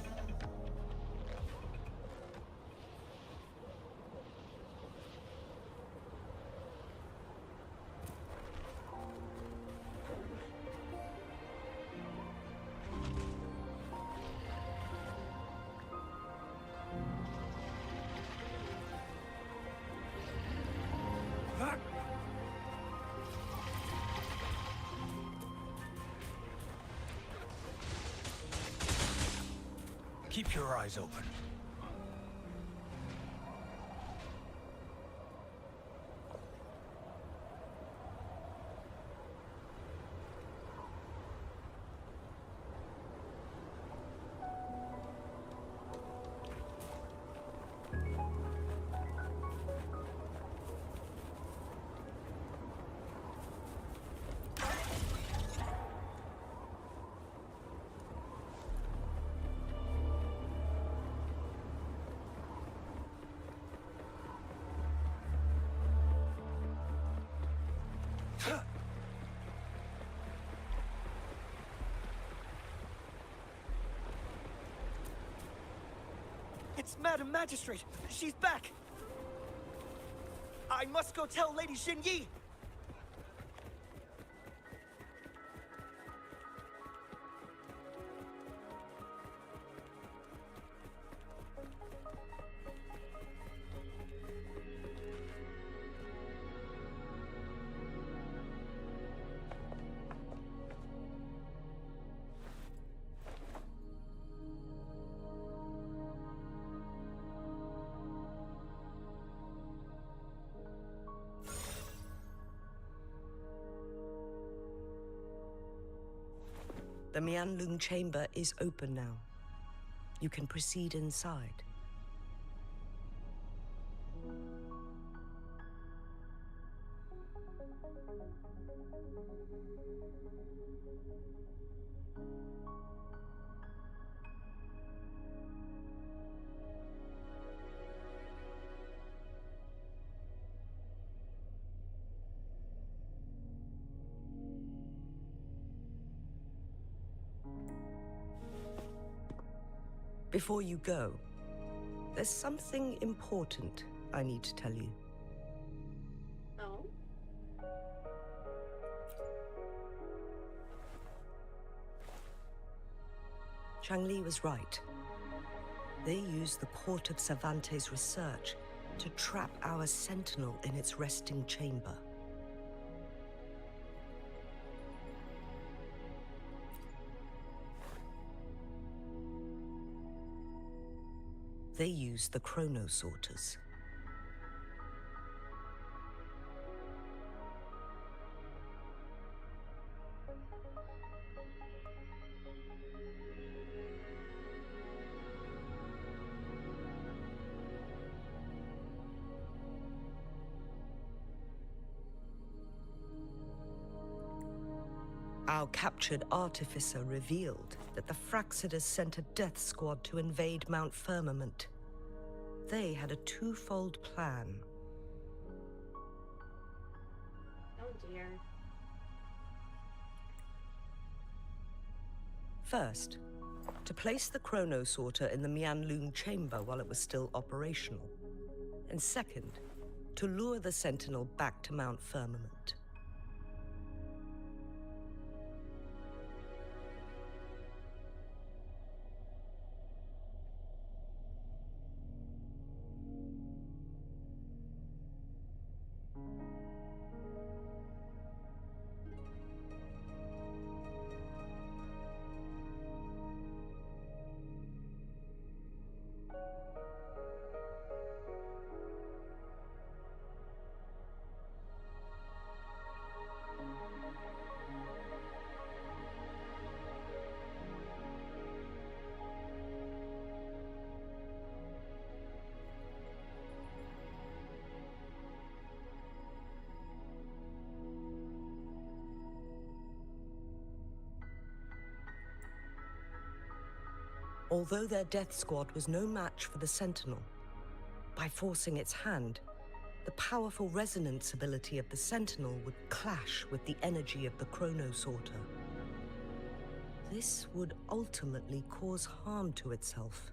Keep your eyes open. It's Madam Magistrate! She's back! I must go tell Lady Xinyi! The Mianlung chamber is open now. You can proceed inside. Before you go, there's something important I need to tell you. Oh? Changli was right. They used the court of Cervantes' research to trap our sentinel in its resting chamber. They used the chronosorters. Our captured artificer revealed that the Fraxidus sent a death squad to invade Mount Firmament. They had a twofold plan. Oh dear. First, to place the Chronosorter in the Mianlun chamber while it was still operational. And second, to lure the Sentinel back to Mount Firmament. Although their death squad was no match for the Sentinel, by forcing its hand, the powerful resonance ability of the Sentinel would clash with the energy of the Chronosorter. This would ultimately cause harm to itself.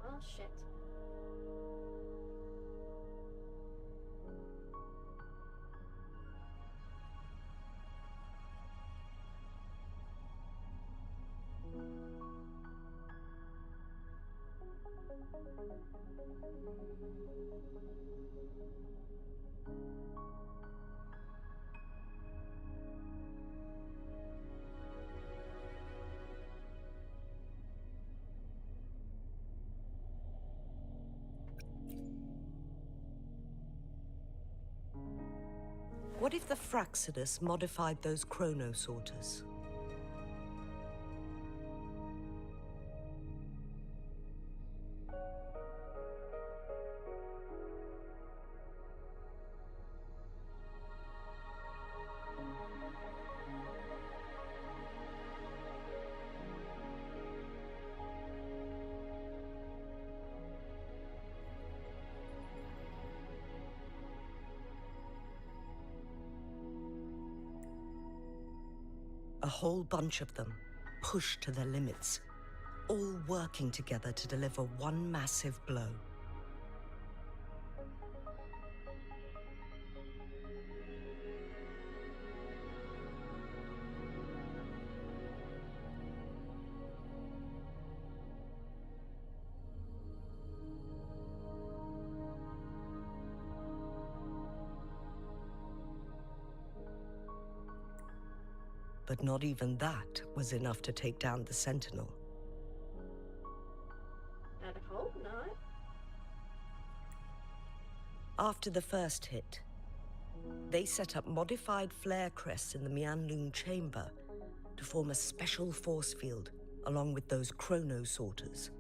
Oh shit. What if the Fraxidus modified those Chronosorters? A whole bunch of them, pushed to their limits, all working together to deliver one massive blow. But not even that was enough to take down the Sentinel. I'd hope not. After the first hit, they set up modified flare crests in the Mianlun chamber to form a special force field along with those Chronosorters.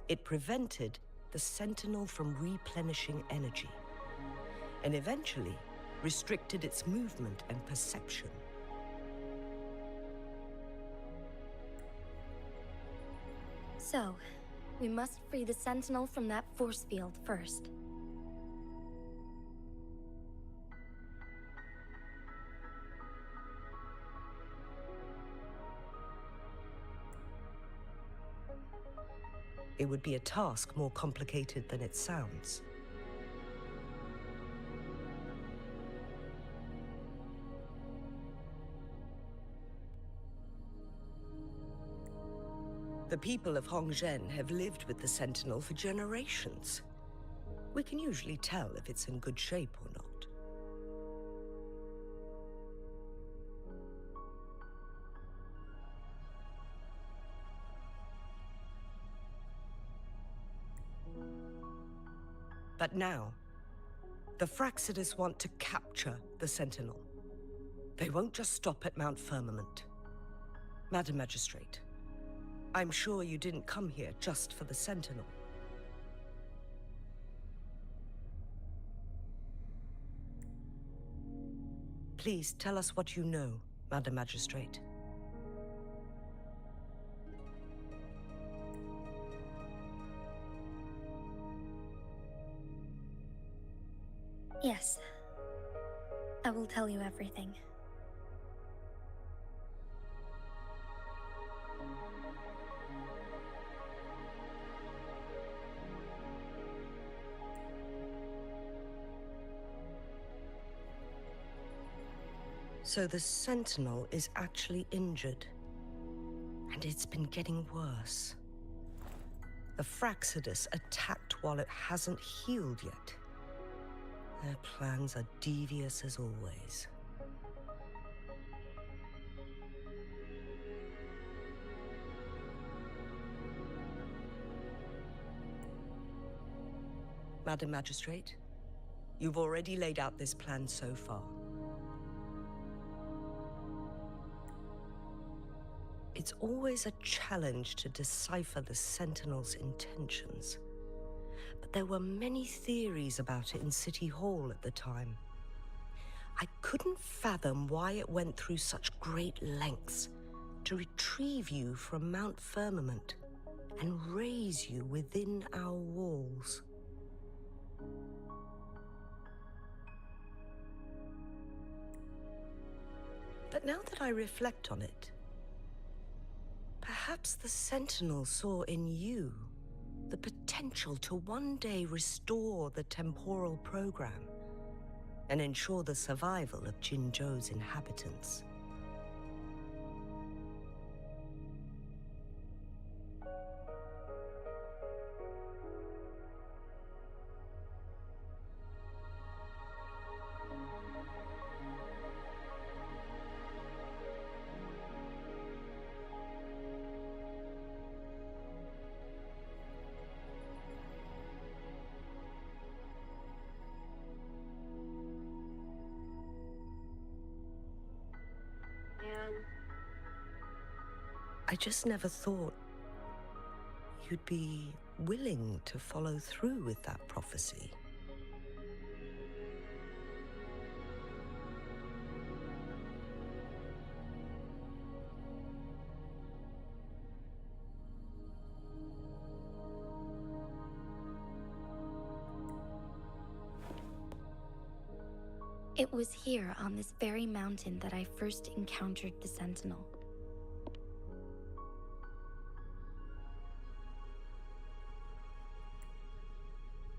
It prevented the Sentinel from replenishing energy, and eventually restricted its movement and perception. So, we must free the Sentinel from that force field first. It would be a task more complicated than it sounds. The people of Hongzhen have lived with the Sentinel for generations. We can usually tell if it's in good shape or not. But now, the Fraxidus want to capture the Sentinel. They won't just stop at Mount Firmament. Madam Magistrate, I'm sure you didn't come here just for the Sentinel. Please tell us what you know, Madam Magistrate. Yes. I will tell you everything. So the Sentinel is actually injured. And it's been getting worse. The Fraxidus attacked while it hasn't healed yet. Their plans are devious as always. Madam Magistrate, you've already laid out this plan so far. It's always a challenge to decipher the Sentinel's intentions. But there were many theories about it in City Hall at the time. I couldn't fathom why it went through such great lengths to retrieve you from Mount Firmament and raise you within our walls. But now that I reflect on it, perhaps the Sentinel saw in you the potential to one day restore the temporal program and ensure the survival of Jinzhou's inhabitants. I just never thought you'd be willing to follow through with that prophecy. It was here on this very mountain that I first encountered the Sentinel.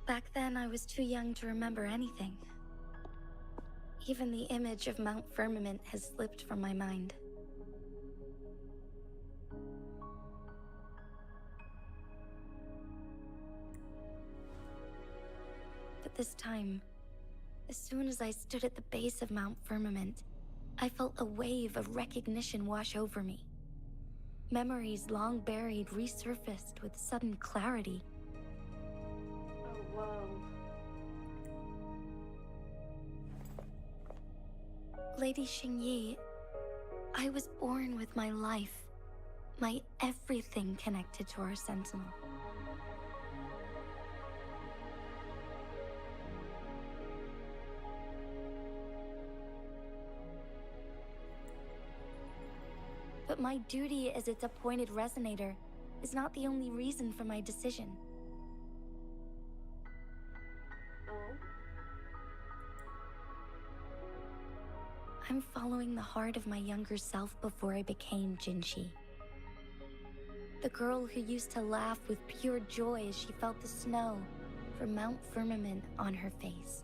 Back then, I was too young to remember anything. Even the image of Mount Firmament has slipped from my mind. But this time, as soon as I stood at the base of Mount Firmament, I felt a wave of recognition wash over me. Memories long buried resurfaced with sudden clarity. Lady Xingyi, I was born with my life, my everything connected to our Sentinel. But my duty as its appointed resonator is not the only reason for my decision. I'm following the heart of my younger self before I became Jinshi. The girl who used to laugh with pure joy as she felt the snow from Mount Firmament on her face.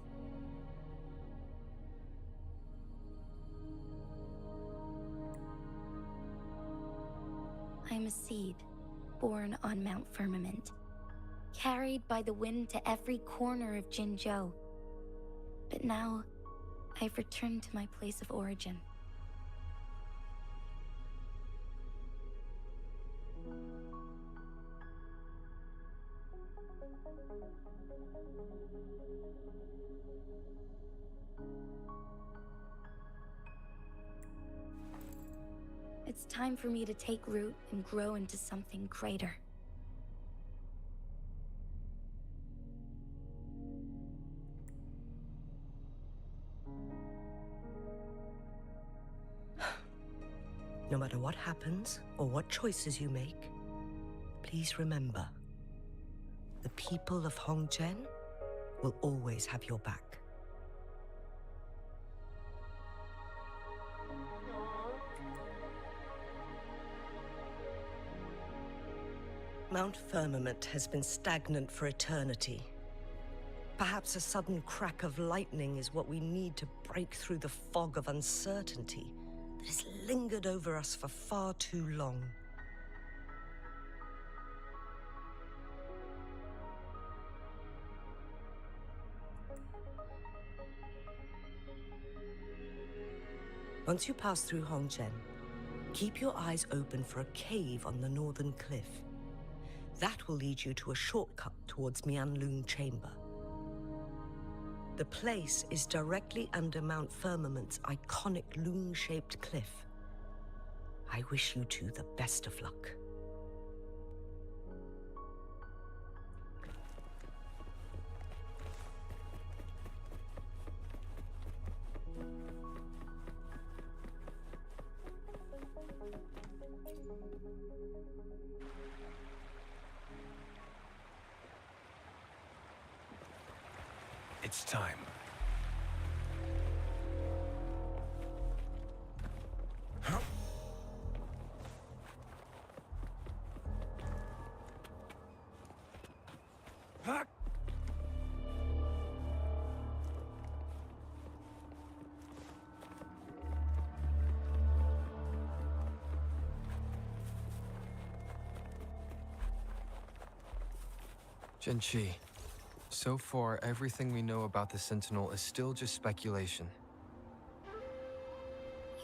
I am a seed born on Mount Firmament, carried by the wind to every corner of Jinzhou. But now, I've returned to my place of origin. It's time for me to take root and grow into something greater. No matter what happens or what choices you make, please remember, the people of Hongzhen will always have your back. Mount Firmament has been stagnant for eternity. Perhaps a sudden crack of lightning is what we need to break through the fog of uncertainty that has lingered over us for far too long. Once you pass through Hongzhen, keep your eyes open for a cave on the northern cliff. That will lead you to a shortcut towards Mianlun Chamber. The place is directly under Mount Firmament's iconic loon-shaped cliff. I wish you two the best of luck. It's time. Jinchi, so far everything we know about the Sentinel is still just speculation.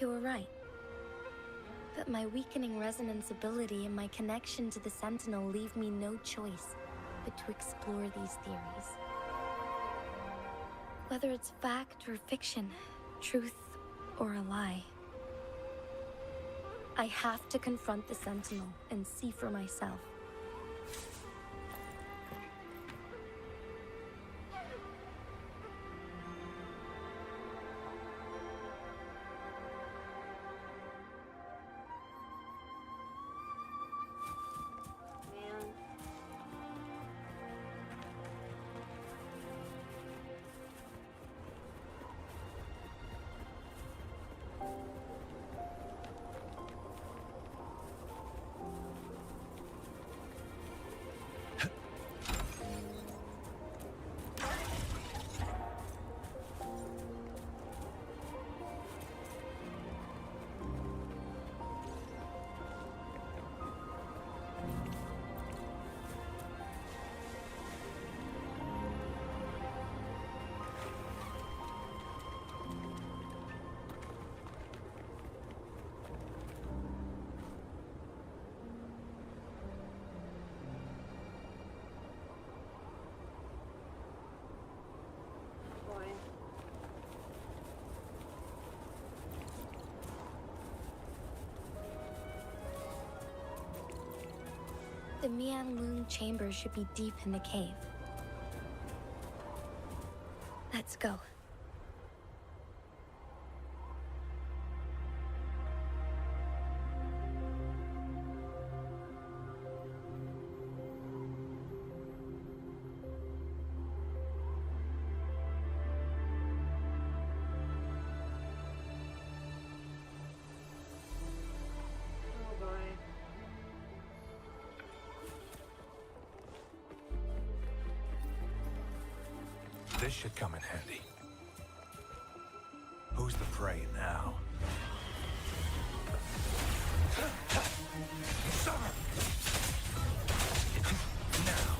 You were right. But my weakening resonance ability and my connection to the Sentinel leave me no choice but to explore these theories. Whether it's fact or fiction, truth or a lie. I have to confront the Sentinel and see for myself. The Mianlun Chamber should be deep in the cave. Let's go. This should come in handy. Who's the prey now? Now.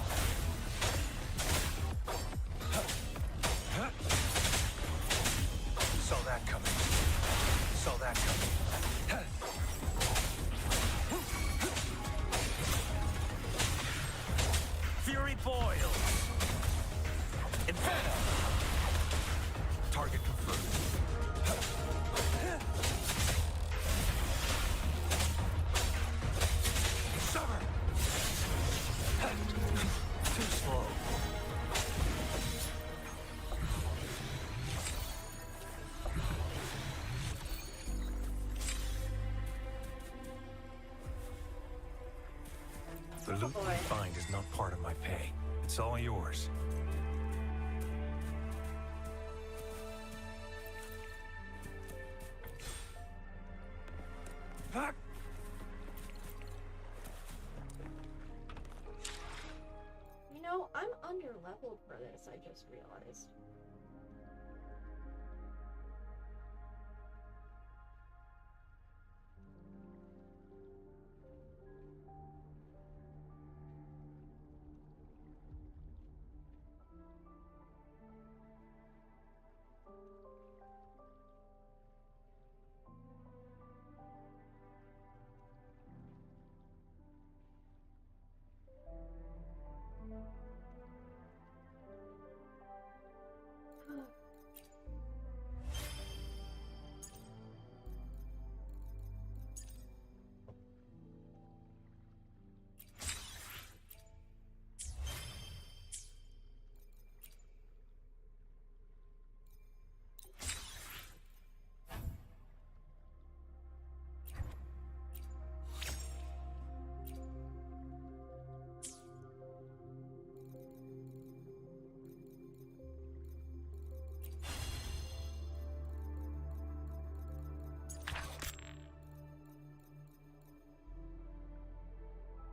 loot we find is not part of my pay. It's all yours. You know, I'm under-leveled for this, I just realized.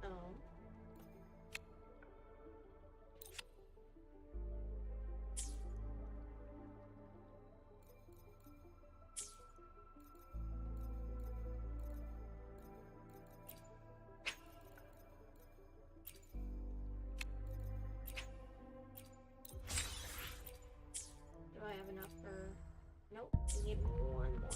Oh. Do I have enough for... Nope, we need one more.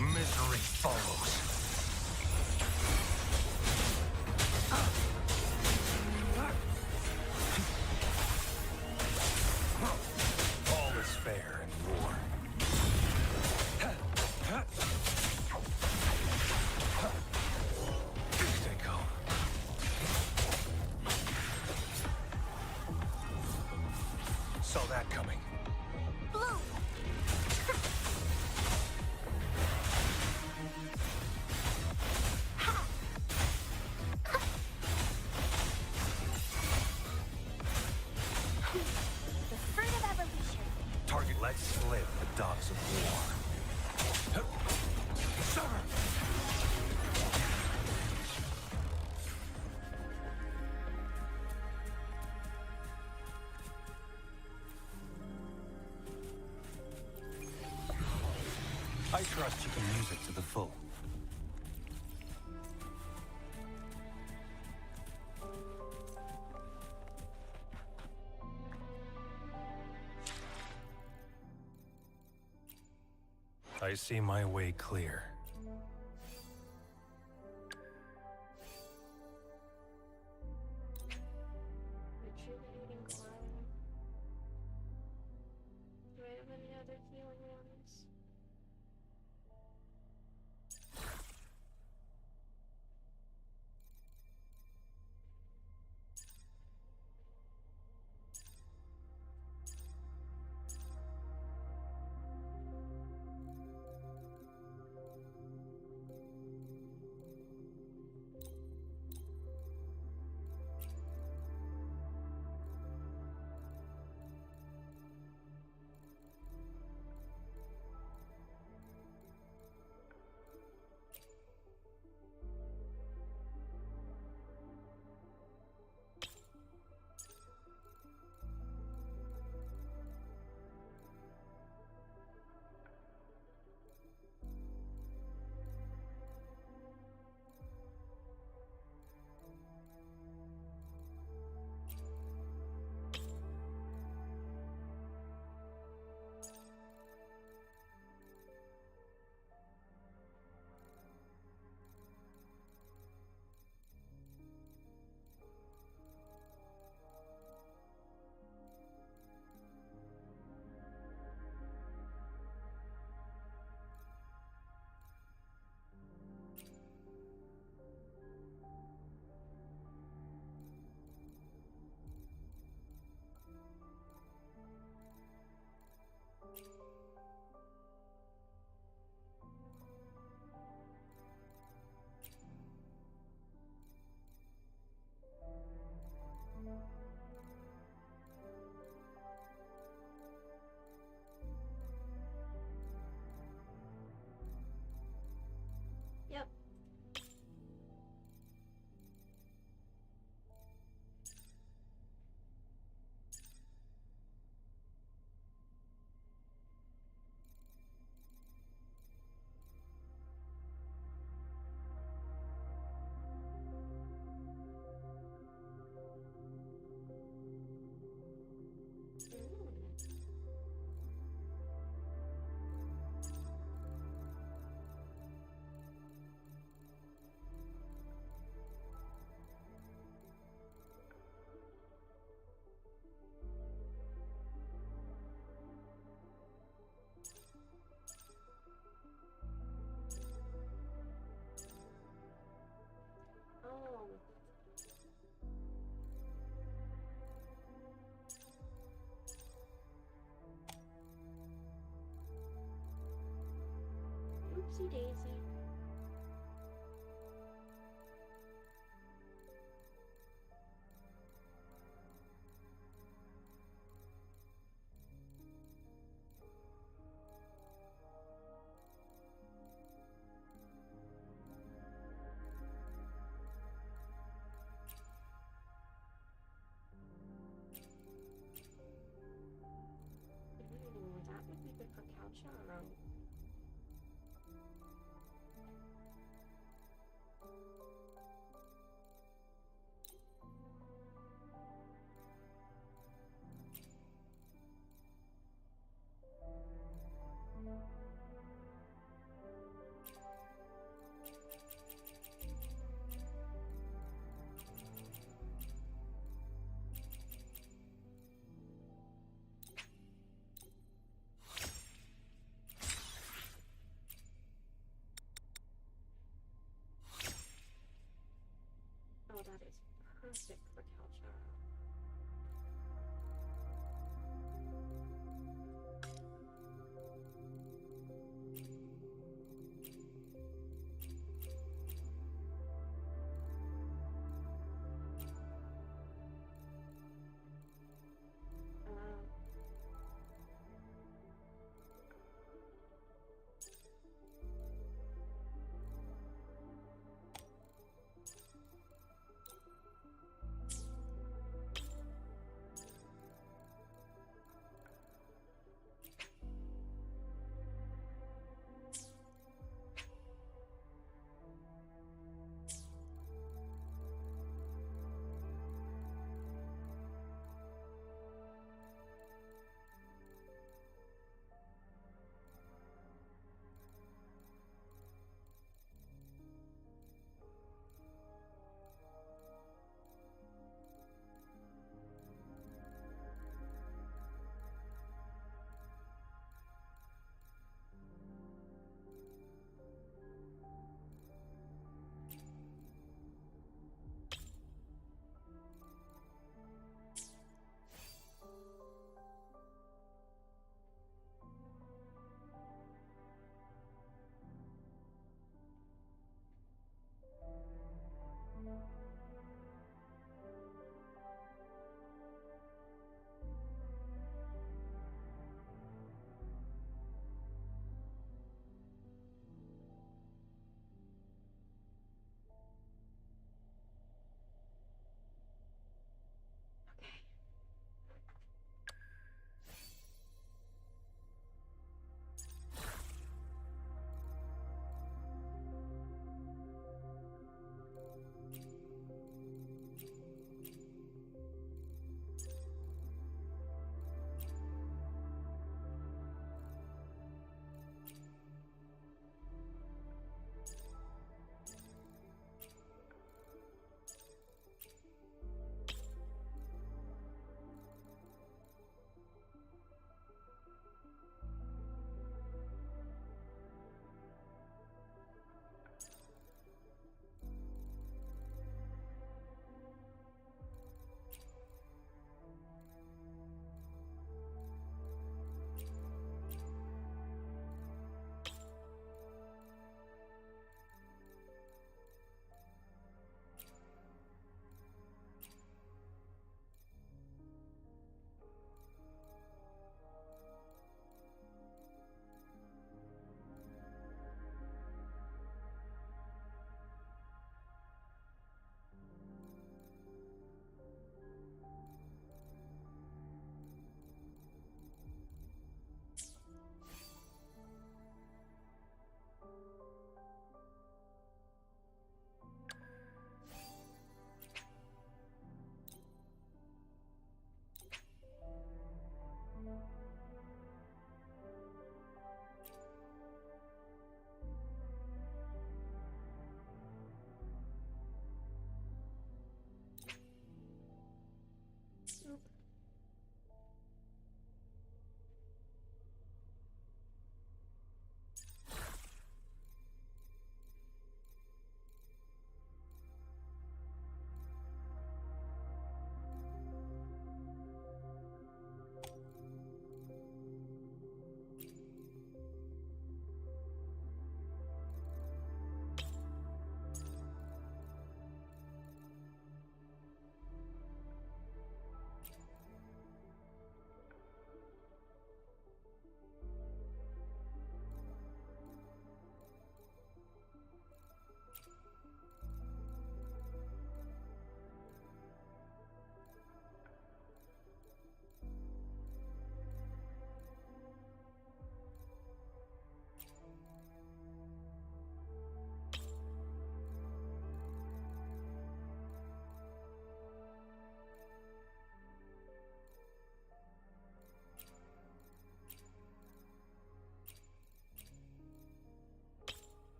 Misery follows. All is fair in war. Stay calm. Saw that coming. Blue! The fruit of evolution. Target, let's slip the dogs of war. Summer! I trust you can use it to the full. I see my way clear. Rejuvenating glow. Do I have any other healing ones? Whoopsie daisy. That would be good for Coucharo. Oh, that is perfect for Coucharo.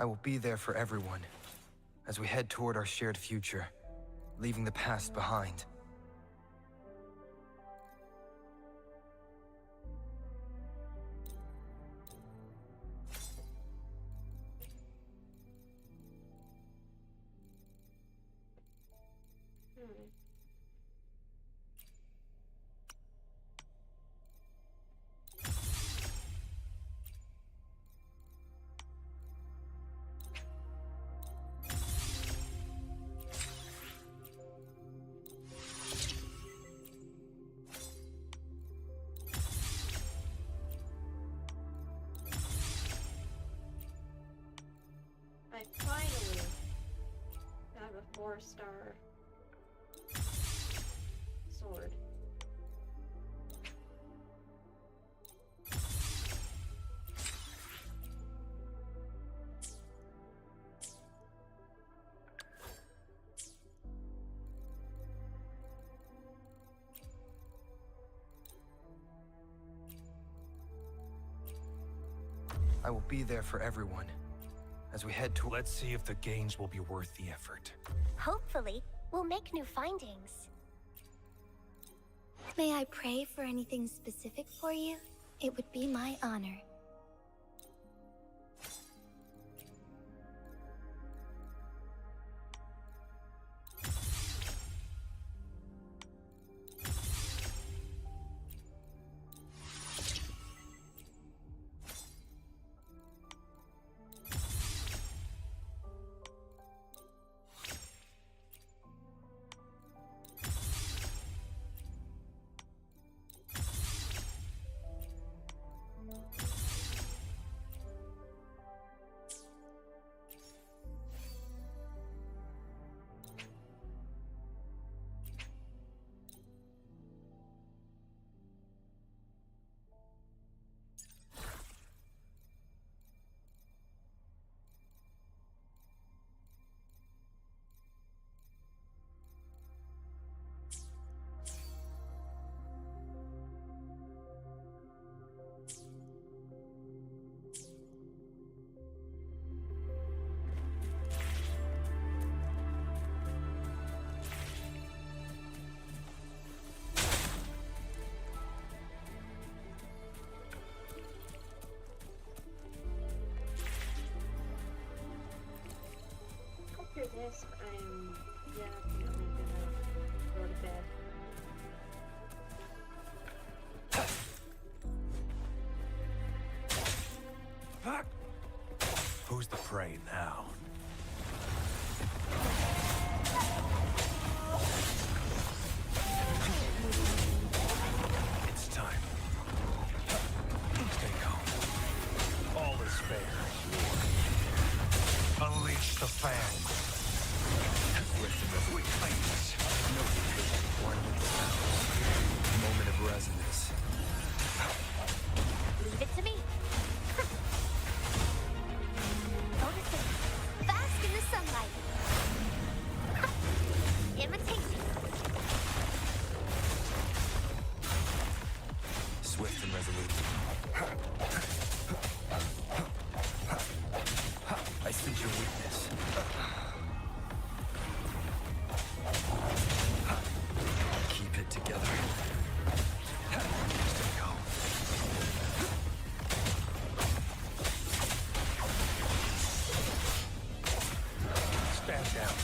I will be there for everyone as we head toward our shared future, leaving the past behind. I finally have a 4-star sword. I will be there for everyone as we head to— Let's see if the gains will be worth the effort. Hopefully, we'll make new findings. May I pray for anything specific for you? It would be my honor. After this, I'm definitely gonna go to bed. Who's the prey now? It's time. Stay calm. All is fair. Unleash the fangs. With kindness. No division, ornament sounds. Moment of resonance. Leave it to me. Notice it. Bask in the sunlight. Imitation. Swift and resolute. I sense your weakness. Keep it together. Stay calm. Stand down.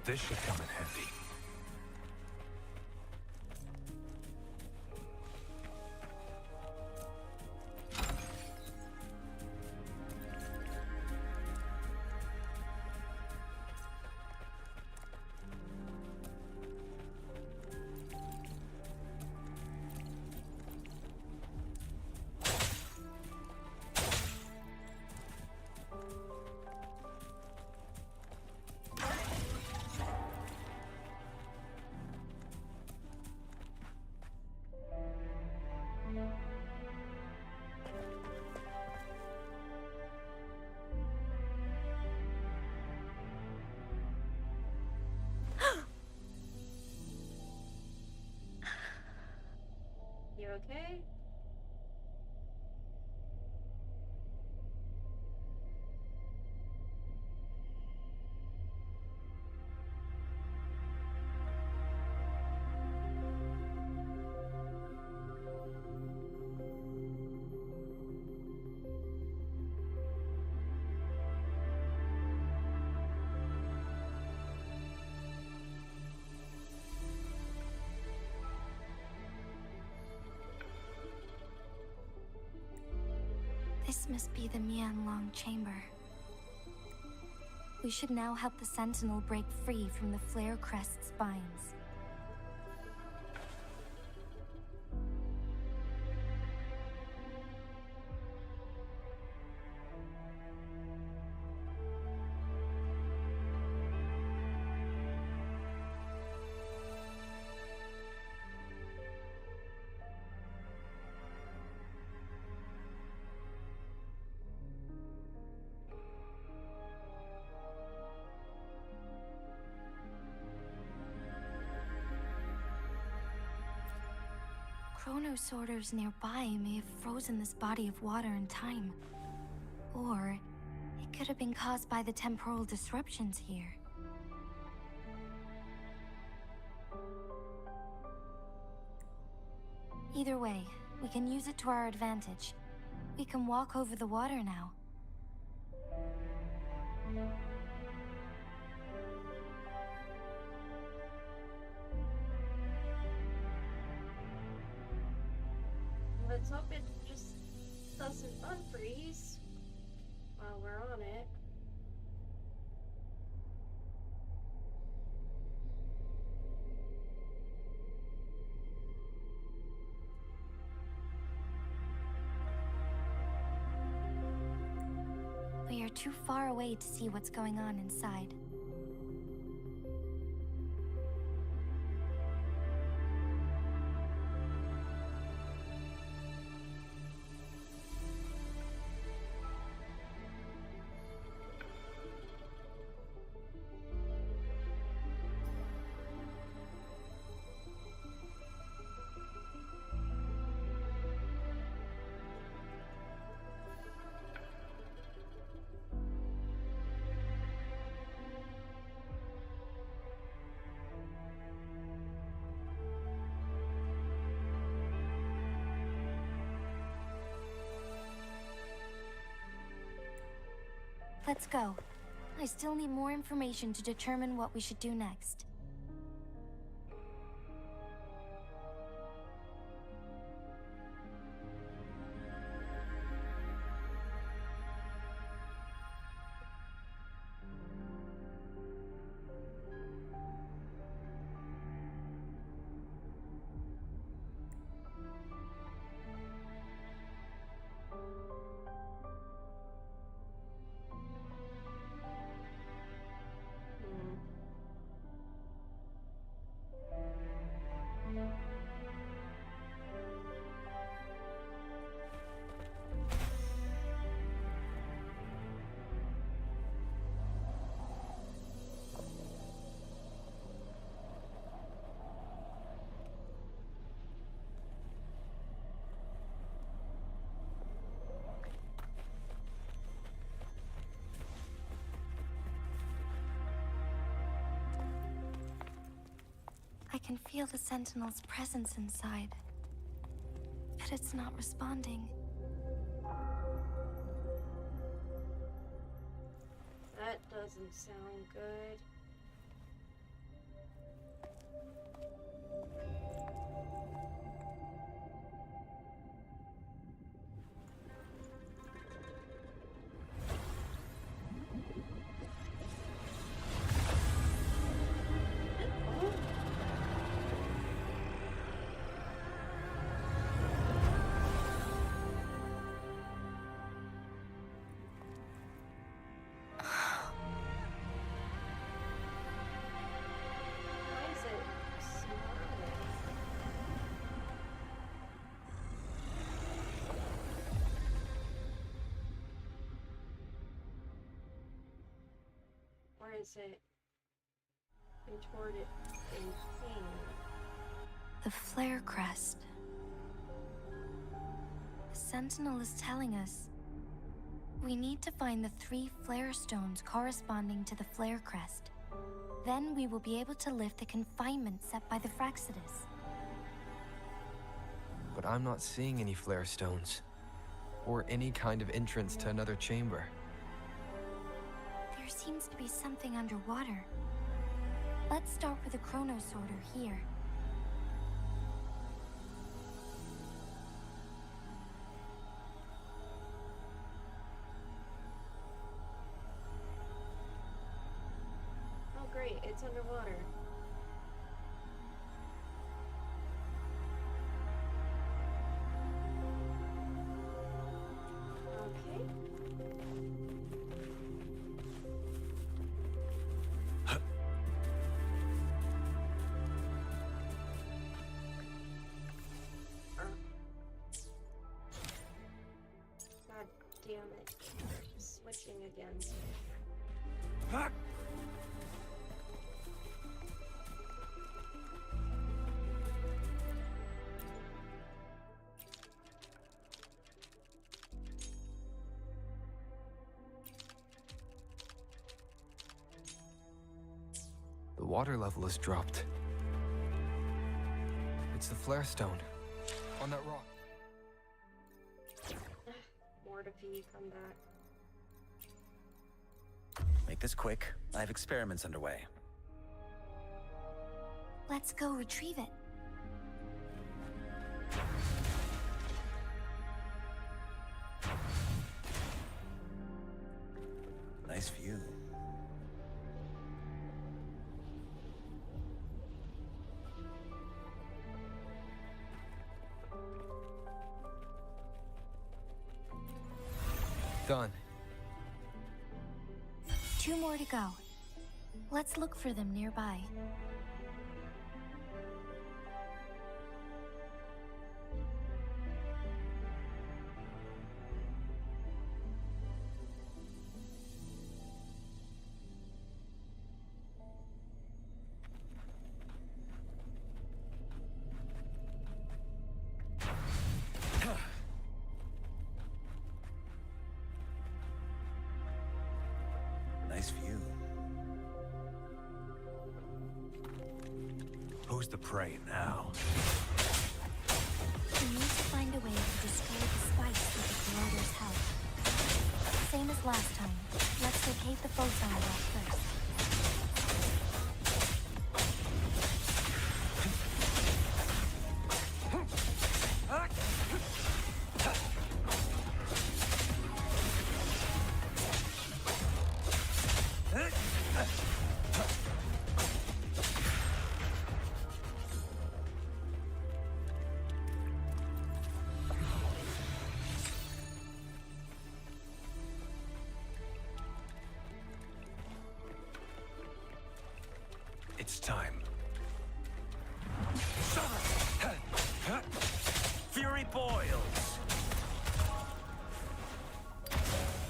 This should come in handy. You okay? This must be the Mianlong chamber. We should now help the Sentinel break free from the Flare Crest spines. Chrono sorters nearby may have frozen this body of water in time. Or it could have been caused by the temporal disruptions here. Either way, we can use it to our advantage. We can walk over the water now. Let's hope it just doesn't unfreeze while we're on it. We are too far away to see what's going on inside. Let's go. I still need more information to determine what we should do next. I can feel the Sentinel's presence inside, but it's not responding. That doesn't sound good. is it contorted in pain? The flare crest. The Sentinel is telling us we need to find the 3 flare stones corresponding to the flare crest. Then we will be able to lift the confinement set by the Fraxidus. But I'm not seeing any flare stones, or any kind of entrance to another chamber. There seems to be something underwater. Let's start with the chrono sorter here. Oh great, it's underwater. Okay. God damn it. Switching again. The water level has dropped. It's the flare stone on that rock. Mortify, come back. Make this quick. I have experiments underway. Let's go retrieve it. Nice view. Done. 2 more to go. Let's look for them nearby. Nice view. Who's the prey now? We need to find a way to destroy the spikes with the corroder's help. Same as last time. Let's locate the photon rock first. It's time. Fury boils.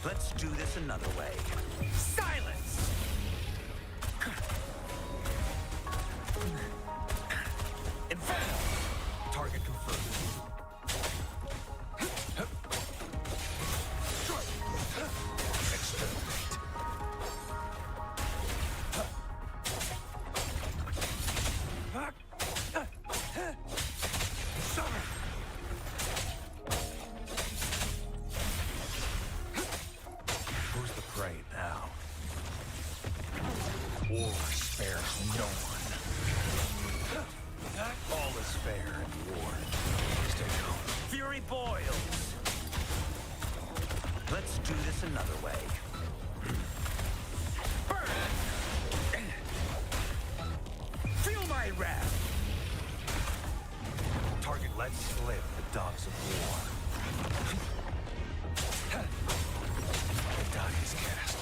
Let's do this another way. Silence! Inferno! Target confirmed. Exterminate. Who's the prey now? War spares no one. All is fair in war. Stay calm. Fury boils. Let's do this another way. Burn! Feel my wrath! Target lets live the dogs of war. The die is cast.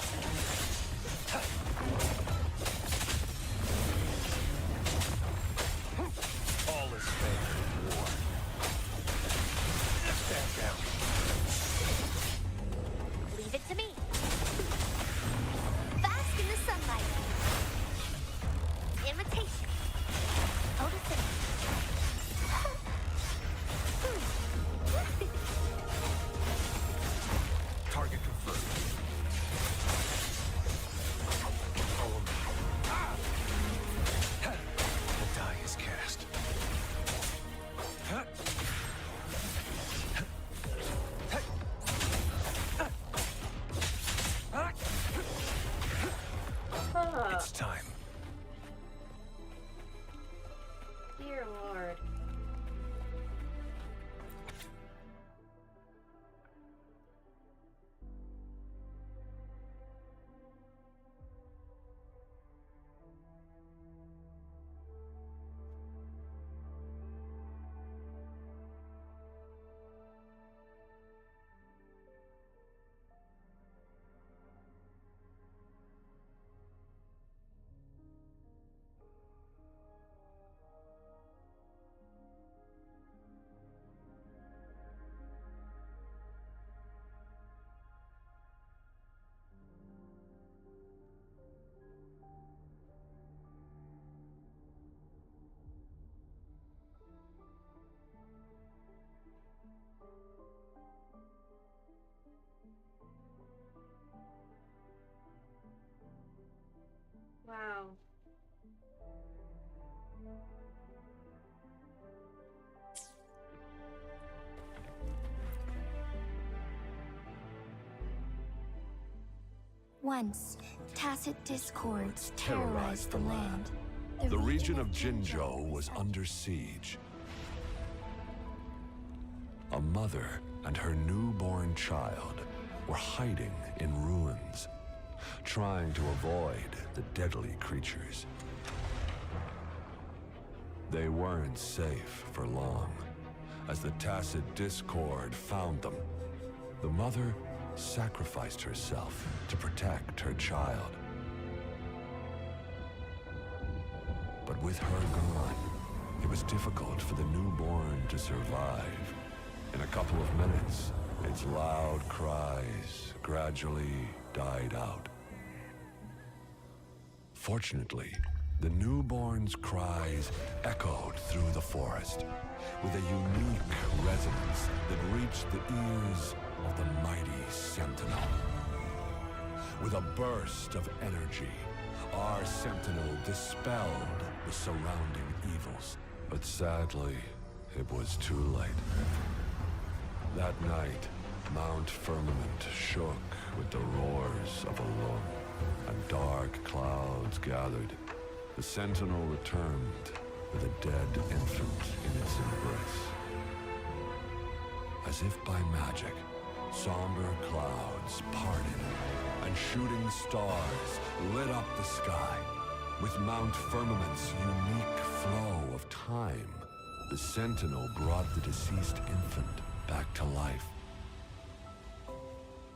All is fair in war. Stand down. Leave it to me. It's time. Dear Lord. Wow. Once, tacit discords terrorized the land. The region of Jinzhou was under siege. A mother and her newborn child were hiding in ruins, trying to avoid the deadly creatures. They weren't safe for long, as the tacit discord found them. The mother sacrificed herself to protect her child. But with her gone, it was difficult for the newborn to survive. In a couple of minutes, its loud cries gradually died out. Fortunately, the newborn's cries echoed through the forest with a unique resonance that reached the ears of the mighty Sentinel. With a burst of energy, our Sentinel dispelled the surrounding evils. But sadly, it was too late. That night, Mount Firmament shook with the roars of a lung, and dark clouds gathered. The Sentinel returned with a dead infant in its embrace. As if by magic, somber clouds parted, and shooting stars lit up the sky. With Mount Firmament's unique flow of time, the Sentinel brought the deceased infant back to life.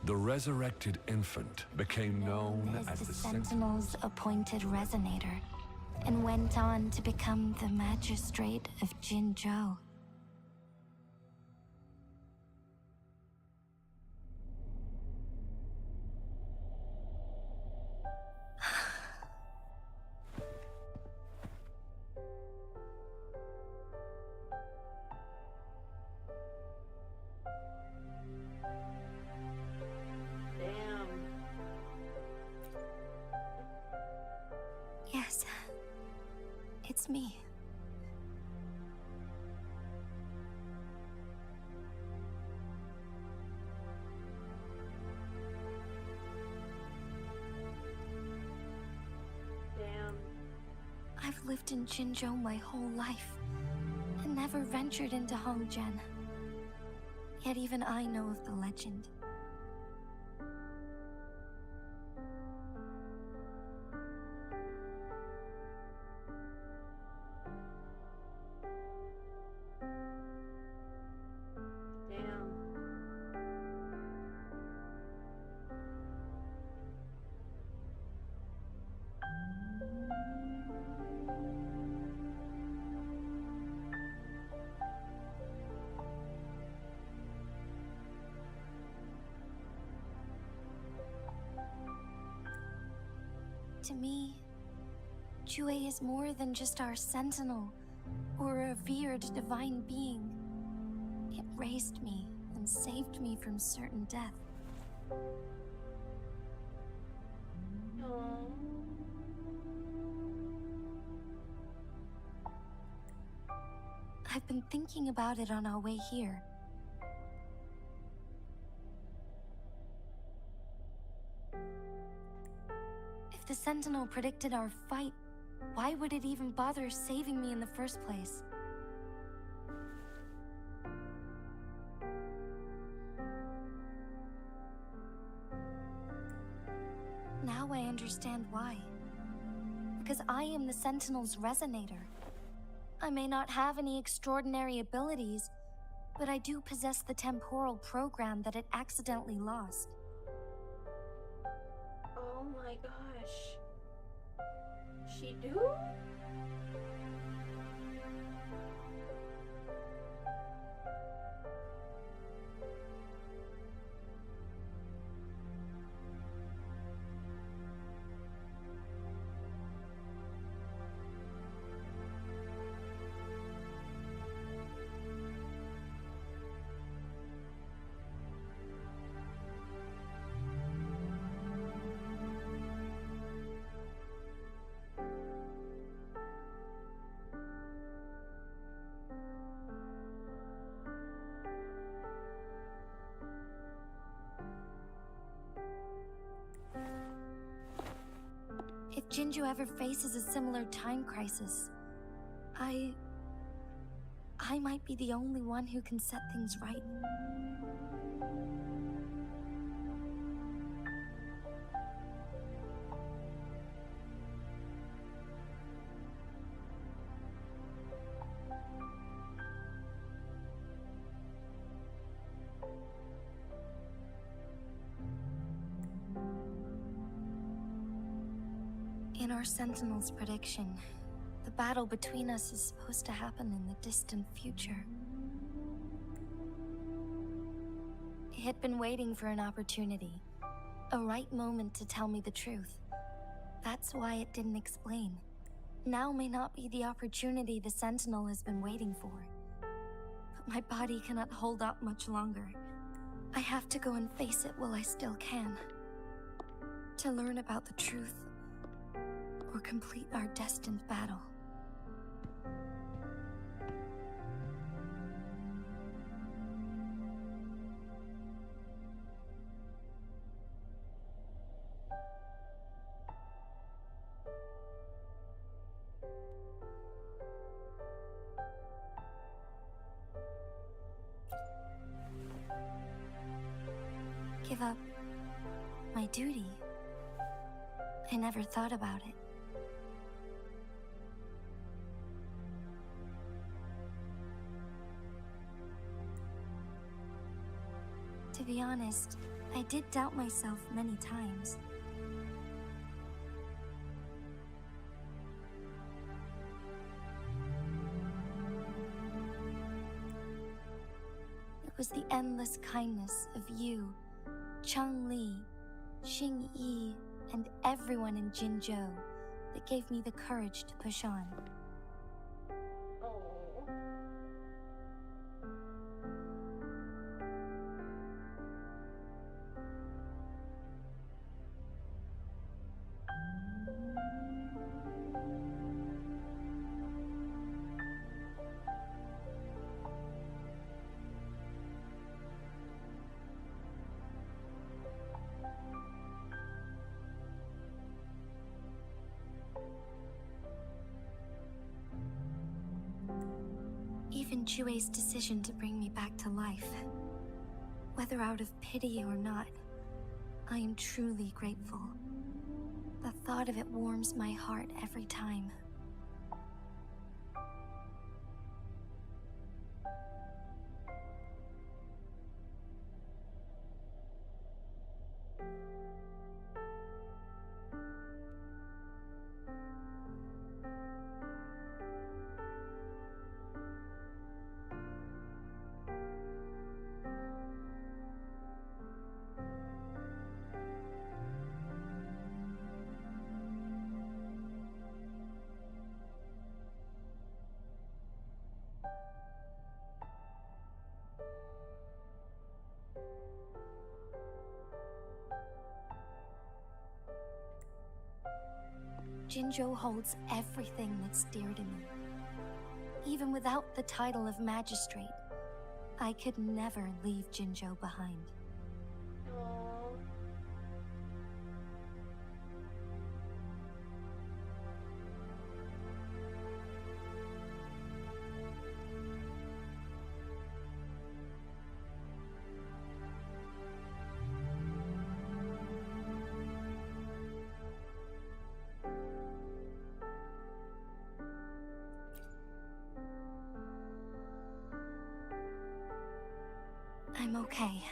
The resurrected infant became known as the Sentinel's appointed resonator, and went on to become the magistrate of Jinzhou. Yes, it's me. Damn. I've lived in Jinzhou my whole life, and never ventured into Hongjian. Yet even I know of the legend. To me, WuWa is more than just our sentinel, or a revered divine being. It raised me and saved me from certain death. I've been thinking about it on our way here. If the Sentinel predicted our fight, why would it even bother saving me in the first place? Now I understand why. Because I am the Sentinel's resonator. I may not have any extraordinary abilities, but I do possess the temporal program that it accidentally lost. Oh my gosh. She do? If Jinjo ever faces a similar time crisis, I might be the only one who can set things right. In our Sentinel's prediction, the battle between us is supposed to happen in the distant future. It had been waiting for an opportunity, a right moment to tell me the truth. That's why it didn't explain. Now may not be the opportunity the Sentinel has been waiting for. But my body cannot hold up much longer. I have to go and face it while I still can. To learn about the truth, or complete our destined battle. Give up my duty? I never thought about it. To be honest, I did doubt myself many times. It was the endless kindness of you, Changli, Xingyi, and everyone in Jinzhou that gave me the courage to push on. Even Jue's decision to bring me back to life, whether out of pity or not, I am truly grateful. The thought of it warms my heart every time. Jinzhou holds everything that's dear to me. Even without the title of magistrate, I could never leave Jinzhou behind. okay.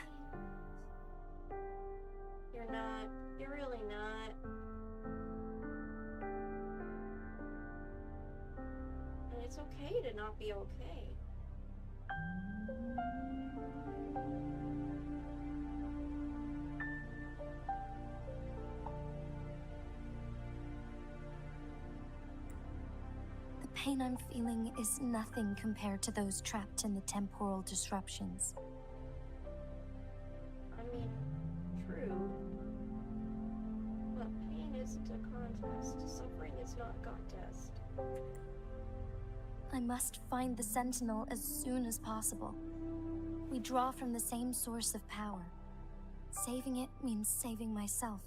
You're not. You're really not. And it's okay to not be okay. The pain I'm feeling is nothing compared to those trapped in the temporal disruptions. I mean, true. But pain isn't a contest. Suffering is not a contest. I must find the Sentinel as soon as possible. We draw from the same source of power. Saving it means saving myself.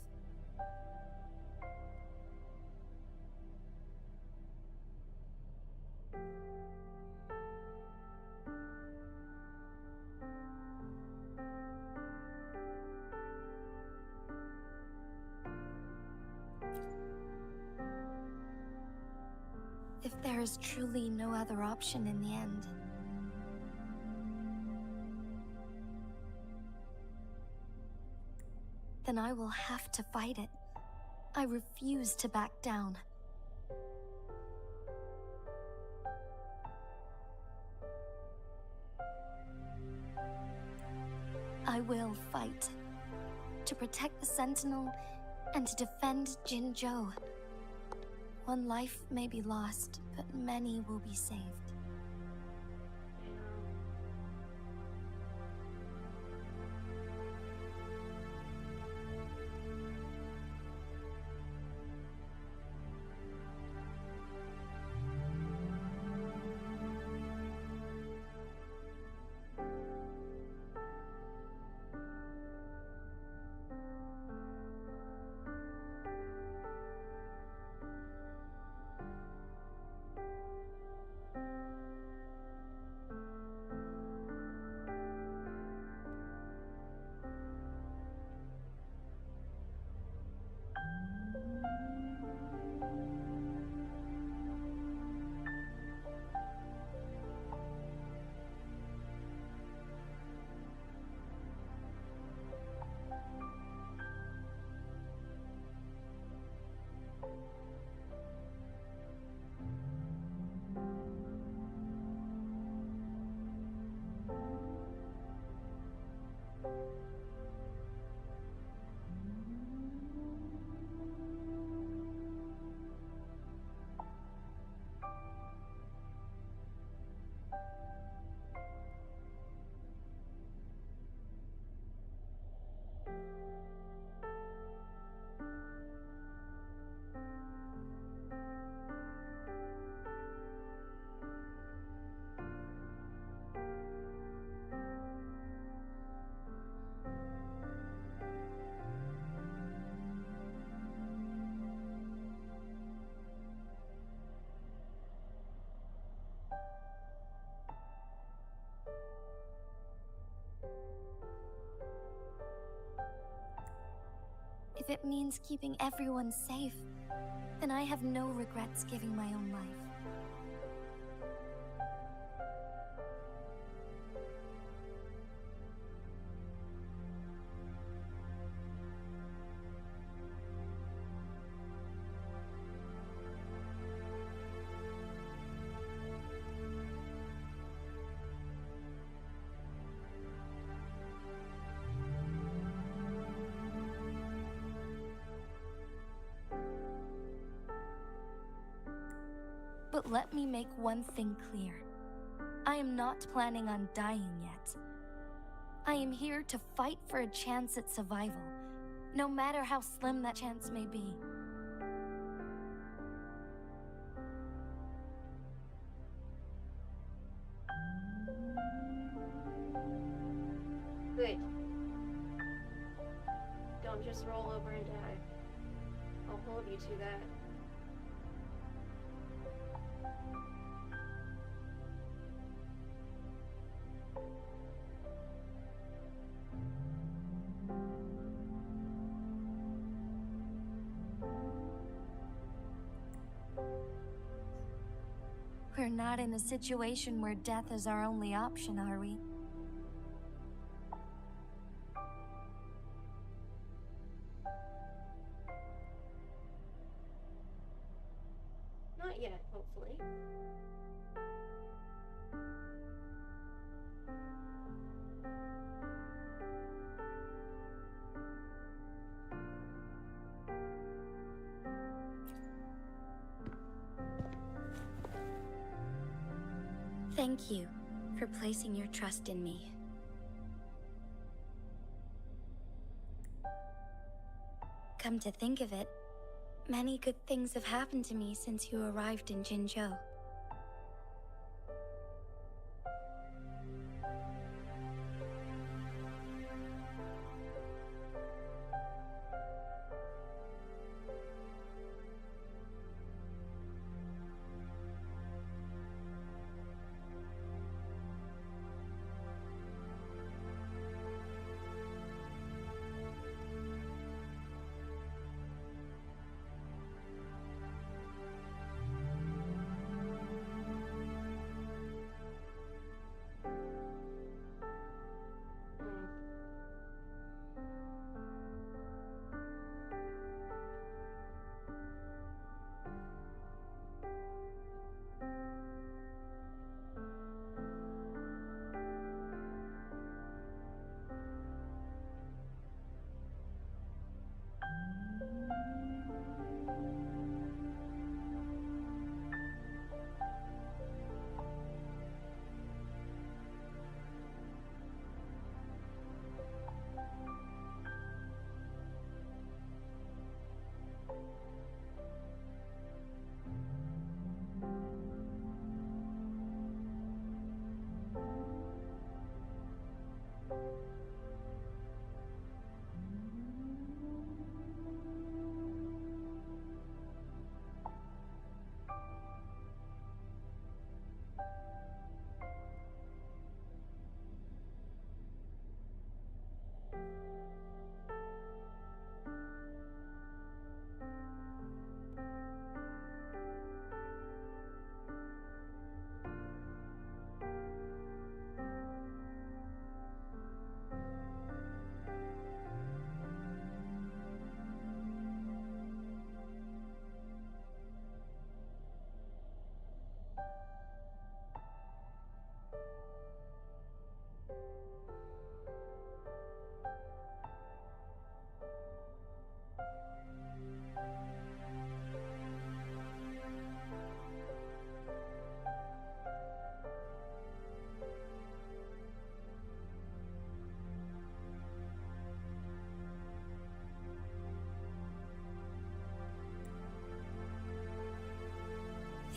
If there is truly no other option in the end, then I will have to fight it. I refuse to back down. I will fight. To protect the Sentinel and to defend Jinzhou. One life may be lost, but many will be saved. If it means keeping everyone safe, then I have no regrets giving my own life. But let me make one thing clear. I am not planning on dying yet. I am here to fight for a chance at survival, no matter how slim that chance may be. Good. Don't just roll over and die. I'll hold you to that. We're not in a situation where death is our only option, are we? that yet, hopefully. Thank you for placing your trust in me. Come to think of it, many good things have happened to me since you arrived in Jinzhou.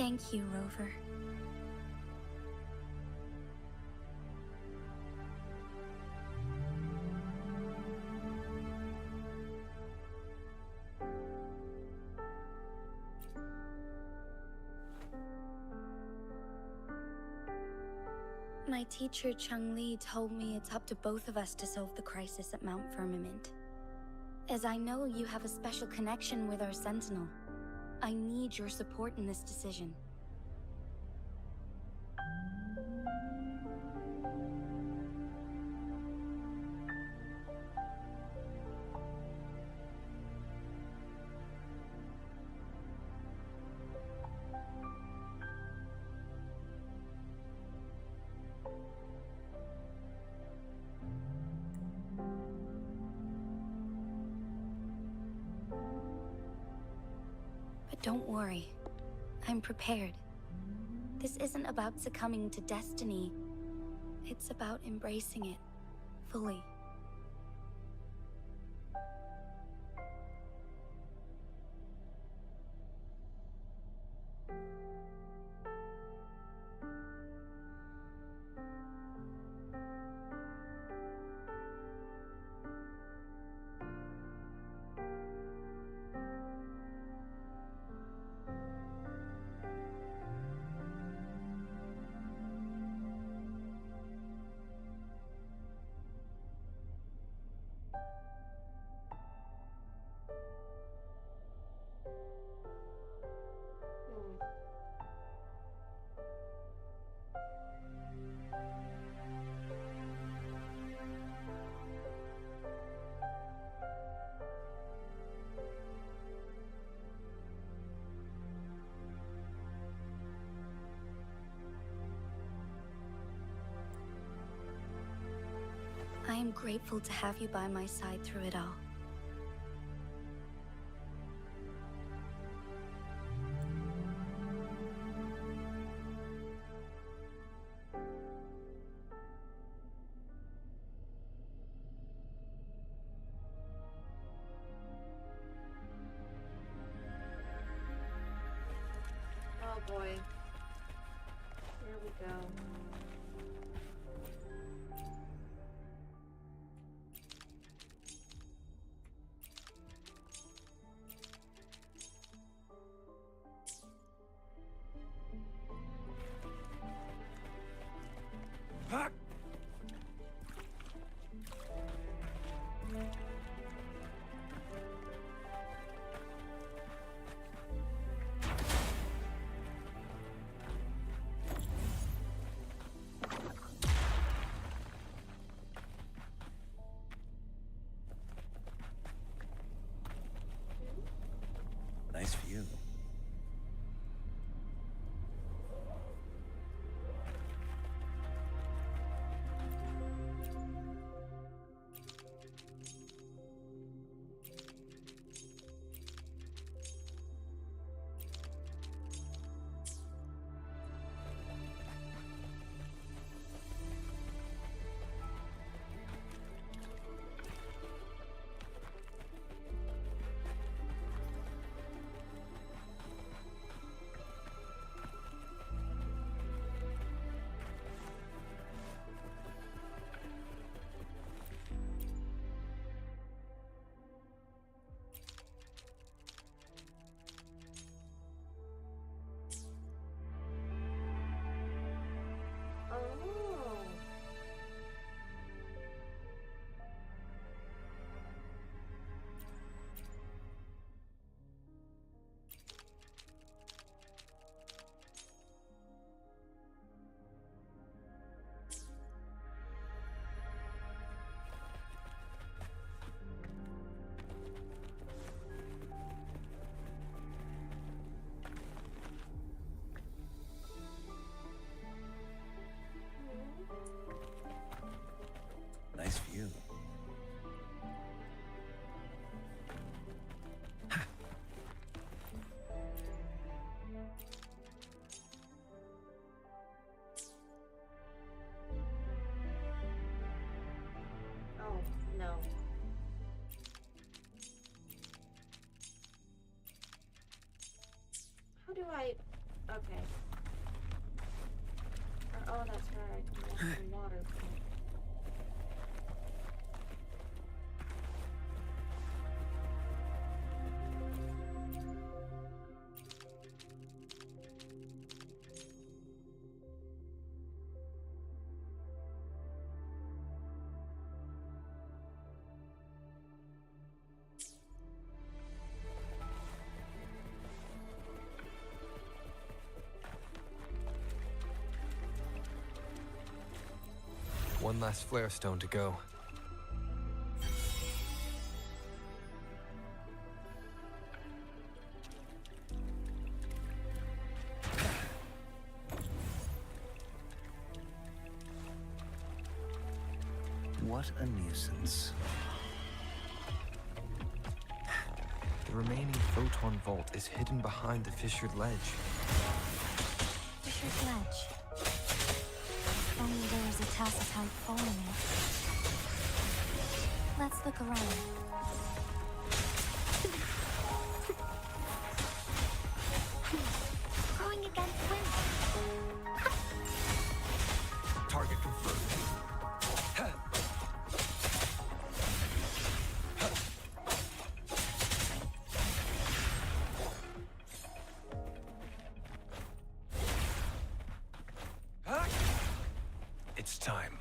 Thank you, Rover. My teacher, Chung Li, told me it's up to both of us to solve the crisis at Mount Firmament. As I know you have a special connection with our Sentinel, I need your support in this decision. But don't worry, I'm prepared. This isn't about succumbing to destiny. It's about embracing it fully. I'm grateful to have you by my side through it all. Oh boy. Here we go. Nice view. Oh. Nice view. Oh, no. How do I... Okay. Oh, that's right. I can walk in water. One last flare stone to go. What a nuisance. The remaining photon vault is hidden behind the fissured ledge. Fissured ledge. If only there was a tacitite fall in it. Let's look around. Growing against wind. Target confirmed. It's time.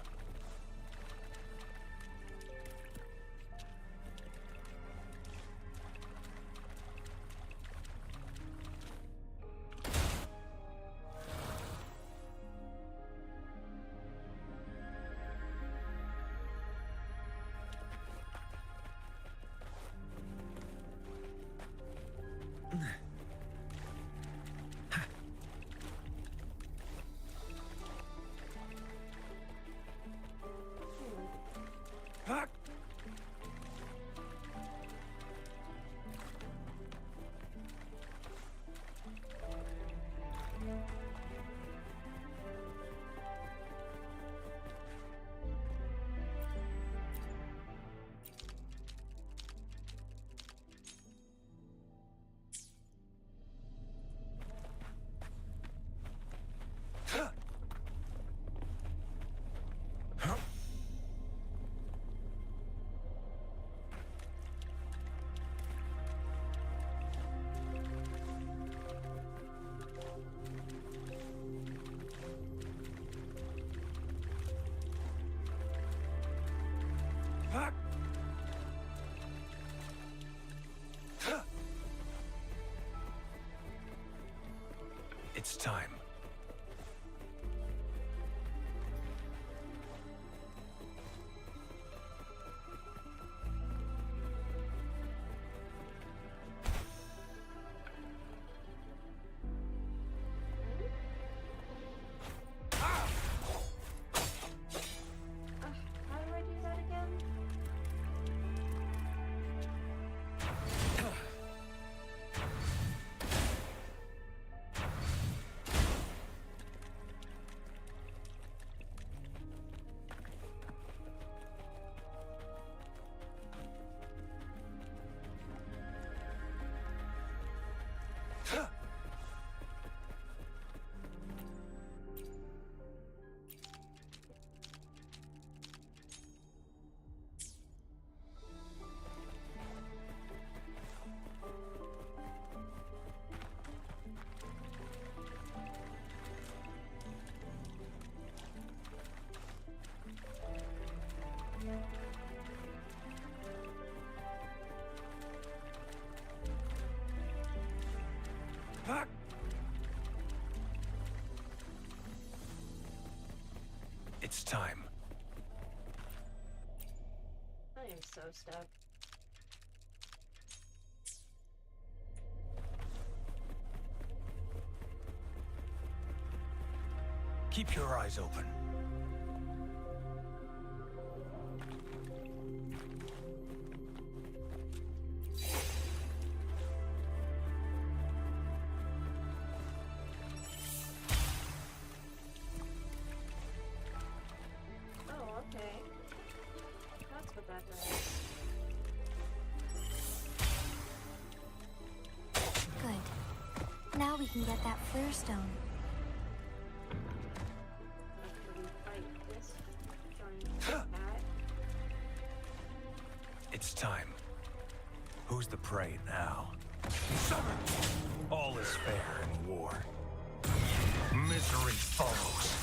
It's time. How do I do that again? It's time. I am so stuck. Keep your eyes open. Oh, okay. That's what that does. Good. Now we can get that flare stone. After we fight this giant cat. It's time. Who's the prey now? All is fair in war. Misery follows.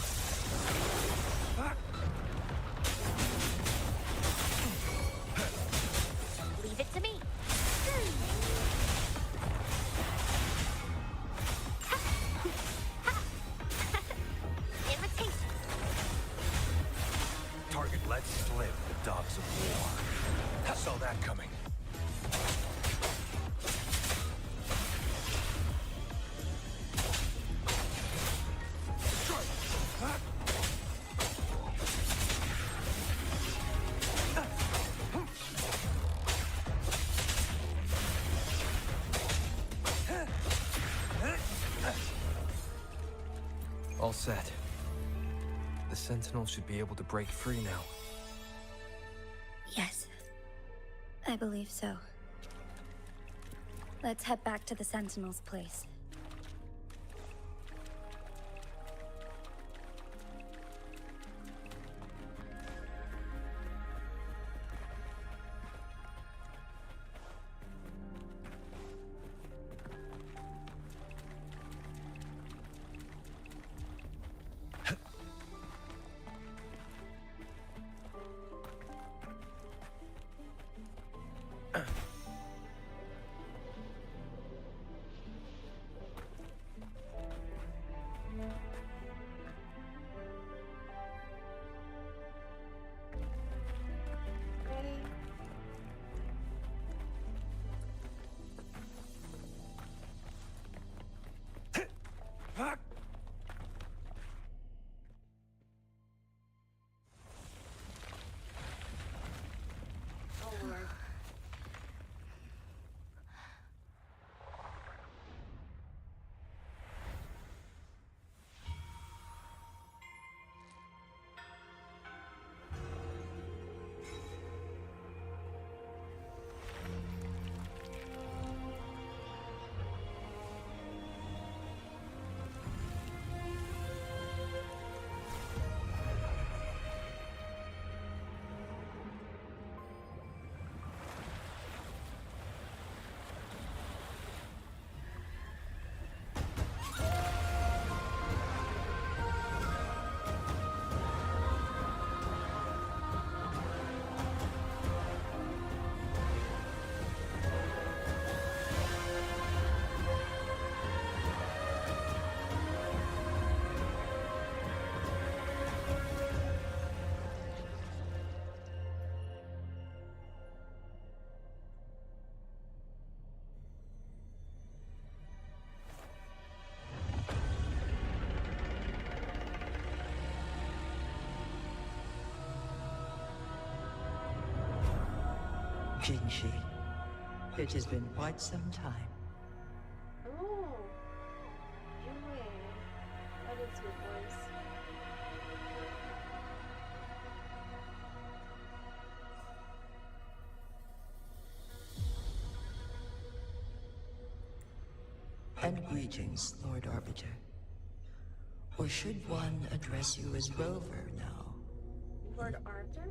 Leave it to me. Invitation. Target let slip the dogs of war. Saw that coming. All set. The Sentinel should be able to break free now. Yes. I believe so. Let's head back to the Sentinel's place. Jinshi, it has been quite some time. Oh, Yue. That is your voice. And greetings, Lord Arbiter. Or should one address you as Rover now? Lord Arthur?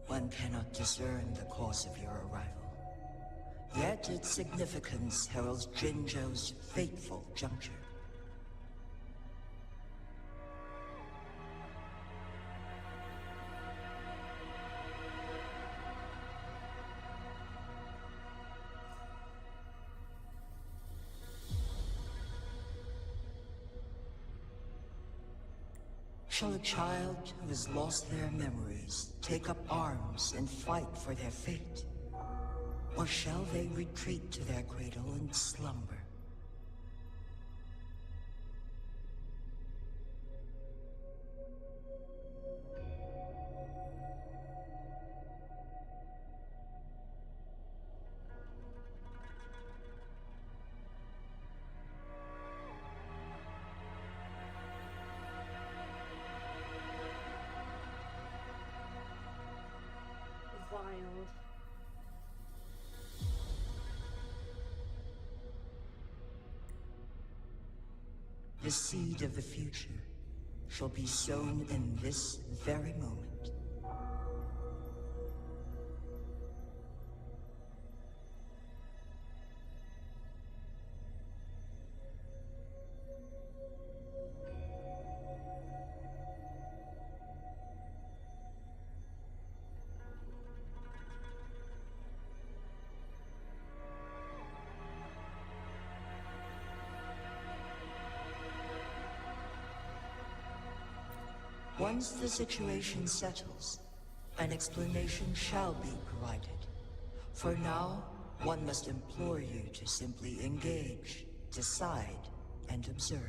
One cannot discern the cause of your arrival. Yet its significance heralds Jinzhou's fateful juncture. Shall a child who has lost their memories take up arms and fight for their fate? Or shall they retreat to their cradle and slumber? Wild. The seed of the future shall be sown in this very moment. Once the situation settles, an explanation shall be provided. For now, one must implore you to simply engage, decide, and observe.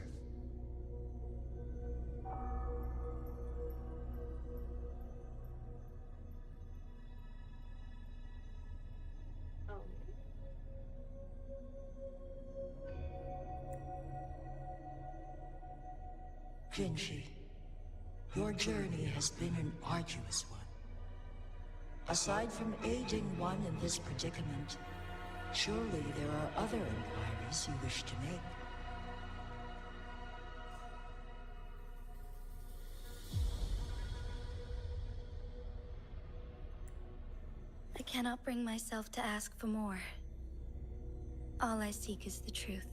Jinshi, your journey has been an arduous one. Aside from aiding one in this predicament, surely there are other inquiries you wish to make. I cannot bring myself to ask for more. All I seek is the truth.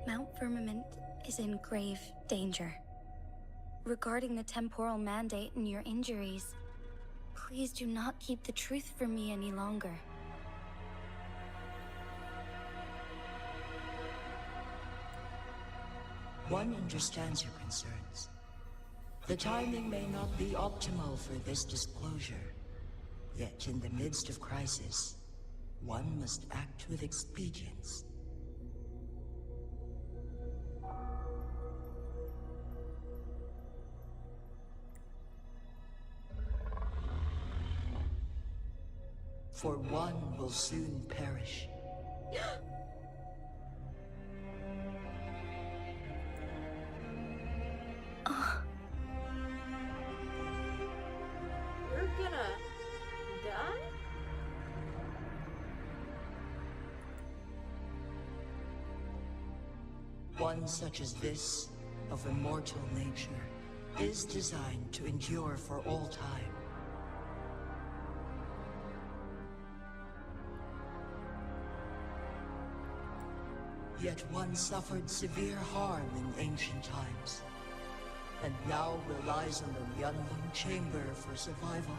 Mount Firmament is in grave danger. Regarding the temporal mandate and your injuries, please do not keep the truth from me any longer. One understands your concerns. The timing may not be optimal for this disclosure. Yet in the midst of crisis, one must act with expedience. For one will soon perish. You're gonna die? One such as this, of immortal nature, is designed to endure for all time. Yet one suffered severe harm in ancient times, and now relies on the Yunlong Chamber for survival.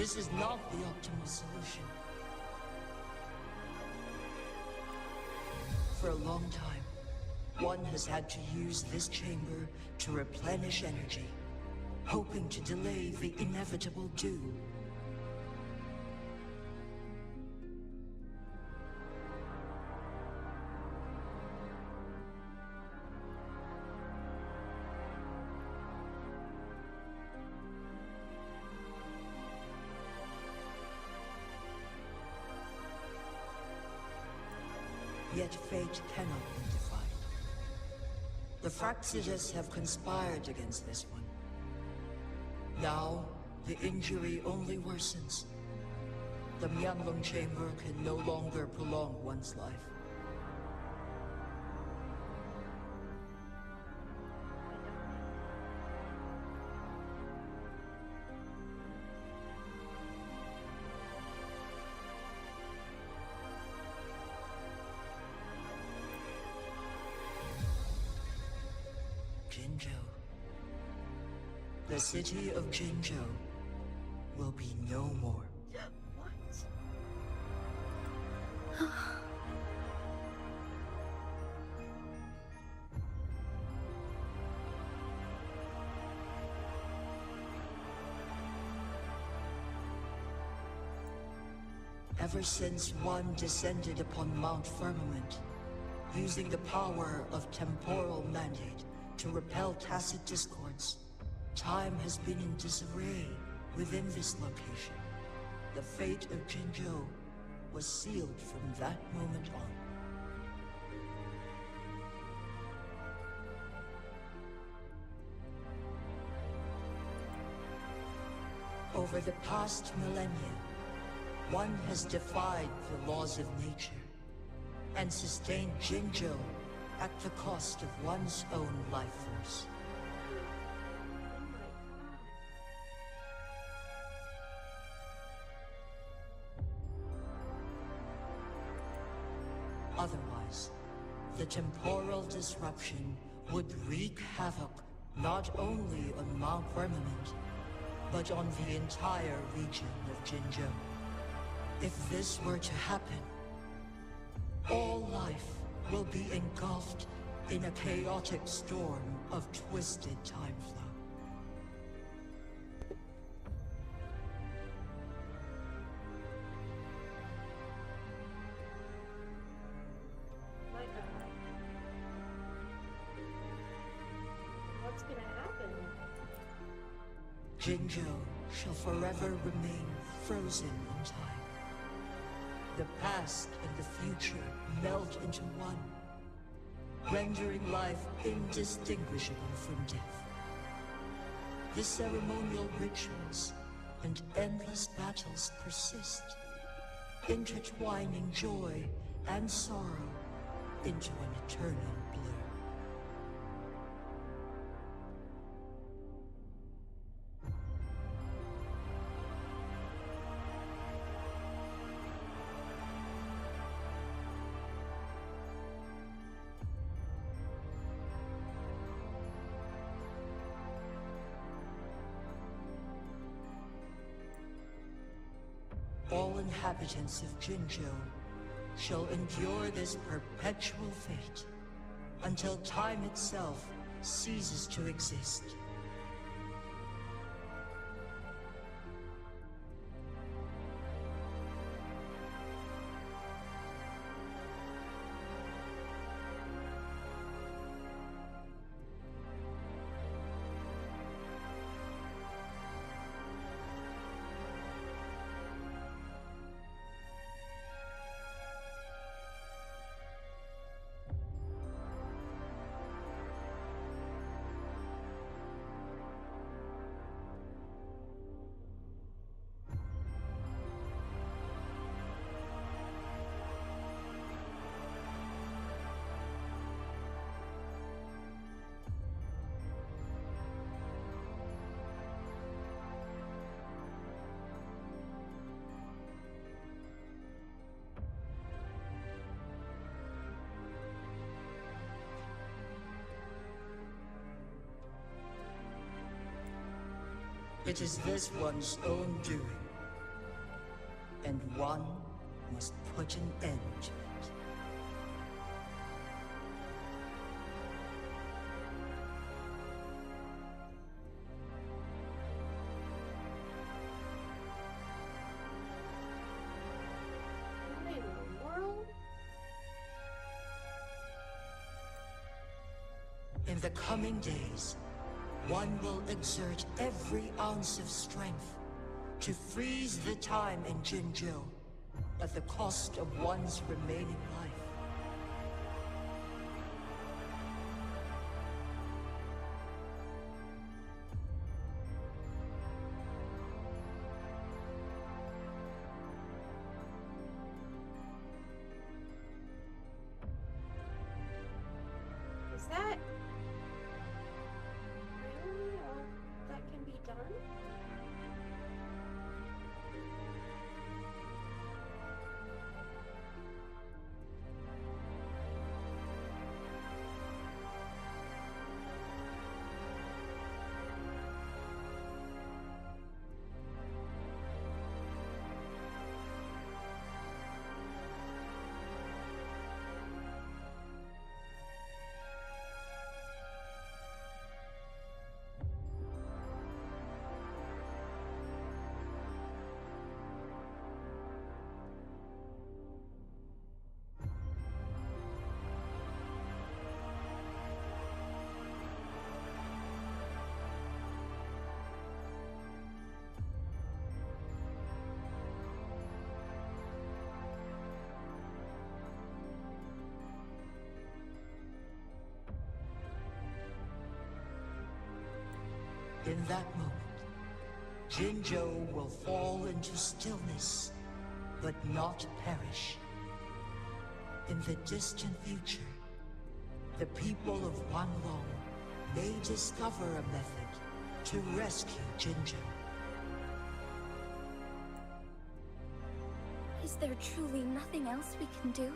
This is not the optimal solution. For a long time, one has had to use this chamber to replenish energy, hoping to delay the inevitable doom. Yet fate cannot be defied. The Fraxitus have conspired against this one. Now, the injury only worsens. The Myanlong chamber can no longer prolong one's life. Jinzhou. The city of Jinzhou will be no more. Ever since one descended upon Mount Firmament, using the power of temporal mandate to repel tacit discords, time has been in disarray within this location. The fate of Jinzhou was sealed from that moment on. Over the past millennia, one has defied the laws of nature and sustained Jinzhou at the cost of one's own life force. Otherwise, the temporal disruption would wreak havoc not only on Mount Firmament, but on the entire region of Jinzhou. If this were to happen, all life will be engulfed in a chaotic storm of twisted time flow. My God. What's gonna happen? Jinzhou shall forever remain frozen in time. The past and the future melt into one, rendering life indistinguishable from death. The ceremonial rituals and endless battles persist, intertwining joy and sorrow into an eternal blur. All inhabitants of Jinzhou shall endure this perpetual fate until time itself ceases to exist. It is this one's own doing and one must put an end to it. What in the world? In the coming days, one will exert every ounce of strength to freeze the time in Jinzhou at the cost of one's remaining life. Is that really all that can be done? In that moment, Jinzhou will fall into stillness, but not perish. In the distant future, the people of Wanlong may discover a method to rescue Jinzhou. Is there truly nothing else we can do?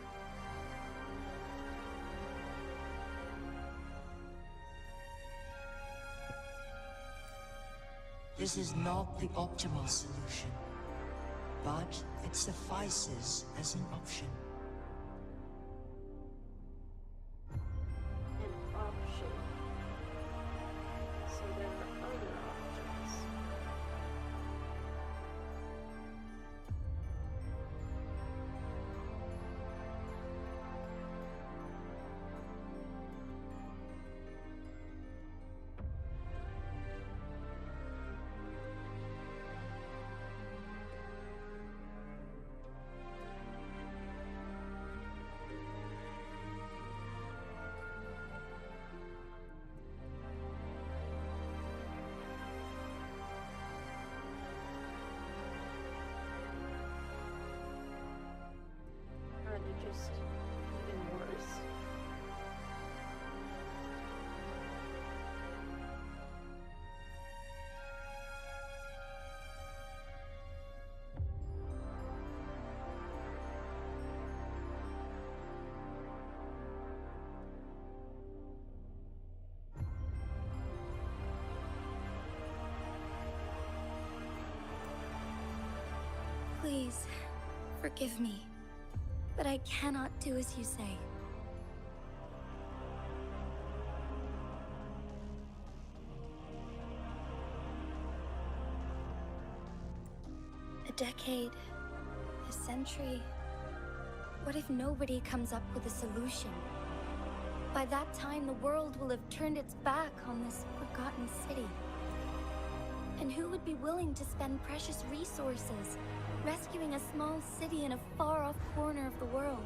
This is not the optimal solution, but it suffices as an option. An option. So there are other options. Or are they just even worse? Please, forgive me, but I cannot do as you say. A decade, a century. What if nobody comes up with a solution? By that time, the world will have turned its back on this forgotten city. And who would be willing to spend precious resources rescuing a small city in a far-off corner of the world?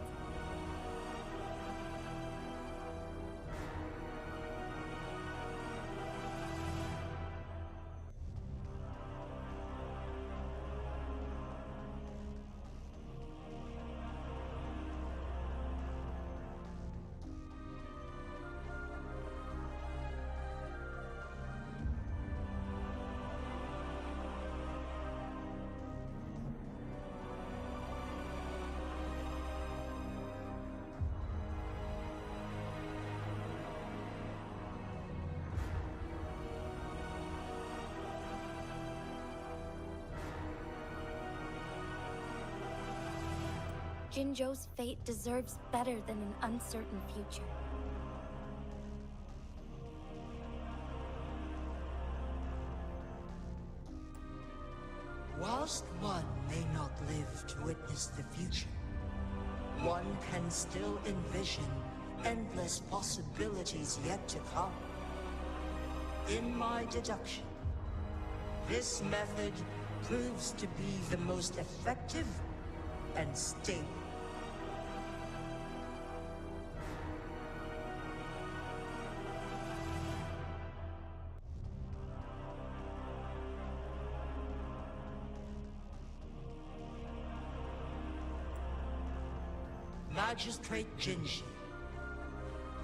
Jinzhou's fate deserves better than an uncertain future. Whilst one may not live to witness the future, one can still envision endless possibilities yet to come. In my deduction, this method proves to be the most effective and stable. Magistrate Jinji,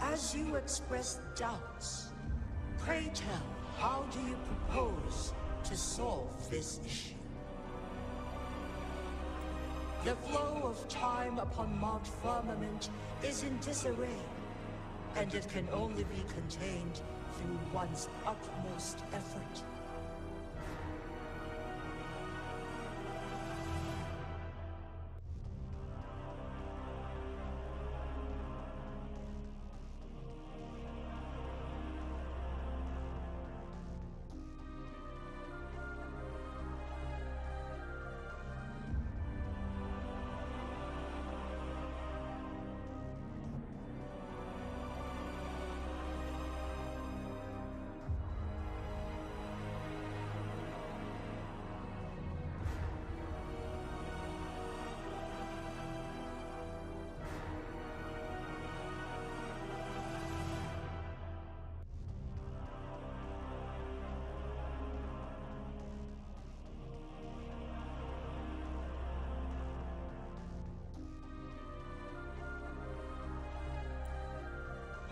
as you express doubts, pray tell, how do you propose to solve this issue? The flow of time upon Mount Firmament is in disarray, and it can only be contained through one's utmost effort.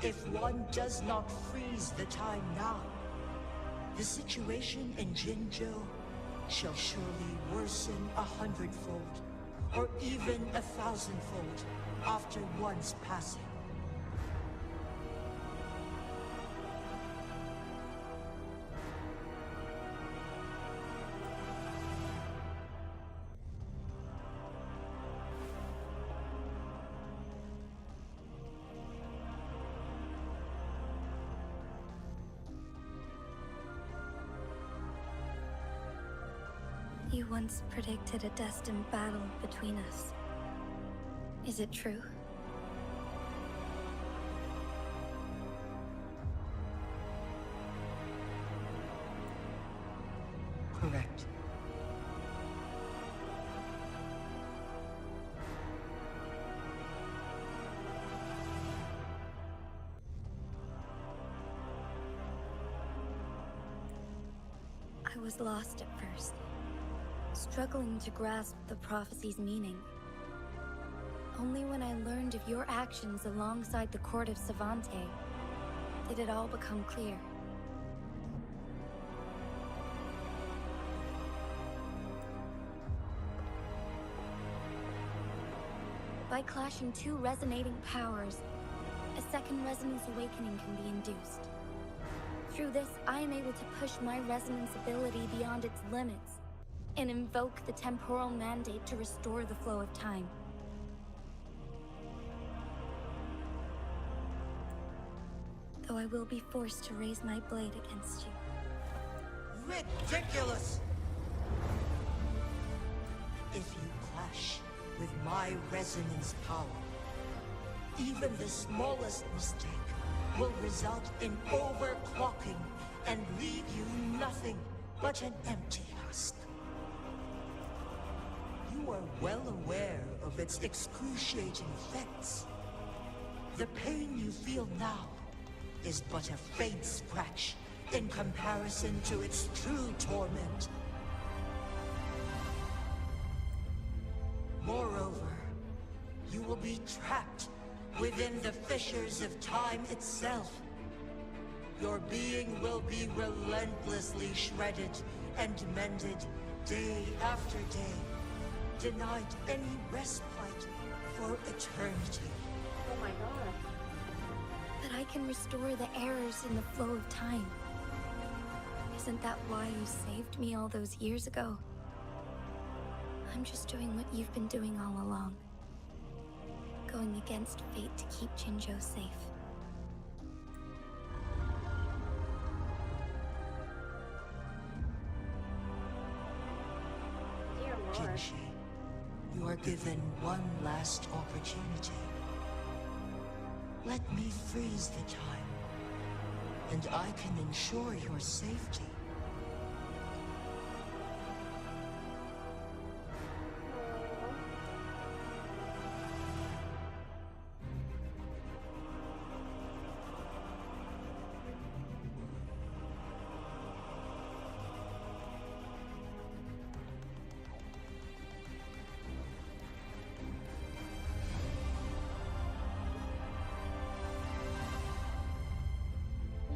If one does not freeze the time now, the situation in Jinzhou shall surely worsen 100-fold, or even 1,000-fold, after one's passing. You once predicted a destined battle between us. Is it true? Correct. I was lost at first, struggling to grasp the prophecy's meaning. Only when I learned of your actions alongside the court of Savante did it all become clear. By clashing two resonating powers, a second resonance awakening can be induced. Through this, I am able to push my resonance ability beyond its limits and invoke the temporal mandate to restore the flow of time. Though I will be forced to raise my blade against you. Ridiculous! If you clash with my resonance power, even the smallest mistake will result in overclocking and leave you nothing but an empty husk. You are well aware of its excruciating effects. The pain you feel now is but a faint scratch in comparison to its true torment. Moreover, you will be trapped within the fissures of time itself. Your being will be relentlessly shredded and mended day after day, denied any respite for eternity. Oh my god. But I can restore the errors in the flow of time. Isn't that why you saved me all those years ago? I'm just doing what you've been doing all along. going against fate to keep Jinzhou safe. Dear Lord. Jinshi, you are given one last opportunity. Let me freeze the time, and I can ensure your safety.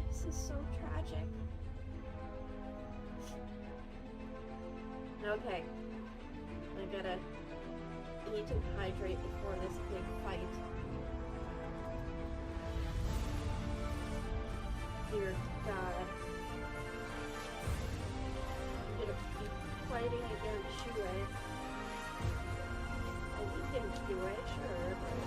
This is so tragic. Okay. I gotta eat and hydrate before this big fight. Dear God. I'm gonna be fighting against Shue. I weakened Shue, sure, but...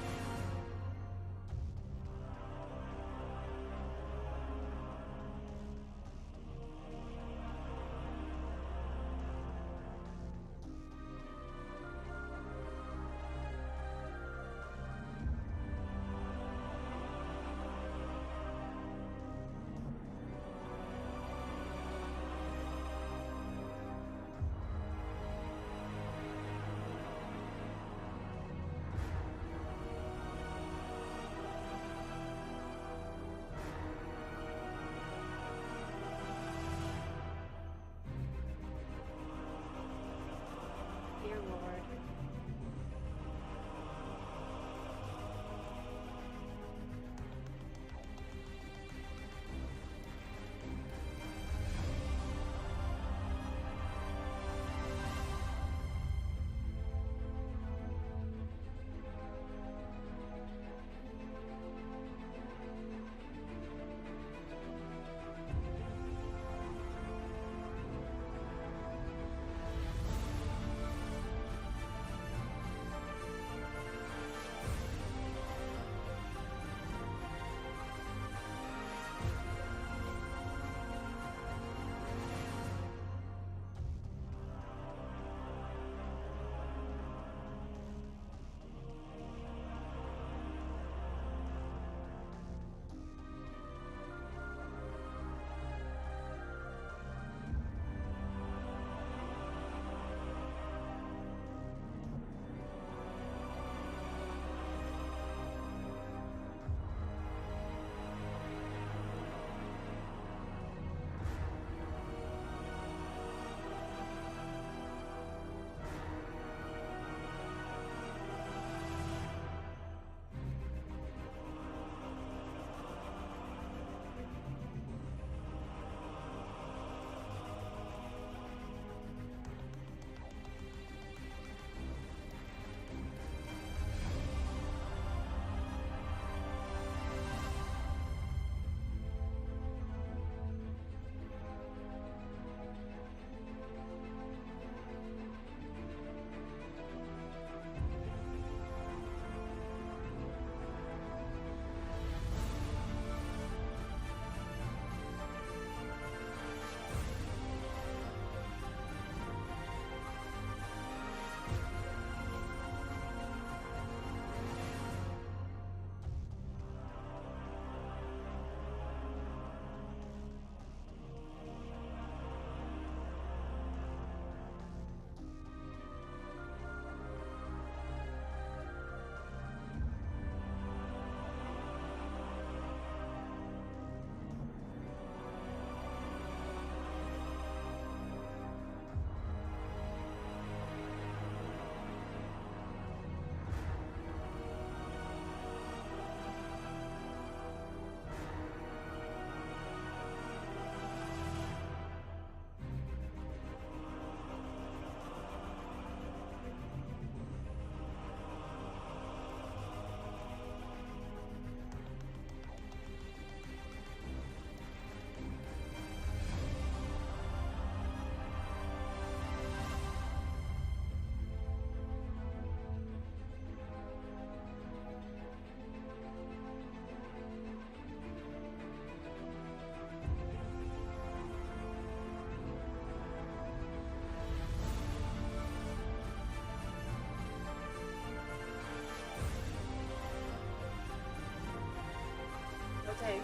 Okay.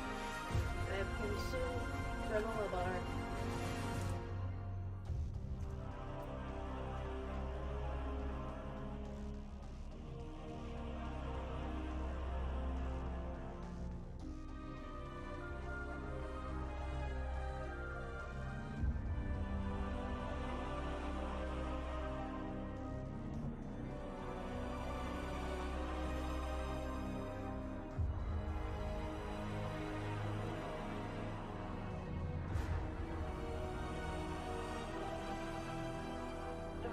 I have consumed granola bar.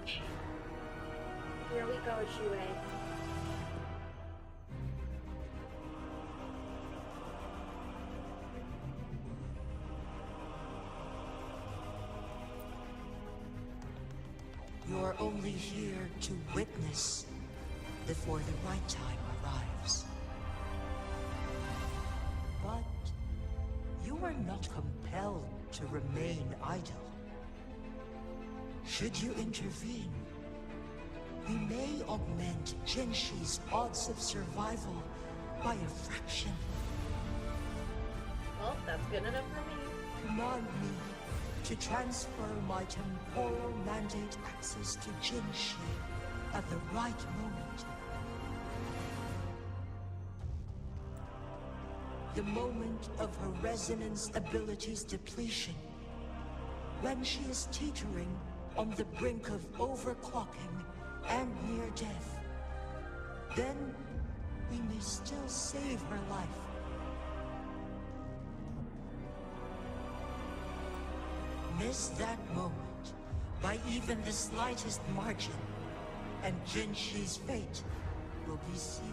Okay. Here we go, Shui. You're only here to witness before the right time arrives. But you are not compelled to remain idle. Should you intervene, we may augment Jinshi's odds of survival by a fraction. Well, that's good enough for me. Command me to transfer my temporal mandate access to Jinshi at the right moment. The moment of her resonance ability's depletion, when she is teetering on the brink of overclocking and near death. Then we may still save her life. Miss that moment by even the slightest margin, and Jinshi's fate will be sealed.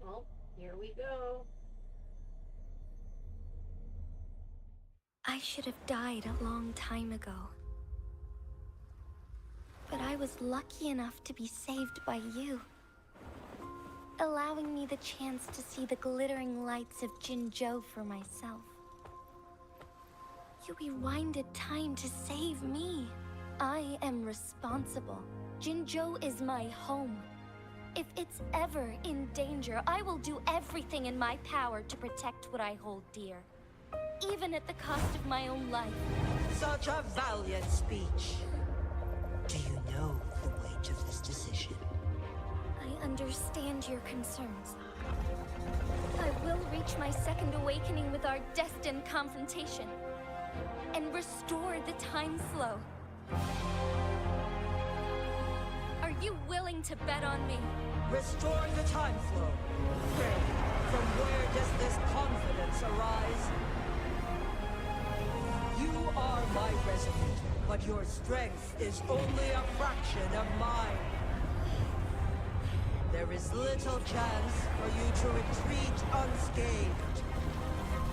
Well, here we go. I should have died a long time ago. But I was lucky enough to be saved by you, allowing me the chance to see the glittering lights of Jinzhou for myself. You rewinded time to save me. I am responsible. Jinzhou is my home. If it's ever in danger, I will do everything in my power to protect what I hold dear, even at the cost of my own life. Such a valiant speech. Do you know the weight of this decision? I understand your concerns. I will reach my second awakening with our destined confrontation and restore the time flow. Are you willing to bet on me? Restore the time flow. Pray, from where does this confidence arise? You are my resident, but your strength is only a fraction of mine. There is little chance for you to retreat unscathed.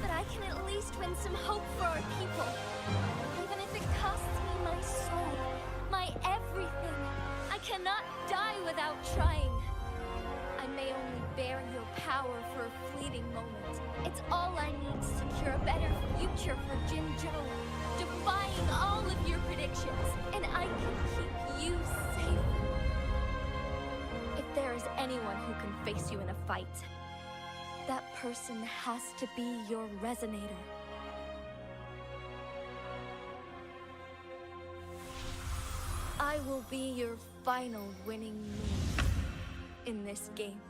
But I can at least win some hope for our people. Even if it costs me my soul, my everything. I cannot die without trying. I may only bear your power for a fleeting moment. It's all I need to secure a better future for Jinzhou, defying all of your predictions, and I can keep you safe. If there is anyone who can face you in a fight, that person has to be your resonator. I will be your final winning move in this game.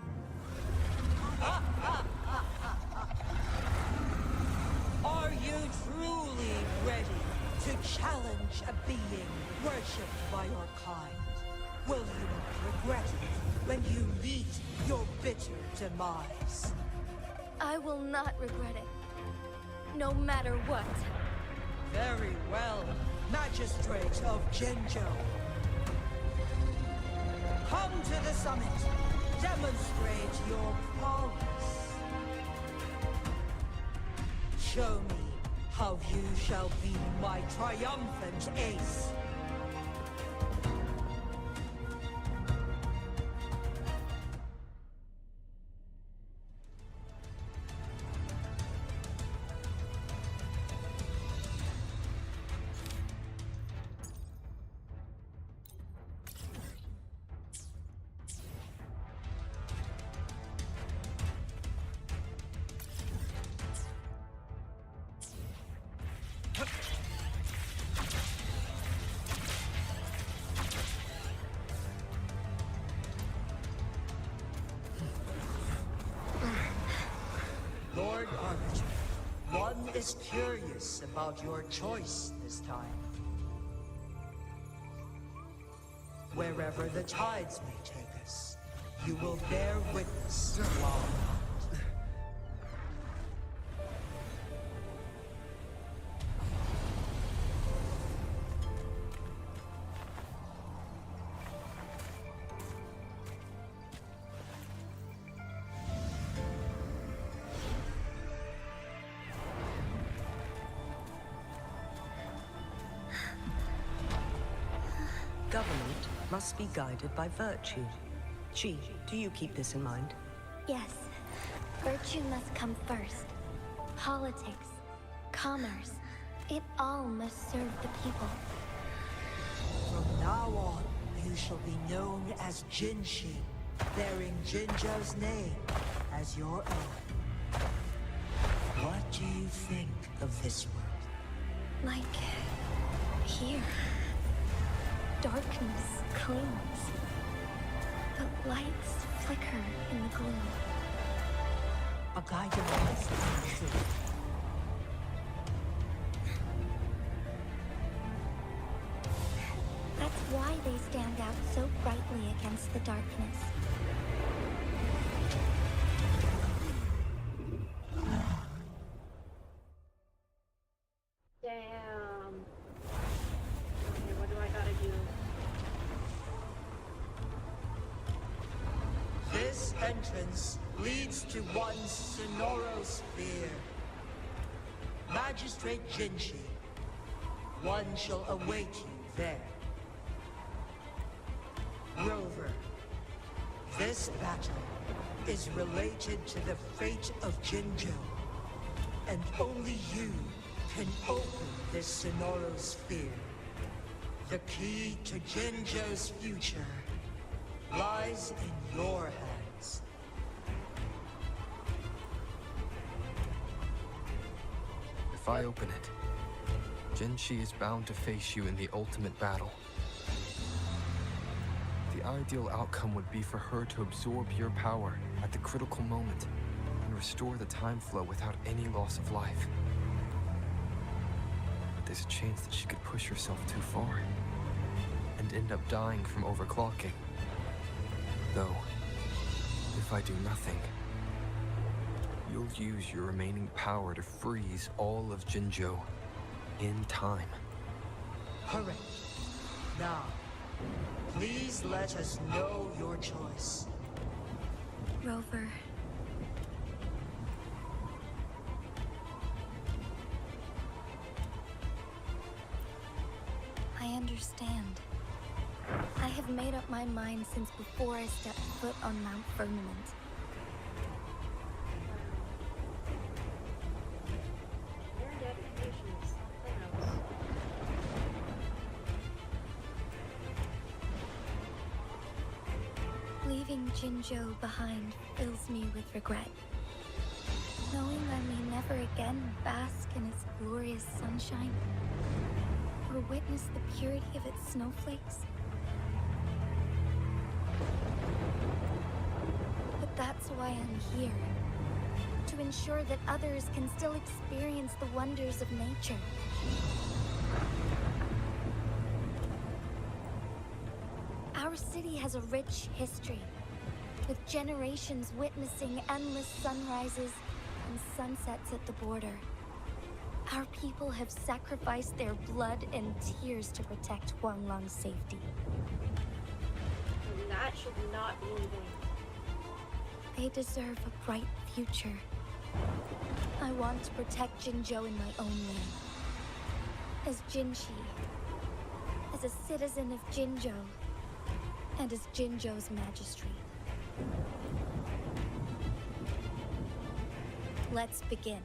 Are you truly ready to challenge a being worshipped by your kind? Will you regret it when you meet your bitter demise? I will not regret it, no matter what. Very well, Magistrate of Jinzhou. Come to the summit. Demonstrate your prowess. Show me how you shall be my triumphant ace. Lord Arbiter, one is curious about your choice this time. Wherever the tides may take us, you will bear witness to our lot. Government must be guided by virtue. Chi, do you keep this in mind? Yes, virtue must come first. Politics, commerce, it all must serve the people. From now on, you shall be known as Jinshi, bearing Jinzhou's name as your own. What do you think of this world? Like here. Darkness clings. The lights flicker in the gloom. A guiding light, I'm sure. That's why they stand out so brightly against the darkness. Damn. Okay, what do I gotta do? This entrance leads to one Sonoro Sphere. Magistrate Jinshi, one shall await you there. Rover, this battle is related to the fate of Jinzhou, and only you can open this Sonoro Sphere. The key to Jinzhou's future lies in your hands. If I open it, Jinshi is bound to face you in the ultimate battle. The ideal outcome would be for her to absorb your power at the critical moment and restore the time flow without any loss of life. But there's a chance that she could push herself too far and end up dying from overclocking. Though, if I do nothing, you'll use your remaining power to freeze all of Jinzhou in time. Correct. Now, please let us know your choice. Rover. I understand. I have made up my mind since before I stepped foot on Mount Firmament. Your dedication is something else. Leaving Jinzhou behind fills me with regret. Knowing I may never again bask in its glorious sunshine, or witness the purity of its snowflakes. But that's why I'm here. To ensure that others can still experience the wonders of nature. Our city has a rich history, with generations witnessing endless sunrises and sunsets at the border. Our people have sacrificed their blood and tears to protect Huanglang's safety. And that should not be in vain. They deserve a bright future. I want to protect Jinzhou in my own way. As Jinshi, as a citizen of Jinzhou, and as Jinzhou's magistrate. Let's begin.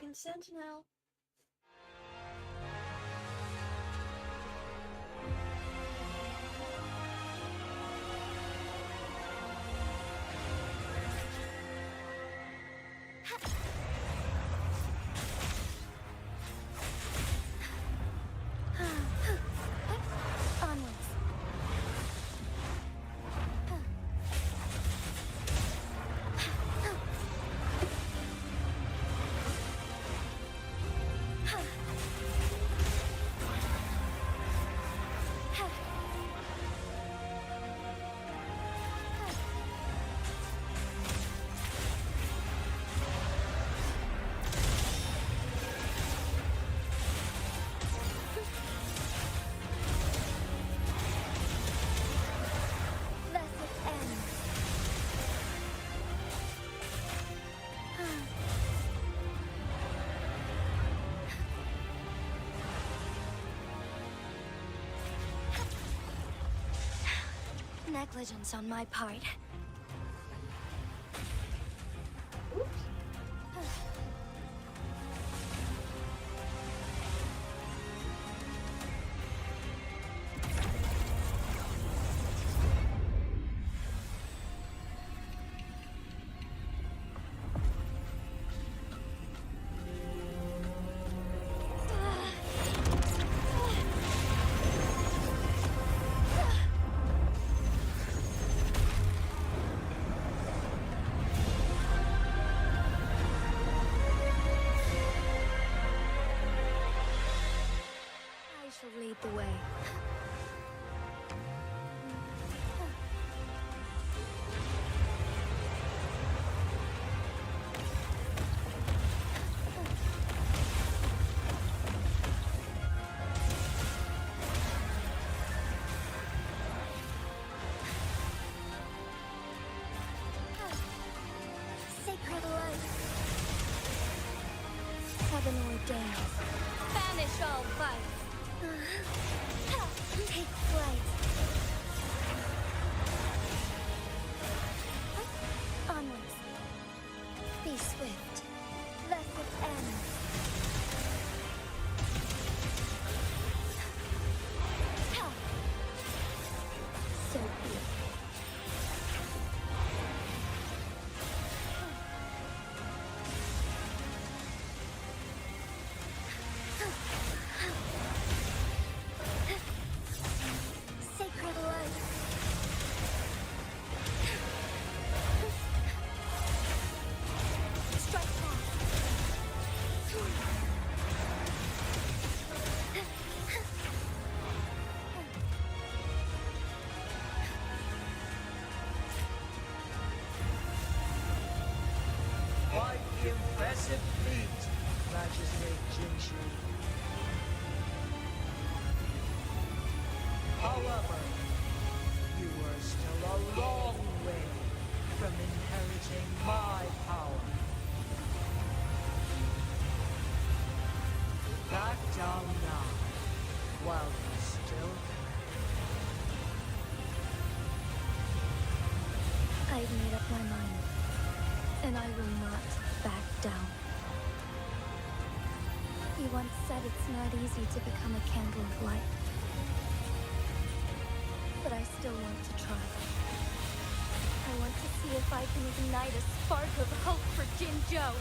second sentinel. Onwards. Thus it ends. Negligence on my part. I shall lead the way. Sacred light. Heaven ordains. Banish all fights. Take flight. Onwards. Be swift. Thus it ends. So be it. Sacred light. Strike fast. Quite the impressive feat, Magistrate Jinshi. However, you were still a long way from inheriting my power. Back down now, while you still can. I've made up my mind, and I will not back down. You once said it's not easy to become a candle of light. But I still want to try. I want to see if I can ignite a spark of hope for Jinzhou.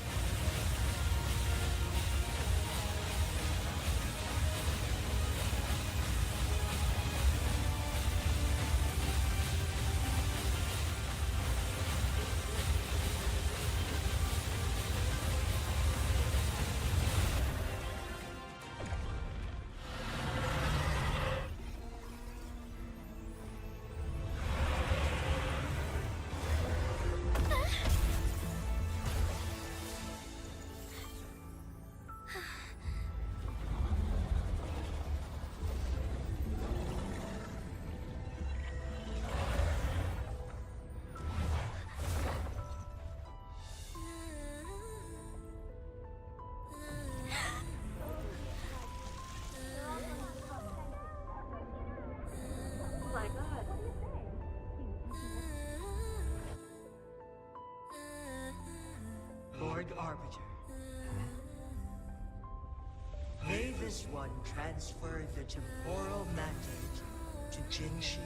Lord Arbiter, this one transfer the temporal mandate to Jinshi?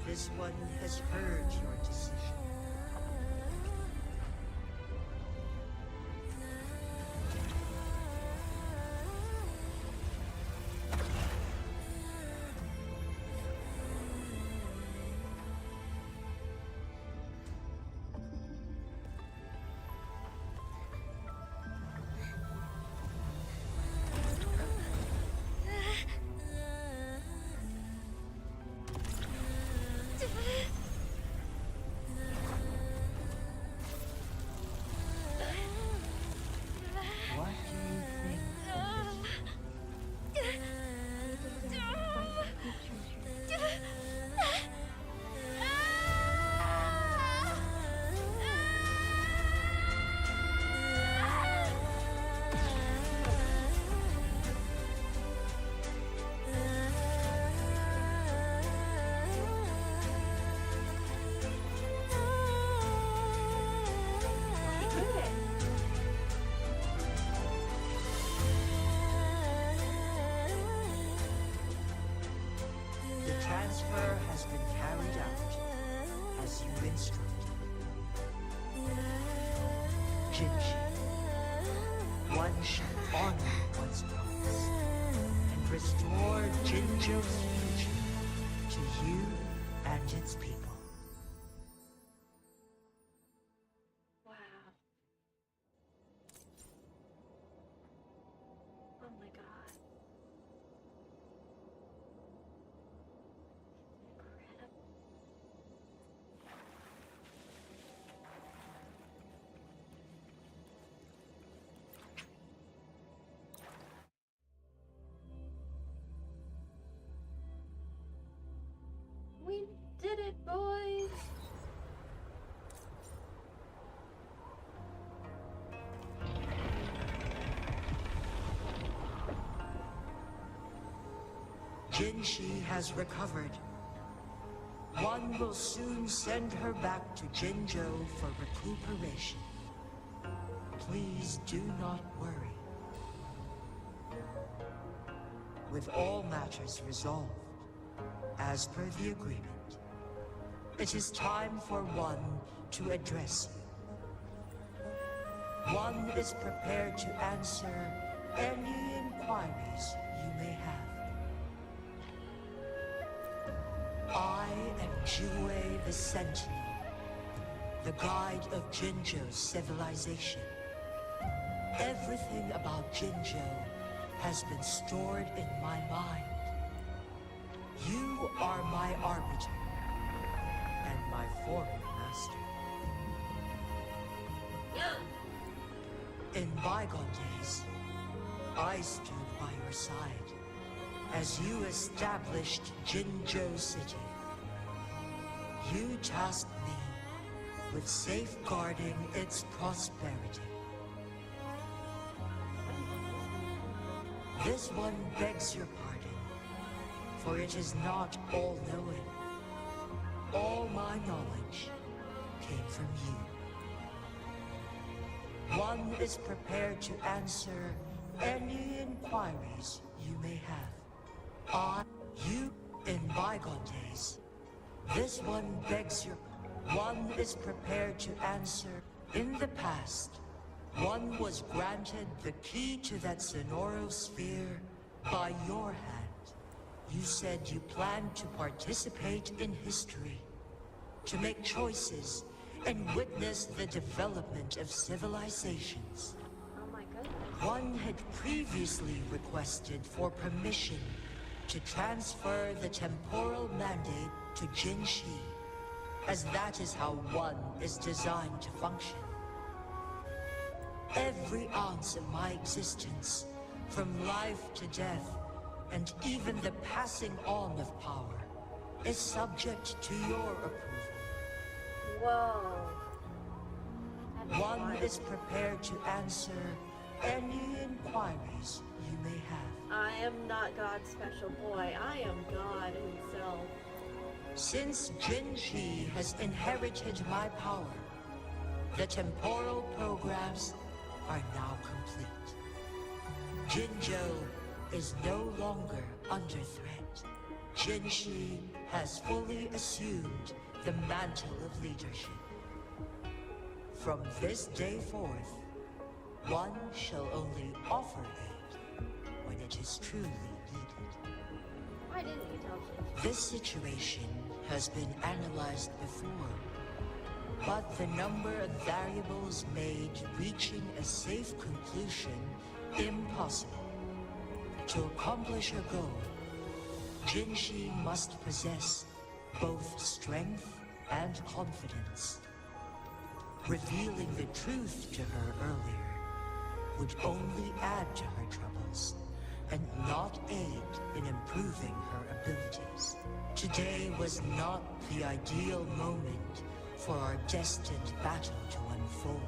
This one has heard your decision. Transfer has been carried out as you instructed. Jinshi, one shall honor one's promise and restore Jinjo's future to you and its people. Wow. Oh my god. We did it, boys! Jinshi has recovered. One will soon send her back to Jinjo for recuperation. Please do not worry. With all matters resolved, as per the agreement, it is time for one to address you. One is prepared to answer any inquiries you may have. I am WuWa the Sentinel, the guide of Jinjo's civilization. Everything about Jinjo has been stored in my mind. You are my arbiter, and my former master. In bygone days, I stood by your side as you established Jinjo City. You tasked me with safeguarding its prosperity. This one begs your pardon, for it is not all-knowing. All my knowledge came from you. One is prepared to answer any inquiries you may have. You, in bygone days, this one begs your... One is prepared to answer. In the past, one was granted the key to that Sonoral sphere by your hand. You said you planned to participate in history, to make choices and witness the development of civilizations. Oh my goodness. One had previously requested for permission to transfer the temporal mandate to Jinshi, as that is how one is designed to function. Every ounce of my existence, from life to death, and even the passing on of power, is subject to your approval. Whoa. One is prepared to answer any inquiries you may have. I am not God's special boy. I am God himself. Since Jinji has inherited my power, the temporal programs are now complete. Jinzhou is no longer under threat. Jinshi has fully assumed the mantle of leadership. From this day forth, one shall only offer aid when it is truly needed. Why didn't you tell Jinji? This situation has been analyzed before, but the number of variables made reaching a safe conclusion impossible. To accomplish her goal, Jinshi must possess both strength and confidence. Revealing the truth to her earlier would only add to her troubles and not aid in improving her abilities. Today was not the ideal moment for our destined battle to unfold.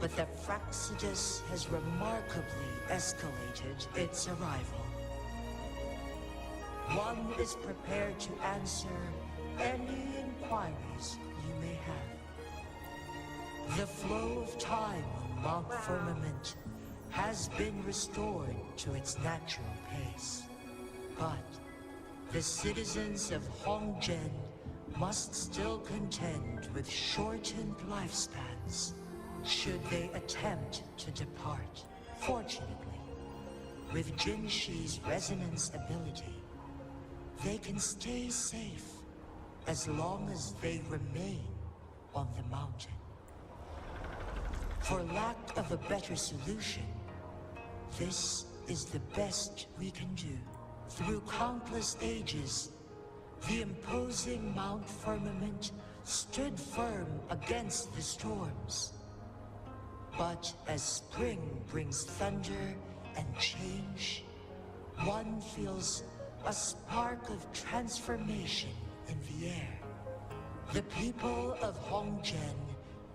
But the Fraxidus has remarkably escalated its arrival. One is prepared to answer any inquiries you may have. The flow of time on Mount Firmament has been restored to its natural pace. But the citizens of Hongzhen must still contend with shortened lifespans should they attempt to depart. Fortunately, with Jinshi's resonance ability, they can stay safe as long as they remain on the mountain. For lack of a better solution, this is the best we can do. Through countless ages, the imposing Mount Firmament stood firm against the storms. But as spring brings thunder and change, one feels a spark of transformation in the air. The people of Hongzhen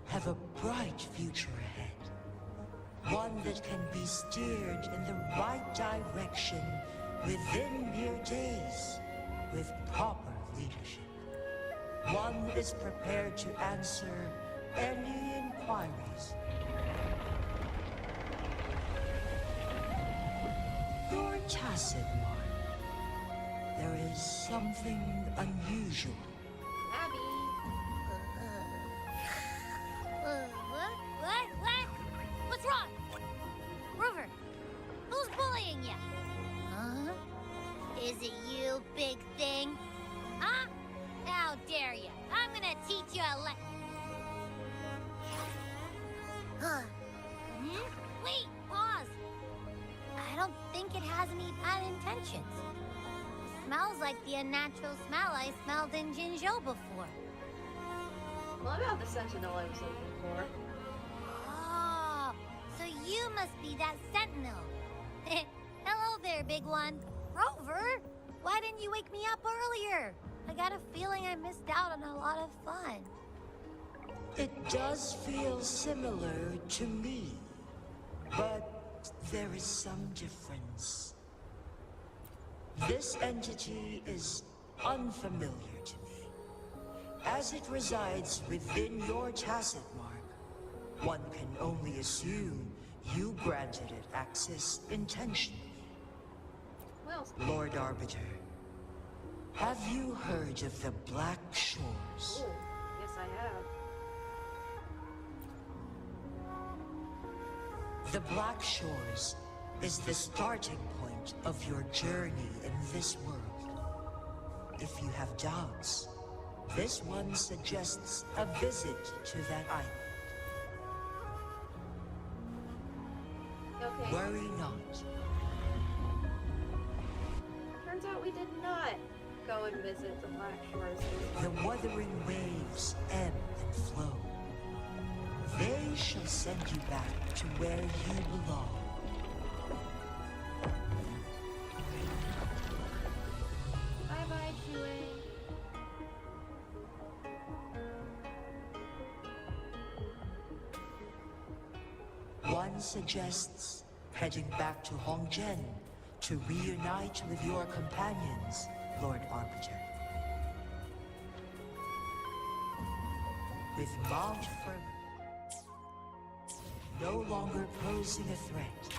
have a bright future ahead. One that can be steered in the right direction within mere days with proper leadership. One is prepared to answer any inquiries. Your tacit, Mark. There is something unusual. Abby. What? What's wrong? Rover, who's bullying you? Huh? Is it you, big thing? Huh? How dare you? I'm gonna teach you a Wait, pause. I don't think it has any bad intentions. It smells like the unnatural smell I smelled in Jinzhou before. Well, about the sentinel I was looking for. Oh, so you must be that sentinel. Hello there, big one. Rover, why didn't you wake me up earlier? I got a feeling I missed out on a lot of fun. It does feel similar to me, but there is some difference. This entity is unfamiliar to me. As it resides within your tacit mark, one can only assume you granted it access intentionally. Well, Lord Arbiter, have you heard of the Black Shores? ooh, yes, I have. The Black Shores is the starting point of your journey in this world. If you have doubts, this one suggests a visit to that island. Okay. Worry not. Turns out we did not go and visit the Black Shores. The Wuthering Waves ebb and flow. They shall send you back to where you belong. Bye-bye, Shui. One suggests heading back to Hongzhen to reunite with your companions, Lord Arbiter. With Mount Firmament no longer posing a threat,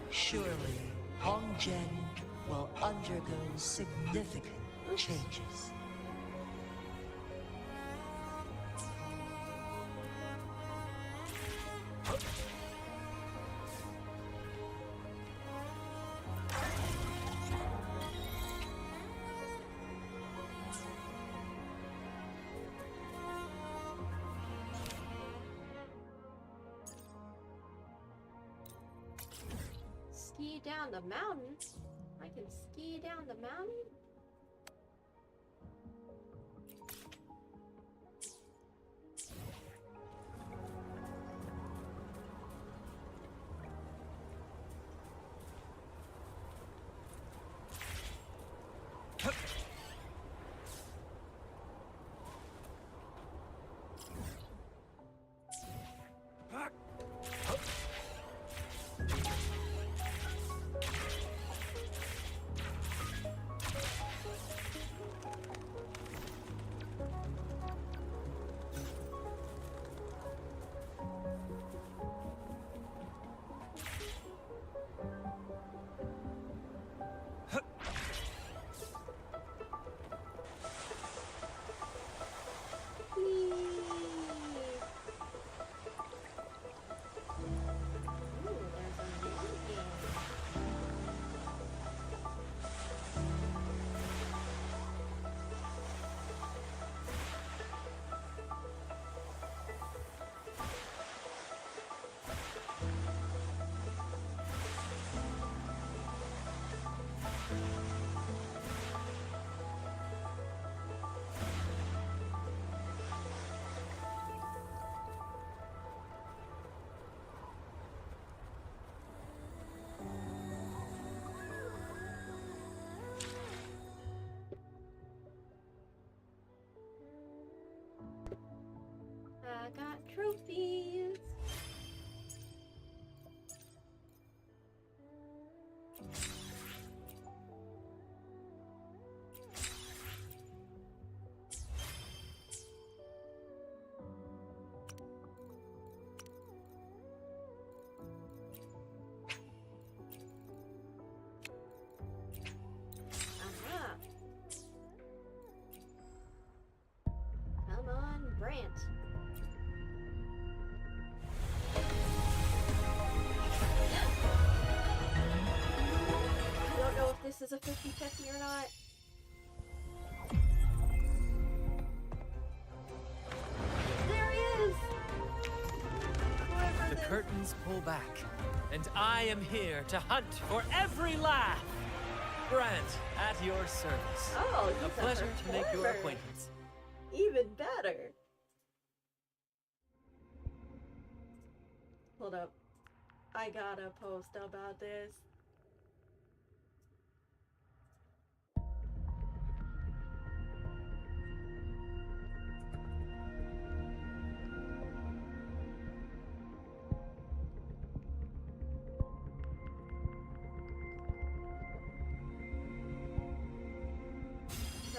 surely Hongzhen will undergo significant changes. Ski down the mountain? I can ski down the mountain? I got trophies. Aha. Come on, Brant. I don't know if this is a 50-50 or not. There he is! The curtains pull back, and I am here to hunt for every laugh. Brant, at your service. Oh, a he's pleasure to make your performer. acquaintance. Even better. Hold up. I gotta post about this.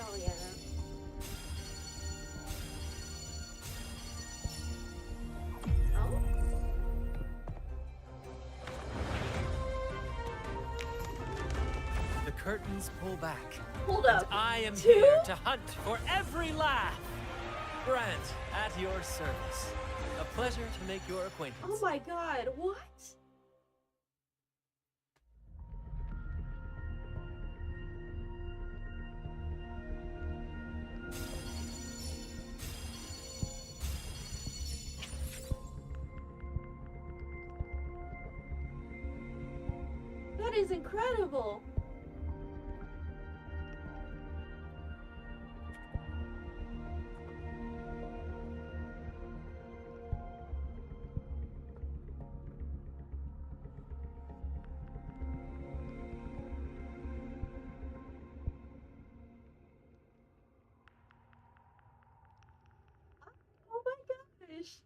Oh yeah. Oh? The curtains pull back. Hold and up. I am Two? here to hunt for every laugh. Brant, at your service. A pleasure to make your acquaintance. Oh my god, what? That is incredible. Oh my gosh.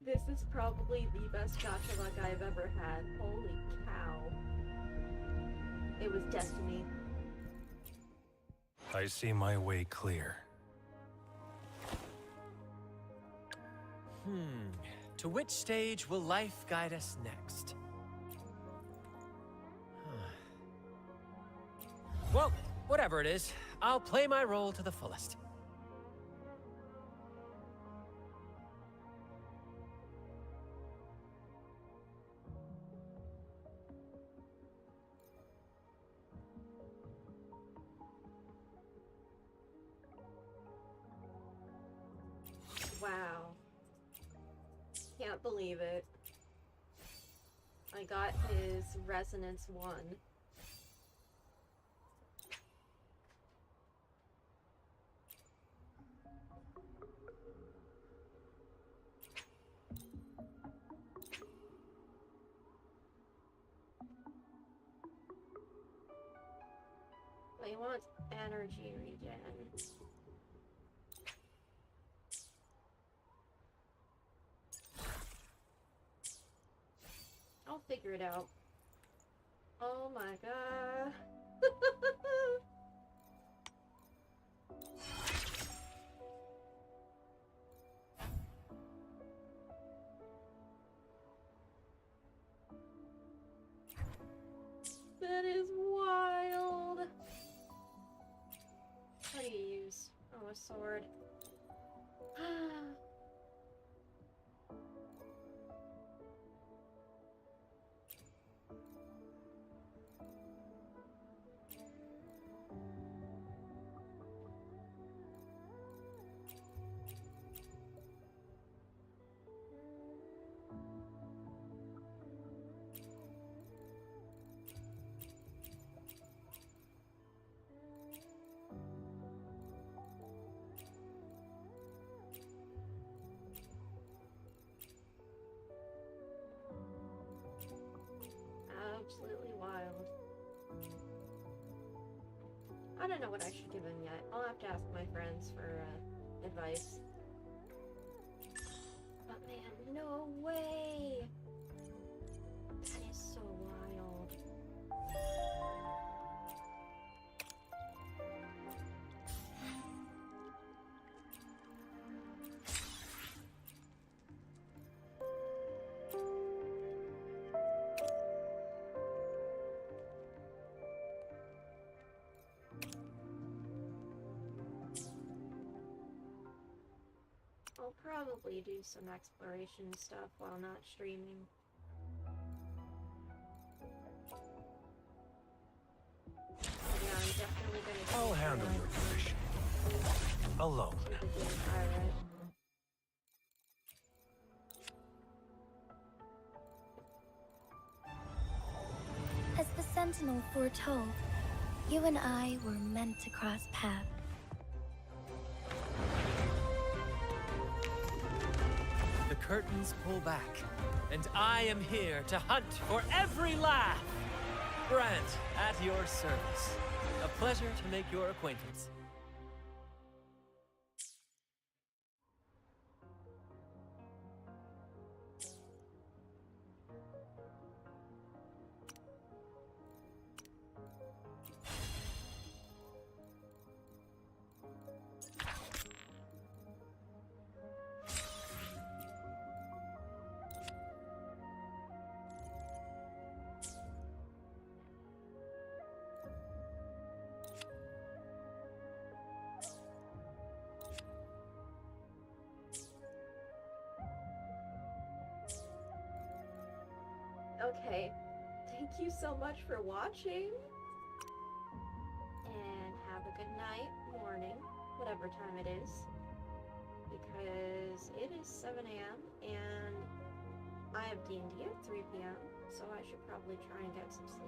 This is probably the best gacha luck I've ever had. Holy cow. It was destiny. I see my way clear. To which stage will life guide us next? Well, whatever it is, I'll play my role to the fullest. Wow. Can't believe it. I got his Resonance 1. He wants energy regen. I'll figure it out. Oh my god. That is wild. What do you use? Oh, a sword. Absolutely wild. I don't know what I should give him yet. I'll have to ask my friends for advice. But man, no way! That is so wild. I'll probably do some exploration stuff while not streaming. Yeah, I'm definitely gonna I'll handle your position. Alone. As the Sentinel foretold, you and I were meant to cross paths. The curtains pull back, and I am here to hunt for every laugh! Brant, at your service. A pleasure to make your acquaintance. Okay, thank you so much for watching. And have a good night, morning, whatever time it is. Because it is 7 a.m. and I have D&D at 3 p.m. So I should probably try and get some sleep.